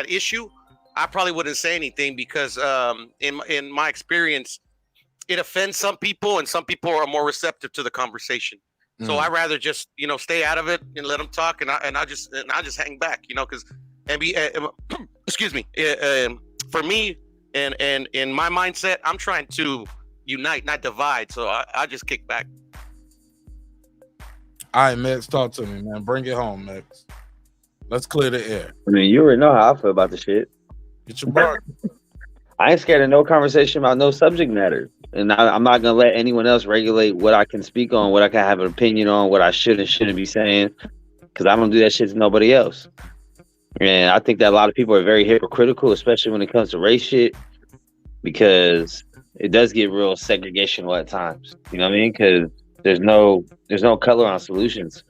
issue, I probably wouldn't say anything because in my experience, it offends some people and some people are more receptive to the conversation. So I'd rather just stay out of it and let them talk, and I just hang back, because excuse me, for me and in my mindset, I'm trying to unite, not divide. So I just kick back. All right, Max, talk to me, man. Bring it home, Max. Let's clear the air. I mean, you already know how I feel about the shit. Get your bar. I ain't scared of no conversation about no subject matter. And I'm not going to let anyone else regulate what I can speak on, what I can have an opinion on, what I should and shouldn't be saying, because I don't do that shit to nobody else. And I think that a lot of people are very hypocritical, especially when it comes to race shit, because it does get real segregational at times. You know what I mean? Because there's no color on solutions.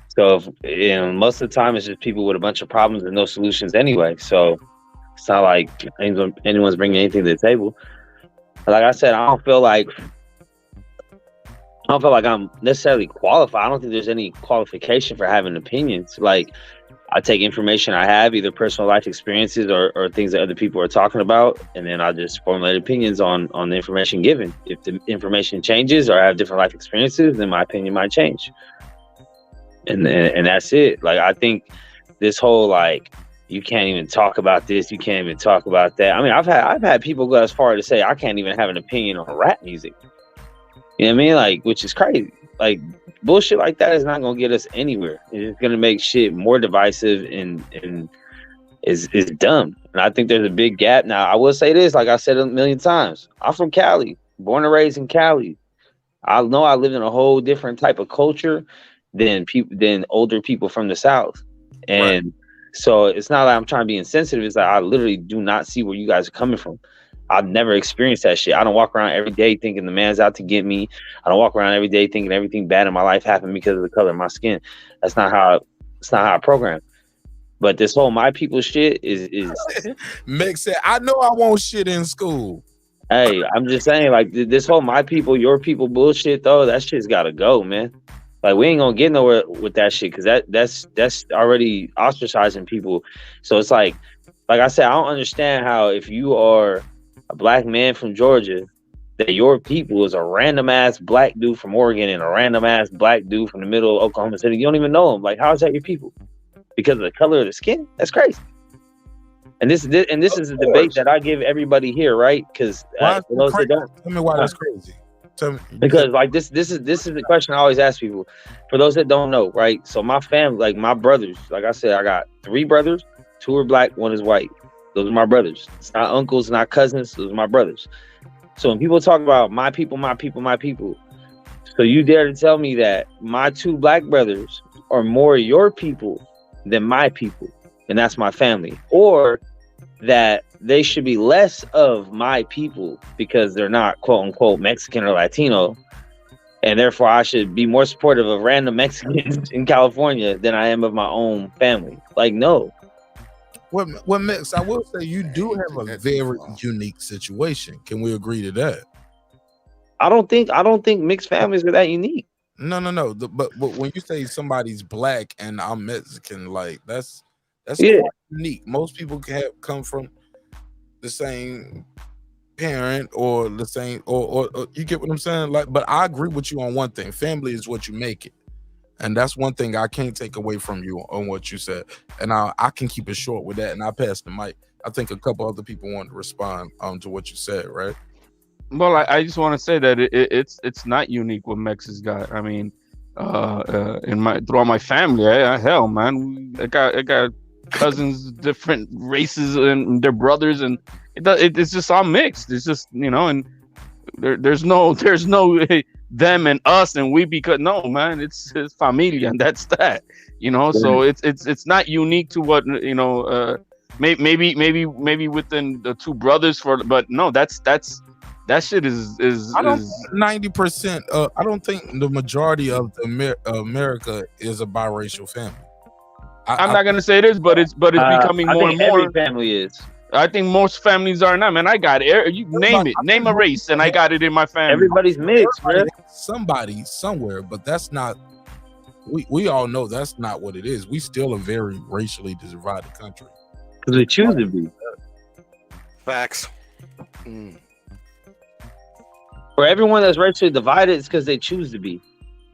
So most of the time, it's just people with a bunch of problems and no solutions anyway. So it's not like anyone's bringing anything to the table. Like I said, I don't feel like I'm necessarily qualified. I don't think there's any qualification for having opinions. Like, I take information I have, either personal life experiences or things that other people are talking about, and then I just formulate opinions on the information given. If the information changes or I have different life experiences, then my opinion might change. And that's it. Like, I think this whole like, you can't even talk about this, you can't even talk about that. I mean, I've had people go as far to say I can't even have an opinion on rap music. You know what I mean? Like, which is crazy. Like, bullshit like that is not gonna get us anywhere. It's gonna make shit more divisive and is dumb. And I think there's a big gap. Now, I will say this, like I said a million times, I'm from Cali, born and raised in Cali. I know I live in a whole different type of culture than older people from the South. And so it's not like I'm trying to be insensitive. It's like I literally do not see where you guys are coming from. I've never experienced that shit. I don't walk around every day thinking the man's out to get me. I don't walk around every day thinking everything bad in my life happened because of the color of my skin. That's not how I program. But this whole my people shit is Mick said, I know I won't shit in school. Hey, I'm just saying, like, this whole my people, your people bullshit though, that shit's gotta go, man. Like, we ain't gonna get nowhere with that shit because that's already ostracizing people. So it's like I said, I don't understand how if you are a black man from Georgia, that your people is a random ass black dude from Oregon and a random ass black dude from the middle of Oklahoma City. You don't even know them. Like, how is that your people? Because of the color of the skin? That's crazy. And this is a debate that I give everybody here, right? Because tell me why that's crazy. Because like this is the question I always ask people. For those that don't know, right? So my family, like my brothers, like I said, I got 3 brothers, 2 are black, 1 is white. Those are my brothers. It's not uncles, not cousins. Those are my brothers. So when people talk about my people, my people, my people, so you dare to tell me that my 2 black brothers are more your people than my people, and that's my family, or that they should be less of my people because they're not quote unquote Mexican or Latino, and therefore I should be more supportive of random Mexicans in California than I am of my own family. Like, no. Well, Mix, I will say you do have a very unique situation. Can we agree to that? I don't think mixed families are that unique. No. But when you say somebody's black and I'm Mexican, like that's quite unique. Most people come from the same parent or the same or you get what I'm saying? Like, but I agree with you on one thing. Family is what you make it. And that's one thing I can't take away from you on what you said. And I can keep it short with that. And I pass the mic. I think a couple other people want to respond to what you said, right? Well, I just want to say that it's not unique what Mex has got. I mean, throughout my family. Hell, man, I got cousins, different races, and their brothers, and it's just all mixed. It's just and there's no them and us and we, because no, man, it's familia, and that's that. So it's not unique to what maybe within the two brothers, but no, that shit is I don't 90%. I don't think the majority of America is a biracial family. I'm not gonna say this, but it's becoming more and more. Every family is. I think most families are not, man. I got you name a race, and I got it in my family. Everybody's mixed, man. Somebody somewhere, but that's not. We all know that's not what it is. We still a very racially divided country. Because we choose to be. Facts. For everyone that's racially divided, it's because they choose to be.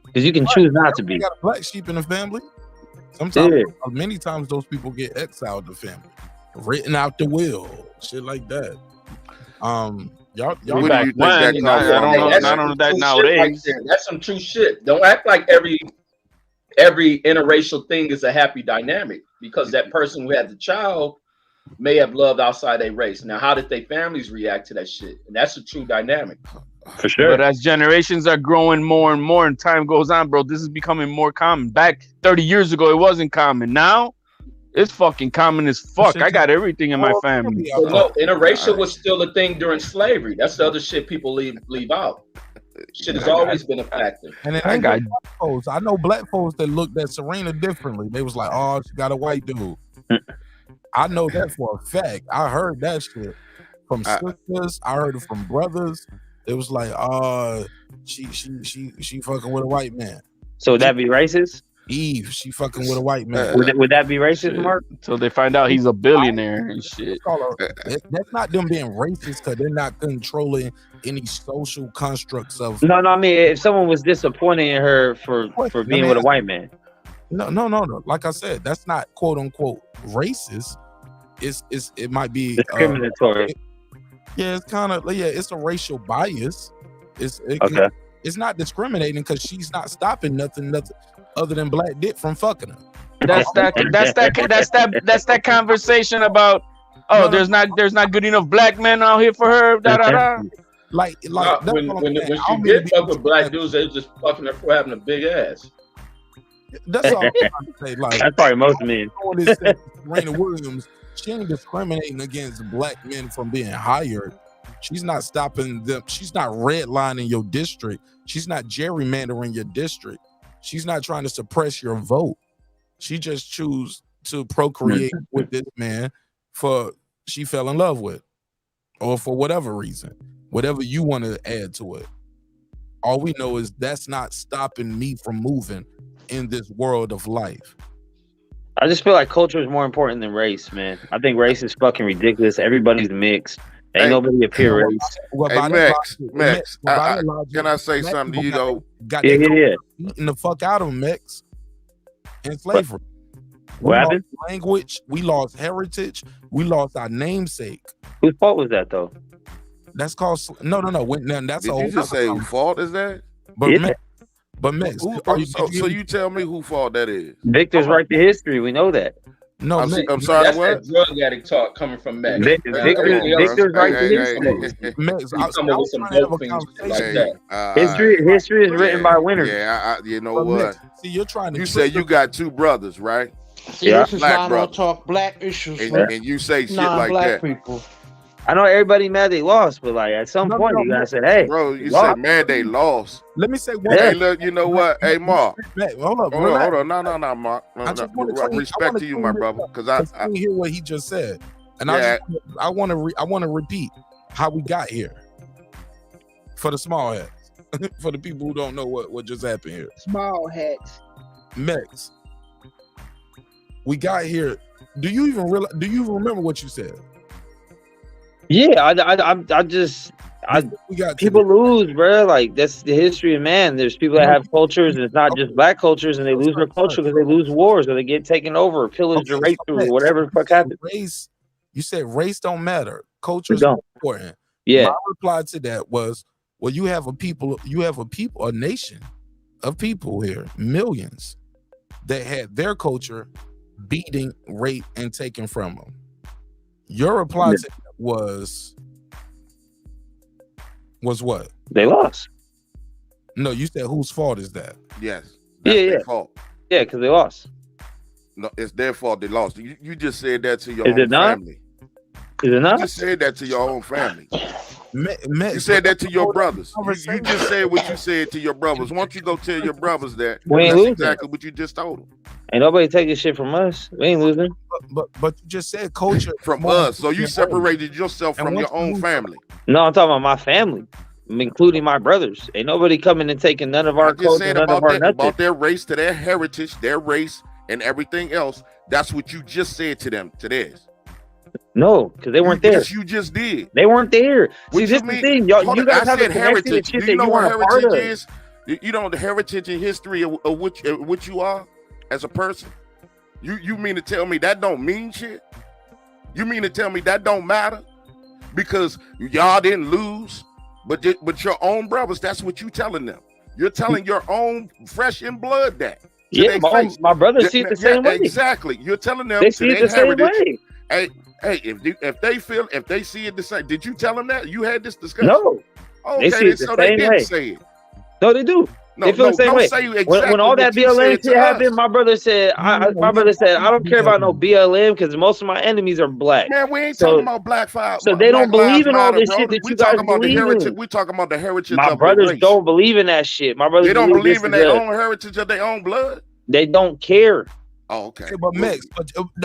Because you can choose not to be. You got a black sheep in the family. Sometimes, many times, those people get exiled the family, written out the will, shit like that. Y'all back when? I don't know that nowadays. Right, that's some true shit. Don't act like every interracial thing is a happy dynamic, because that person who had the child may have loved outside their race. Now, how did their families react to that shit? And that's a true dynamic. For sure. But as generations are growing more and more and time goes on, bro, this is becoming more common. Back 30 years ago, it wasn't common. Now, it's fucking common as fuck. I got everything in my family. So no, interracial was still a thing during slavery. That's the other shit people leave out. Shit has always been a factor. And then I know black folks that looked at Serena differently. They was like, "Oh, she got a white dude." I know that for a fact. I heard that shit from sisters. I heard it from brothers. It was like, she fucking with a white man. So would that be racist? Eve, she fucking with a white man. Would that be racist, Mark? So they find out he's a billionaire and shit. That's not them being racist, because they're not controlling any social constructs of. No. I mean, if someone was disappointed in her for being with a white man. No. Like I said, that's not quote unquote racist. It might be discriminatory. It's kind of it's a racial bias. It's not discriminating, because she's not stopping nothing other than black dick from fucking her. That's that conversation about there's not good enough black men out here for her. Like when she did fuck with black dudes, they just fucking her for having a big ass. That's all I'm trying to say. Like, that's probably most men. Serena Williams, she ain't discriminating against black men from being hired. She's not stopping them. She's not redlining your district. She's not gerrymandering your district. She's not trying to suppress your vote. She just choose to procreate with this man she fell in love with, or for whatever reason, whatever you want to add to it. All we know is that's not stopping me from moving in this world of life. I just feel like culture is more important than race, man. I think race is fucking ridiculous. Everybody's mixed. Ain't nobody a pure race. Hey, Max, can I say something to you though? Eating the fuck out of them, Max. In slavery. What happened? Language. We lost heritage. We lost our namesake. Whose fault was that though? That's called no. That's Did you just say whose fault is that? But Max, so you tell me who fault that is? Victor's right to history. We know that. No, I'm sorry. That's what? That drug addict talk coming from Max. Victor's right to history. Max, History is written by winners. Yeah, you know what? See, you're trying to. You say you got two brothers, right? See, this is why I don't talk black issues. And you say shit like that. People. I know everybody mad they lost, but like at some point you gotta say, "Hey, bro, you said man they lost." Let me say one. Hey, look, you know what? Hey, Mark. Hold on. No, Mark. Respect to you, my brother, because I hear what he just said, and I want to repeat how we got here for the small hats, for the people who don't know what just happened here. Small hats. Max, we got here. Do you even realize? Do you remember what you said? Yeah, people lose, bro. Like that's the history of man. There's people that have cultures, and it's not just black cultures, and they lose their culture because they lose wars or they get taken over, or pillaged, or raped, or whatever the fuck happens. Race, you said race don't matter. Culture is important. Yeah. My reply to that was, well, you have a nation, of people here, millions, that had their culture beating, raped, and taken from them. Your reply to that was what? They lost. No, you said whose fault is that? Yes. That's Yeah, their yeah. fault. Yeah, because they lost. No, it's their fault they lost. You just said that to your Is own it not? family. Is it not? You just said that to your own family. You said that to your brothers. You just said what you said to your brothers. Once you go tell your brothers that, We ain't that's losing. exactly what you just told them. Ain't nobody taking shit from us. We ain't losing. But you just said culture from us. So you separated yourself from your own family. No, I'm talking about my family, including my brothers. Ain't nobody coming and taking none of our I just culture, said none of our nothing. about their race to their heritage, their race, and everything else. That's what you just said to them, to theirs. No, because they weren't there. Yes, you just did. They weren't there. What See, this is the thing. Y'all, you guys have a connection to shit that you want a part of. Is? You know the heritage and history of what you are as a person. You mean to tell me that don't mean shit? You mean to tell me that don't matter? Because y'all didn't lose, but your own brothers, that's what you telling them. You're telling your own flesh and blood that. Yeah, my brothers see it the same way. Exactly. You're telling them They see it the same way. Hey, if they see it the same, did you tell them that? You had this discussion? No. Okay, They see it the so same they didn't way. say it. No, they do. No, they feel the same don't way. say When exactly all that what you BLM said to shit us. happened, my brother said, I don't care about no BLM because most of my enemies are black. Man, we ain't So- talking about black fire. So they don't Black believe in Lives all this Matter, shit bro. that We you guys talking about the believe heritage. in. We talking about the heritage My of the brothers race. don't believe in that shit. My brothers They don't believe believe this in is their a- own heritage of their own blood. They don't care. Oh, okay. But Max,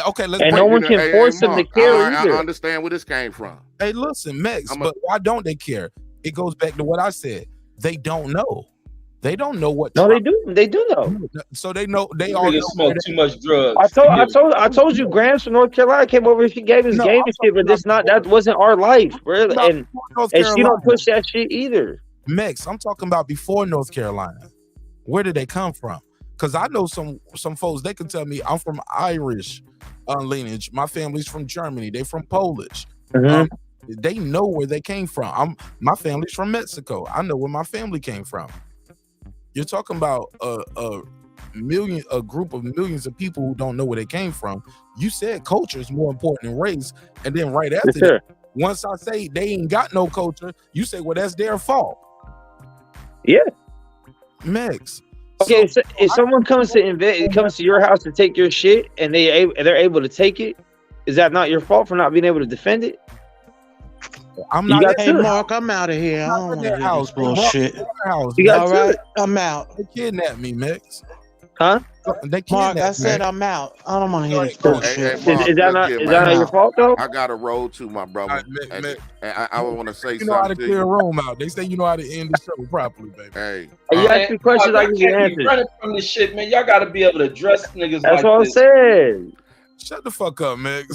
okay, let's And break no it one down. can force them to Mark, care I either. understand where this came from. Hey, listen, Max, but why don't they care? It goes back to what I said. They don't know. They don't know what. No, they do. They do know. So they know. They You all niggas smoke too much drugs. I told you, Grams from North Carolina came over. She gave us game and shit, but that wasn't our life, bro. And she don't push that shit either. Max, I'm talking about before North Carolina. Where did they come from? Because I know some folks. They can tell me I'm from Irish lineage. My family's from Germany. They from Polish. They know where they came from. My family's from Mexico. I know where my family came from. You're talking about a group of millions of people who don't know where they came from. You said culture is more important than race, and then right after that, once I say they ain't got no culture, you say, well, that's their fault. Yeah, Max. Okay, so if someone comes to your house to take your shit, and they're able to take it, is that not your fault for not being able to defend it? I'm not. Hey, Mark, I'm out of here. I don't want to hear this bullshit. All right, I'm out. They kidnapped me, Max. Huh? They Mark, I said I'm out. I don't want to hear this bullshit. Mark, Is that not your fault though? I got a roll too, my brother. And I want to say You know how to something. clear a room out. They say you know how to end the show properly, baby. Hey, You ask me questions, I give you can't be answers. running from this shit, man. Y'all got to be able to address niggas That's like what I'm this. saying. Shut the fuck up, Max.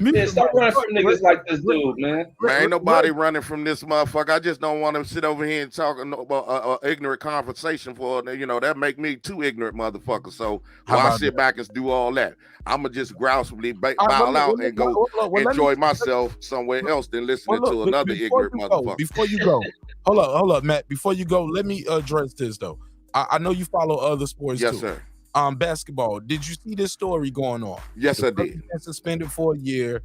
Yeah, stop running from niggas like this dude, man. Man, ain't nobody running from this motherfucker. I just don't want to sit over here and talk about ignorant conversation for, that make me too ignorant motherfucker. So why sit back and do all that? I'ma just grousely bow out and go enjoy myself somewhere else than listening to another ignorant motherfucker. Before you go, hold up, Matt. Before you go, let me address this though. I know you follow other sports too. Yes, sir. Basketball. Did you see this story going on? Yes, I did. Suspended for a year.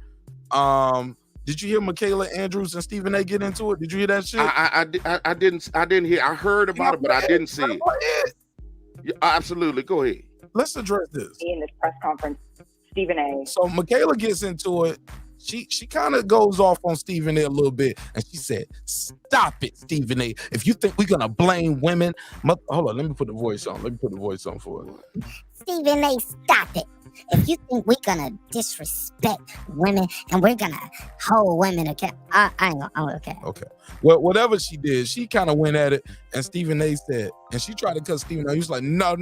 Did you hear Michaela Andrews and Stephen A get into it? Did you hear that shit? I didn't hear. I heard about it, but I didn't see it. Yeah, absolutely. Go ahead. Let's address this. In this press conference, Stephen A. So Michaela gets into it. She kind of goes off on Stephen A a little bit, and she said, "Stop it, Stephen A. If you think we're gonna blame women, hold on. Let me put the voice on. For it. Stephen A, stop it. If you think we're gonna disrespect women and we're gonna hold women accountable, I ain't gonna. I'm okay. Okay. Well, whatever she did, she kind of went at it, and Stephen A said, and she tried to cut Stephen A. He was like, no.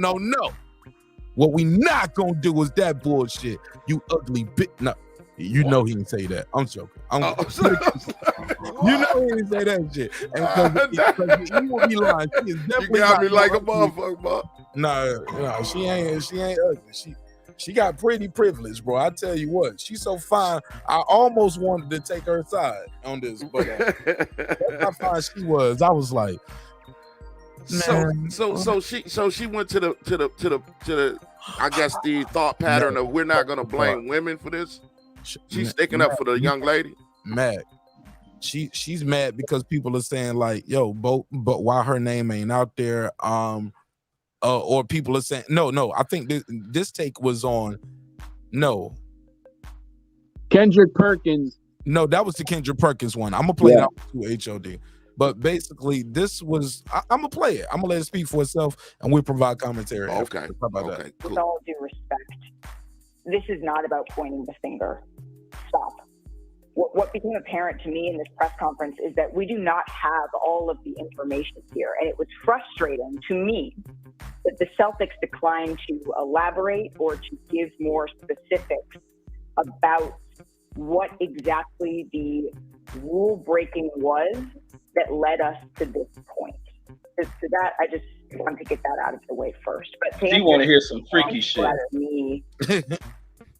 What we not gonna do is that bullshit. You ugly bitch. No. You know he didn't say that. I'm joking. You know he didn't say that shit. And because he will be lying. She is definitely You got me not like a ugly. motherfucker, bro. No, she ain't ugly. She got pretty privilege, bro. I tell you what, she's so fine. I almost wanted to take her side on this, but that's how fine she was. I was like, So she went to the I guess the thought pattern of we're not gonna blame women for this. She's sticking up for the young lady. Mad. She's mad because people are saying like, yo, but why her name ain't out there? Or people are saying no. I think this take was on Kendrick Perkins. No, that was the Kendrick Perkins one. I'm gonna play it out to HOD. But basically, this was I'm gonna play it. I'm gonna let it speak for itself, and we provide commentary. Okay. How about that? Okay. Cool. With all due respect, this is not about pointing the finger. Stop. What became apparent to me in this press conference is that we do not have all of the information here. And it was frustrating to me that the Celtics declined to elaborate or to give more specifics about what exactly the rule breaking was that led us to this point. So that, I just want to get that out of the way first. But to You want to hear some freaky shit. me,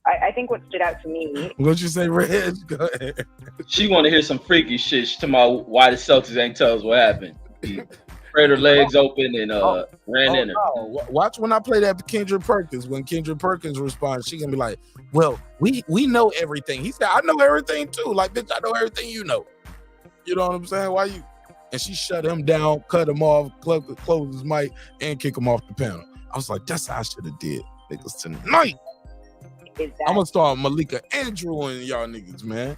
I think what stood out to me. What'd you say, Reg? Go ahead. She want to hear some freaky shit. She's talking about why the Celtics ain't tell us what happened. He spread her legs open and ran in her. No. Watch when I play that Kendrick Perkins. When Kendrick Perkins responds, she gonna be like, "Well, we know everything." He said, "I know everything too." Like, bitch, I know everything you know. You know what I'm saying? Why you? And she shut him down, cut him off, close his mic, and kick him off the panel. I was like, that's how I should have did niggas tonight. I'm gonna start Malika Andrew and y'all niggas, man.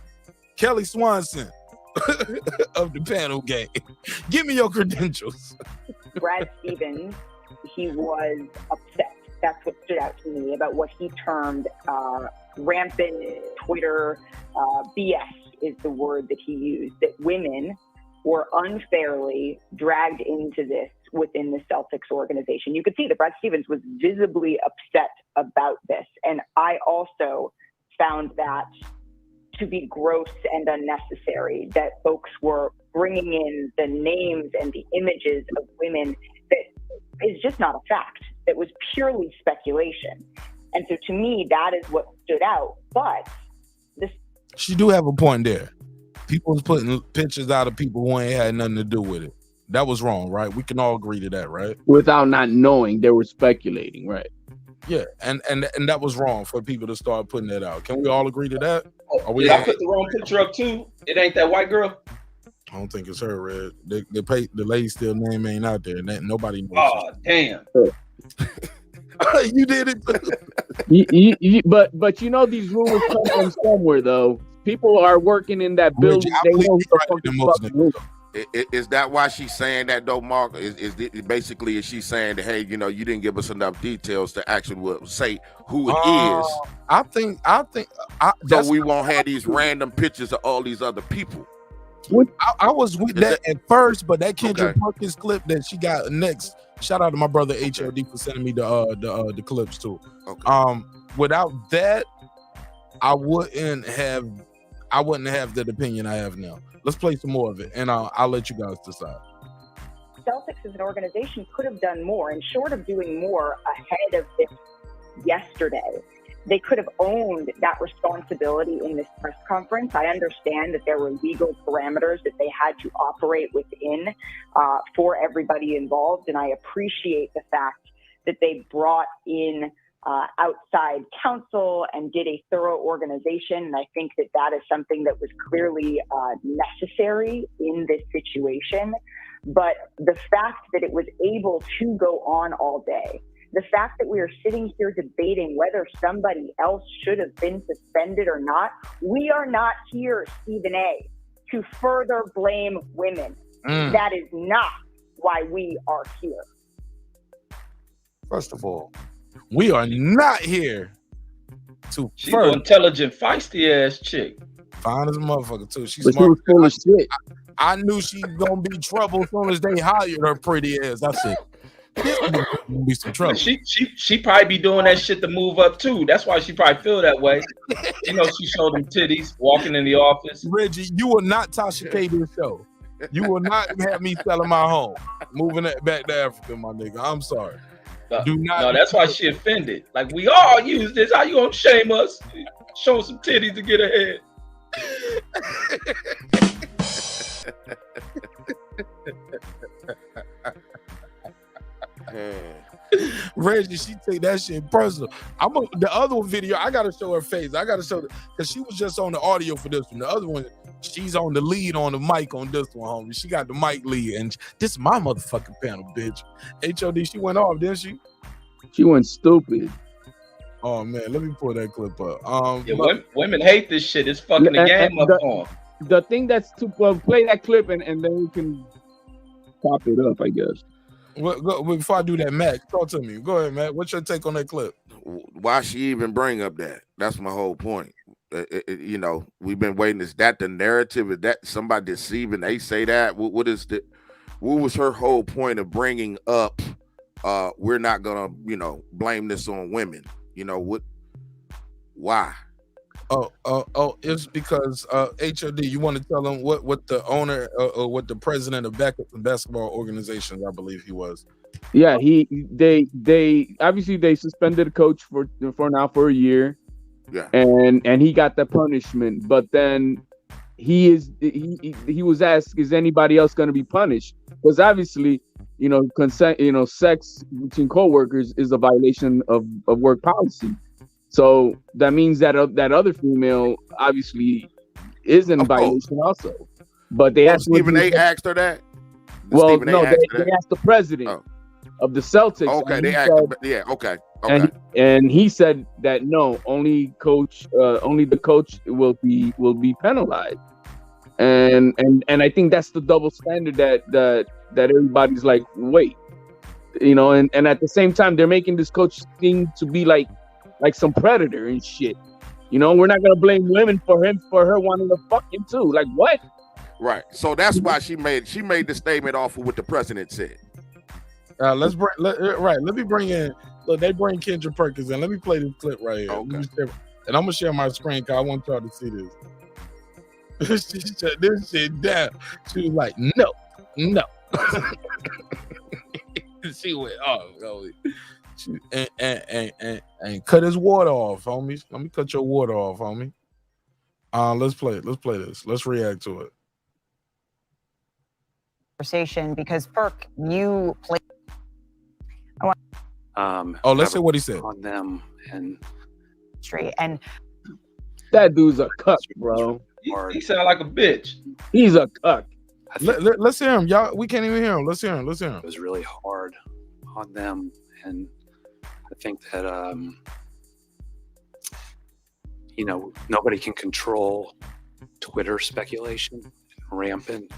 Kelly Swanson of the panel game. Give me your credentials. Brad Stevens, he was upset. That's what stood out to me about what he termed rampant Twitter BS is the word that he used, that women were unfairly dragged into this within the Celtics organization. You could see that Brad Stevens was visibly upset about this. And I also found that to be gross and unnecessary, that folks were bringing in the names and the images of women that is just not a fact. It was purely speculation. And so to me, that is what stood out. But this... She do have a point there. People was putting pictures out of people who ain't had nothing to do with it. That was wrong, right? We can all agree to that, right? Without not knowing, they were speculating, right? Yeah, and that was wrong for people to start putting that out. Can we all agree to that? I put the wrong picture up too? It ain't that white girl? I don't think it's her, Red. The lady still name ain't out there, and nobody knows. Oh, damn. You did it. But you know these rumors come from somewhere, though. People are working in that building. They know Is that why she's saying that though, Mark? Is she saying that, hey, you didn't give us enough details to actually say who it is? I think so we won't have these random pictures of all these other people. I was with that at first, but that Kendrick Perkins clip that she got next. Shout out to my brother HLD for sending me the clips too. Okay. Without that, I wouldn't have that opinion I have now. Let's play some more of it, and I'll let you guys decide. Celtics as an organization could have done more, and short of doing more ahead of this yesterday, they could have owned that responsibility in this press conference. I understand that there were legal parameters that they had to operate within for everybody involved, and I appreciate the fact that they brought in outside counsel and did a thorough organization. And I think that that is something that was clearly necessary in this situation. But the fact that it was able to go on all day, the fact that we are sitting here debating whether somebody else should have been suspended or not, we are not here, Stephen A., to further blame women. That is not why we are here. First of all, we are not here to. She's an intelligent, feisty ass chick. Fine as a motherfucker too. She's but smart. She was full of shit. I knew she was gonna be trouble as soon as they hired her pretty ass. I said, "This gonna be some trouble." She probably be doing that shit to move up too. That's why she probably feel that way. She showed them titties walking in the office. Reggie, you will not Tasha K this show. You will not have me selling my home, moving it back to Africa, my nigga. I'm sorry. Do not. No, that's why she offended. Like, we all use this. How you gonna shame us? Show some titties to get ahead. Reggie, she take that shit personal. The other video, I gotta show her face. I gotta show because she was just on the audio for this one. The other one, she's on the lead on the mic on this one, homie. She got the mic lead, and this is my motherfucking panel, bitch. HOD, she went off, didn't she? She went stupid. Oh man, let me pull that clip up. Women hate this shit. It's fucking the game up on. The thing that's to play that clip and then we can pop it up, I guess. Before I do that, Matt, talk to me. Go ahead, Matt. What's your take on that clip? Why she even bring up that? That's my whole point. You know, we've been waiting. Is that the narrative? Is that somebody deceiving? They say that. What was her whole point of bringing up? We're not gonna, blame this on women. You know what? Why? Oh! It's because HOD. You want to tell them what the owner or what the president of basketball organizations, I believe he was. Yeah, they obviously they suspended the coach for a year. Yeah, and he got the punishment, but then he was asked, is anybody else going to be punished? Because obviously, consent, sex between coworkers is a violation of work policy. So that means that that other female obviously is in violation also. But they asked Stephen A. asked her that. Well, no, they asked the president of the Celtics. Okay, they asked. Yeah, okay. And he said that no, only the coach will be penalized. And I think that's the double standard that everybody's like, wait, and at the same time they're making this coach seem to be like some predator and shit. We're not gonna blame women for her wanting to fuck him too. Like what? Right. So that's why she made the statement off of what the president said. Let me bring in. Look, they bring Kendra Perkins in. Let me play this clip right here. Okay. And I'm gonna share my screen because I want y'all to see this. She shut this shit down. She was like, no. She went off, and cut his water off, homies. Let me cut your water off, homie. Let's play it. Let's play this. Let's react to it. Conversation because Perk, you play. Let's see what he said on them and that dude's a cuck, bro. He sound like a bitch. He's a cuck. Let's hear him, y'all. We can't even hear him. Let's hear him. It was really hard on them, and I think that nobody can control Twitter speculation rampant,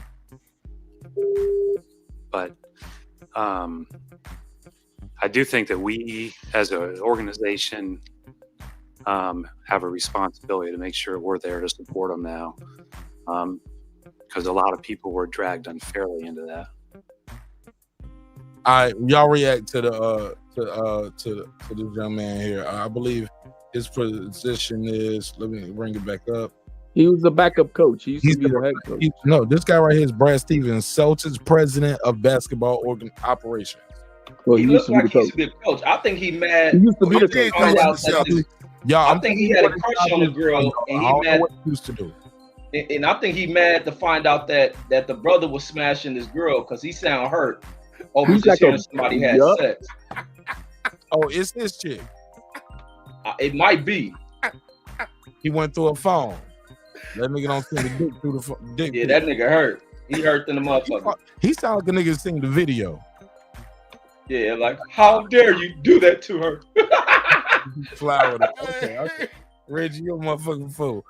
but I do think that we as an organization have a responsibility to make sure we're there to support them now, because a lot of people were dragged unfairly into that. All right, y'all react to this young man here. I believe his position is. Let me bring it back up. He was the backup coach. He used to be the head coach. No, this guy right here is Brad Stevens, Celtics president of basketball operations. Well, he looks like he used to be a coach. I think he mad. He used to be the coach. I think he had a crush on the girl, and he mad. What he used to do. And I think he mad to find out that the brother was smashing this girl because he sound hurt over just hearing somebody had sex. Oh, it's his chick. It might be. He went through a phone. That nigga don't send the dick through the phone. Yeah, that nigga hurt. He hurt in the motherfucker. He sound like a nigga seen the video. Yeah, like, how dare you do that to her? Flower. Okay. Reggie, you're a motherfucking fool.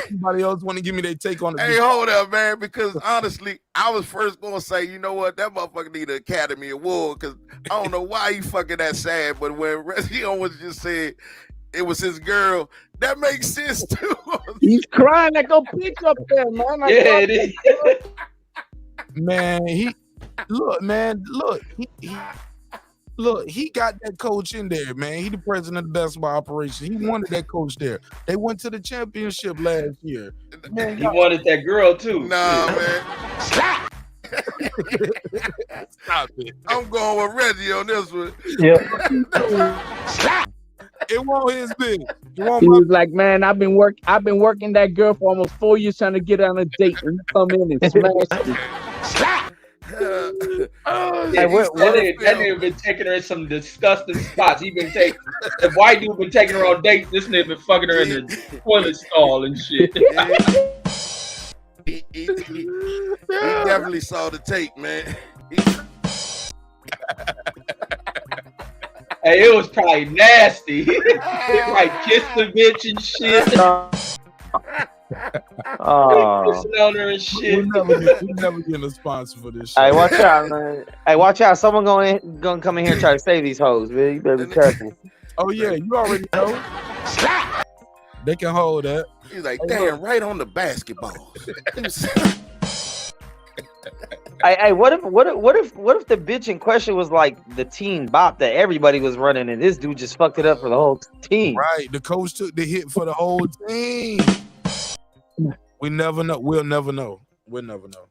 Somebody else want to give me their take on it? Hey, hold up, man, because honestly, I was first going to say, you know what, that motherfucker need an Academy Award, because I don't know why he fucking that sad, but when Reggie always just said it was his girl, that makes sense, too. He's crying like a bitch up there, man. Yeah, it is. Man, he got that coach in there, man. He the president of the basketball operation. He wanted that coach there. They went to the championship last year. Man, he wanted that girl too. Nah, man. Stop. Stop it. I'm going with Reggie on this one. Yeah. It won't his bitch. He was like, man, I've been working that girl for almost 4 years trying to get her on a date, and you come in and smash it. Yeah, that nigga been taking her in some disgusting spots. He been taking the white dude been taking her on dates. This nigga been fucking her in the toilet stall and shit. He definitely saw the tape, man. Hey, it was probably nasty. He like kissed the bitch and shit. Kissing on her and shit. We never getting a sponsor for this shit. Hey, watch out, man. Hey, watch out. Someone gonna come in here and try to save these hoes, man. You better be careful. Oh yeah, you already know. They can hold that. He's like, damn, right on the basketball. Hey, what if the bitch in question was like the teen bop that everybody was running, and this dude just fucked it up for the whole team? Right, the coach took the hit for the whole team. We never know. We'll never know. We'll never know.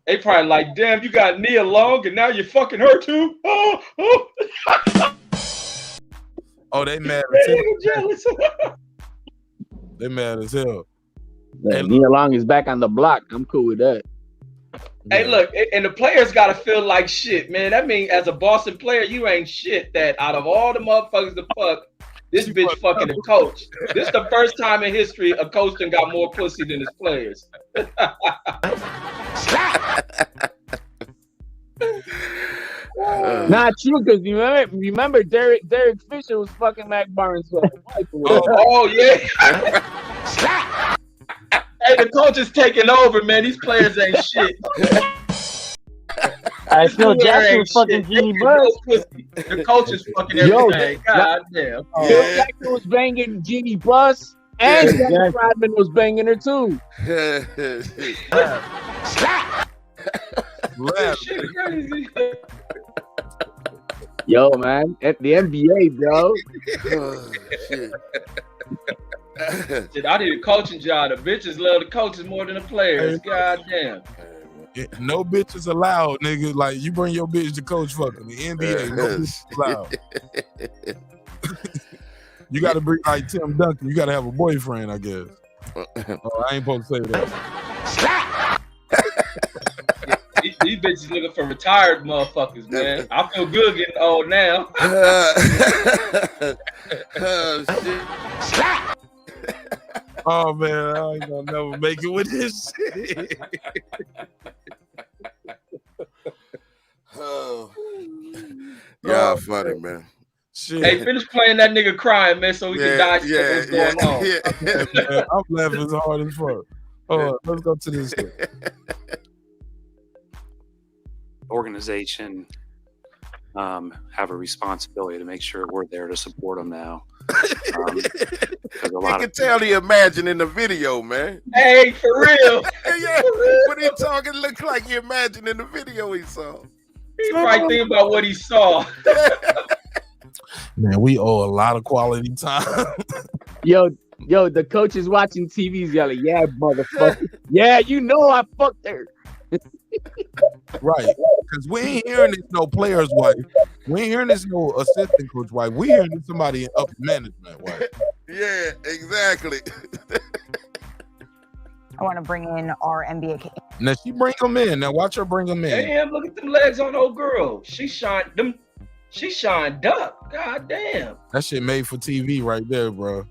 They probably like, damn, you got Nia Long, and now you're fucking her too. Oh, they mad as hell. Jealous. They mad as hell. Yeah, Nia Long is back on the block. I'm cool with that. Hey, look, and the players gotta feel like shit, man. That means as a Boston player, you ain't shit. That out of all the motherfuckers to fuck, this bitch fucking the coach. This is the first time in history a coach done got more pussy than his players. Not true, because remember Derek Fisher was fucking Mac Barnes' wife. Oh yeah. Hey, the coach is taking over, man. These players ain't shit. I feel Jackson was fucking Jeannie Buss. The coach is fucking everything. God damn. Phil Jackson was banging Jeannie Buss, and Jack Rodman was banging her too. Shit crazy. Yo, man, at the NBA, bro. Shit, I need a coaching job. The bitches love the coaches more than the players. God damn. No bitches allowed, nigga. Like, you bring your bitch to coach fucking the NBA. No bitches allowed. You got to bring like Tim Duncan. You got to have a boyfriend, I guess. Oh, I ain't supposed to say that. These bitches looking for retired motherfuckers, man. I feel good getting old now. Oh man, I ain't gonna never make it with this shit. Oh, y'all funny, man. Shit. Hey, finish playing that nigga crying, man, so we can dissect what's going on. Man, I'm laughing as hard as fuck. Hold on, let's go to this shit. Organization have a responsibility to make sure we're there to support them now. You can tell he imagined in the video, man. Hey, for real. Yeah, what he talking look like he imagined in the video he saw. He probably think about what he saw. Man, we owe a lot of quality time. Yo, the coach is watching TV. He's yelling, "Yeah, motherfucker! Yeah, you know I fucked her." Right, because we ain't hearing this no player's wife. We ain't hearing this no assistant coach wife. We hearing this somebody in upper management wife. Yeah, exactly. I want to bring in our NBA. Now she bring them in. Now watch her bring them in. Damn, look at them legs on old girl. She shined up. God damn. That shit made for TV right there, bro.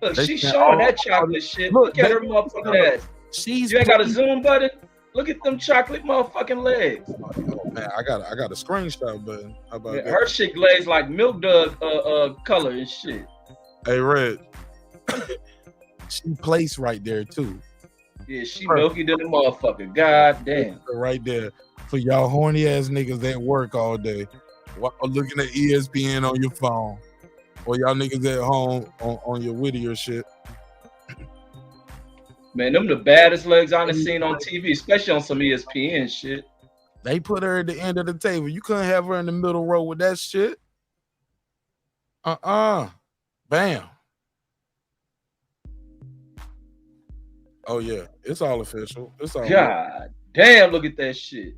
Look, she's showing that chocolate shit. Look at her motherfucking ass. You ain't got a zoom button? Look at them chocolate motherfucking legs. Oh man, I got a screenshot button. How about that? Her shit glaze like milk dug color and shit. Hey, Red. She placed right there too. Yeah, she milky than a motherfucker. God damn. Right there. For y'all horny ass niggas that work all day, looking at ESPN on your phone, or y'all niggas at home on your Whittier shit. Man, them the baddest legs I've seen on TV, especially on some ESPN shit. They put her at the end of the table. You couldn't have her in the middle row with that shit. Bam. Oh yeah, it's all official. It's all. God damn, look at that shit.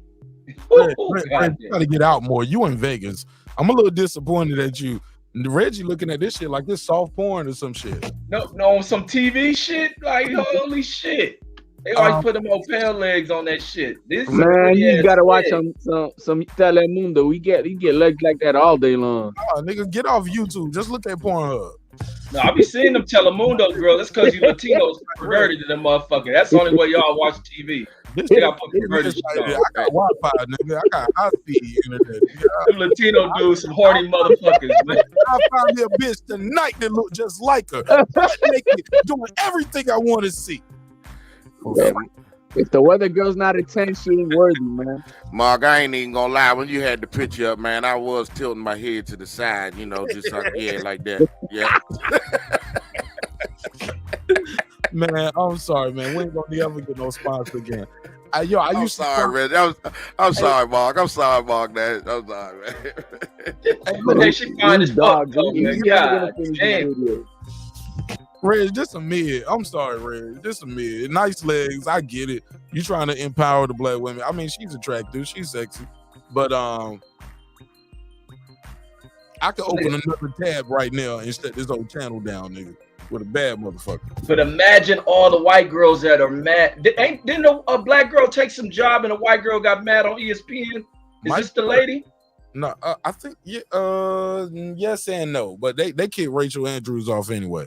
Red, you gotta get out more. You in Vegas. I'm a little disappointed at you. Reggie looking at this shit like this soft porn or some shit. No, some TV shit. Like, holy shit. They always put them on pale legs on that shit. This is a Man, pretty you ass gotta watch leg. some Telemundo. He get legs like that all day long. Oh, nigga, get off YouTube. Just look at Pornhub. No, I be seeing them Telemundo girls. That's because you Latinos perverted to them motherfucker. That's the only way y'all watch TV. They got put perverted shit on. I got Wi-Fi, nigga. I got high-speed internet. Them Latino dudes, some horny motherfuckers, man. I found me a bitch tonight that looked just like her. Naked, doing everything I want to see. If the weather girl's not a 10, she ain't worthy, man. Mark, I ain't even gonna lie. When you had the picture up, man, I was tilting my head to the side, you know, just like, yeah, like that. Yeah. Man, I'm sorry, man. We ain't gonna ever get no sponsor again. I'm sorry, man. I'm sorry, Mark. I'm sorry, Mark. Man. I'm sorry, man. Hey, she fine as fuck, though, man. God damn. Reg, just a mid. I'm sorry, Reg. Just a mid. Nice legs. I get it. You trying to empower the black women. I mean, she's attractive. She's sexy. But I could open another tab right now and shut this old channel down, nigga, with a bad motherfucker. But imagine all the white girls that are mad. Didn't a black girl take some job and a white girl got mad on ESPN? Is this the lady? No, I think yes and no. But they kicked Rachel Andrews off anyway.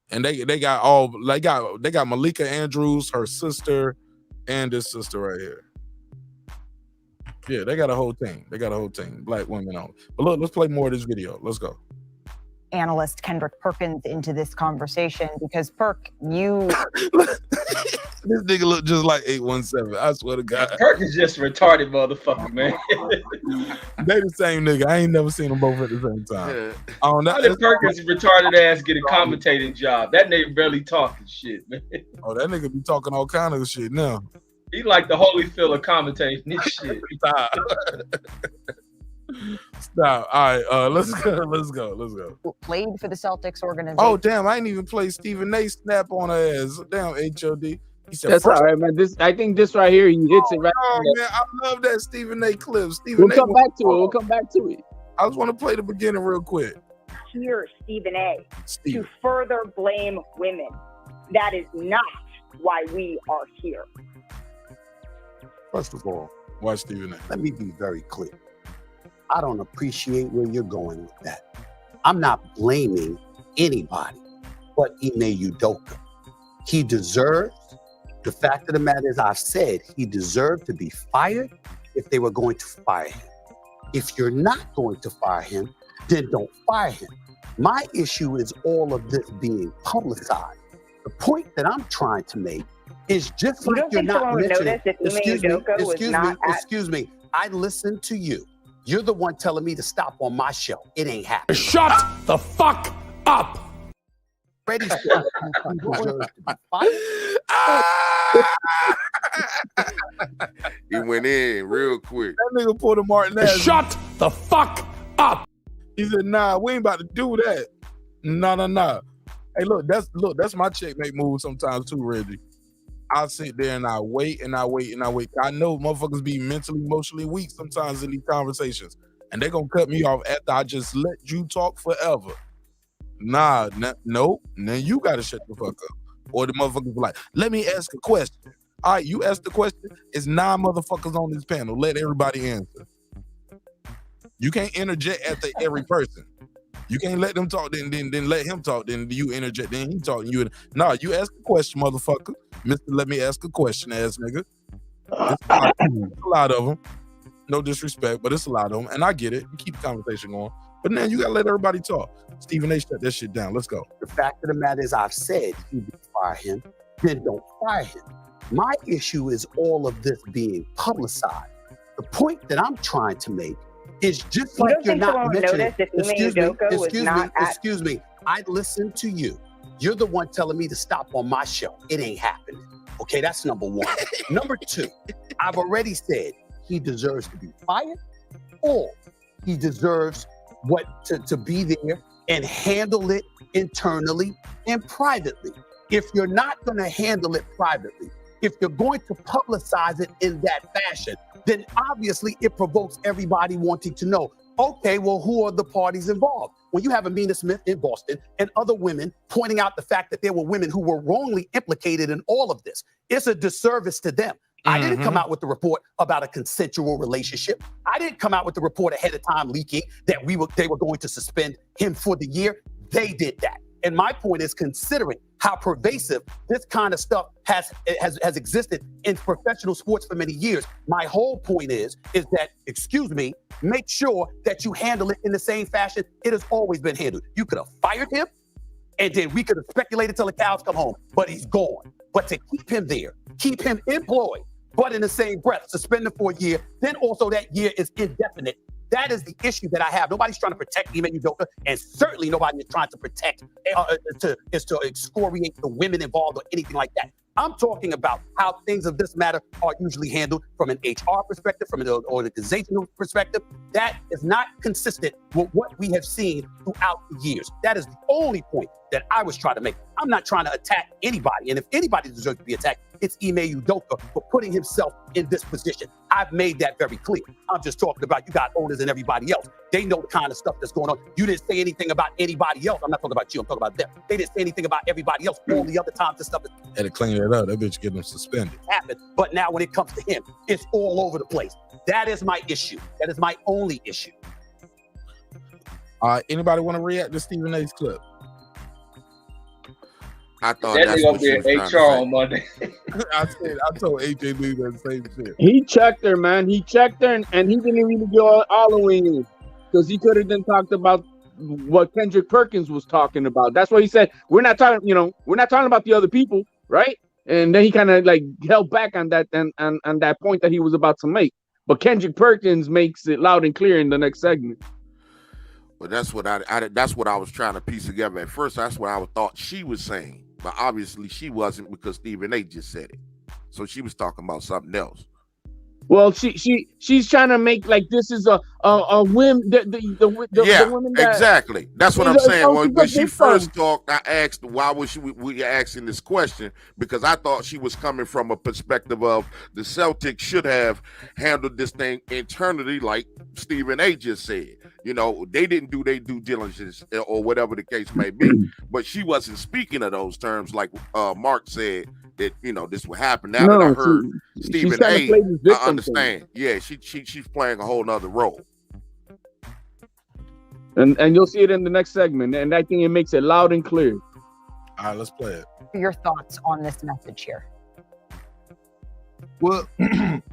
And they got Malika Andrews, her sister, and this sister right here. Yeah, they got a whole team. Black women on. But look, let's play more of this video. Let's go. Analyst Kendrick Perkins into this conversation because Perk, you this nigga look just like 817. I swear to God. Perk is just retarded motherfucker, man. They the same nigga. I ain't never seen them both at the same time. How did Perkins' retarded ass get a commentating job? That nigga barely talking shit, man. Oh, that nigga be talking all kind of shit now. He like the Holyfield of commentating this shit. Stop. All right, let's go. played for the Celtics organization. Oh, damn, I ain't even play Stephen A. snap on her ass. Damn, HOD. He said, that's all right, man. I think this right here, he hits it right. Oh, man, I love that Stephen A. clip. We'll come back to it. I just want to play the beginning real quick. Here, Stephen A. to further blame women. That is not why we are here. First of all, watch Stephen A. Let me be very clear. I don't appreciate where you're going with that. I'm not blaming anybody but Ime Udoka. He deserves, the fact of the matter is, I've said he deserved to be fired if they were going to fire him. If you're not going to fire him, then don't fire him. My issue is all of this being publicized. The point that I'm trying to make is just like you're not mentioning. Excuse me. I listened to you. You're the one telling me to stop on my show. It ain't happening. Shut the fuck up. Ready for it. He went in real quick. That nigga pulled a Martinez. Shut the fuck up. He said, nah, we ain't about to do that. Nah. Hey, look, that's my checkmate move sometimes too, Reggie. I'll sit there and I wait. I know motherfuckers be mentally, emotionally weak sometimes in these conversations. And they're going to cut me off after I just let you talk forever. No. Then you got to shut the fuck up. Or the motherfuckers be like, let me ask a question. All right, you ask the question. It's 9 motherfuckers on this panel. Let everybody answer. You can't interject after every person. You can't let them talk, then let him talk, then you interject, then he talk. You ask a question, motherfucker. Mr. Let me ask a question, ass nigga. It's a lot of them. No disrespect, but it's a lot of them. And I get it. You keep the conversation going. But now you got to let everybody talk. Stephen A. shut that shit down. Let's go. The fact of the matter is, I've said you fire him, then don't fire him. My issue is all of this being publicized. The point that I'm trying to make is just like you're not mentioning. Excuse me. I listened to you. You're the one telling me to stop on my show. It ain't happening. Okay, that's number one. Number two, I've already said he deserves to be fired, or he deserves to be there and handle it internally and privately. If you're not going to handle it privately, if you're going to publicize it in that fashion, then obviously it provokes everybody wanting to know, okay, well, who are the parties involved? when you have Amina Smith in Boston and other women pointing out the fact that there were women who were wrongly implicated in all of this. It's a disservice to them. I didn't come out with the report about a consensual relationship. I didn't come out with the report ahead of time leaking that they were going to suspend him for the year. They did that. And my point is, considering how pervasive this kind of stuff has existed in professional sports for many years, my whole point is that, make sure that you handle it in the same fashion it has always been handled. You could have fired him, and then we could have speculated till the cows come home, but he's gone. But to keep him there, keep him employed, but in the same breath, suspend him for a year, then also that year is indefinite. That is the issue that I have. Nobody's trying to protect Ime Udoka, and certainly nobody is trying to protect, to excoriate the women involved or anything like that. I'm talking about how things of this matter are usually handled from an HR perspective, from an organizational perspective. That is not consistent with what we have seen throughout the years. That is the only point that I was trying to make. I'm not trying to attack anybody. And if anybody deserves to be attacked, it's Ime Udoka for putting himself in this position. I've made that very clear. I'm just talking about you got owners and everybody else. They know the kind of stuff that's going on. You didn't say anything about anybody else. I'm not talking about you. I'm talking about them. They didn't say anything about everybody else. All the other times this stuff Had to clean it up. That bitch get him suspended. happened. But now when it comes to him, it's all over the place. That is my issue. That is my only issue. Anybody want to react to Stephen A's clip? I thought That that's nigga what be she in was trying HR to say. on Monday. I told AJ Lee that same shit. He checked her, man. He checked her, and he didn't really go all the way in because he could have then talked about what Kendrick Perkins was talking about. That's what he said. We're not talking, we're not talking about the other people, right? And then he kind of like held back on that and on that point that he was about to make. But Kendrick Perkins makes it loud and clear in the next segment. But that's what I was trying to piece together at first. That's what I thought she was saying, but obviously she wasn't because Stephen A just said it. So she was talking about something else. Well, she's trying to make like this is a whim. The women that, exactly. That's what I'm saying. When she first talked, I asked why was we asking this question, because I thought she was coming from a perspective of the Celtics should have handled this thing internally, like Stephen A just said. They didn't do their due diligence or whatever the case may be. But she wasn't speaking of those terms like Mark said that this would happen. Now that I heard Stephen A, I understand. Yeah, she's playing a whole nother role. And you'll see it in the next segment. And I think it makes it loud and clear. All right, let's play it. Your thoughts on this message here? Well,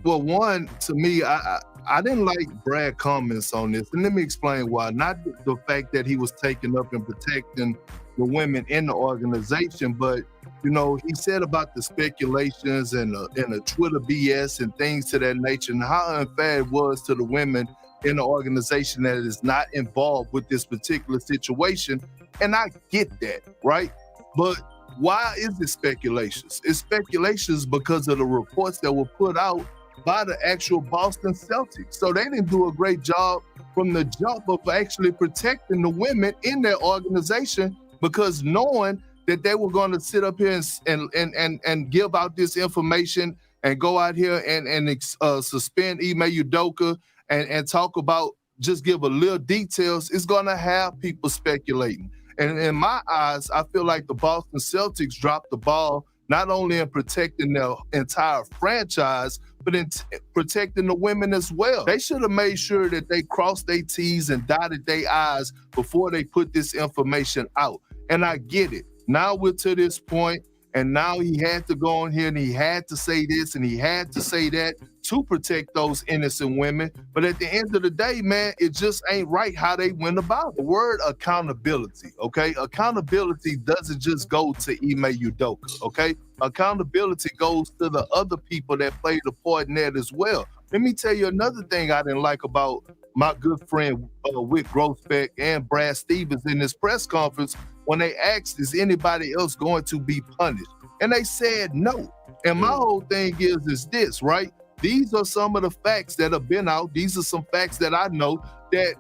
one, to me, I didn't like Brad's comments on this. And let me explain why. Not the fact that he was taking up and protecting the women in the organization, but he said about the speculations and the Twitter BS and things to that nature, and how unfair it was to the women in the organization that is not involved with this particular situation. And I get that, right? But why is it speculations? It's speculations because of the reports that were put out by the actual Boston Celtics. So they didn't do a great job from the jump of actually protecting the women in their organization, because knowing that they were going to sit up here and give out this information and go out here and suspend Ime Udoka and talk about, just give a little details, it's going to have people speculating. And in my eyes, I feel like the Boston Celtics dropped the ball, not only in protecting their entire franchise, but in protecting the women as well. They should have made sure that they crossed their T's and dotted their I's before they put this information out. And I get it. Now we're to this point, and now he had to go on here and he had to say this and he had to say that to protect those innocent women. But at the end of the day, man, it just ain't right how they went about it. The word accountability, okay? Accountability doesn't just go to Ime Udoka, okay? Accountability goes to the other people that played a part in that as well. Let me tell you another thing I didn't like about my good friend Wick Grossbeck and Brad Stevens in this press conference when they asked, is anybody else going to be punished? And they said no. And my whole thing is this, right? These are some of the facts that have been out. These are some facts that I know that,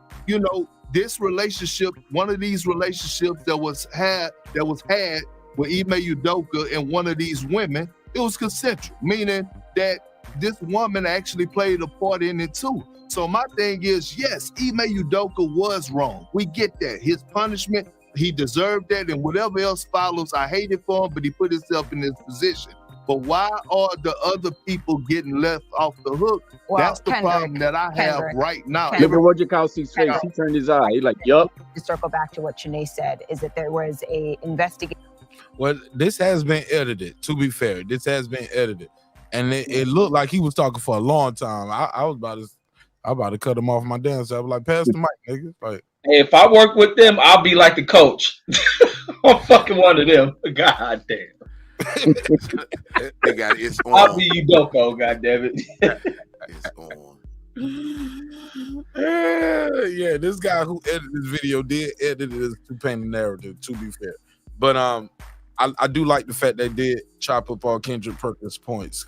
this relationship, one of these relationships that was had with Ime Udoka and one of these women, it was consensual, meaning that this woman actually played a part in it too. So my thing is, yes, Ime Udoka was wrong. We get that. His punishment, he deserved that, and whatever else follows, I hate it for him, but he put himself in this position. But why are the other people getting left off the hook? Well, That's the problem that I have right now. Look at Roger Kelsey's face. He turned his eye. He's like, yup. To circle back to what Shanae said, is that there was a investigation. Well, this has been edited, to be fair. This has been edited. And it looked like he was talking for a long time. I was about to cut him off my damn self. I was like, pass the mic, nigga. Like, Hey, if I work with them, I'll be like the coach. I'm fucking one of them. God damn. They got it's on. I'll be Udoko, God damn it. It's on. Yeah, this guy who edited this video did edit it to paint a narrative, to be fair. But I do like the fact they did chop up all Kendrick Perkins' points.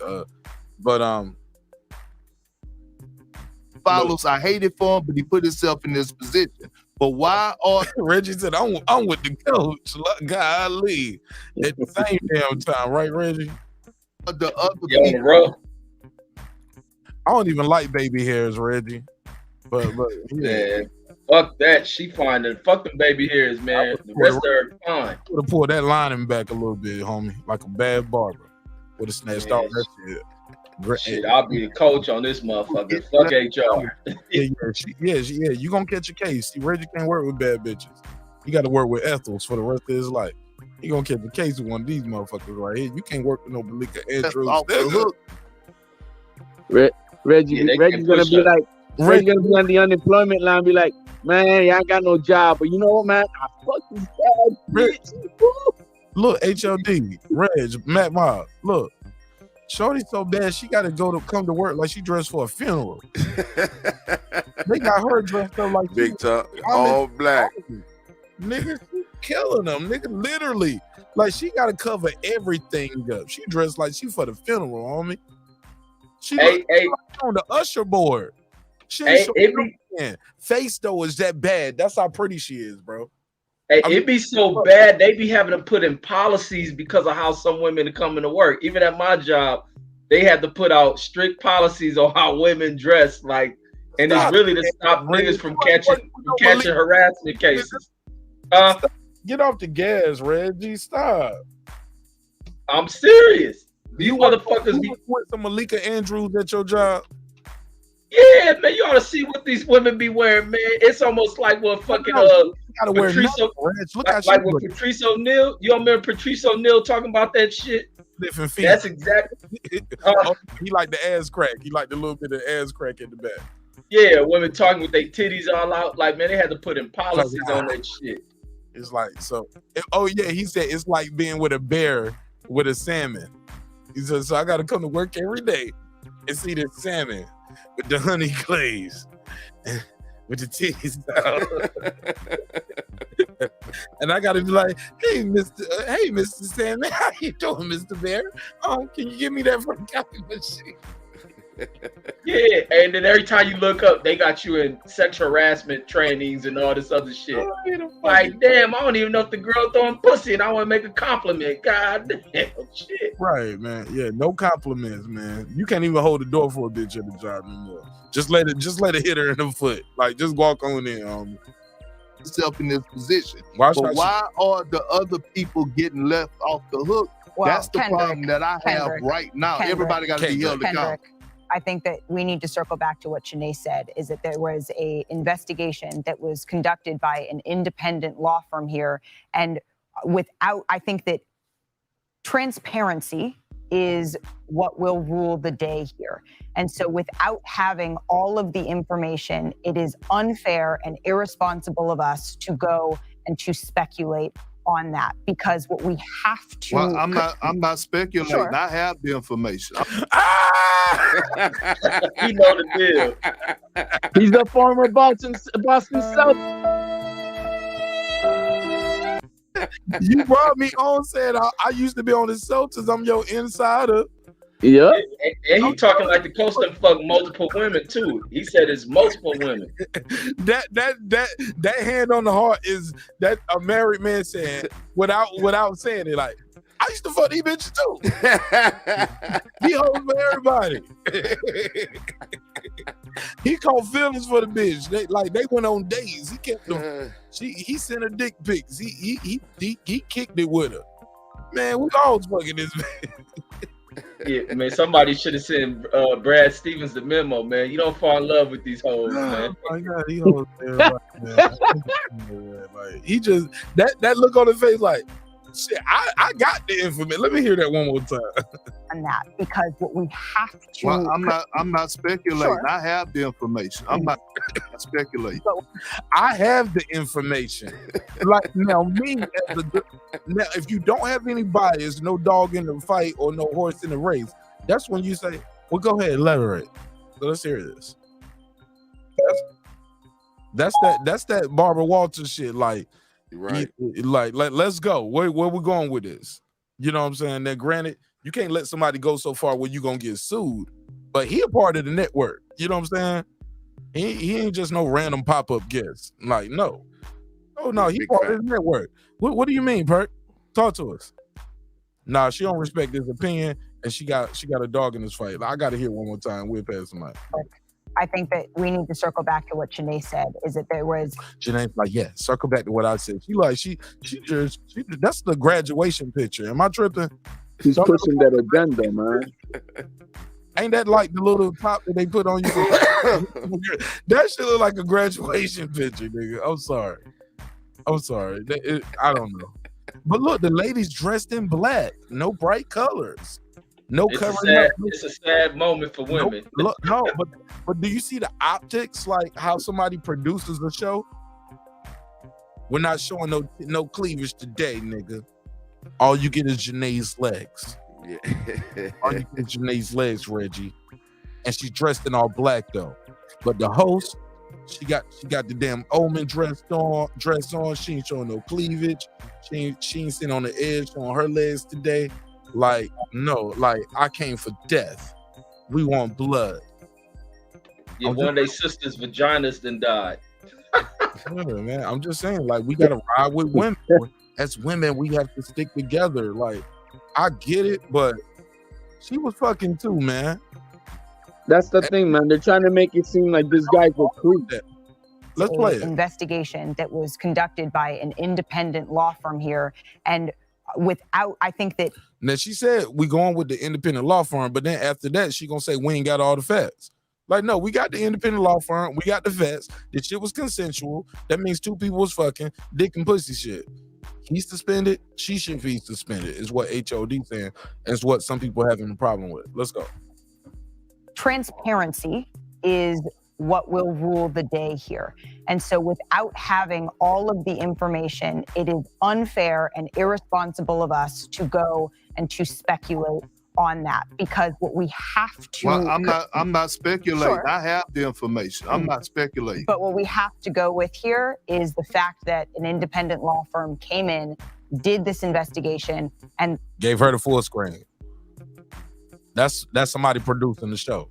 Follows, I hate it for him, but he put himself in this position. But why are Reggie said, I'm with the coach. Golly. At the same damn time, right, Reggie? The other people, bro. I don't even like baby hairs, Reggie. But yeah. Fuck that. She fine. Fuck them baby hairs, man. The rest of her fine. Would have pulled that lining back a little bit, homie, like a bad barber. Would have snatched all that shit. Shit, I'll be the coach on this motherfucker. Fuck HR. Yeah. You gonna catch a case. See, Reggie can't work with bad bitches. You got to work with Ethels for the rest of his life. You gonna catch a case with one of these motherfuckers right here. You can't work with no Malika Andrews. Reggie's gonna be like, Reggie's gonna be on the unemployment line, be like, man, I ain't got no job, but you know what, man? I fuck this bad bitch. Look, HLD, Reg, Matt Mob, look. Shorty so bad she got to come to work like she dressed for a funeral. They got her dressed up like big top, all black. Nigga, killing them. Nigga, literally, like she got to cover everything up. She dressed like she for the funeral, homie. She on the usher board. She ain't face though is that bad. That's how pretty she is, bro. Hey, it be so bad they be having to put in policies because of how some women are coming to work. Even at my job, they had to put out strict policies on how women dress. Like, and it's really to stop niggas from catching harassment cases. Get off the gas, Reggie. Stop. I'm serious. You motherfuckers be with some Malika Andrews at your job. Yeah, man, you ought to see what these women be wearing, man. It's almost like what fucking Patrice, like with Patrice O'Neal. You remember Patrice O'Neal talking about that shit? That's exactly. He like the ass crack. He like the little bit of ass crack in the back. Yeah, women talking with their titties all out. Like, man, they had to put in policies on that shit. It's like so. Oh yeah, he said it's like being with a bear with a salmon. He said, so I got to come to work every day and see this salmon with the honey glaze, with the titties out. And I gotta be like, hey, Mr. Salmon, how you doing, Mr. Bear? Can you give me that from the coffee machine? Yeah, and then every time you look up, they got you in sexual harassment trainings and all this other shit. Like, damn, I don't even know if the girl throwing pussy and I want to make a compliment. God damn, shit. Right, man. Yeah, no compliments, man. You can't even hold the door for a bitch at the job no more. Just let it hit her in the foot. Like, just walk on in. Yourself in this position. Why are the other people getting left off the hook? Well, that's the problem that I have right now. Everybody got to be held accountable. I think that we need to circle back to what Shanae said, is that there was an investigation that was conducted by an independent law firm here. And I think that transparency is what will rule the day here. And so without having all of the information, it is unfair and irresponsible of us to go and to speculate on that, because what we have to. Well, I'm not speculating. Sure. I have the information. He know the deal. He's the former Boston Celtics. You brought me on, said I used to be on the Celtics. I'm your insider. Yeah. And he talking like the coach done fuck multiple women too. He said it's multiple women. That hand on the heart is that a married man saying without saying it, like, I I used to fuck these bitches too. He hoes for everybody. He caught feelings for the bitch. They went on dates. He kept them. He sent her dick pics. He kicked it with her. Man, we all fucking this man. Yeah, man, somebody should have sent Brad Stevens the memo, man. You don't fall in love with these hoes, man. Oh my God, he hoes everybody, man. Like, he just that look on his face, like, shit, I got the information. Let me hear that one more time. On that, because what we have to. Well, I'm not speculating. Sure. I have the information. I'm not speculating. I have the information. Like now, if you don't have any bias, no dog in the fight or no horse in the race, that's when you say, "Well, go ahead, elaborate." So let's hear this. That's that Barbara Walters shit. Like, right? Like, let's go. Where we going with this? You know what I'm saying? Now, granted, you can't let somebody go so far where you gonna get sued, but he a part of the network. You know what I'm saying? He ain't just no random pop-up guest. Like, no, he part of the network. What do you mean, Perk? Talk to us. Nah, she don't respect his opinion, and she got a dog in this fight. I got to hear one more time. We'll pass the mic. I think that we need to circle back to what Janae said. Is that there was Janae's like, yeah, circle back to what I said. She that's the graduation picture. Am I tripping? She's pushing that agenda, man. Ain't that like the little top that they put on you? That shit look like a graduation picture, nigga. I'm sorry. I don't know. But look, the ladies dressed in black, no bright colors, no covering up. It's a sad moment for women. But do you see the optics? Like how somebody produces a show? We're not showing no cleavage today, nigga. All you get is Janae's legs. Yeah. All you get is Janae's legs, Reggie. And she's dressed in all black though. But the host, she got the damn Omen dress on. She ain't showing no cleavage. She ain't sitting on the edge showing her legs today. Like, no, like I came for death. We want blood. Yeah, one of their sisters' vaginas then died. Yeah, man, I'm just saying, like, we gotta ride with women. As women, we have to stick together. Like, I get it, but she was fucking too, man. That's the thing, man. They're trying to make it seem like this guy's a creep. Let's play it. Investigation that was conducted by an independent law firm here, and I think that. Now she said we going with the independent law firm, but then after that she gonna say we ain't got all the facts. Like, no, we got the independent law firm, we got the facts. The shit was consensual. That means two people was fucking dick and pussy shit. He's suspended. She should be suspended. Is what HOD saying. Is what some people are having a problem with. Let's go. Transparency is what will rule the day here. And so without having all of the information, it is unfair and irresponsible of us to go and to speculate on that, because what we have to. Well, I'm not speculating. Sure. I have the information. I'm not speculating. But what we have to go with here is the fact that an independent law firm came in, did this investigation, and gave her the full screen. That's somebody producing the show.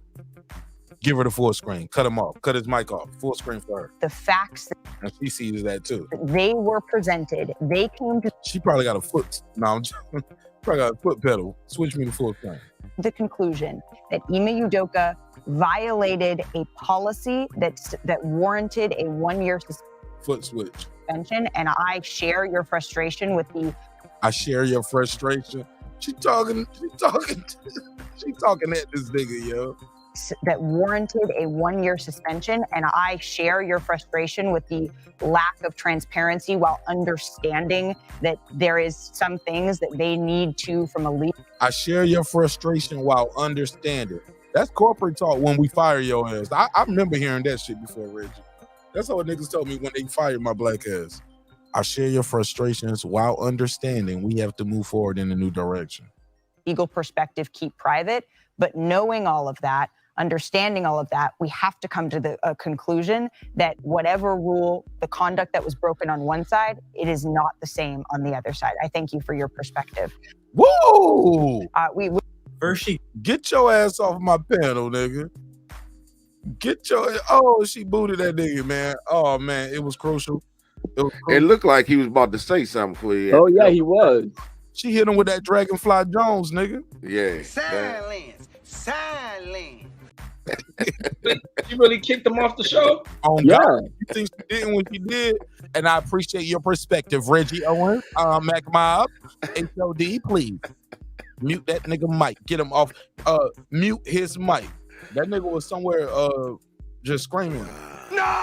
Give her the full screen. Cut him off. Cut his mic off. Full screen for her. The facts and she sees that too. They were presented. They came to. She probably got a foot. No, probably got a foot pedal. Switch me to full screen. The conclusion that Ime Udoka violated a policy that warranted a 1-year foot switch suspension, and I share your frustration with the. I share your frustration. She talking at this nigga, yo. That warranted a 1-year suspension, and I share your frustration with the lack of transparency while understanding that there is some things that they need to from a legal. I share your frustration while understanding. That's corporate talk when we fire your ass. I remember hearing that shit before, Reggie. That's what niggas told me when they fired my black ass. I share your frustrations while understanding we have to move forward in a new direction. Legal perspective, keep private, but knowing all of that, understanding all of that, we have to come to the conclusion that whatever rule, the conduct that was broken on one side, it is not the same on the other side. I thank you for your perspective. Woo! Get your ass off my panel, nigga. She booted that nigga, man. Oh man, it was crucial. It looked like he was about to say something for you. Oh yeah, he was. She hit him with that Dragonfly Jones, nigga. Yeah. Silence. Silence. You really kicked him off the show? Oh, God. You think she didn't when she did? And I appreciate your perspective, Reggie Owens, Mac Mob, HOD, please. Mute that nigga mic. Get him off. Mute his mic. That nigga was somewhere just screaming. No!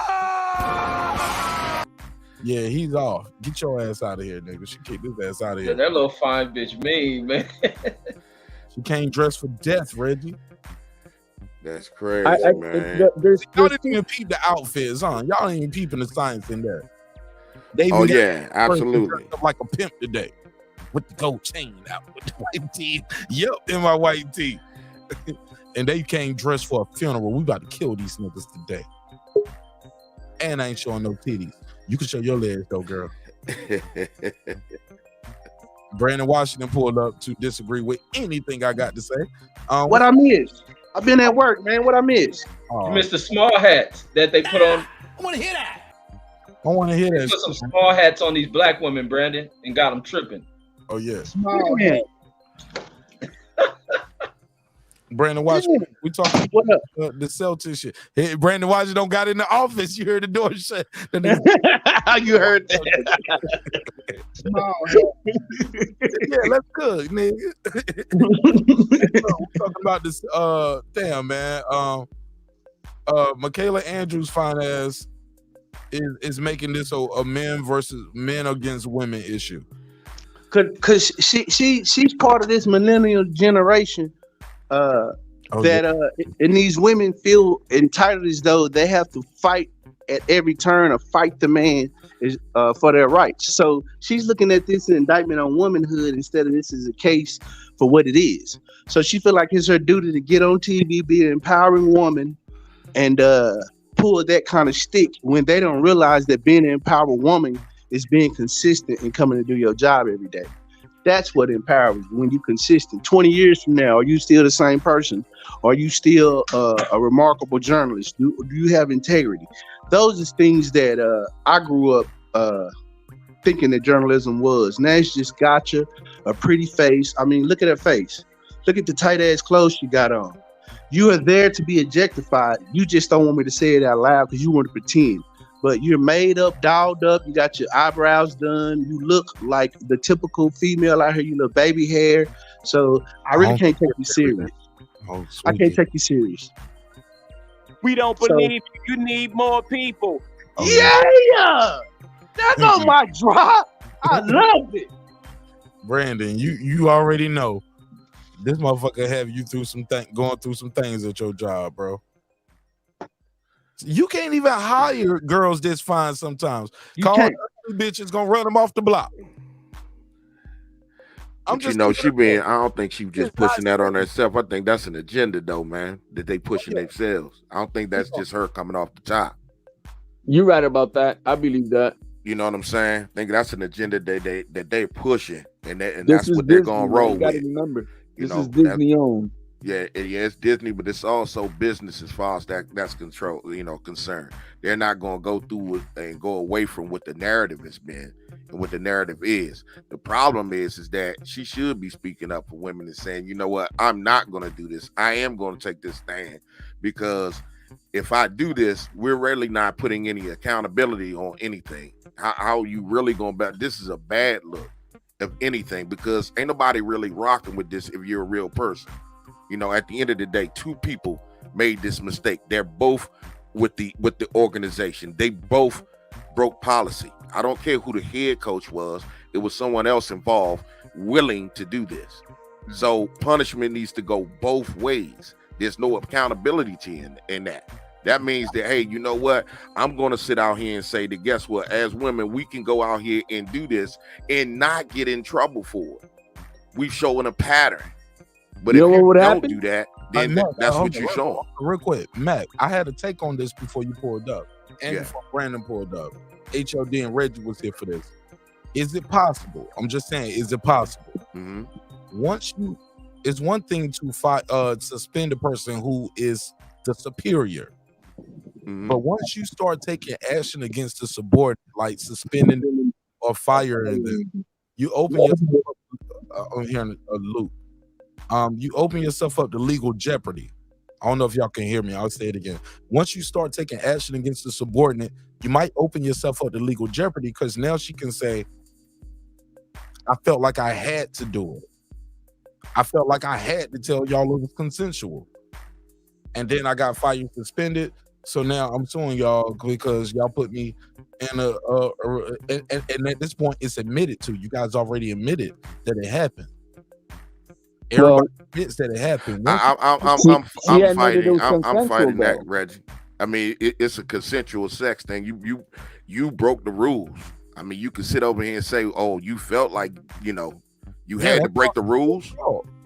Yeah, he's off. Get your ass out of here, nigga. She kicked his ass out of Yeah, here. that little fine bitch mean, man. She came dressed for death, Reggie. That's crazy, man. Y'all didn't even peep the outfits, huh? Y'all ain't even peeping the science in there. They Oh, even yeah, got absolutely. dressed up like a pimp today. With the gold chain out, with the white tee. Yep, in my white tee. And they came dressed for a funeral. We about to kill these niggas today. And I ain't showing no titties. You can show your legs though, girl. Brandon Washington pulled up to disagree with anything I got to say. What I missed? I've been at work, man. What I missed? You missed the small hats that they put on. I want to hear that. I want to hear They that. put some small hats on these black women, Brandon, and got them tripping. Oh, yeah. Small hat. Brandon Washington, we talking what up? The Celtics shit. Hey, Brandon Washington don't got in the office. You heard the door shut. You heard that? Small Yeah, let's cook, nigga. We're talking about this. Damn, man. Michaela Andrews' fine ass is making this a men versus men against women issue. Cause she's part of this millennial generation. And these women feel entitled as though they have to fight at every turn or fight the man for their rights. So she's looking at this indictment on womanhood instead of this is a case for what it is. So she feel like it's her duty to get on TV, be an empowering woman, and pull that kind of stick when they don't realize that being an empowered woman is being consistent and coming to do your job every day. That's what empowers you, when you're consistent. 20 years from now, are you still the same person? Are you still a remarkable journalist? Do you have integrity? Those are things that I grew up thinking that journalism was. Now it's just gotcha, a pretty face. I mean, look at her face. Look at the tight ass clothes she got on. You are there to be objectified. You just don't want me to say it out loud because you want to pretend. But you're made up, dolled up. You got your eyebrows done. You look like the typical female out here. You look baby hair. So I really can't take you serious. I can't take you serious. We don't believe you need more people. Yeah, that's on my drop. I love it. Brandon, you already know this motherfucker have you going through some things at your job, bro. You can't even hire girls this fine sometimes. Call bitches gonna run them off the block. I don't think she was just pushing that on herself. I think that's an agenda though, man, that they pushing themselves. I don't think that's just her coming off the top. You're right about that. I believe that. You know what I'm saying? I think that's an agenda that they're pushing, and This that's is what they're Disney, gonna man. roll You gotta with. remember, You this know, is Disney owned. Yeah, it's Disney, but it's also business as far as that's concerned. They're not going to go through it and go away from what the narrative has been and what the narrative is. The problem is that she should be speaking up for women and saying, you know what, I'm not going to do this. I am going to take this stand because if I do this, we're really not putting any accountability on anything. How you really going to this is a bad look of anything because ain't nobody really rocking with this if you're a real person. You know, at the end of the day, two people made this mistake. They're both with the organization. They both broke policy. I don't care who the head coach was. It was someone else involved willing to do this. So punishment needs to go both ways. There's no accountability in that. That means that, hey, you know what? I'm going to sit out here and say that, guess what? As women, we can go out here and do this and not get in trouble for it. We've shown a pattern. But You if know you what don't happened? do that, then Mac, that's hold what on, you're showing. Real quick, Mac, I had a take on this before you pulled up. And Yeah. before Brandon pulled up. HOD and Reggie was here for this. Is it possible? I'm just saying, is it possible? Mm-hmm. It's one thing to suspend a person who is the superior. Mm-hmm. But once you start taking action against the subordinate, like suspending them or firing them, you open yourself here in a loop. You open yourself up to legal jeopardy. I don't know if y'all can hear me. I'll say it again. Once you start taking action against the subordinate, you might open yourself up to legal jeopardy because now she can say, I felt like I had to do it. I felt like I had to tell y'all it was consensual. And then I got fired, suspended. So now I'm suing y'all because y'all put me in and at this point it's admitted to. You guys already admitted that it happened. Everybody admits that it happened. I'm fighting that, Reggie. I mean, it's a consensual sex thing. You broke the rules. I mean, you can sit over here and say, "Oh, you felt like you had to break the rules."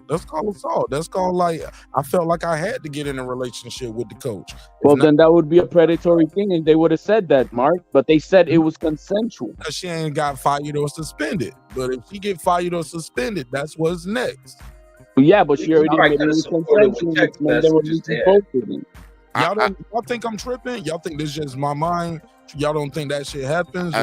That's called assault. That's called like I felt like I had to get in a relationship with the coach. Well, then that would be a predatory thing, and they would have said that, Mark. But they said it was consensual. Because she ain't got fired or suspended. But if she get fired or suspended, that's what's next. Yeah, but she already made it consensual. Y'all think I'm tripping? Y'all think this is just my mind? Y'all don't think that shit happens?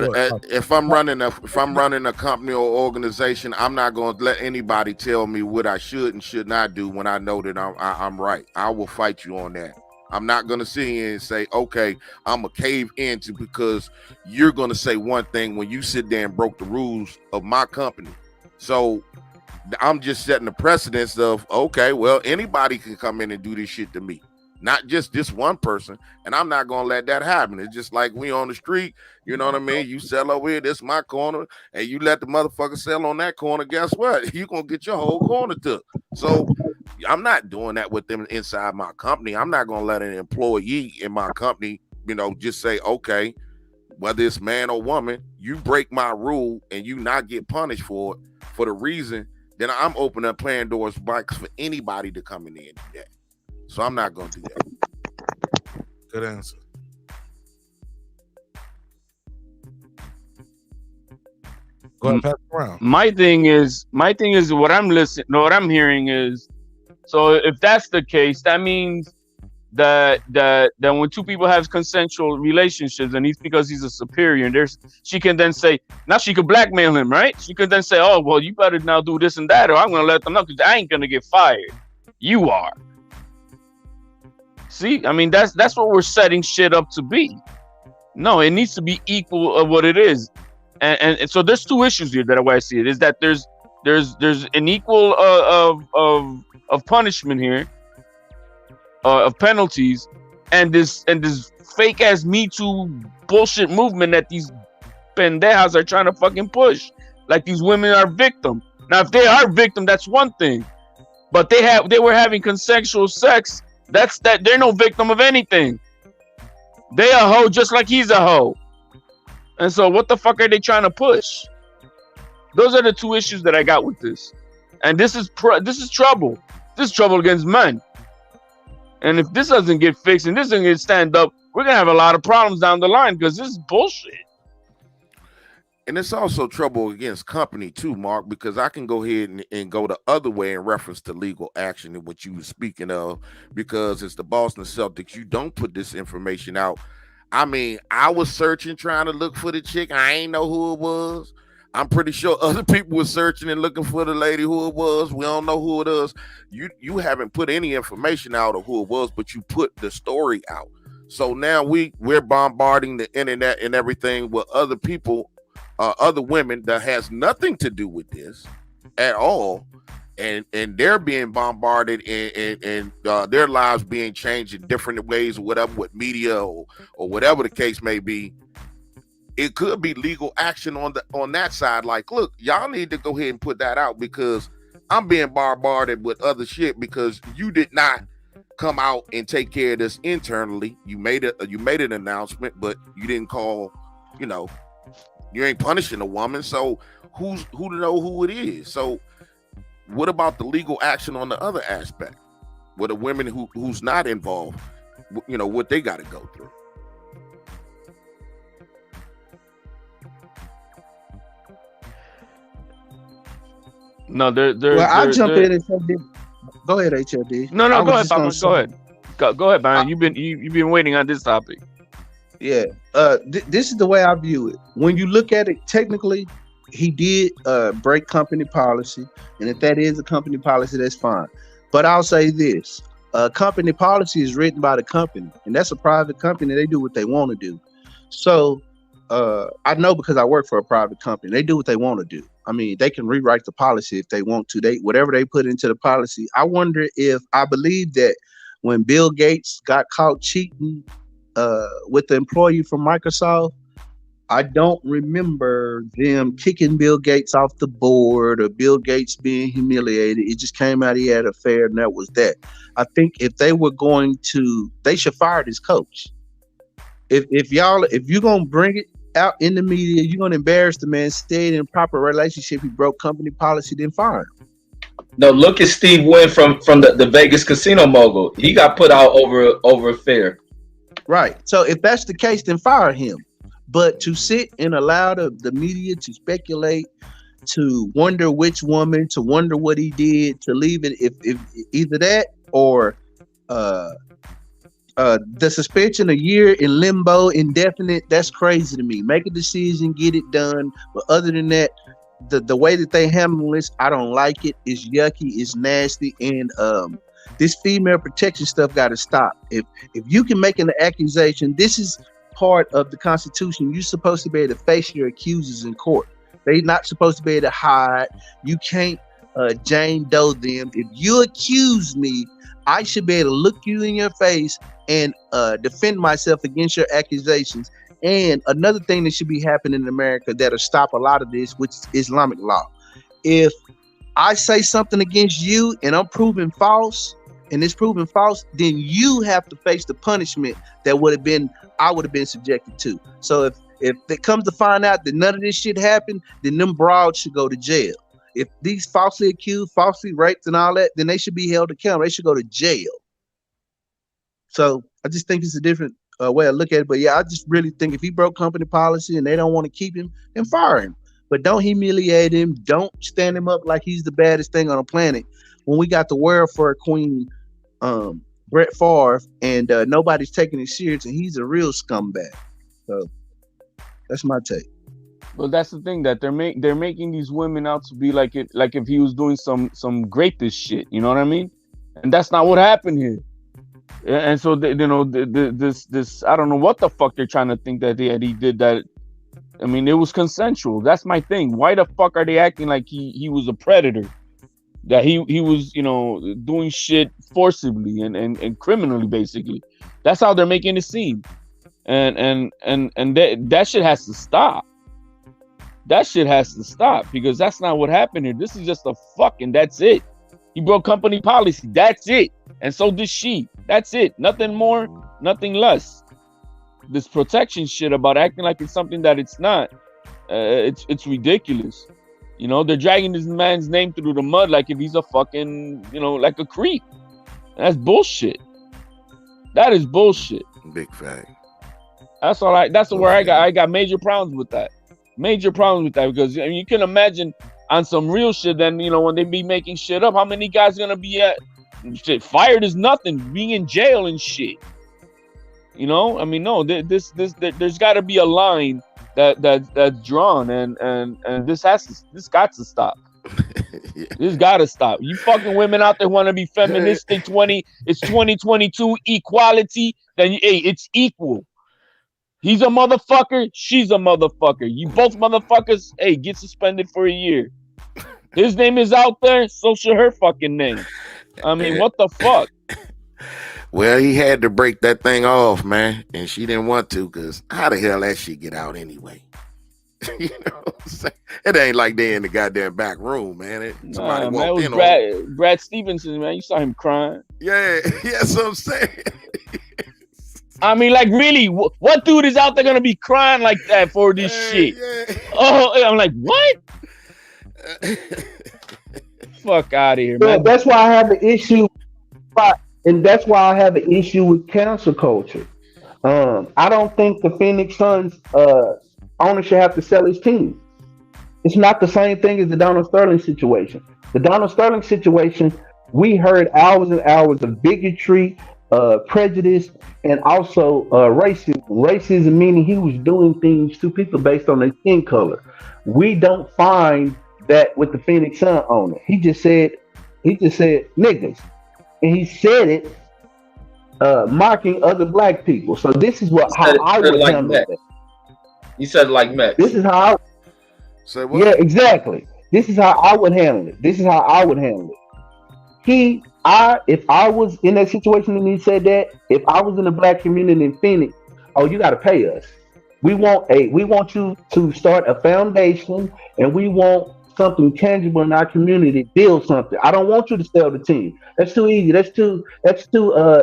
If I'm running a company or organization, I'm not going to let anybody tell me what I should and should not do when I know that I'm right. I will fight you on that. I'm not going to sit here and say, okay, I'm going to cave into because you're going to say one thing when you sit there and broke the rules of my company. So I'm just setting the precedence of, okay, well, anybody can come in and do this shit to me. Not just this one person, and I'm not gonna let that happen. It's just like we on the street, you know what I mean? You sell over here, this is my corner, and you let the motherfucker sell on that corner. Guess what? You gonna get your whole corner took. So I'm not doing that with them inside my company. I'm not gonna let an employee in my company, just say, okay, whether it's man or woman, you break my rule and you not get punished for it for the reason, then I'm opening up Pandora's box for anybody to come in there and do that. So I'm not going to do that. Good answer. Go ahead, pass it around. My thing is what I'm hearing is, so if that's the case, that means that when two people have consensual relationships and because he's a superior, and she can then say, now she could blackmail him, right? She could then say, oh, well, you better now do this and that, or I'm going to let them know because I ain't going to get fired. You are. See, I mean, that's what we're setting shit up to be. No, it needs to be equal of what it is, and so there's two issues here that way I see it is that there's an equal of punishment here, of penalties, and this fake ass Me Too bullshit movement that these pendejas are trying to fucking push, like these women are victim. Now, if they are victim, that's one thing, but they were having consensual sex. That's that they're no victim of anything. They a hoe just like he's a hoe. And so what the fuck are they trying to push? Those are the two issues that I got with this. And this is trouble. This is trouble against men. And if this doesn't get fixed and this doesn't get stand up, we're gonna have a lot of problems down the line because this is bullshit. And it's also trouble against company too, Mark, because I can go ahead and go the other way in reference to legal action and what you were speaking of, because it's the Boston Celtics. You don't put this information out. I mean, I was searching, trying to look for the chick. I ain't know who it was. I'm pretty sure other people were searching and looking for the lady who it was. We don't know who it is. You haven't put any information out of who it was, but you put the story out. So now we're bombarding the internet and everything with other people, other women that has nothing to do with this at all, and they're being bombarded and their lives being changed in different ways or whatever with media or whatever the case may be. It could be legal action on that side. Like, look, y'all need to go ahead and put that out because I'm being bombarded with other shit because you did not come out and take care of this internally. You made an announcement, but you didn't call, you ain't punishing a woman, so who to know who it is? So what about the legal action on the other aspect with the women who's not involved, what they got to go through? No, I'll jump in and say this. Go ahead, HLD. No, go ahead, Byron. Go ahead. Go ahead, Byron. You've been waiting on this topic. Yeah. This is the way I view it. When you look at it technically, he did break company policy, and if that is a company policy, that's fine. But I'll say this: company policy is written by the company, and that's a private company. They do what they want to do. So I know because I work for a private company. They do what they want to do. I mean, they can rewrite the policy if they want to. They whatever they put into the policy. I wonder if I believe that when Bill Gates got caught cheating with the employee from Microsoft, I don't remember them kicking Bill Gates off the board or Bill Gates being humiliated. It just came out he had an affair, and that was that. I think if they were going to, they should fire this coach. If you're gonna bring it out in the media, you're gonna embarrass the man, stay in a proper relationship, he broke company policy, then fire him. No, look at Steve Wynn from the Vegas casino mogul. He got put out over affair. Right. So if that's the case, then fire him. But to sit and allow the media to speculate, to wonder which woman, to wonder what he did, to leave it, if either that or the suspension, a year in limbo, indefinite, that's crazy to me. Make a decision, get it done. But other than that, the way that they handle this, I don't like it. It's yucky, it's nasty, and this female protection stuff got to stop. If you can make an accusation, this is part of the Constitution. You're supposed to be able to face your accusers in court. They're not supposed to be able to hide. You can't Jane Doe them. If you accuse me, I should be able to look you in your face and defend myself against your accusations. And another thing that should be happening in America that'll stop a lot of this, which is Islamic law. If I say something against you and I'm proven false, and it's proven false, then you have to face the punishment that I would have been subjected to. So if it comes to find out that none of this shit happened, then them broads should go to jail. If these falsely accused, falsely raped and all that, then they should be held accountable. They should go to jail. So I just think it's a different way of looking at it. But yeah, I just really think if he broke company policy and they don't want to keep him, then fire him. But don't humiliate him. Don't stand him up like he's the baddest thing on the planet. When we got the world for a queen, Brett Favre, and nobody's taking it serious, and he's a real scumbag. So that's my take. Well, that's the thing, that they're making these women out to be like if he was doing some rapist shit. You know what I mean? And that's not what happened here. And so this I don't know what the fuck they're trying to think that he did that. I mean, it was consensual. That's my thing. Why the fuck are they acting like he was a predator? That he was, doing shit forcibly and criminally, basically. That's how they're making it seem. And that shit has to stop. That shit has to stop, because that's not what happened here. This is just a fucking, that's it. He broke company policy. That's it. And so did she. That's it. Nothing more, nothing less. This protection shit about acting like it's something that it's not. It's ridiculous. They're dragging this man's name through the mud like if he's a fucking, like a creep. That's bullshit. That is bullshit. Big fact. That's where I got major problems with that. Major problems with that, because you can imagine on some real shit, then when they be making shit up, how many guys gonna be fired is nothing, being in jail and shit. No, there's got to be a line that's drawn, and this got to stop. Yeah. This got to stop. You fucking women out there want to be feministic. It's 2022 equality. Then it's equal. He's a motherfucker. She's a motherfucker. You both motherfuckers. Hey, get suspended for a year. His name is out there, so should her fucking name. I mean, what the fuck? Well, he had to break that thing off, man, and she didn't want to, because how the hell that shit get out anyway? You know what I'm saying? It ain't like they in the goddamn back room, man. Somebody walked in on Brad Stevenson, man. You saw him crying. Yeah, that's what I'm saying. I mean, like, really, what dude is out there gonna be crying like that for this shit? Yeah. Oh, I'm like, what? Fuck out of here, man. That's why I have an issue, and that's why I have an issue with cancel culture. I don't think the Phoenix Suns owner should have to sell his team. It's not the same thing as the Donald Sterling situation. The Donald Sterling situation, we heard hours and hours of bigotry, prejudice and also racism. Racism meaning he was doing things to people based on their skin color. We don't find that with the Phoenix Sun owner. He just said niggas, and he said it mocking other black people. So this is how I would like handle Max. it. You said it like Max. This is how. Say what? Yeah, exactly. This is how I would handle it. This is how I would handle it. If I was in that situation and he said that, if I was in the black community in Phoenix, oh, you got to pay us. We want you to start a foundation, and we want something tangible in our community. Build something. I don't want you to sell the team. That's too easy. That's too.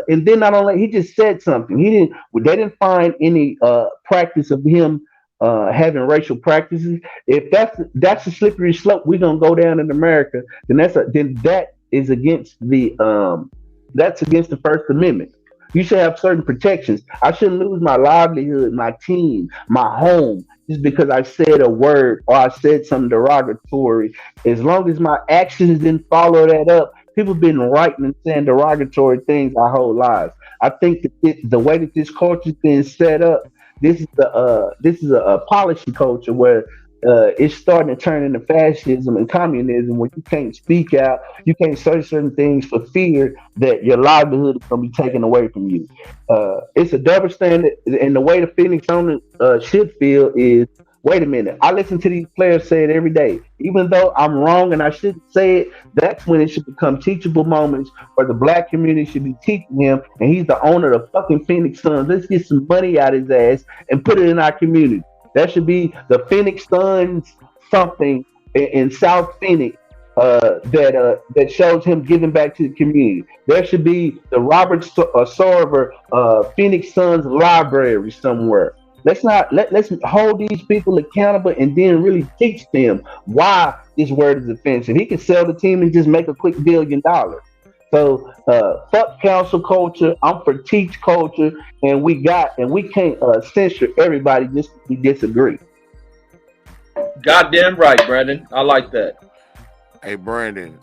And then not only he just said something. They didn't find any practice of him having racial practices. If that's a slippery slope we're gonna go down in America, then that is against the First Amendment. You should have certain protections. I shouldn't lose my livelihood, my team, my home, just because I said a word or I said something derogatory. As long as my actions didn't follow that up, people have been writing and saying derogatory things our whole lives. I think that the way that this culture's been set up, this is a policy culture where it's starting to turn into fascism and communism, where you can't speak out, you can't say certain things for fear that your livelihood is going to be taken away from you. It's a double standard, and the way the Phoenix owner should feel is, wait a minute, I listen to these players say it every day. Even though I'm wrong and I shouldn't say it, that's when it should become teachable moments where the black community should be teaching him, and he's the owner of the fucking Phoenix Suns. Let's get some money out of his ass and put it in our community. That should be the Phoenix Suns something in South Phoenix that shows him giving back to the community. There should be the Robert Sarver Phoenix Suns library somewhere. Let's hold these people accountable and then really teach them why this word is offensive. He can sell the team and just make a quick $1 billion. So fuck council culture. I'm for teach culture, and we can't censor everybody just because we disagree. Goddamn right, Brandon. I like that. Hey, Brandon,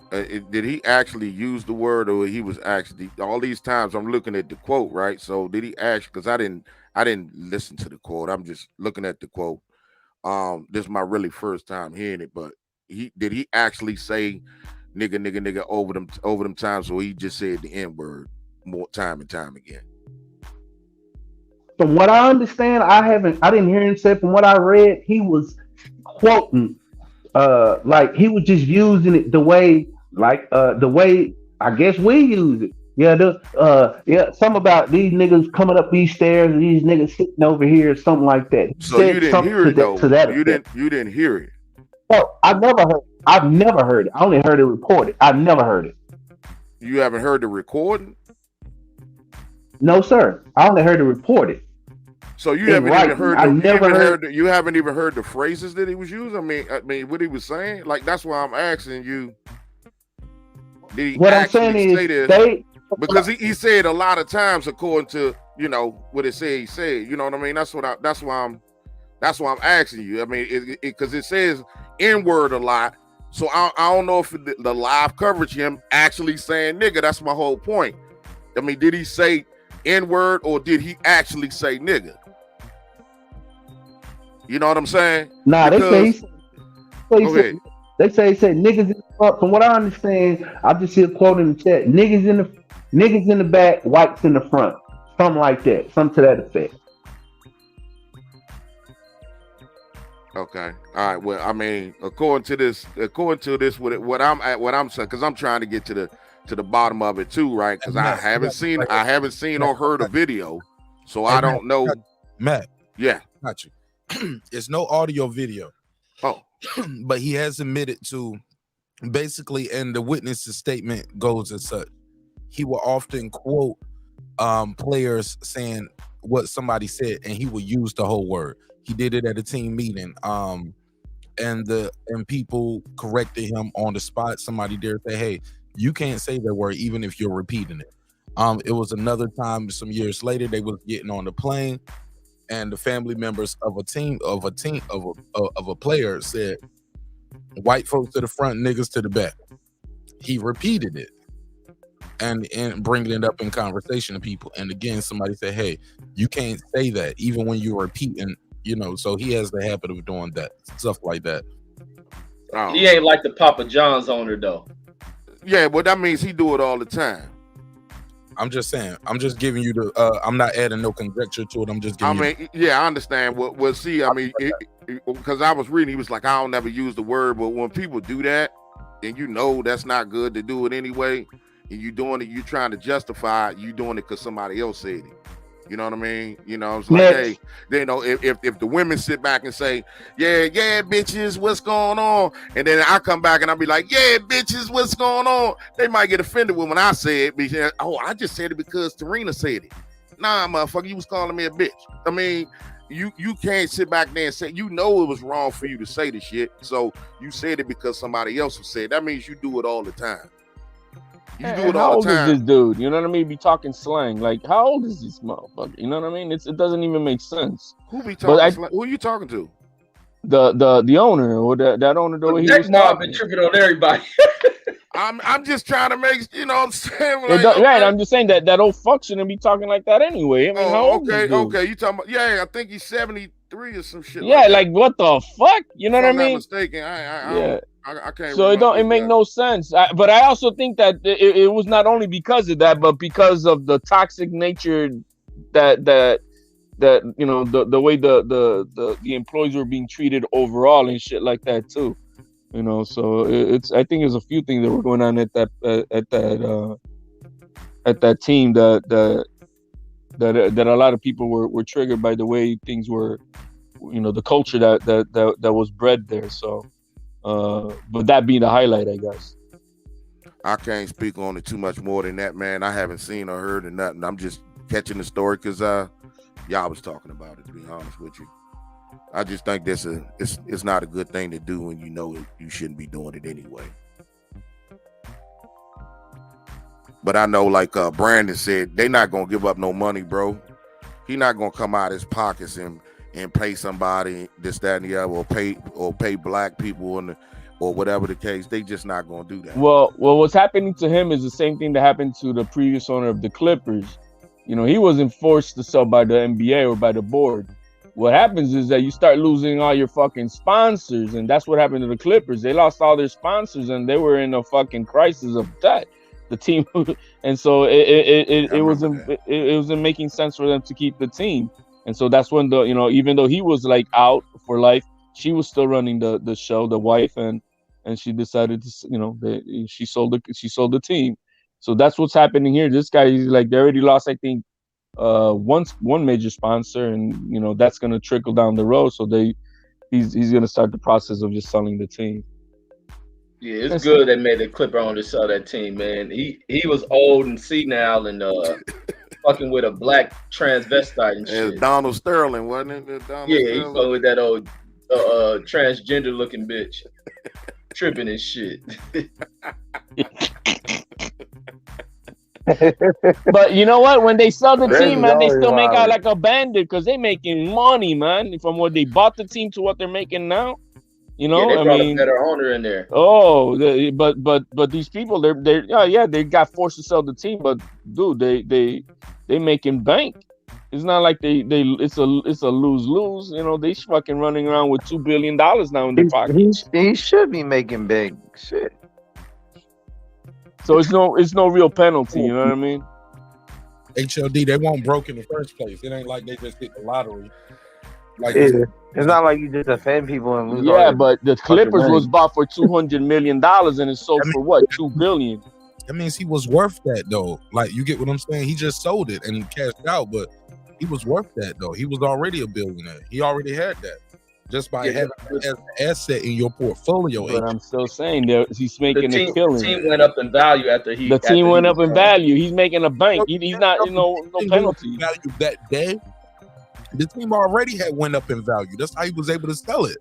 did he actually use the word, or he was actually all these times? I'm looking at the quote, right? So did he actually? Because I didn't listen to the quote. I'm just looking at the quote. This is my really first time hearing it, but did he actually say nigga over them times, or he just said the N-word more time and time again? From what I understand, I didn't hear him say. From what I read, he was quoting, like he was just using it the way I guess we use it. Yeah, something about these niggas coming up these stairs and these niggas sitting over here, something like that. So you didn't hear it though. You didn't hear it. No, I've never heard it. I only heard it reported. I've never heard it. You haven't heard the recording? No, sir. I only heard it reported. So you haven't even heard. You haven't even heard the phrases that he was using. I mean, what he was saying. Like, that's why I'm asking you. Did he what I'm saying say is this? Because he said a lot of times, according to what it said. He said, you know what I mean. That's why I'm asking you. I mean, because it says N-word a lot. So I don't know if the live coverage him actually saying nigga. That's my whole point. I mean, did he say N-word or did he actually say nigga? You know what I'm saying? Nah, because, they say niggas in the front. From what I understand, I just see a quote in the chat: niggas in the back, whites in the front. Something like that. Something to that effect. Okay. All right. Well, I mean, according to this, what I'm saying, because I'm trying to get to the bottom of it too, right? Because I haven't seen or heard a video, so I don't know. Matt. Yeah. Got you. It's no audio video. Oh. But he has admitted to basically, and the witness's statement goes as such. He will often quote players saying what somebody said, and he will use the whole word. He did it at a team meeting, and people corrected him on the spot. Somebody there say, "Hey, you can't say that word even if you're repeating it." It was another time some years later they was getting on the plane, and the family members of a player said, "White folks to the front, niggas to the back." He repeated it. and bringing it up in conversation to people. And again, somebody said, "Hey, you can't say that even when you're repeating." You know, so he has the habit of doing that stuff like that. He ain't like the Papa John's owner though. Yeah, but that means he do it all the time. I'm just saying. I'm just giving you the. I'm not adding no conjecture to it. I'm just giving. I understand. Well, see, I mean, because I was reading, he was like, I don't never use the word, but when people do that, and you know that's not good to do it anyway, and you doing it, you trying to justify it, you doing it because somebody else said it. You know what I mean? You know, it's like, hey, you know, if the women sit back and say, yeah, bitches, what's going on? And then I come back and I'll be like, yeah, bitches, what's going on? They might get offended when I say it because, I just said it because Tarina said it. Nah, motherfucker, you was calling me a bitch. I mean, you can't sit back there and say, you know, it was wrong for you to say the shit. So you said it because somebody else said it. That means you do it all the time. You do it how all old the time. is this dude? You know what I mean? Be talking slang. Like, how old is this motherfucker? You know what I mean? It doesn't even make sense. Who be talking slang? Who are you talking to? The owner or that owner. The way he was mob talking. been tripping on everybody. I'm just trying to make, you know what I'm saying? Like, right, I'm just saying that old fuck shouldn't be talking like that anyway. I mean, how old is this dude? Okay, you talking about, I think he's 73 or some shit. Yeah, like what the fuck? You know what I mean? I'm not mistaken. I can't. So it make no sense. But I also think that it was not only because of that, but because of the toxic nature that you know the way the employees were being treated overall and shit like that too. You know, so I think there's a few things that were going on at that team that a lot of people were triggered by the way things were, you know, the culture that was bred there. So. But that being the highlight, I guess. I can't speak on it too much more than that, man. I haven't seen or heard or nothing. I'm just catching the story because y'all was talking about it, to be honest with you. I just think it's not a good thing to do when you know you shouldn't be doing it anyway. But I know, like Brandon said, they not gonna give up no money, bro. He not gonna come out of his pockets and pay somebody this, that, and the other, or pay black people or whatever the case. They just not gonna do that. Well, what's happening to him is the same thing that happened to the previous owner of the Clippers. You know, he wasn't forced to sell by the NBA or by the board. What happens is that you start losing all your fucking sponsors, and that's what happened to the Clippers. They lost all their sponsors, and they were in a fucking crisis of debt. The team, and so it wasn't making sense for them to keep the team. And so that's when even though he was like out for life, she was still running the show, the wife, and she decided to, she sold the team. So that's what's happening here. This guy, he's like, they already lost, I think, one major sponsor, and that's gonna trickle down the road. So he's gonna start the process of just selling the team. Yeah, it's good they made the Clipper on to sell that team, man. He was old and senile and fucking with a black transvestite and shit. Donald Sterling, wasn't it? He fucking with that old transgender looking bitch. Tripping and shit. But you know what? When they sell the team, man, they still make out like a bandit because they making money, man, from what they bought the team to what they're making now. You know, they brought a better owner in there. Oh, but these people, they got forced to sell the team, but dude, they making bank. It's not like it's a lose-lose. You know, they fucking running around with $2 billion now in their pockets. He should be making big shit. So it's no real penalty. You know what I mean? HLD, they weren't broke in the first place. It ain't like they just hit the lottery. Like it's not like you just offend people and lose. Yeah, but the Clippers was bought for $200 million and it's sold for what, $2 billion. That means he was worth that though. Like, you get what I'm saying? He just sold it and cashed out, but he was worth that though. He was already a billionaire. He already had that just by having it as an asset in your portfolio. But I'm still saying that he's making a killing. The team went up in value after he. The team went up in value. He's making a bank. He's not, no penalty. Value that day. The team already had went up in value. That's how he was able to sell it.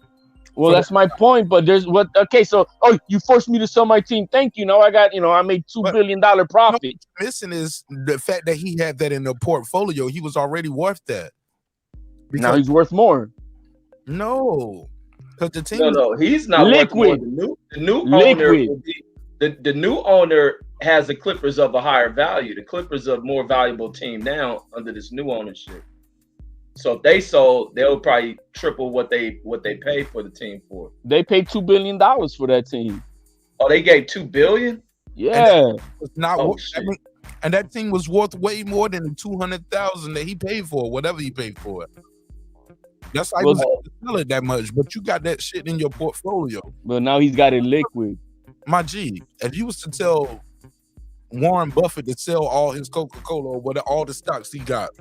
Well, that's my point. But you forced me to sell my team. Thank you. Now I got, I made $2 billion profit. What's missing is the fact that he had that in the portfolio. He was already worth that. Now he's worth more. No, because the team. No, he's not liquid. worth more. The new owner will be the new owner has the Clippers of a higher value. The Clippers are a more valuable team now under this new ownership. So if they sold, they'll probably triple what they paid for the team for. They paid $2 billion for that team. Oh, they gave $2 billion? Yeah. It's not. Oh, I mean, and that team was worth way more than the $200,000 that he paid for, whatever he paid for it. That's why he was able to sell it that much. But you got that shit in your portfolio. But now he's got it liquid. My G, if you was to tell Warren Buffett to sell all his Coca-Cola or whatever, all the stocks he got,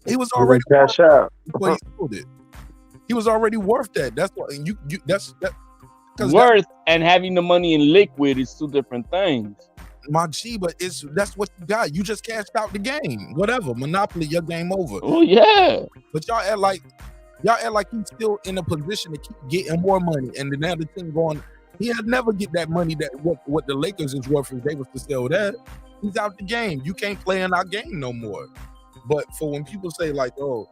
he was already cash out before he sold it. He was already worth that. That's what that's worth and having the money in liquid is two different things. My G, but that's what you got. You just cashed out the game. Whatever. Monopoly, your game over. Oh yeah. But y'all act like he's still in a position to keep getting more money. And then now the team going, he'll never get that money that what the Lakers is worth if they was to sell that. He's out the game. You can't play in our game no more. But for when people say like, oh,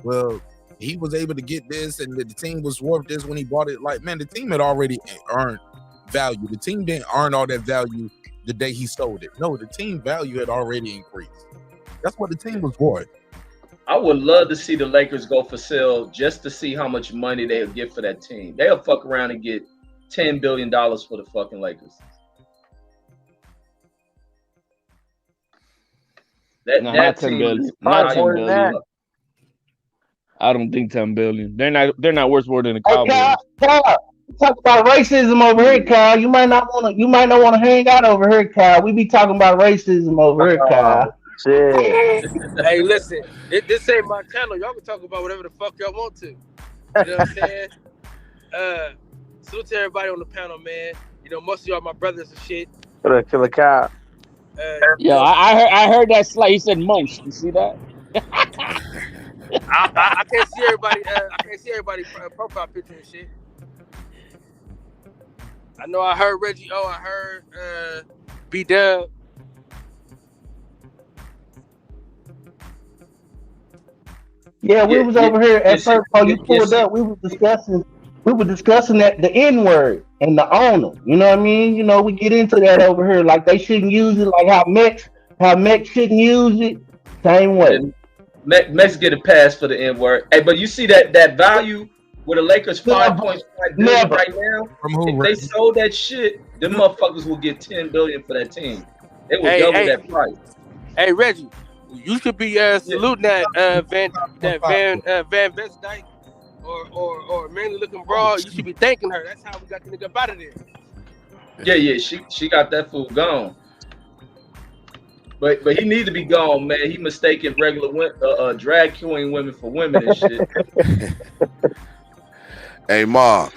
well, he was able to get this and the team was worth this when he bought it, like, man, the team had already earned value. The team didn't earn all that value the day he sold it. No, the team value had already increased. That's what the team was worth. I would love to see the Lakers go for sale just to see how much money they'll get for that team. They'll fuck around and get $10 billion for the fucking Lakers. That $10 team billion. is Not $10 valuable. billion. I don't think $10 billion. They're not worth more than the Hey, Cowboys. Kyle, talk about racism over here, Kyle. You might not want to hang out over here, Kyle. We be talking about racism over here, Kyle. Shit. Hey, listen, this ain't my channel. Y'all can talk about whatever the fuck y'all want to. You know what I'm saying? Salute to everybody on the panel, man. You know, most of y'all my brothers and shit. What up, Killer Kyle? Yeah, I heard that slide. He said most. You see that? I can't see everybody. I can't see everybody's profile picture and shit. I know I heard Reggie. Oh, I heard B-Dub. Yeah, we was over here at first. While you pulled up, we were discussing that the N-word and the owner. You know what I mean? You know, we get into that over here. Like they shouldn't use it. Like how Mex shouldn't use it. Same way. Mex get a pass for the N-word. Hey, but you see that value with the Lakers $5.5 billion right now. If they sold that shit, them motherfuckers will get $10 billion for that team. They will double that price. Hey, Reggie, you should be saluting that Van Vestdyke or Manly looking broad. You should be thanking her. That's how we got the nigga up out of there. Yeah, she got that fool gone. But he needs to be gone, man. He mistaken regular drag queen women for women and shit. Hey, Mark,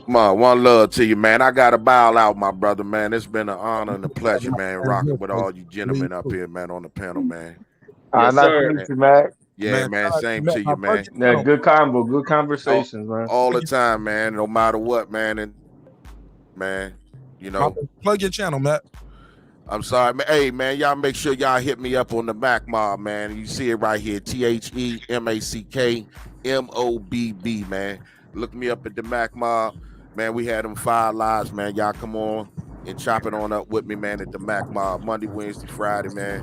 one love to you, man. I got to bow out, my brother, man. It's been an honor and a pleasure, man, rocking with all you gentlemen up here, man, on the panel, man. Nice to meet you, Mac. Yeah, man, same to you, man. Yeah, good combo, good conversations, man. All the time, man, no matter what, man. And man, you know. Plug your channel, Matt. I'm sorry, man. Hey, man, y'all make sure y'all hit me up on the Mac Mob, man. You see it right here, THEMACKMOBB, man. Look me up at the Mac Mob, man. We had them 5 lives, man. Y'all come on and chop it on up with me, man, at the Mac Mob Monday, Wednesday, Friday, man.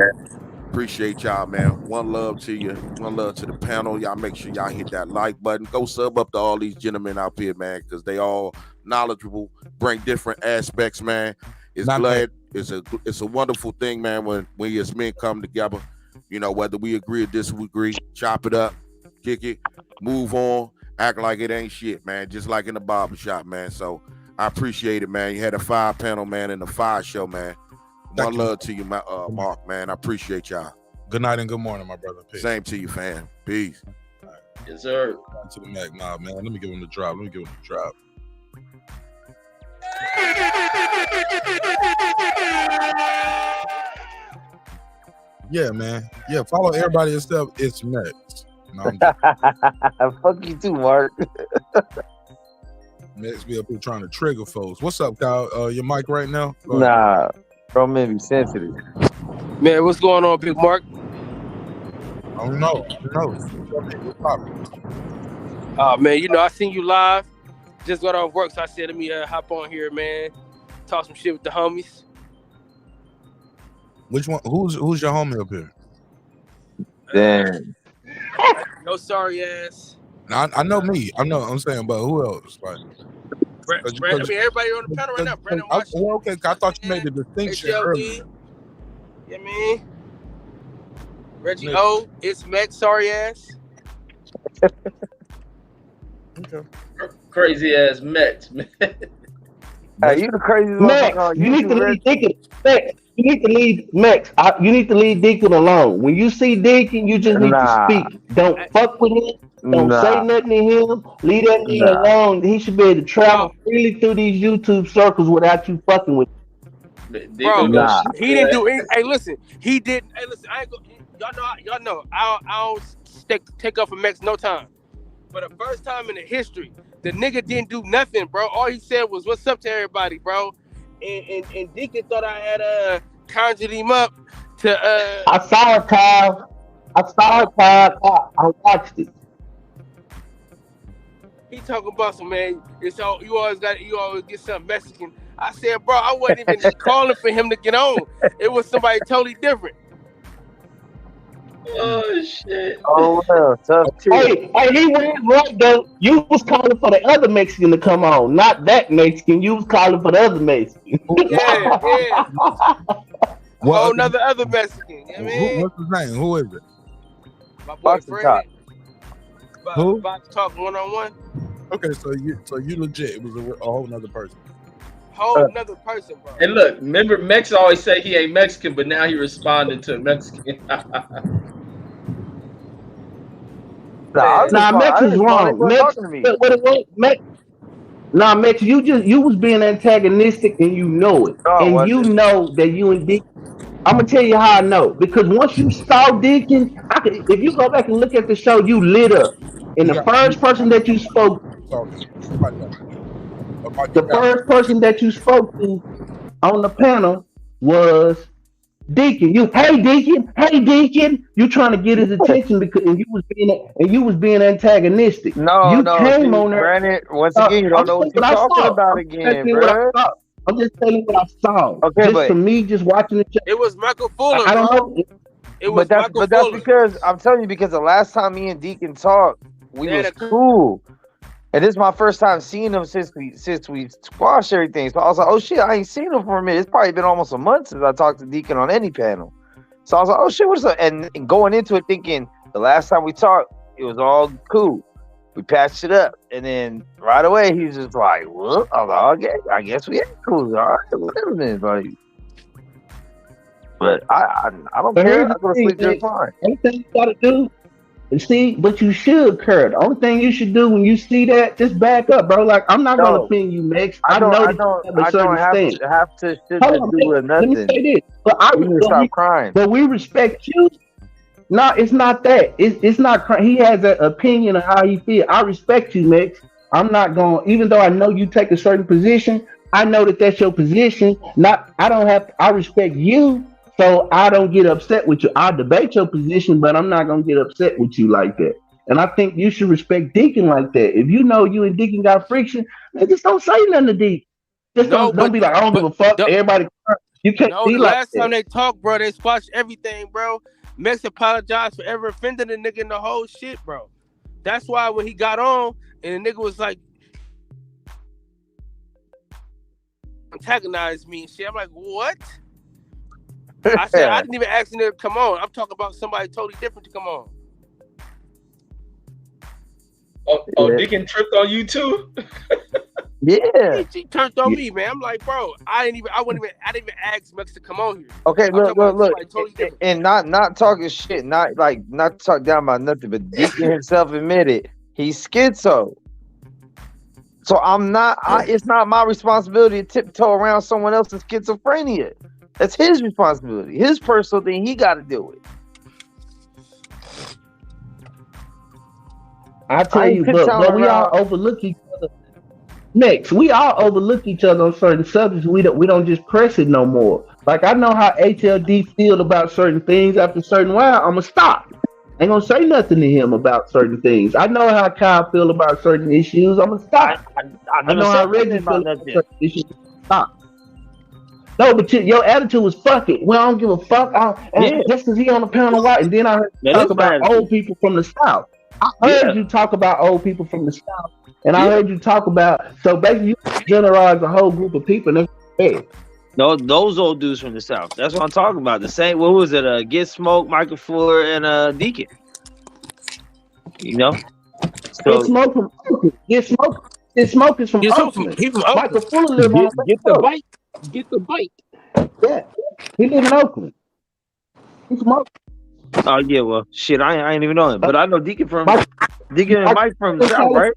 Appreciate y'all, man. One love to you. One love to the panel. Y'all make sure y'all hit that like button. Go sub up to all these gentlemen out here, man, because they all knowledgeable, bring different aspects, man. It's a wonderful thing, man, when we as men come together, you know, whether we agree or disagree, chop it up, kick it, move on, act like it ain't shit, man, just like in the barbershop, man. So I appreciate it, man. You had a 5 panel, man, and a 5 show, man. One love to you, Mark, man. I appreciate y'all. Good night and good morning, my brother. Peace. Same to you, fam. Peace. Yes, sir. To the Mac Mob, man. Let me give him the drop. Yeah, man. Yeah, follow everybody except it's Max. No, fuck you too, Mark. Max be up here trying to trigger folks. What's up, Kyle? Your mic right now? Nah, bro, man, be sensitive. Man, what's going on, Big Mark? I don't know. Man, you know, I seen you live. Just got off work, so I said, let me hop on here, man. Talk some shit with the homies. Which one? Who's your homie up here? Damn. No sorry ass. Now, I know me. I know. I'm saying, but who else? Like, I mean, everybody on the panel right now. Brandon Washington. Well, okay. I thought you made the distinction earlier. You know what I mean? Reggie O, it's Mac, sorry ass. Okay. Crazy ass Mets, man. Hey, you the craziest Max, motherfucker on you need to YouTube, leave Deacon. Max, you need to leave Max. You need to leave Deacon alone. When you see Deacon, you just need to speak. Don't fuck with him. Don't say nothing to him. Leave that man alone. He should be able to travel freely through these YouTube circles without you fucking with him. Bro, he didn't do any. Hey, listen, he didn't. Hey, listen, I ain't go. Y'all know. I don't take up for Max no time. For the first time in the history, the nigga didn't do nothing, bro. All he said was, "What's up to everybody, bro?" And Deacon thought I had conjured him up to. I saw it, Kyle. I watched it. He talking about some, man. It's all you always get something Mexican. I said, bro, I wasn't even calling for him to get on. It was somebody totally different. Oh shit. Oh well, tough too. Hey, he was right though. You was calling for the other Mexican to come on, not that Mexican. You was calling for the other Mexican. Yeah. Whole another other Mexican. You know what I mean? What's his name? Who is it? My boy Fred. Who? About to talk one-on-one. Okay, so you legit. It was a whole nother person. Whole nother person, bro. And look, remember Mex always say he ain't Mexican, but now he responded to Mexican. Nah, Mex is wrong. Mex, you was being antagonistic and you know it. And you know that you and Deacon. I'm gonna tell you how I know. Because once you saw Deacon, if you go back and look at the show, you lit up. And the first person that you spoke to on the panel was Deacon. Hey Deacon. You trying to get his attention because you was being antagonistic. No, came on there. Brandon, once again, you don't know what you're talking about again, bro. I'm just telling you what I saw. Okay, just for me, just watching the show. It was Michael Fuller. I don't know. It was that's because I'm telling you, because the last time me and Deacon talked, we was cool. And this is my first time seeing him since we squashed everything. So I was like, oh shit, I ain't seen him for a minute. It's probably been almost a month since I talked to Deacon on any panel. So I was like, oh shit, what's up? And going into it thinking the last time we talked, it was all cool. We patched it up. And then right away he was just like, well, I was like, okay, I guess we ain't cool. All right, whatever then, buddy. But I don't care. I'm gonna sleep just fine. Anything you gotta do. And see, but you should, Kurt. The only thing you should do when you see that, just back up, bro. Like, I'm not gonna pin you, Max. I don't have to do with nothing. Let me say this. But stop crying. But we respect you. No, it's not that. It's not crying. He has an opinion of how he feels. I respect you, Max. I'm not going, even though I know you take a certain position, I know that that's your position. I respect you. So I don't get upset with you. I'll debate your position, but I'm not gonna get upset with you like that. And I think you should respect Deacon like that. If you know you and Deacon got friction, man, just don't say nothing to Deacon. Just don't be like, I don't give a fuck. Everybody, you can't be like last time they talked, bro, they squashed everything, bro. Max apologized for ever offending the nigga in the whole shit, bro. That's why when he got on and the nigga was like, antagonized me and shit, I'm like, what? I said, I didn't even ask him to come on. I'm talking about somebody totally different to come on. Deacon tripped on you too? Yeah. He turned on me, man. I'm like, bro, I didn't even ask Max to come on here. Okay, look. Totally and not talking shit, not to talk down about nothing, but Deacon himself admitted he's schizo. So it's not my responsibility to tiptoe around someone else's schizophrenia. That's his responsibility, his personal thing he got to deal with. I tell you, but we all overlook each other. Next, we all overlook each other on certain subjects. We don't just press it no more. Like, I know how HLD feel about certain things. After a certain while, I'm gonna stop. I ain't gonna say nothing to him about certain things. I know how Kyle feel about certain issues. I'm gonna stop. I know how Reggie feel about certain issues. Stop. No, but your attitude was fuck it. Well, I don't give a fuck. Yeah. Just because he on the panel, why? And then I heard you That talk is my about attitude. old people from the South. I heard you talk about old people from the South, and I heard you talk about. So basically, you generalize a whole group of people. And that's No, those old dudes from the South. That's what I'm talking about. The same. What was it? Get Smoke, Michael Fuller, and Deacon. You know. So Get Smoke from Oakland. Get Smoke is from Oakland. He's from Michael Oakland. Fuller live on Get the bite. Get the bite. Yeah, he live in Oakland. He's from Oakland. Oh yeah, well shit, I ain't even know him, but I know Deacon and Mike from the South, right?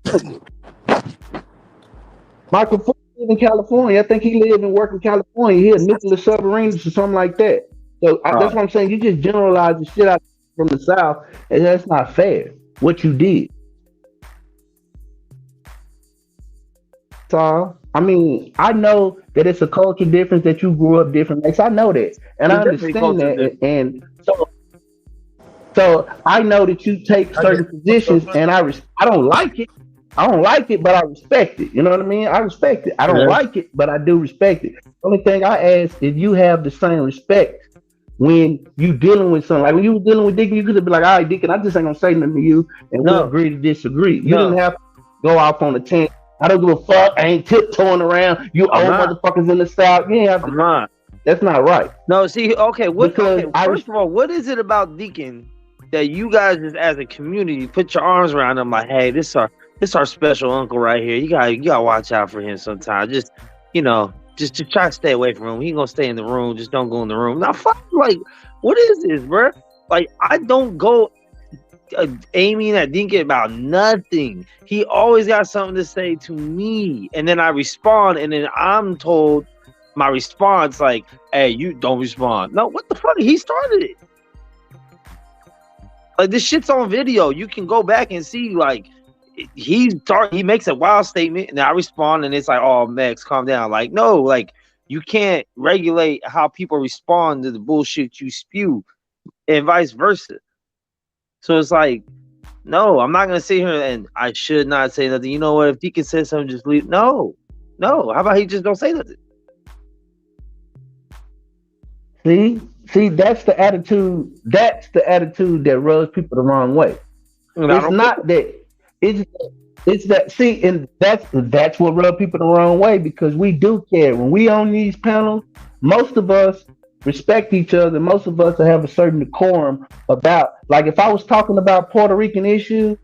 Michael Fuller live in California. I think he live and work in California. He a nuclear submarines or something like that. So that's what I'm saying. You just generalize the shit out from the South, and that's not fair. What you did. So I mean, I know that it's a culture difference, that you grew up different. I know that, and I understand that, and so I know that you take certain positions, and I don't like it. I don't like it, but I respect it. You know what I mean? I respect it. I don't like it, but I do respect it. The only thing I ask is you have the same respect when you dealing with something. Like when you were dealing with Deacon, you could have been like, all right, Deacon, I just ain't gonna say nothing to you, and we'll agree to disagree. You didn't have to go off on a tangent. I don't give a fuck. I ain't tiptoeing around. You old motherfuckers in the South. You ain't have to. That's not right. No, see, first of all, what is it about Deacon that you guys just as a community put your arms around him like, hey, this our special uncle right here. You gotta watch out for him sometimes. Just try to stay away from him. He gonna stay in the room. Just don't go in the room. Now, fuck, like, what is this, bro? Like, I don't go aiming at Deacon about nothing. He always got something to say to me, and then I respond, and then I'm told my response like, hey, you don't respond. No, what the fuck? He started it. Like, this shit's on video. You can go back and see, like, he makes a wild statement, and I respond, and it's like, oh, Max, calm down. Like, no, like, you can't regulate how people respond to the bullshit you spew, and vice versa. So it's like, no, I'm not gonna sit here and I should not say nothing. You know what? If Deacon says something, just leave. No. How about he just don't say nothing? See, that's the attitude. That's the attitude that rubs people the wrong way. It's not that. It's that. See, and that's what rubs people the wrong way, because we do care. When we on these panels, most of us respect each other. Most of us have a certain decorum about, like, if I was talking about Puerto Rican issues,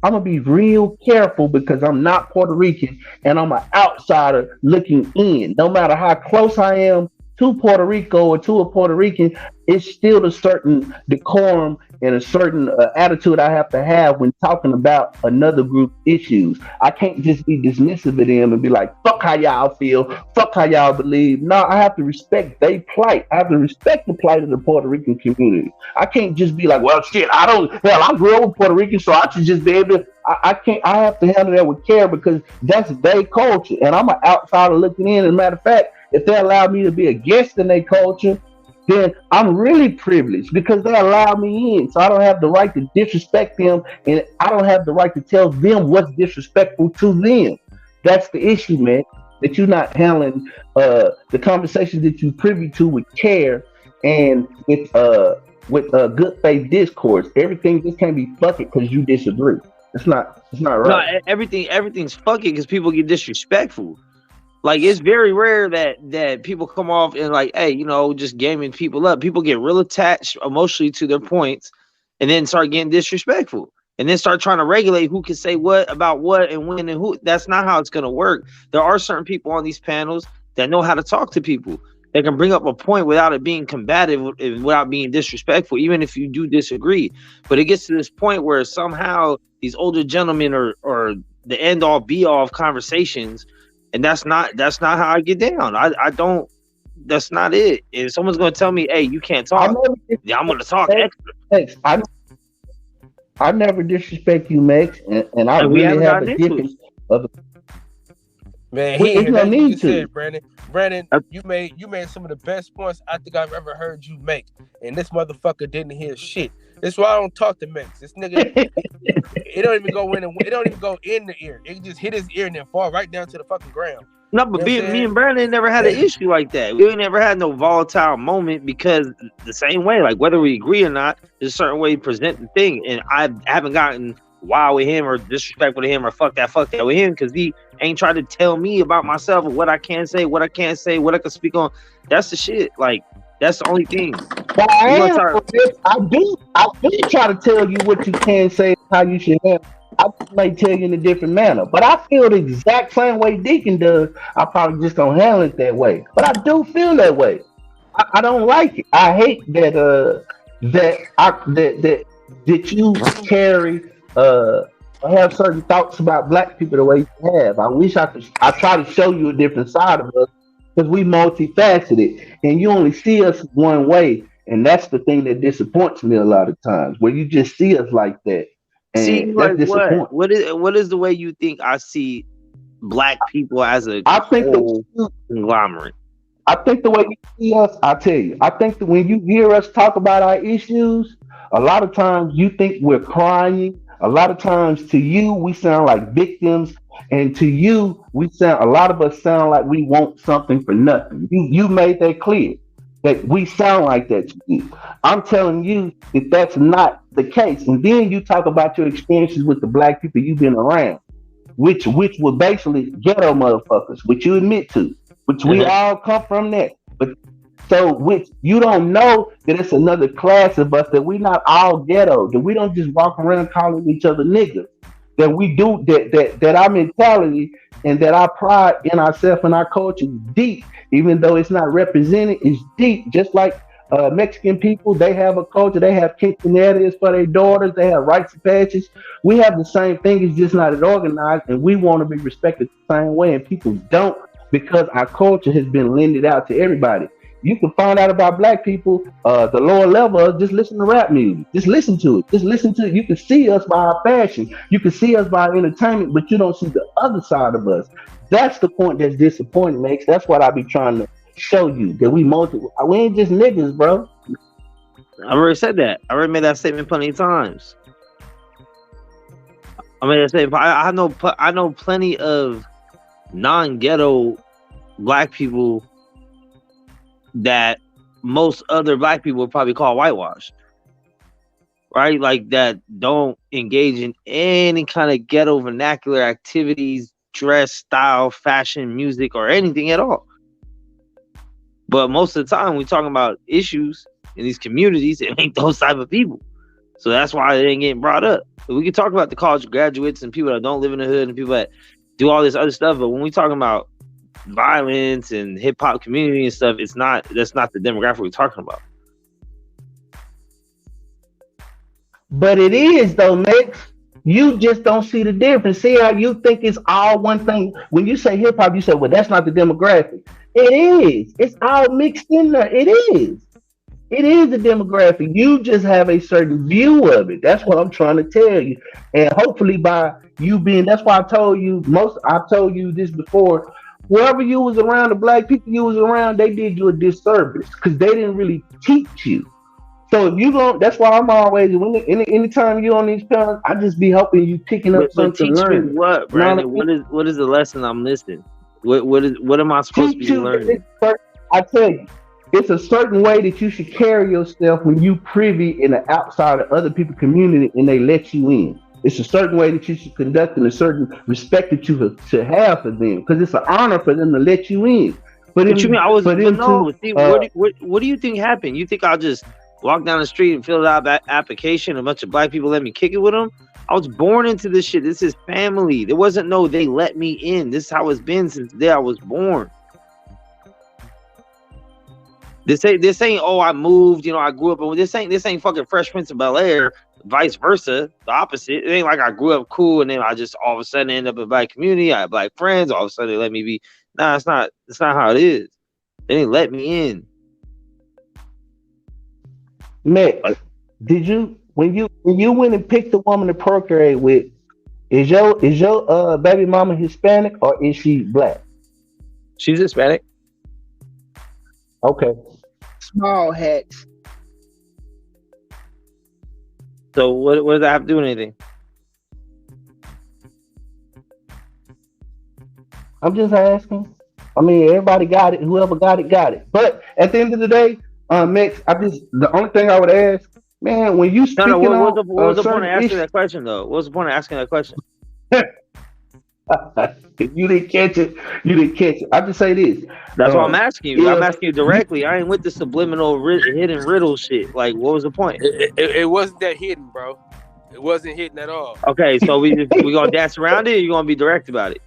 I'm gonna be real careful because I'm not Puerto Rican and I'm an outsider looking in. No matter how close I am to Puerto Rico or to a Puerto Rican, it's still a certain decorum and a certain attitude I have to have when talking about another group issues. I can't just be dismissive of them and be like, fuck how y'all feel, fuck how y'all believe. No, I have to respect their plight. I have to respect the plight of the Puerto Rican community. I can't just be like, well, shit, I grew up with Puerto Rican, so I should just be able to. I have to handle that with care because that's their culture, and I'm an outsider looking in. As a matter of fact, if they allow me to be a guest in their culture, then I'm really privileged because they allow me in. So I don't have the right to disrespect them, and I don't have the right to tell them what's disrespectful to them. That's the issue, man, that you're not handling the conversations that you privy to with care and with good faith discourse. Everything just can't be fucking because you disagree. It's not right. No, everything's fucking because people get disrespectful. Like, it's very rare that people come off and like, hey, just gaming people up. People get real attached emotionally to their points and then start getting disrespectful and then start trying to regulate who can say what about what and when and who. That's not how it's going to work. There are certain people on these panels that know how to talk to people. They can bring up a point without it being combative, without being disrespectful, even if you do disagree. But it gets to this point where somehow these older gentlemen are the end all be all of conversations. And that's not how I get down. I don't. That's not it. If someone's going to tell me, "Hey, you can't talk," I'm going to talk extra. I never disrespect you, Max, and I really have a difference of. Man, he ain't no need to. Said, Brandon, you made some of the best points I think I've ever heard you make, and this motherfucker didn't hear shit. That's why I don't talk to Max. This nigga, it don't even go in the ear. It just hit his ear and then fall right down to the fucking ground. No, but You know what I'm me saying? and Brandon never had an issue like that. We never had no volatile moment because the same way, like whether we agree or not, there's a certain way you present the thing. And I haven't gotten wild with him or disrespectful to him or fuck that with him because he ain't tried to tell me about myself or what I can say, what I can't say, what I can speak on. That's the shit. Like, that's the only thing. But I do try to tell you what you can say, how you should handle. I just may tell you in a different manner, but I feel the exact same way Deacon does. I probably just don't handle it that way, but I do feel that way. I don't like it. I hate that you carry have certain thoughts about black people the way you have. I wish I could. I try to show you a different side of us because we multifaceted, and you only see us one way, and that's the thing that disappoints me a lot of times, where you just see us like that, and See, that's like disappointing. what is the way you think I see black people as a I think whole conglomerate? I think the way you see us, I tell you, I think that when you hear us talk about our issues, a lot of times you think we're crying. A lot of times to you, we sound like victims. And to you, a lot of us sound like we want something for nothing. You made that clear that we sound like that to you. I'm telling you that that's not the case. And then you talk about your experiences with the black people you've been around, which were basically ghetto motherfuckers, which you admit to, which we all come from that. But so which you don't know that it's another class of us, that we not all ghetto, that we don't just walk around calling each other niggas, that we do that our mentality and that our pride in ourselves and our culture is deep, even though it's not represented, is deep. Just like Mexican people, they have a culture, they have quinceañeras for their daughters, they have rites of passage. We have the same thing, it's just not as organized, and we want to be respected the same way, and people don't, because our culture has been lended out to everybody. You can find out about black people, the lower level, just listen to rap music. Just listen to it. Just listen to it. You can see us by our fashion. You can see us by our entertainment, but you don't see the other side of us. That's the point that's disappointing, Max. That's what I be trying to show you, that we ain't just niggas, bro. I already said that. I already made that statement plenty of times. I mean, I know plenty of non-ghetto black people that most other black people would probably call whitewashed, right? Like that don't engage in any kind of ghetto vernacular activities, dress, style, fashion, music, or anything at all. But most of the time, we're talking about issues in these communities. It ain't those type of people, so that's why it ain't getting brought up. But we can talk about the college graduates and people that don't live in the hood and people that do all this other stuff. But when we talking about violence and hip hop community and stuff, that's not the demographic we're talking about. But it is though, Max. You just don't see the difference. See how you think it's all one thing. When you say hip hop, you say, well, that's not the demographic. It is. It's all mixed in there. It is. It is the demographic. You just have a certain view of it. That's what I'm trying to tell you. And hopefully by you being, that's why I've told you this before. Wherever you was around, the black people you was around, they did you a disservice because they didn't really teach you. So if you don't, that's why I'm always, anytime you're on these panels, I just be helping you picking up something to learn. Me what, Brandon? What is the lesson I'm missing? What am I supposed to be learning? I tell you, it's a certain way that you should carry yourself when you privy in the outside of other people's community and they let you in. It's a certain way that you should conduct and a certain respect that you should have for them, because it's an honor for them to let you in. What you mean? What do you think happened? You think I'll just walk down the street and fill out that application? A bunch of black people let me kick it with them? I was born into this shit. This is family. There wasn't no they let me in. This is how it's been since the day I was born. This ain't oh I moved, I grew up. This ain't fucking Fresh Prince of Bel-Air. Vice versa, the opposite. It ain't like I grew up cool and then I just all of a sudden end up in a black community. I have black friends. All of a sudden they let me be. Nah, it's not. It's not how it is. They didn't let me in. Matt, did you when you went and picked the woman to procreate with? Is your baby mama Hispanic or is she black? She's Hispanic. Okay. Small hats. So what does that have to do with anything? I'm just asking. I mean, everybody got it. Whoever got it, got it. But at the end of the day, Max, the only thing I would ask, man, when you No, speaking no. What on was the point of certain asking issues, that question though? What was the point of asking that question? you didn't catch it. You didn't catch it. I just say this. That's what I'm asking you. I'm If asking you directly. I ain't with the subliminal hidden riddle shit. Like, what was the point? It wasn't that hidden, bro. It wasn't hidden at all. Okay, so we gonna dance around it. Or you gonna be direct about it?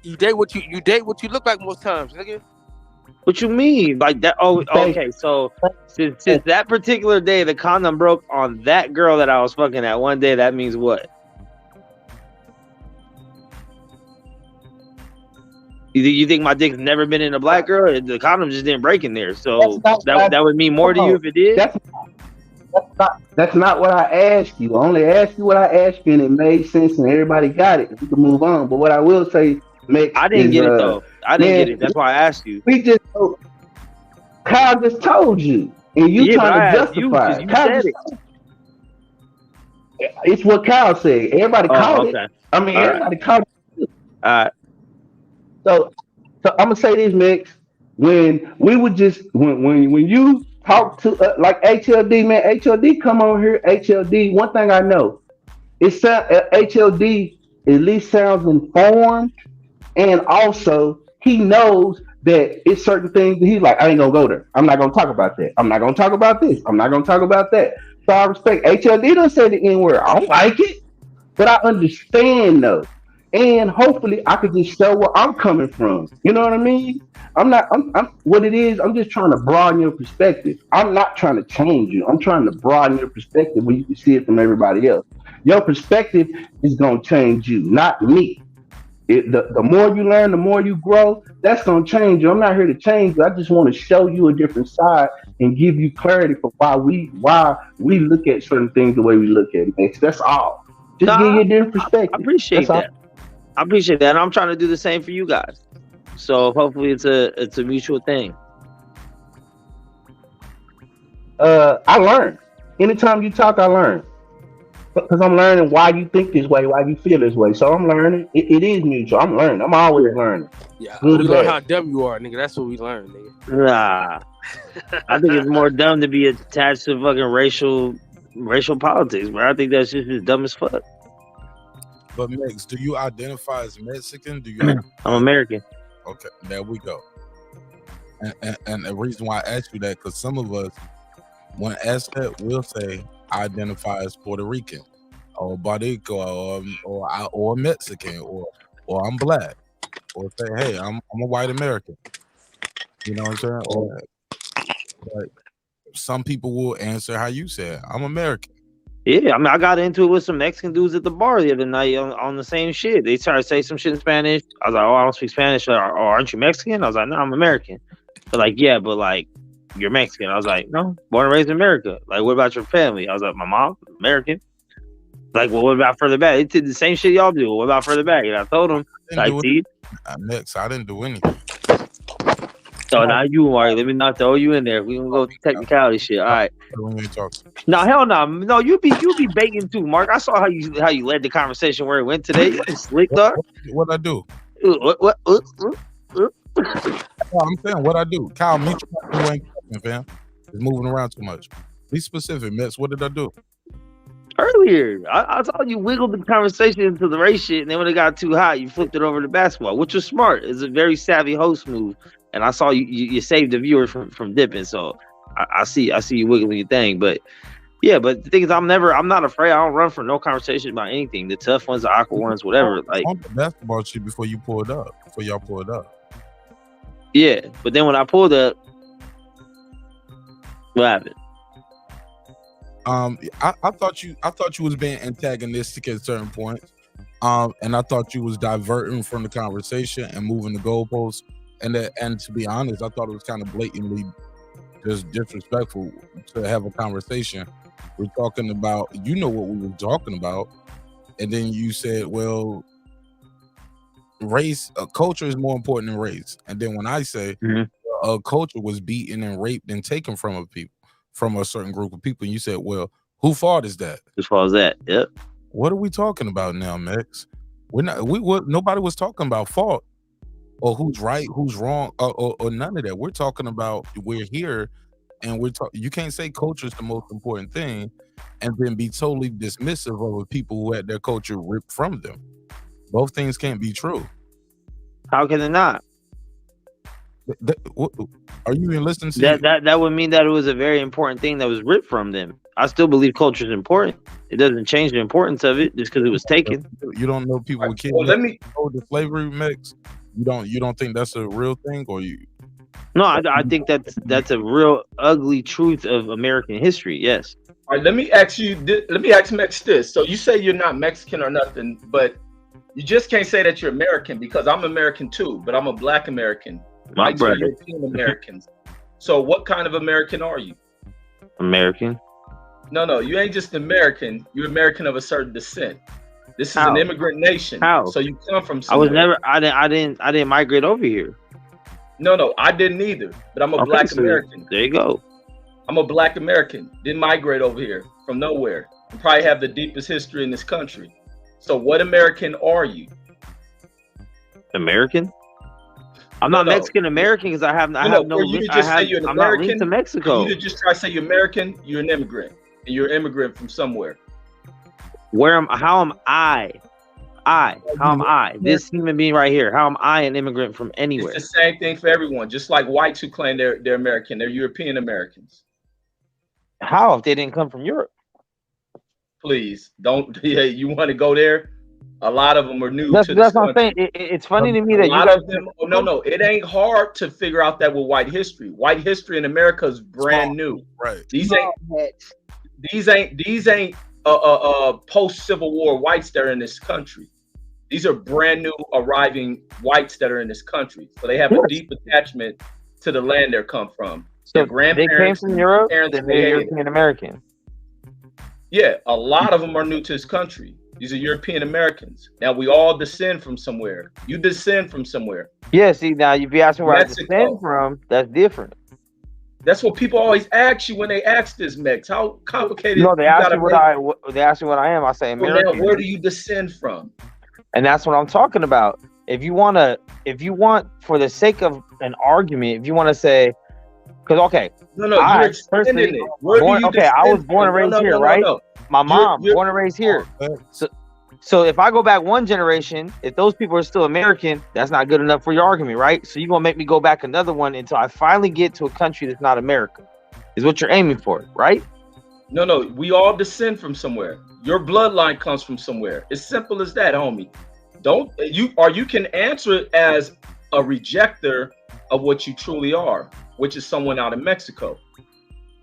You date what you look like most times, nigga. What you mean? Like that? Oh, okay. So since that particular day, the condom broke on that girl that I was fucking at one day. That means what? You think my dick's never been in a black girl? The condom just didn't break in there. So that would mean more to you if it did? That's not what I asked you. I only asked you what I asked you, and it made sense, and everybody got it. We can move on. But what I will say, Max, I didn't get it though. I didn't get it. That's why I asked you. We just Kyle just told you, and you trying to justify it. Kyle just told you. It's what Kyle said. Everybody caught it. I mean, everybody caught it. All right. So I'm gonna say this, Max. When we would just when you talk to like HLD, man, HLD come on here. HLD. One thing I know, HLD at least sounds informed, and also he knows that it's certain things that he's like, I ain't gonna go there. I'm not gonna talk about that. I'm not gonna talk about this. I'm not gonna talk about that. So I respect HLD. Don't say the N word. I don't like it, but I understand though. And hopefully I could just show where I'm coming from. You know what I mean? I'm what it is, I'm just trying to broaden your perspective. I'm not trying to change you. I'm trying to broaden your perspective where you can see it from everybody else. Your perspective is gonna change you, not me. The more you learn, the more you grow, that's gonna change you. I'm not here to change you. I just want to show you a different side and give you clarity for why we look at certain things the way we look at it. That's all. Just give you a different perspective. I appreciate that. I appreciate that. And I'm trying to do the same for you guys. So hopefully it's a mutual thing. I learn. Anytime you talk, I learn. Because I'm learning why you think this way, why you feel this way. So I'm learning. It is mutual. I'm learning. I'm always learning. Yeah, we learn how dumb you are, nigga. That's what we learn, nigga. Nah. I think it's more dumb to be attached to fucking racial politics, bro. I think that's just dumb as fuck. But Max, do you identify as Mexican? Do you? I'm American. Okay, there we go. And the reason why I asked you that, because some of us, when asked that, will say, I identify as Puerto Rican, or Barico, or Mexican, or I'm black, or say, hey, I'm a white American. You know what I'm saying? Or like, some people will answer how you said, I'm American. Yeah, I mean, I got into it with some Mexican dudes at the bar the other night on the same shit. They started to say some shit in Spanish. I was like, oh, I don't speak Spanish. Or aren't you Mexican? I was like, no, I'm American. They're like, yeah, but like, you're Mexican. I was like, no, born and raised in America. Like, what about your family? I was like, my mom, American. Like, well, what about further back? They did the same shit y'all do. What about further back? And I told them, like, see? Next, I didn't do anything. So now you, Mark. Let me not throw you in there. We gonna go technicality shit. All right. No, hell no. No, you be baiting too, Mark. I saw how you led the conversation where it went today. You slick dog. What I do? What? No, I'm saying what I do. Kyle, me you ain't talking, fam. It's moving around too much. Be specific, Mets. What did I do? Earlier, I saw you wiggled the conversation into the race shit, and then when it got too hot, you flipped it over to basketball, which was smart. It's a very savvy host move. And I saw you saved the viewer from dipping, so I see you wiggling your thing. But yeah, but the thing is, I'm not afraid. I don't run for no conversation about anything. The tough ones, the awkward ones, whatever. Like on the basketball shit before y'all pulled up. Yeah, but then when I pulled up, what happened? I thought you was being antagonistic at certain points, and I thought you was diverting from the conversation and moving the goalposts. And to be honest, I thought it was kind of blatantly just disrespectful to have a conversation. We're talking about, you know what we were talking about, and then you said, well, race, culture is more important than race. And then when I say a culture was beaten and raped and taken from a certain group of people, and you said, well, whose fault is that? Whose fault is that? Yep. What are we talking about now, Max? Nobody was talking about fault. or who's right, who's wrong, or none of that. We're talking about we're here, and we're talking. You can't say culture is the most important thing, and then be totally dismissive of the people who had their culture ripped from them. Both things can't be true. How can it not? Are you even listening to that would mean that it was a very important thing that was ripped from them. I still believe culture is important. It doesn't change the importance of it just because it was taken. You don't know people with kids. Well, let me. The slavery mix. You don't think that's a real thing, or you? No, I think that's a real ugly truth of American history. Yes. All right, let me ask you. Let me ask Mex this. So you say you're not Mexican or nothing, but you just can't say that you're American because I'm American too, but I'm a Black American. My Like brother. European Americans. So what kind of American are you? American. No, you ain't just American. You're American of a certain descent. This is How? an immigrant nation. How? So you come from I somewhere. was never. I didn't migrate over here. No, I didn't either. But I'm a Okay, Black so American. There you go. I'm a Black American. Didn't migrate over here from nowhere. You probably have the deepest history in this country. So what American are you? American. I'm not Mexican American because I have no. For you to just say you're an I'm not American, linked to Mexico. For you to just try to say you're American, you're an immigrant, and you're an immigrant from somewhere. How am I? How am I? This human being right here. How am I an immigrant from anywhere? It's the same thing for everyone. Just like whites who claim they're American, they're European Americans. How if they didn't come from Europe? Please don't. Yeah, you want to go there? A lot of them are new That's to this what I'm saying. country. It's funny to me that A you lot guys. of them. Oh, no, it ain't hard to figure out that with white history. White history in America is brand new. Right. These ain't post Civil War whites that are in this country. These are brand new arriving whites that are in this country. So they have a deep attachment to the land they come from. So Their they grandparents came from Europe. parents They're created. European American. Yeah, a lot of them are new to this country. These are European Americans. Now we all descend from somewhere. You descend from somewhere. Yeah. See, now if you ask me where Mexico. I descend from, that's different. That's what people always ask you when they ask this, Mex. How complicated? No, they you ask gotta me make- they ask me what I am. I say Well, American. now, where do you descend from? And that's what I'm talking about. If you want, for the sake of an argument, if you want to say, because No, you're extending it. Where do you I was descend born and from? raised No, here, right? no. My mom You're- born and raised here. So if I go back one generation, if those people are still American, that's not good enough for your argument, right? So you're gonna make me go back another one until I finally get to a country that's not America, is what you're aiming for, right? No, we all descend from somewhere. Your bloodline comes from somewhere. It's simple as that, homie. You can answer it as a rejecter of what you truly are, which is someone out of Mexico.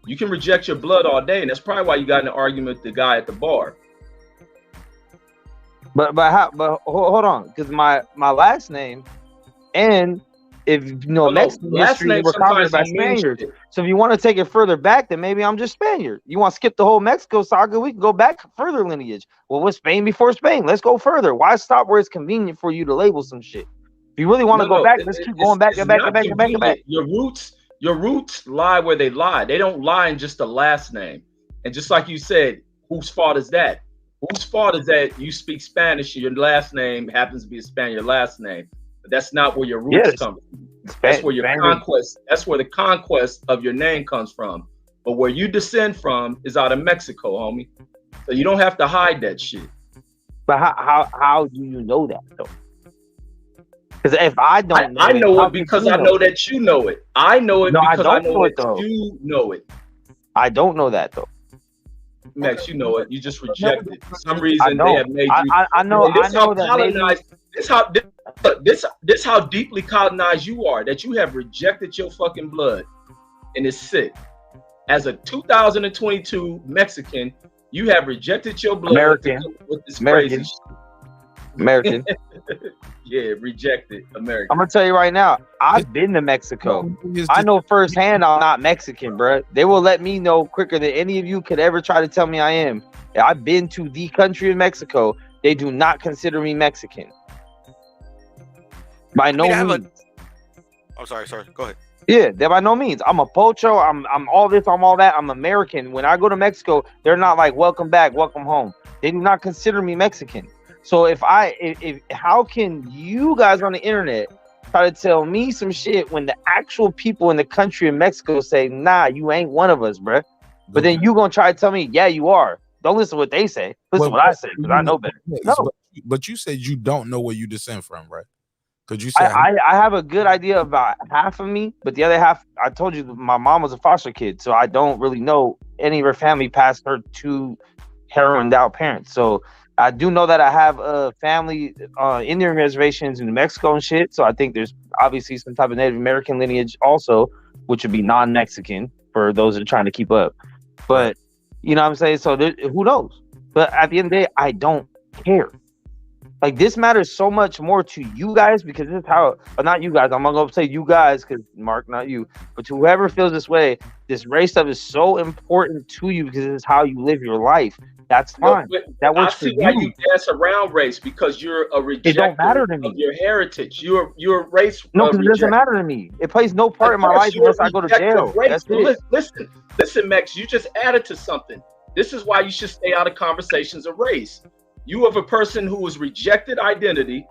You can reject your blood all day, and that's probably why you got in an argument with the guy at the bar. But hold on, because my last name, and if you know Mexican last history, name we're conquered sometimes by don't mean Spaniards. shit. So if you want to take it further back, then maybe I'm just Spaniard. You want to skip the whole Mexico saga? We can go back further lineage. Well, was Spain before Spain? Let's go further. Why stop where it's convenient for you to label some shit? If you really want to go back, let's keep going back and back and back and back and back. Your roots lie where they lie. They don't lie in just the last name. And just like you said, whose fault is that? Whose fault is that you speak Spanish and your last name happens to be a Spaniard last name? But that's not where your roots come from. That's where your conquest. That's where the conquest of your name comes from. But where you descend from is out of Mexico, homie. So you don't have to hide that shit. But how do you know that though? Because if I don't know I know how it can because you I know that you know it. I know it No, I because I don't know know it, that though. you know it. I don't know that though. Max, you know it. You just reject it. For some I reason, know. they have made you. I know. And this I know how that maybe. colonized. This how deeply colonized you are. That you have rejected your fucking blood, and it's sick. As a 2022 Mexican, you have rejected your blood American. with this American. crazy shit. American. Yeah, rejected American. I'm gonna tell you right now. I've been to Mexico. I know firsthand I'm not Mexican, bro. They will let me know quicker than any of you could ever try to tell me I am. I've been to the country of Mexico. They do not consider me Mexican. By no means. I'm sorry. Go ahead. Yeah, they're by no means. I'm a pocho. I'm all this. I'm all that. I'm American. When I go to Mexico, they're not like welcome back, welcome home. They do not consider me Mexican. So how can you guys on the internet try to tell me some shit when the actual people in the country of Mexico say, nah, you ain't one of us, bruh. But then you gonna try to tell me, yeah, you are. Don't listen to what they say. Listen to what I say, because I know better. No. But you said you don't know where you descend from, right? Because you said I have a good idea about half of me, but the other half, I told you my mom was a foster kid, so I don't really know any of her family past her two heroined out parents. So I do know that I have a family Indian reservations in New Mexico and shit. So I think there's obviously some type of Native American lineage also, which would be non-Mexican for those that are trying to keep up. But you know what I'm saying? So who knows? But at the end of the day, I don't care. Like, this matters so much more to you guys because this is how, or not you guys, I'm not going to say you guys because Mark, not you, but to whoever feels this way, this race stuff is so important to you because this is how you live your life. That's fine. That works for you. I see why you dance around race because you're a rejecter of your heritage. You're race. No, because it doesn't matter to me. It plays no part in my life unless I go to jail. That's it. Listen, Max, you just added to something. This is why you should stay out of conversations of race. You are a person who has rejected identity,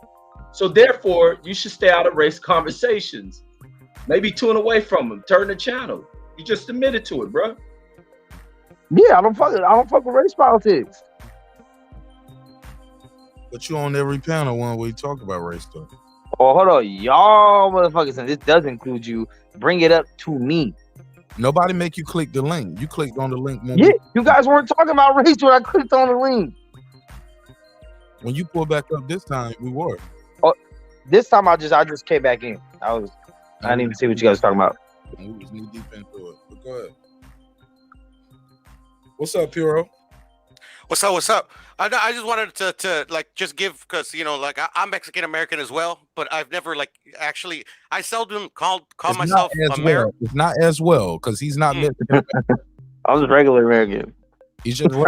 so therefore you should stay out of race conversations. Maybe tune away from them, turn the channel. You just admitted to it, bro. Yeah, I don't fuck with race politics. But you on every panel when we talk about race stuff. Oh, hold on, y'all motherfuckers, and this does include you. Bring it up to me. Nobody make you click the link. You clicked on the link. Yeah, you guys weren't talking about race when I clicked on the link. When you pull back up this time, we were. Oh, this time I just came back in. I didn't even see what you guys were talking about. We was knee deep into it. But go ahead. What's up, Puro? What's up? I just wanted to like just give, because you know, like I'm Mexican American as well, but I've never like actually, I seldom call myself American. It's not as well because he's not Mexican. I was a regular American. He's just no.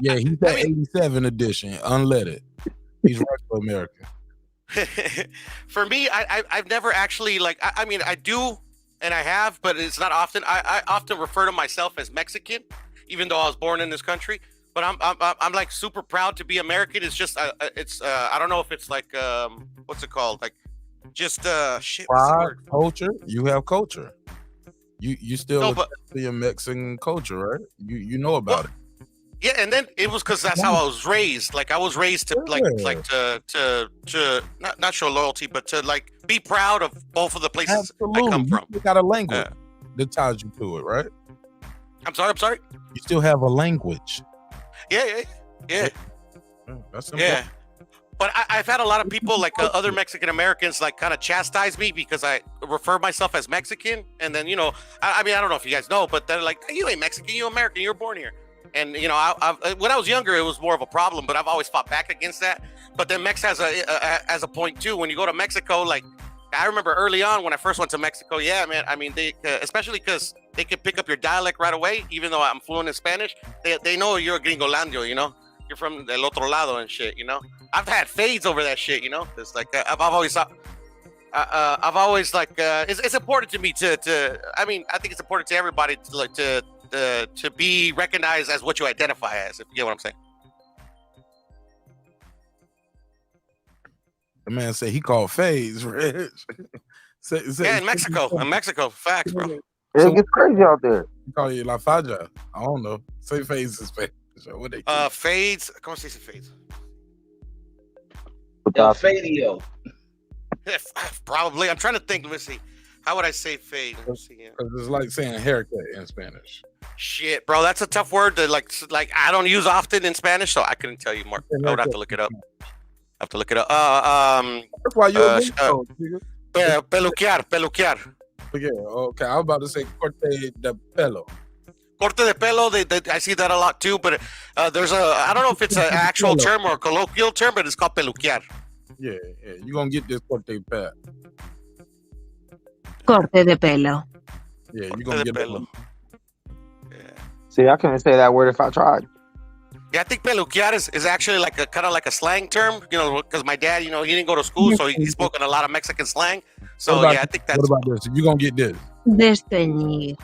Yeah, he's that 87 edition, unleaded. He's regular American. For me, I've never actually like. I mean, I do, and I have, but it's not often. I often refer to myself as Mexican, even though I was born in this country. But I'm like super proud to be American. It's just I don't know if it's like what's it called, like just shit. Pride, culture. You have culture. You still see a Mexican culture, right? You know about it. Yeah, and then it was because that's how I was raised. Like I was raised to to not show loyalty, but to like be proud of both of the places I come from. You got a language that ties you to it, right? I'm sorry. You still have a language. Yeah. That's yeah. But I've had a lot of people, like other Mexican Americans, like kind of chastise me because I refer myself as Mexican. And then, you know, I mean, I don't know if you guys know, but they're like, hey, you ain't Mexican, you American, you were born here. And, you know, when I was younger, it was more of a problem, but I've always fought back against that. But then Mex has a point, too. When you go to Mexico, like, I remember early on when I first went to Mexico, yeah, man, I mean, they especially because they can pick up your dialect right away, even though I'm fluent in Spanish. They know you're a gringolandio, you know? You're from el otro lado and shit, you know? I've had fades over that shit, you know? It's like, I've always like, it's important to me to I mean, I think it's important to everybody to like to be recognized as what you identify as, if you get what I'm saying. The man said he called fades, Rich. Yeah, in Mexico, facts, bro. It gets crazy out there. He call you La Faja. I don't know. Say fades is fades. What they fades. ¿Cómo se dice fades? El fadio. Probably. I'm trying to think. Let me see. How would I say fade? Because it's like saying haircut in Spanish. Shit, bro, that's a tough word to like I don't use often in Spanish, so I couldn't tell you, Mark. I would have to look it up. That's why you're peluquear. Yeah, okay. I was about to say corte de pelo. Corte de pelo, I see that a lot too, but there's I don't know if it's an actual term or a colloquial term, but it's called peluquear. Yeah, you're going to get this corte de pelo. Corte de pelo. Yeah, you're going to get pelo. See, I couldn't say that word if I tried. Yeah, I think peluquear is actually like a kind of like a slang term, you know, because my dad, you know, he didn't go to school, so he's spoken a lot of Mexican slang. So yeah, I think that's. What about this? You're gonna get this. Desteñir.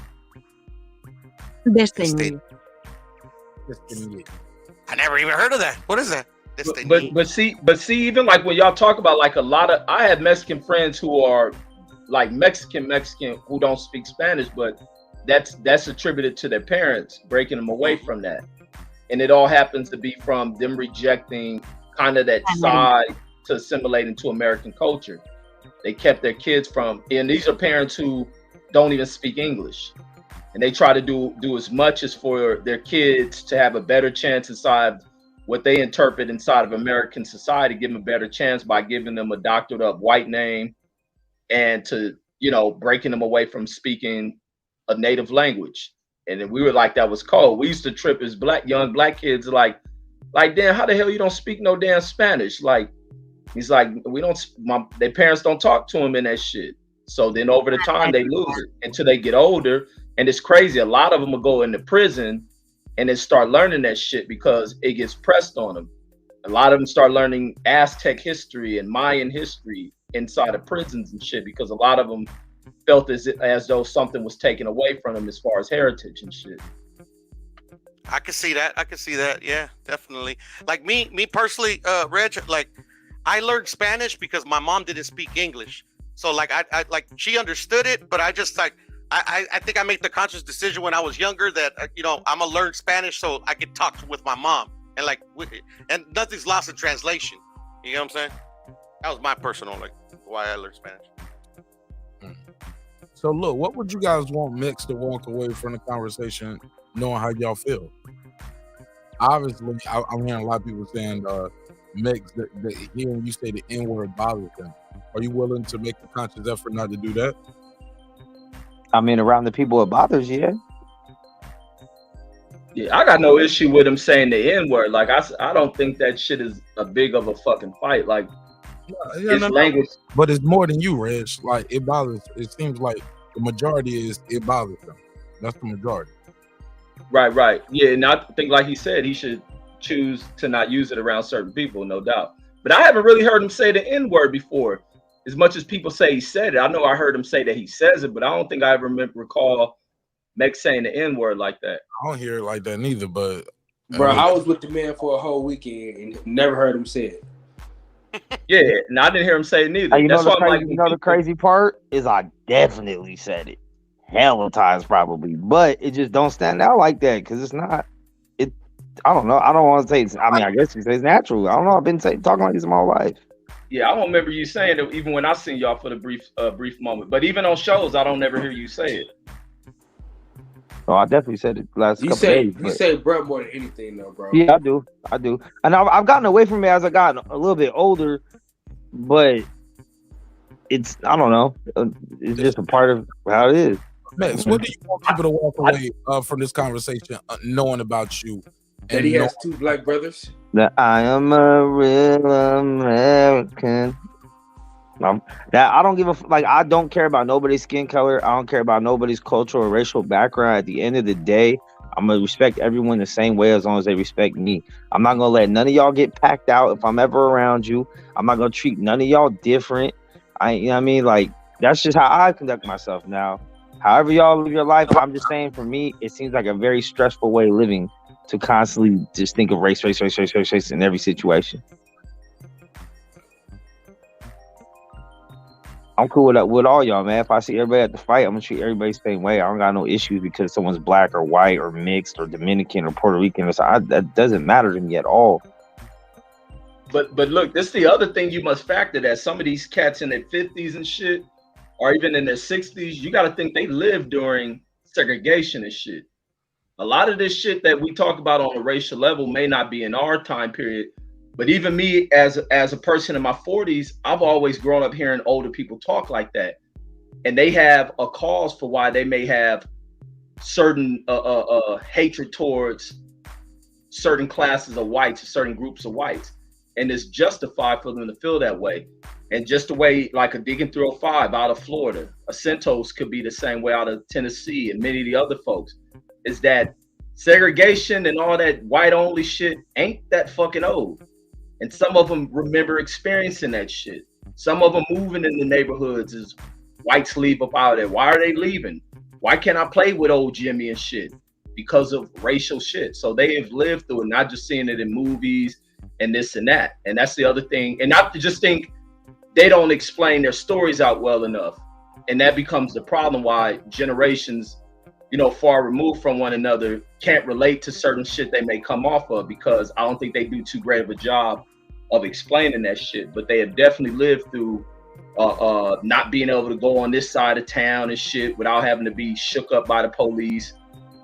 I never even heard of that. What is that? But see, even like when y'all talk about like a lot of, I have Mexican friends who are like Mexican who don't speak Spanish, but that's attributed to their parents breaking them away from that, and it all happens to be from them rejecting kind of that side to assimilate into American culture. They kept their kids from, and these are parents who don't even speak English, and they try to do as much as for their kids to have a better chance inside what they interpret inside of American society, give them a better chance by giving them a doctored up white name, and to, you know, breaking them away from speaking a native language. And then we were like, that was cold. We used to trip as young black kids like, damn, how the hell you don't speak no damn Spanish? Like, he's like, their parents don't talk to them in that shit. So then over the time they lose it until they get older. And it's crazy. A lot of them will go into prison and then start learning that shit because it gets pressed on them. A lot of them start learning Aztec history and Mayan history inside of prisons and shit because a lot of them felt as though something was taken away from them as far as heritage and shit. I can see that. Yeah, definitely. Like me personally, Reg, like I learned Spanish because my mom didn't speak English. So like I like she understood it, but I just like I think I made the conscious decision when I was younger that you know, I'm gonna learn Spanish so I could talk with my mom and like and nothing's lost in translation. You know what I'm saying? That was my personal like why I learned Spanish. So look, what would you guys want Mix to walk away from the conversation knowing how y'all feel? Obviously, I'm hearing a lot of people saying Mix that hearing you say the N-word bothers them. Are you willing to make a conscious effort not to do that? I mean, around the people it bothers you. Yeah, I got no issue with him saying the N-word. Like, I don't think that shit is a big of a fucking fight. Like, language. But it's more than you, Reg. Like, it bothers. It seems like the majority is it bothers them. That's the majority. Right. Yeah, and I think, like he said, he should choose to not use it around certain people, no doubt. But I haven't really heard him say the N-word before. As much as people say he said it, I know I heard him say that he says it, but I don't think I ever recall Mex saying the N-word like that. I don't hear it like that neither, but... Bro, I was with the man for a whole weekend and never heard him say it. Yeah, and I didn't hear him say it neither. You That's know, why I'm like, the crazy part is I definitely said it. Hella times probably, but it just don't stand out like that because it's not. I don't know. I don't want to say it's. I mean, I guess you say it's natural. I don't know. I've been talking like this my whole life. Yeah, I don't remember you saying it even when I seen y'all for the brief moment. But even on shows, I don't never hear you say it. Oh, I definitely said it last couple days. You say bro more than anything, though, bro. Yeah, I do. And I've gotten away from it as I got a little bit older, but it's, I don't know. It's just a part of how it is. Max, what do you want people to walk away from this conversation knowing about you? That he has two black brothers? That I am a real American. That I don't give a like. I don't care about nobody's skin color. I don't care about nobody's cultural or racial background. At the end of the day, I'm gonna respect everyone the same way as long as they respect me. I'm not gonna let none of y'all get packed out if I'm ever around you. I'm not gonna treat none of y'all different. You know what I mean? Like, that's just how I conduct myself now. However y'all live your life, I'm just saying for me, it seems like a very stressful way of living to constantly just think of race in every situation. I'm cool with all y'all, man. If I see everybody at the fight, I'm gonna treat everybody the same way. I don't got no issues because someone's black or white or mixed or Dominican or Puerto Rican or something. That doesn't matter to me at all. But look, this is the other thing you must factor, that some of these cats in their 50s and shit, or even in their 60s, you got to think they lived during segregation and shit. A lot of this shit that we talk about on a racial level may not be in our time period, but even me as a person in my 40s, I've always grown up hearing older people talk like that. And they have a cause for why they may have certain hatred towards certain classes of whites, or certain groups of whites. And it's justified for them to feel that way. And just the way, like a Deacon 305 out of Florida, a Centos could be the same way out of Tennessee, and many of the other folks, is that segregation and all that white only shit ain't that fucking old. And some of them remember experiencing that shit. Some of them moving in the neighborhoods as whites leave up out of there. Why are they leaving? Why can't I play with old Jimmy and shit? Because of racial shit. So they have lived through it, not just seeing it in movies and this and that. And that's the other thing. And not to just think they don't explain their stories out well enough. And that becomes the problem why generations, you know, far removed from one another can't relate to certain shit they may come off of, because I don't think they do too great of a job of explaining that shit. But they have definitely lived through not being able to go on this side of town and shit without having to be shook up by the police.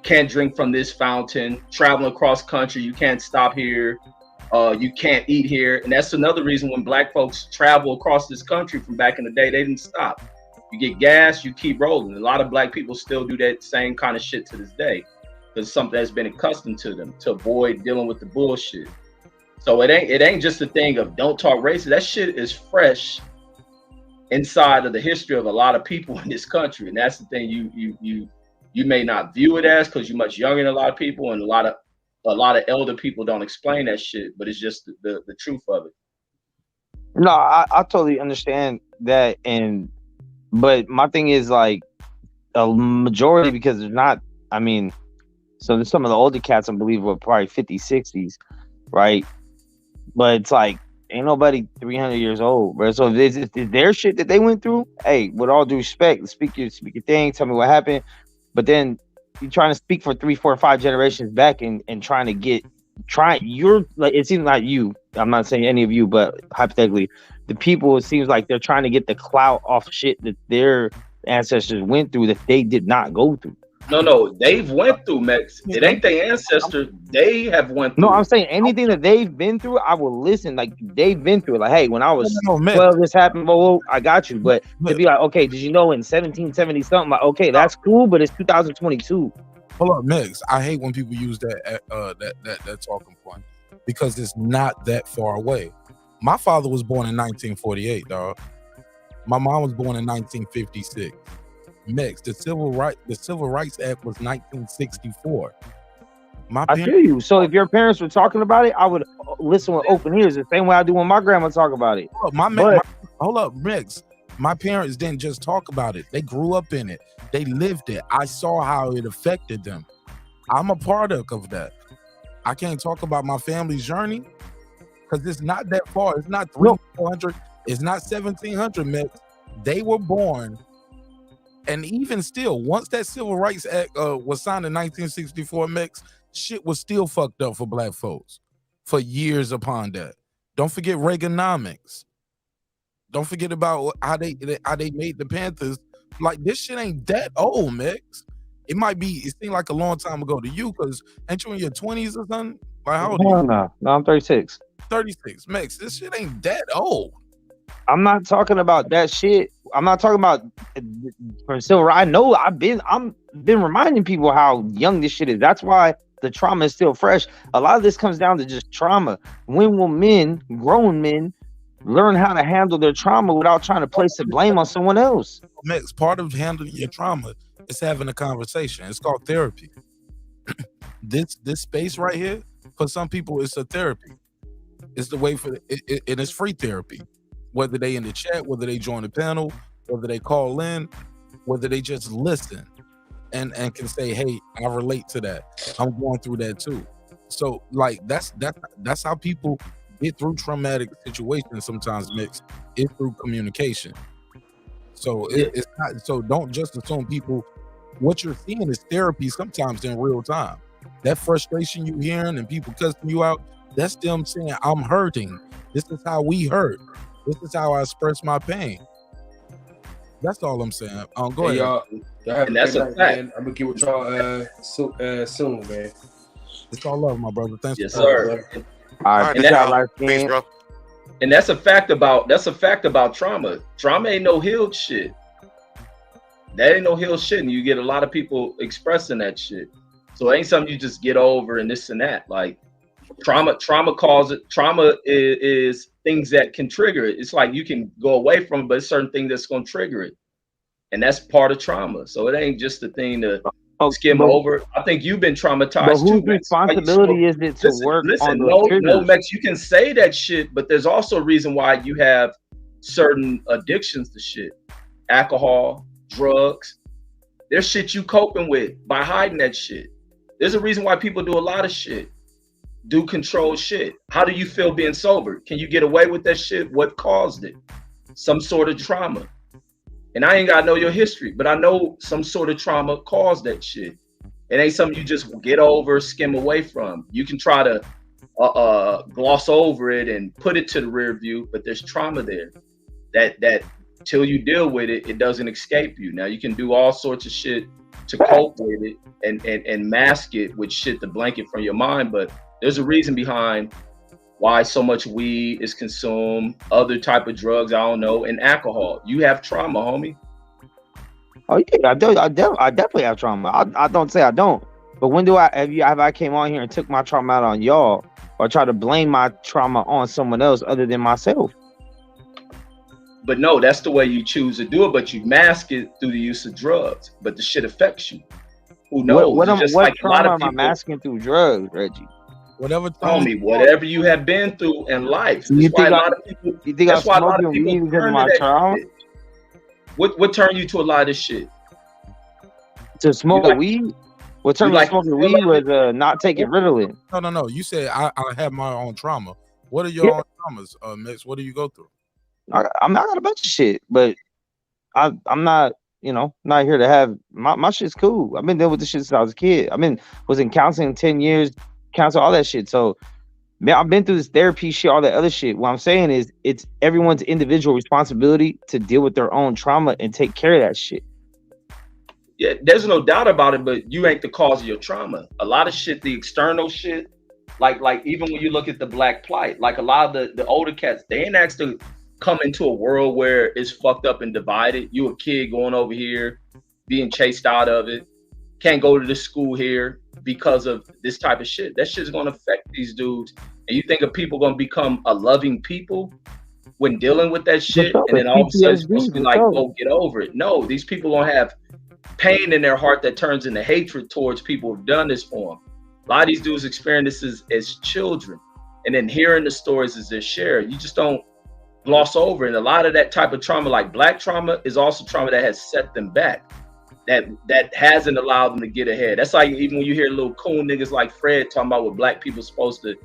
Can't drink from this fountain, traveling across country, you can't stop here, you can't eat here. And that's another reason when black folks travel across this country from back in the day, they didn't stop. You get gas, you keep rolling. A lot of black people still do that same kind of shit to this day, because it's something that's been accustomed to them to avoid dealing with the bullshit. So it ain't just a thing of don't talk racist. That shit is fresh inside of the history of a lot of people in this country, and that's the thing you may not view it as, because you're much younger than a lot of people, and a lot of elder people don't explain that shit, but it's just the truth of it. No, I totally understand that, but my thing is like a majority, because there's not. I mean, so there's some of the older cats I believe were probably 50s, 60s, right? But it's like ain't nobody 300 years old, bro. So if it's their shit that they went through, hey, with all due respect, speak your thing, tell me what happened. But then you're trying to speak for 3, 4, 5 generations back and trying to you're like, it seems like you, I'm not saying any of you, but hypothetically, the people, it seems like they're trying to get the clout off shit that their ancestors went through that they did not go through. No, they've went through, Mex. It ain't their ancestors. They have went through. No, I'm saying anything that they've been through, I will listen. Like, they've been through it. Like, hey, when I was 12, this happened, well, I got you. But to be like, okay, did you know in 1770 something? Like, okay, that's cool, but it's 2022. Hold up, Megs. I hate when people use that talking point, because it's not that far away. My father was born in 1948, dog. My mom was born in 1956. Megs, the Civil Rights Act was 1964. I feel you. So if your parents were talking about it, I would listen with open ears, the same way I do when my grandma talk about it. Hold up, Megs. My parents didn't just talk about it. They grew up in it. They lived it. I saw how it affected them. I'm a product of that. I can't talk about my family's journey because it's not that far. It's not 300. It's not 1700, Megs. They were born. And even still, once that Civil Rights Act was signed in 1964, Mex, shit was still fucked up for black folks for years upon that. Don't forget Reaganomics. Don't forget about how they made the Panthers. Like, this shit ain't that old, Mex. It seemed like a long time ago to you, because ain't you in your 20s or something? Like, how old are you? No, I'm 36. 36, Mex. This shit ain't that old. I'm not talking about that shit. I'm not talking about for civil rights. I know I'm been reminding people how young this shit is. That's why the trauma is still fresh. A lot of this comes down to just trauma. When will grown men, learn how to handle their trauma without trying to place the blame on someone else? Mex, part of handling your trauma is having a conversation. It's called therapy. This space right here, for some people, it's a therapy. It's the way for it, and it's free therapy. Whether they in the chat, whether they join the panel, whether they call in, whether they just listen and can say, hey, I relate to that. I'm going through that too. So like that's how people get through traumatic situations sometimes, Mix. It's through communication. So it's not, so don't just assume people, what you're seeing is therapy sometimes in real time. That frustration you hearing and people cussing you out, that's them saying, I'm hurting. This is how we hurt. This is how I express my pain. That's all I'm saying. Go ahead. Y'all have and that's a night, fact. Man. I'm gonna get with y'all soon, man. It's all love, my brother. Thanks. Yes, sir. All right, Peace, bro. And that's a fact about trauma. Trauma ain't no healed shit. That ain't no healed shit, and you get a lot of people expressing that shit. So it ain't something you just get over and this and that. Like trauma is things that can trigger it. It's like you can go away from it, but it's certain things that's gonna trigger it. And that's part of trauma. So it ain't just a thing to skim over. I think you've been traumatized. But whose responsibility is it to work on those triggers? No, Max, you can say that shit, but there's also a reason why you have certain addictions to shit. Alcohol, drugs. There's shit you coping with by hiding that shit. There's a reason why people do a lot of shit. do control shit. How do you feel being sober? Can you get away with that shit? What caused it? Some sort of trauma. And I ain't gotta know your history, but I know some sort of trauma caused that shit. It ain't something you just get over, skim away from. You can try to gloss over it and put it to the rear view, but there's trauma there that till you deal with it, it doesn't escape you. Now you can do all sorts of shit to cope with it and mask it with shit to blanket from your mind, but there's a reason behind why so much weed is consumed, other type of drugs, I don't know, and alcohol. You have trauma, homie. Oh yeah, I do. I definitely have trauma. I don't say I don't. But when do have I came on here and took my trauma out on y'all or try to blame my trauma on someone else other than myself? But no, that's the way you choose to do it. But you mask it through the use of drugs. But the shit affects you. Who knows? What like trauma am I masking through drugs, Reggie? Whatever, homie, whatever you have been through in life. You think a lot of people? You think I'm smoking weed because of my trauma? What turned you to a lot of shit? To smoke weed? What turned me to smoking weed was not taking Ritalin. No. You said I have my own trauma. What are your own traumas, Mix? What do you go through? I got a bunch of shit, but I'm not, not here to have my shit's cool. I've been dealing with this shit since I was a kid. Was in counseling 10 years, counsel, all that shit. So man, I've been through this therapy shit, all that other shit. What I'm saying is it's everyone's individual responsibility to deal with their own trauma and take care of that shit. Yeah, there's no doubt about it, but you ain't the cause of your trauma. A lot of shit, the external shit, like even when you look at the black plight, like a lot of the older cats, they ain't actually come into a world where it's fucked up and divided. You a kid going over here, being chased out of it, can't go to the school here because of this type of shit. That shit's gonna affect these dudes. And you think of people gonna become a loving people when dealing with that shit, and then all of a sudden it's supposed to be like, oh, get over it. No, these people gonna have pain in their heart that turns into hatred towards people who've done this for them. A lot of these dudes experience this as children, and then hearing the stories as they're shared, you just don't gloss over. And a lot of that type of trauma, like black trauma, is also trauma that has set them back, that hasn't allowed them to get ahead. That's like even when you hear little cool niggas like Fred talking about what black people are supposed to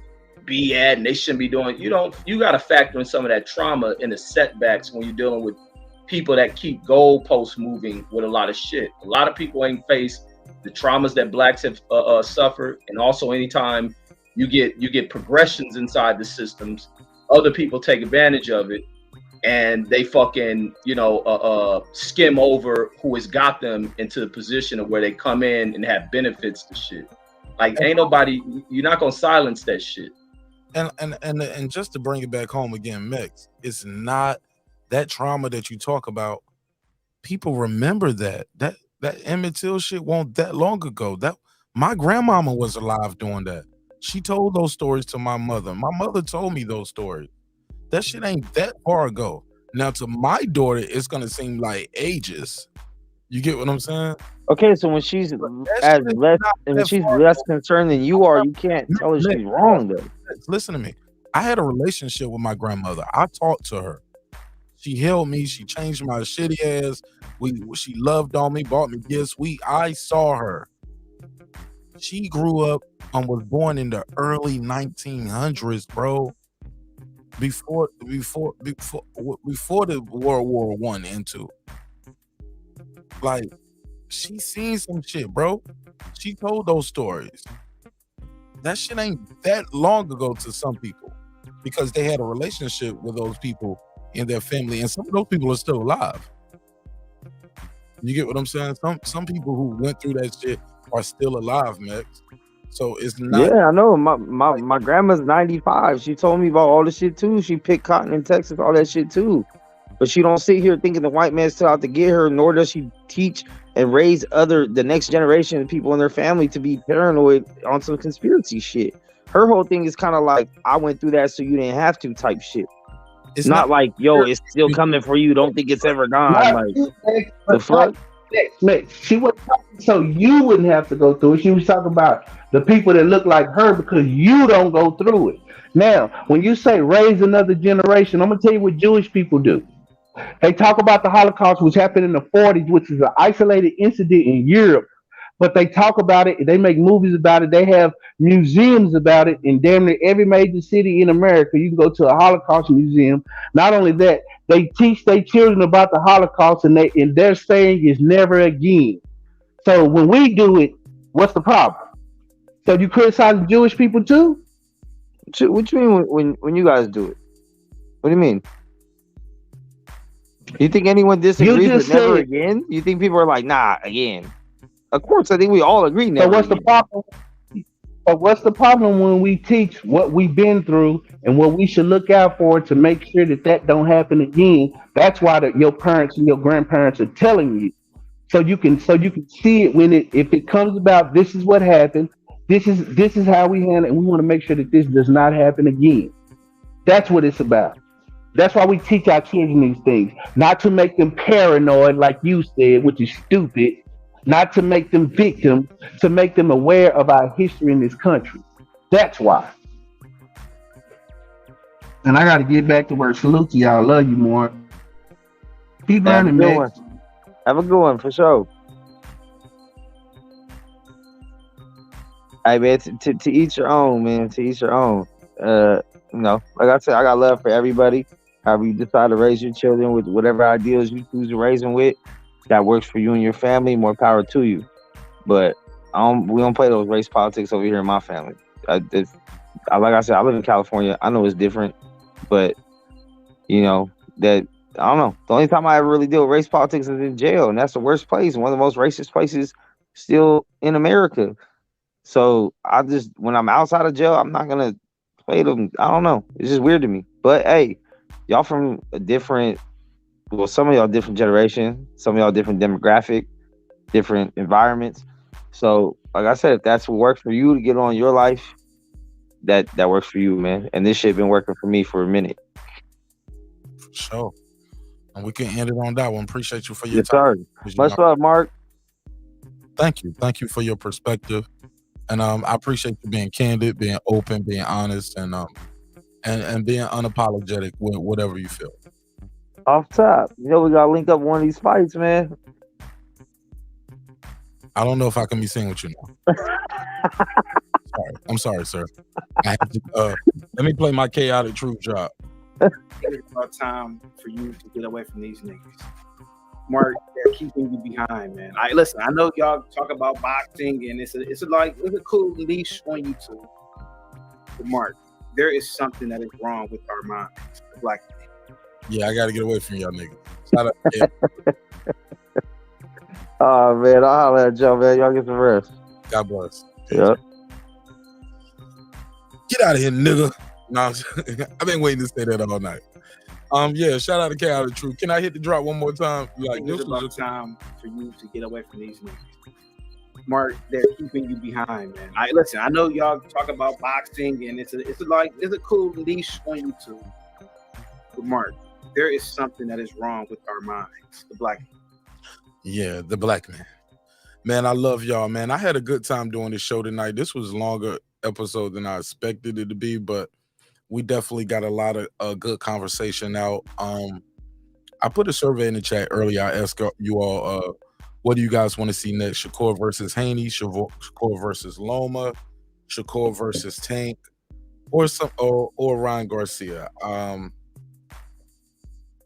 be at and they shouldn't be doing. You got to factor in some of that trauma and the setbacks when you're dealing with people that keep goalposts moving with a lot of shit. A lot of people ain't faced the traumas that blacks have suffered, and also anytime you get progressions inside the systems, other people take advantage of it, and they fucking skim over who has got them into the position of where they come in and have benefits to shit. Like ain't nobody, you're not gonna silence that shit. And just to bring it back home again, Mix, it's not that trauma that you talk about. People remember that Emmett Till shit wasn't that long ago. That my grandmama was alive doing that. She told those stories to my mother. My mother told me those stories. That shit ain't that far ago. Now to my daughter, it's gonna seem like ages. You get what I'm saying? Okay, so when she's less concerned than you are, you can't tell her she's wrong though. Listen to me. I had a relationship with my grandmother. I talked to her. She held me. She changed my shitty ass. She loved on me, bought me gifts. I saw her. She grew up and was born in the early 1900s, bro. Before the World War I and II. Like, she seen some shit, bro. She told those stories. That shit ain't that long ago to some people because they had a relationship with those people in their family, and some of those people are still alive. You get what I'm saying? Some people who went through that shit are still alive, Max. So it's not. Yeah, I know. My grandma's 95. She told me about all the shit too. She picked cotton in Texas, all that shit too. But she don't sit here thinking the white man's still out to get her, nor does she teach and raise the next generation of people in their family to be paranoid on some conspiracy shit. Her whole thing is kind of like, I went through that so you didn't have to type shit. It's not like, yo, it's still coming for you. Don't think it's ever gone. Like, the fuck? She was talking so you wouldn't have to go through it. She was talking about the people that look like her because you don't go through it. Now, when you say raise another generation, I'm going to tell you what Jewish people do. They talk about the Holocaust, which happened in the 40s, which is an isolated incident in Europe but they talk about it. They make movies about it. They have museums about it in damn near every major city in America. You can go to a Holocaust museum. Not only that, they teach their children about the Holocaust, and their saying is never again. So when we do it, what's the problem? So you criticize Jewish people too? What you mean when you guys do it? What do you mean? You think anyone disagrees with never again? You think people are like, nah, again? Of course, I think we all agree never. So what's the problem? But what's the problem when we teach what we've been through and what we should look out for to make sure that don't happen again? That's why your parents and your grandparents are telling you, so you can see it if it comes about. This is what happened. This is how we handle it, and we want to make sure that this does not happen again. That's what it's about. That's why we teach our children these things, not to make them paranoid, like you said, which is stupid. Not to make them victims, to make them aware of our history in this country. That's why. And I got to get back to work. Salute to y'all. Love you more. Keep learning, man. Have a good one for sure. Hey, man, to each your own, man. To each your own. Like I said, I got love for everybody. However you decide to raise your children with whatever ideals you choose to raise them with, that works for you and your family, more power to you. But we don't play those race politics over here in my family. Like I said, I live in California. I know it's different, but that I don't know. The only time I ever really deal with race politics is in jail, and that's the worst place, one of the most racist places still in America. So when I'm outside of jail, I'm not gonna play them. I don't know. It's just weird to me. But hey, y'all from a different. Well, some of y'all different generation, some of y'all different demographic, different environments. So, like I said, if that's what works for you to get on your life, that works for you, man. And this shit been working for me for a minute. For sure. And we can end it on that one. Appreciate you for your time. Much love, Mark. Thank you. Thank you for your perspective. And I appreciate you being candid, being open, being honest, and being unapologetic with whatever you feel. Off top, we gotta link up one of these fights, man. I don't know if I can be seen with you now. I'm sorry, sir. I have to, let me play my chaotic truth drop. It's about time for you to get away from these niggas. Mark, they're keeping you behind, man. Listen, I know y'all talk about boxing and it's a cool leash on YouTube. But Mark, there is something that is wrong with our minds, the black man. Yeah, I got to get away from y'all niggas. Shout out to Oh, man, I'll holler at y'all, man. Y'all get some rest. God bless. Yep. Get out of here, nigga. No, I've been waiting to say that all night. Yeah, shout out to K Out of Truth. Can I hit the drop one more time? This about time for you to get away from these niggas. Mark, they're keeping you behind, man. Listen, I know y'all talk about boxing and it's a cool leash on YouTube. But Mark, there is something that is wrong with our minds, the black man. Yeah, the black man. Man, I love y'all, man. I had a good time doing this show tonight. This was a longer episode than I expected it to be, but we definitely got a lot of good conversation out. I put a survey in the chat earlier. I asked you all, what do you guys want to see next? Shakur versus Haney, Shakur versus Loma, Shakur versus Tank, or Ryan Garcia.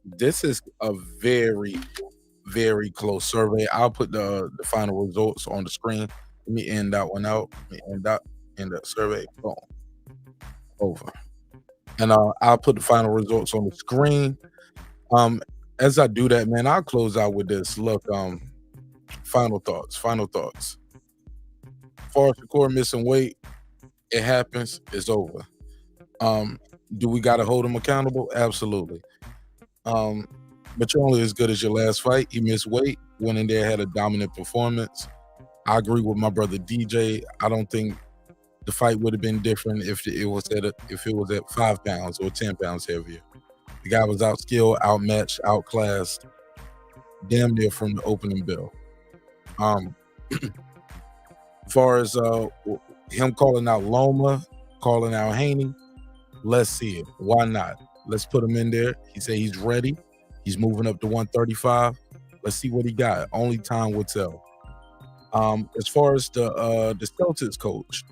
This is a very, very close survey. I'll put the final results on the screen. Let me end that one out. Let me end that survey. Boom. Over. And I'll put the final results on the screen. As I do that, man, I'll close out with this. Look, final thoughts. As far as Shakur missing weight, it happens. It's over. Do we got to hold him accountable? Absolutely. But you're only as good as your last fight. He missed weight, went in there, had a dominant performance. I agree with my brother DJ. I don't think the fight would have been different if it was at 5 pounds or 10 pounds heavier. The guy was outskilled, outmatched, outclassed, damn near from the opening bell. As far as him calling out Loma, calling out Haney, let's see it. Why not? Let's put him in there. He said he's ready. He's moving up to 135. Let's see what he got. Only time will tell. As far as the Celtics coach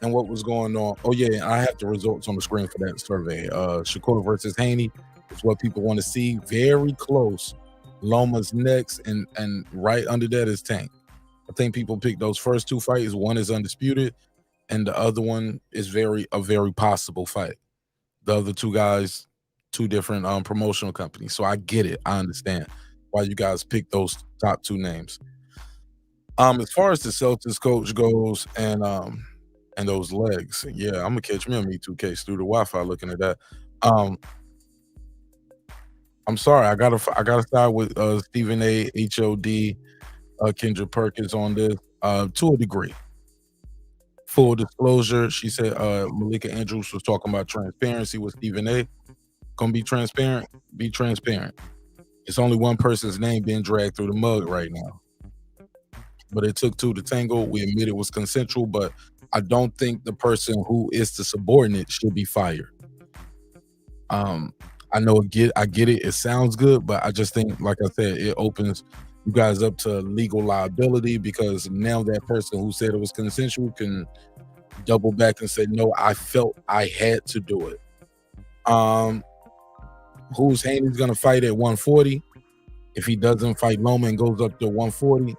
and what was going on. Oh yeah, I have the results on the screen for that survey. Shakur versus Haney is what people want to see. Very close. Loma's next, and right under that is Tank. I think people pick those first two fights. One is undisputed, and the other one is a very possible fight. The other two guys, two different promotional companies. So I get it. I understand why you guys pick those top two names. As far as the Celtics coach goes, and those legs, yeah, I'm gonna catch me on Me2K through the Wi-Fi looking at that. I'm sorry, I gotta side with Stephen A. HOD, Kendra Perkins on this to a degree. Full disclosure, she said Malika Andrews was talking about transparency with Stephen A. Gonna be transparent. Be transparent. It's only one person's name being dragged through the mud right now. But it took two to tango. We admit it was consensual, but I don't think the person who is the subordinate should be fired. I know I get it. It sounds good, but I just think, like I said, it opens you guys up to legal liability, because now that person who said it was consensual can double back and say, no, I felt I had to do it. Who's Haney's gonna fight at 140? If he doesn't fight Loma and goes up to 140,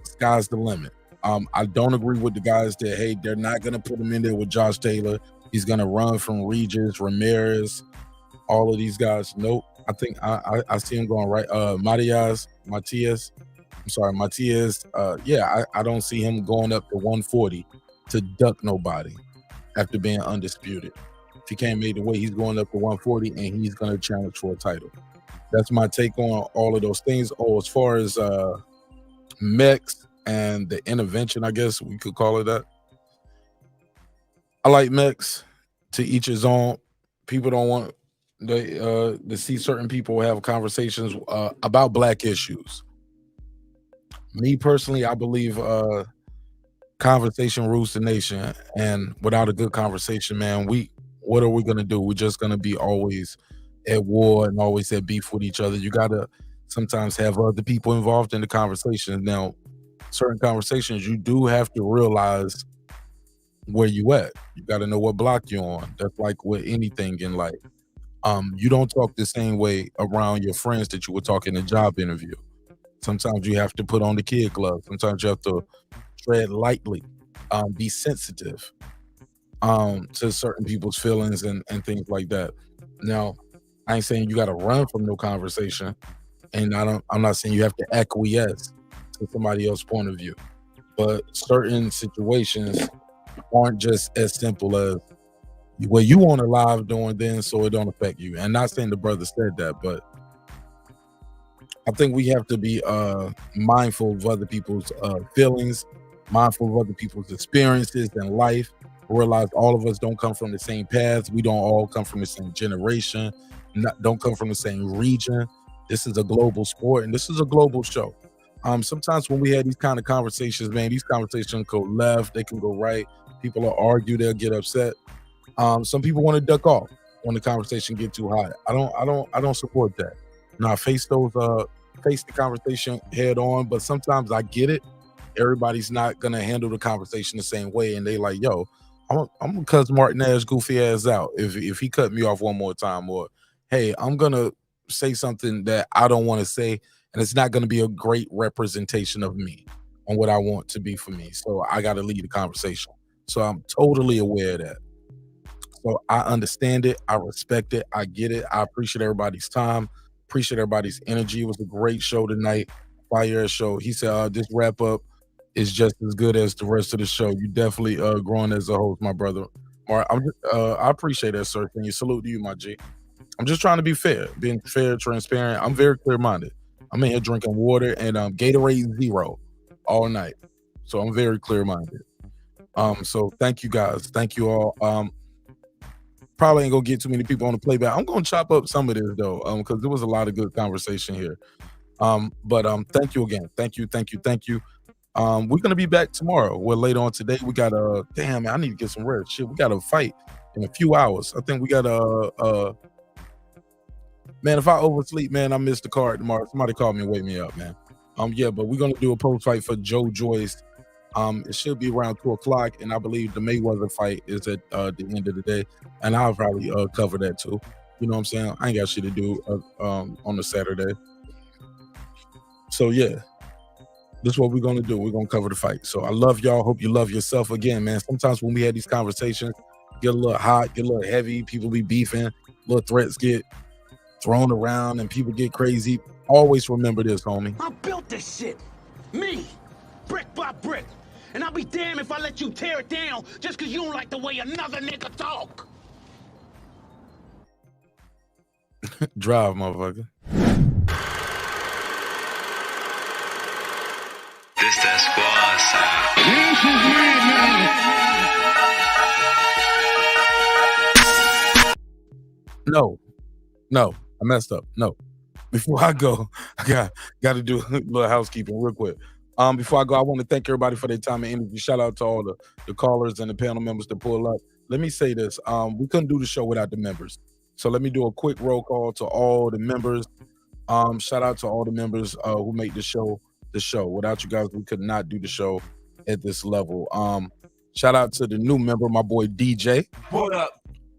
sky's the limit. I don't agree with the guys that, hey, they're not gonna put him in there with Josh Taylor. He's gonna run from Regis, Ramirez, all of these guys. Nope. I think I see him going right. Matias. Yeah, I don't see him going up to 140 to duck nobody after being undisputed. If he can't make the weight, he's going up to 140 and he's gonna challenge for a title. That's my take on all of those things. Oh, as far as Mex and the intervention, I guess we could call it that. I like Mex, to each his own. People don't want to see certain people have conversations about black issues. Me personally, I believe conversation rules the nation, and without a good conversation, man, what are we gonna do? We're just gonna be always at war and always at beef with each other. You gotta sometimes have other people involved in the conversation. Now, certain conversations, you do have to realize where you at. You got to know what block you're on. That's like with anything in life. You don't talk the same way around your friends that you would talk in a job interview. Sometimes you have to put on the kid gloves. Sometimes you have to tread lightly, be sensitive to certain people's feelings and things like that. Now, I ain't saying you got to run from no conversation, and I'm not saying you have to acquiesce to somebody else's point of view, but certain situations aren't just as simple as what you want to live doing then, so it don't affect you. And not saying the brother said that, but I think we have to be mindful of other people's feelings, mindful of other people's experiences in life. Realize all of us don't come from the same paths. We don't all come from the same generation. Don't come from the same region. This is a global sport, and this is a global show. Sometimes when we have these kind of conversations, man, these conversations go left, they can go right. People will argue, they'll get upset. Some people want to duck off when the conversation get too hot. I don't support that. Now, face the conversation head on, but sometimes I get it. Everybody's not gonna handle the conversation the same way, and they like, yo, I'm gonna cuss Martin ass goofy ass out if he cut me off one more time, or hey, I'm gonna say something that I don't want to say, and it's not gonna be a great representation of me on what I want to be for me. So I gotta lead the conversation. So I'm totally aware of that. So I understand it, I respect it, I get it, I appreciate everybody's time, appreciate everybody's energy. It was a great show tonight, fire show. He said this wrap up is just as good as the rest of the show. You definitely growing as a host, my brother. Mark, I appreciate that, sir. Can you salute to you, my G? I'm just trying to be fair, being fair, transparent. I'm very clear-minded. I'm in here drinking water and Gatorade Zero all night. So I'm very clear-minded. So thank you guys. Thank you all. Probably ain't gonna get too many people on the playback. I'm gonna chop up some of this though, because there was a lot of good conversation here. But thank you again. Thank you. We're gonna be back tomorrow. Well, later on today, we got damn man, I need to get some rest. Shit, we got a fight in a few hours. I think we got man, if I oversleep, man, I missed the card tomorrow. Somebody call me and wake me up, man. Yeah, but we're gonna do a post fight for Joe Joyce. It should be around 2:00, and I believe the Mayweather fight is at the end of the day, and I'll probably cover that too. You know what I'm saying? I ain't got shit to do on a Saturday. So yeah, this is what we're gonna do. We're gonna cover the fight. So I love y'all. Hope you love yourself again, man. Sometimes when we have these conversations, get a little hot, get a little heavy. People be beefing, little threats get thrown around, and people get crazy. Always remember this, homie. I built this shit. Me. Brick by brick. And I'll be damned if I let you tear it down just because you don't like the way another nigga talk. Drive, motherfucker. This that squad sound. No, I messed up. No. Before I go, I got to do a little housekeeping real quick. Before I go, I want to thank everybody for their time and energy. Shout out to all the callers and the panel members that pull up. Let me say this. We couldn't do the show without the members. So let me do a quick roll call to all the members. Shout out to all the members who make the show. Without you guys, we could not do the show at this level. Shout out to the new member, my boy DJ. What up?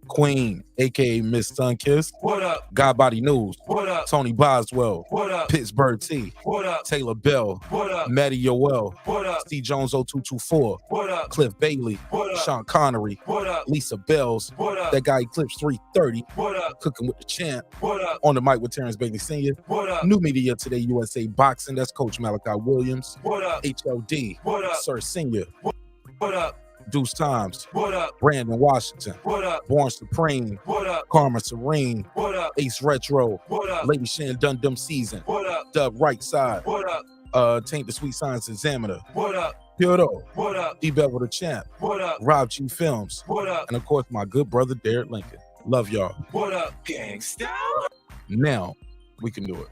Queen, aka Miss Sunkiss. What up? Godbody News. What up? Tony Boswell. What up? Pittsburgh T. What up? Taylor Bell. What up? Matty Yoel. What up? Steve Jones 0224. What up? Cliff Bailey. What up? Sean Connery. What up? Lisa Bells. What up? That guy Eclipse 330. What up? Cooking with the Champ. What up? On the mic with Terrence Bailey Sr. What up? New Media Today USA Boxing. That's Coach Malachi Williams. What up? HLD. What up? Sir Senior. What up? Deuce Times. What up? Brandon Washington. What up? Born Supreme. What up? Karma Serene. What up? Ace Retro. What up? Lady Shan Dundum Season. What up? Dub Right Side. What up? Taint the Sweet Science Examiner. What up? Puro. What up? D-Bevel the Champ. What up? Rob G Films. What up? And of course, my good brother Derek Lincoln. Love y'all. What up, gangsta? Now we can do it.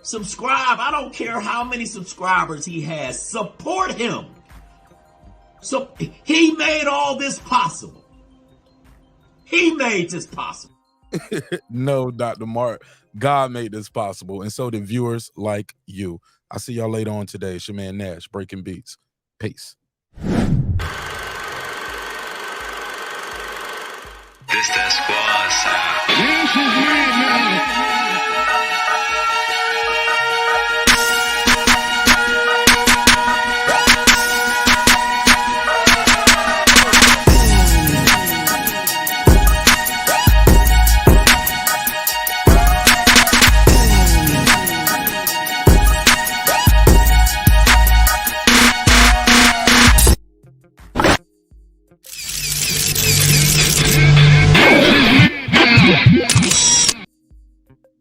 Subscribe. I don't care how many subscribers he has. Support him. So he made all this possible. He made this possible. No, Dr. Mark. God made this possible. And so did viewers like you. I'll see y'all later on today. It's your man Nash, Breaking Beats. Peace.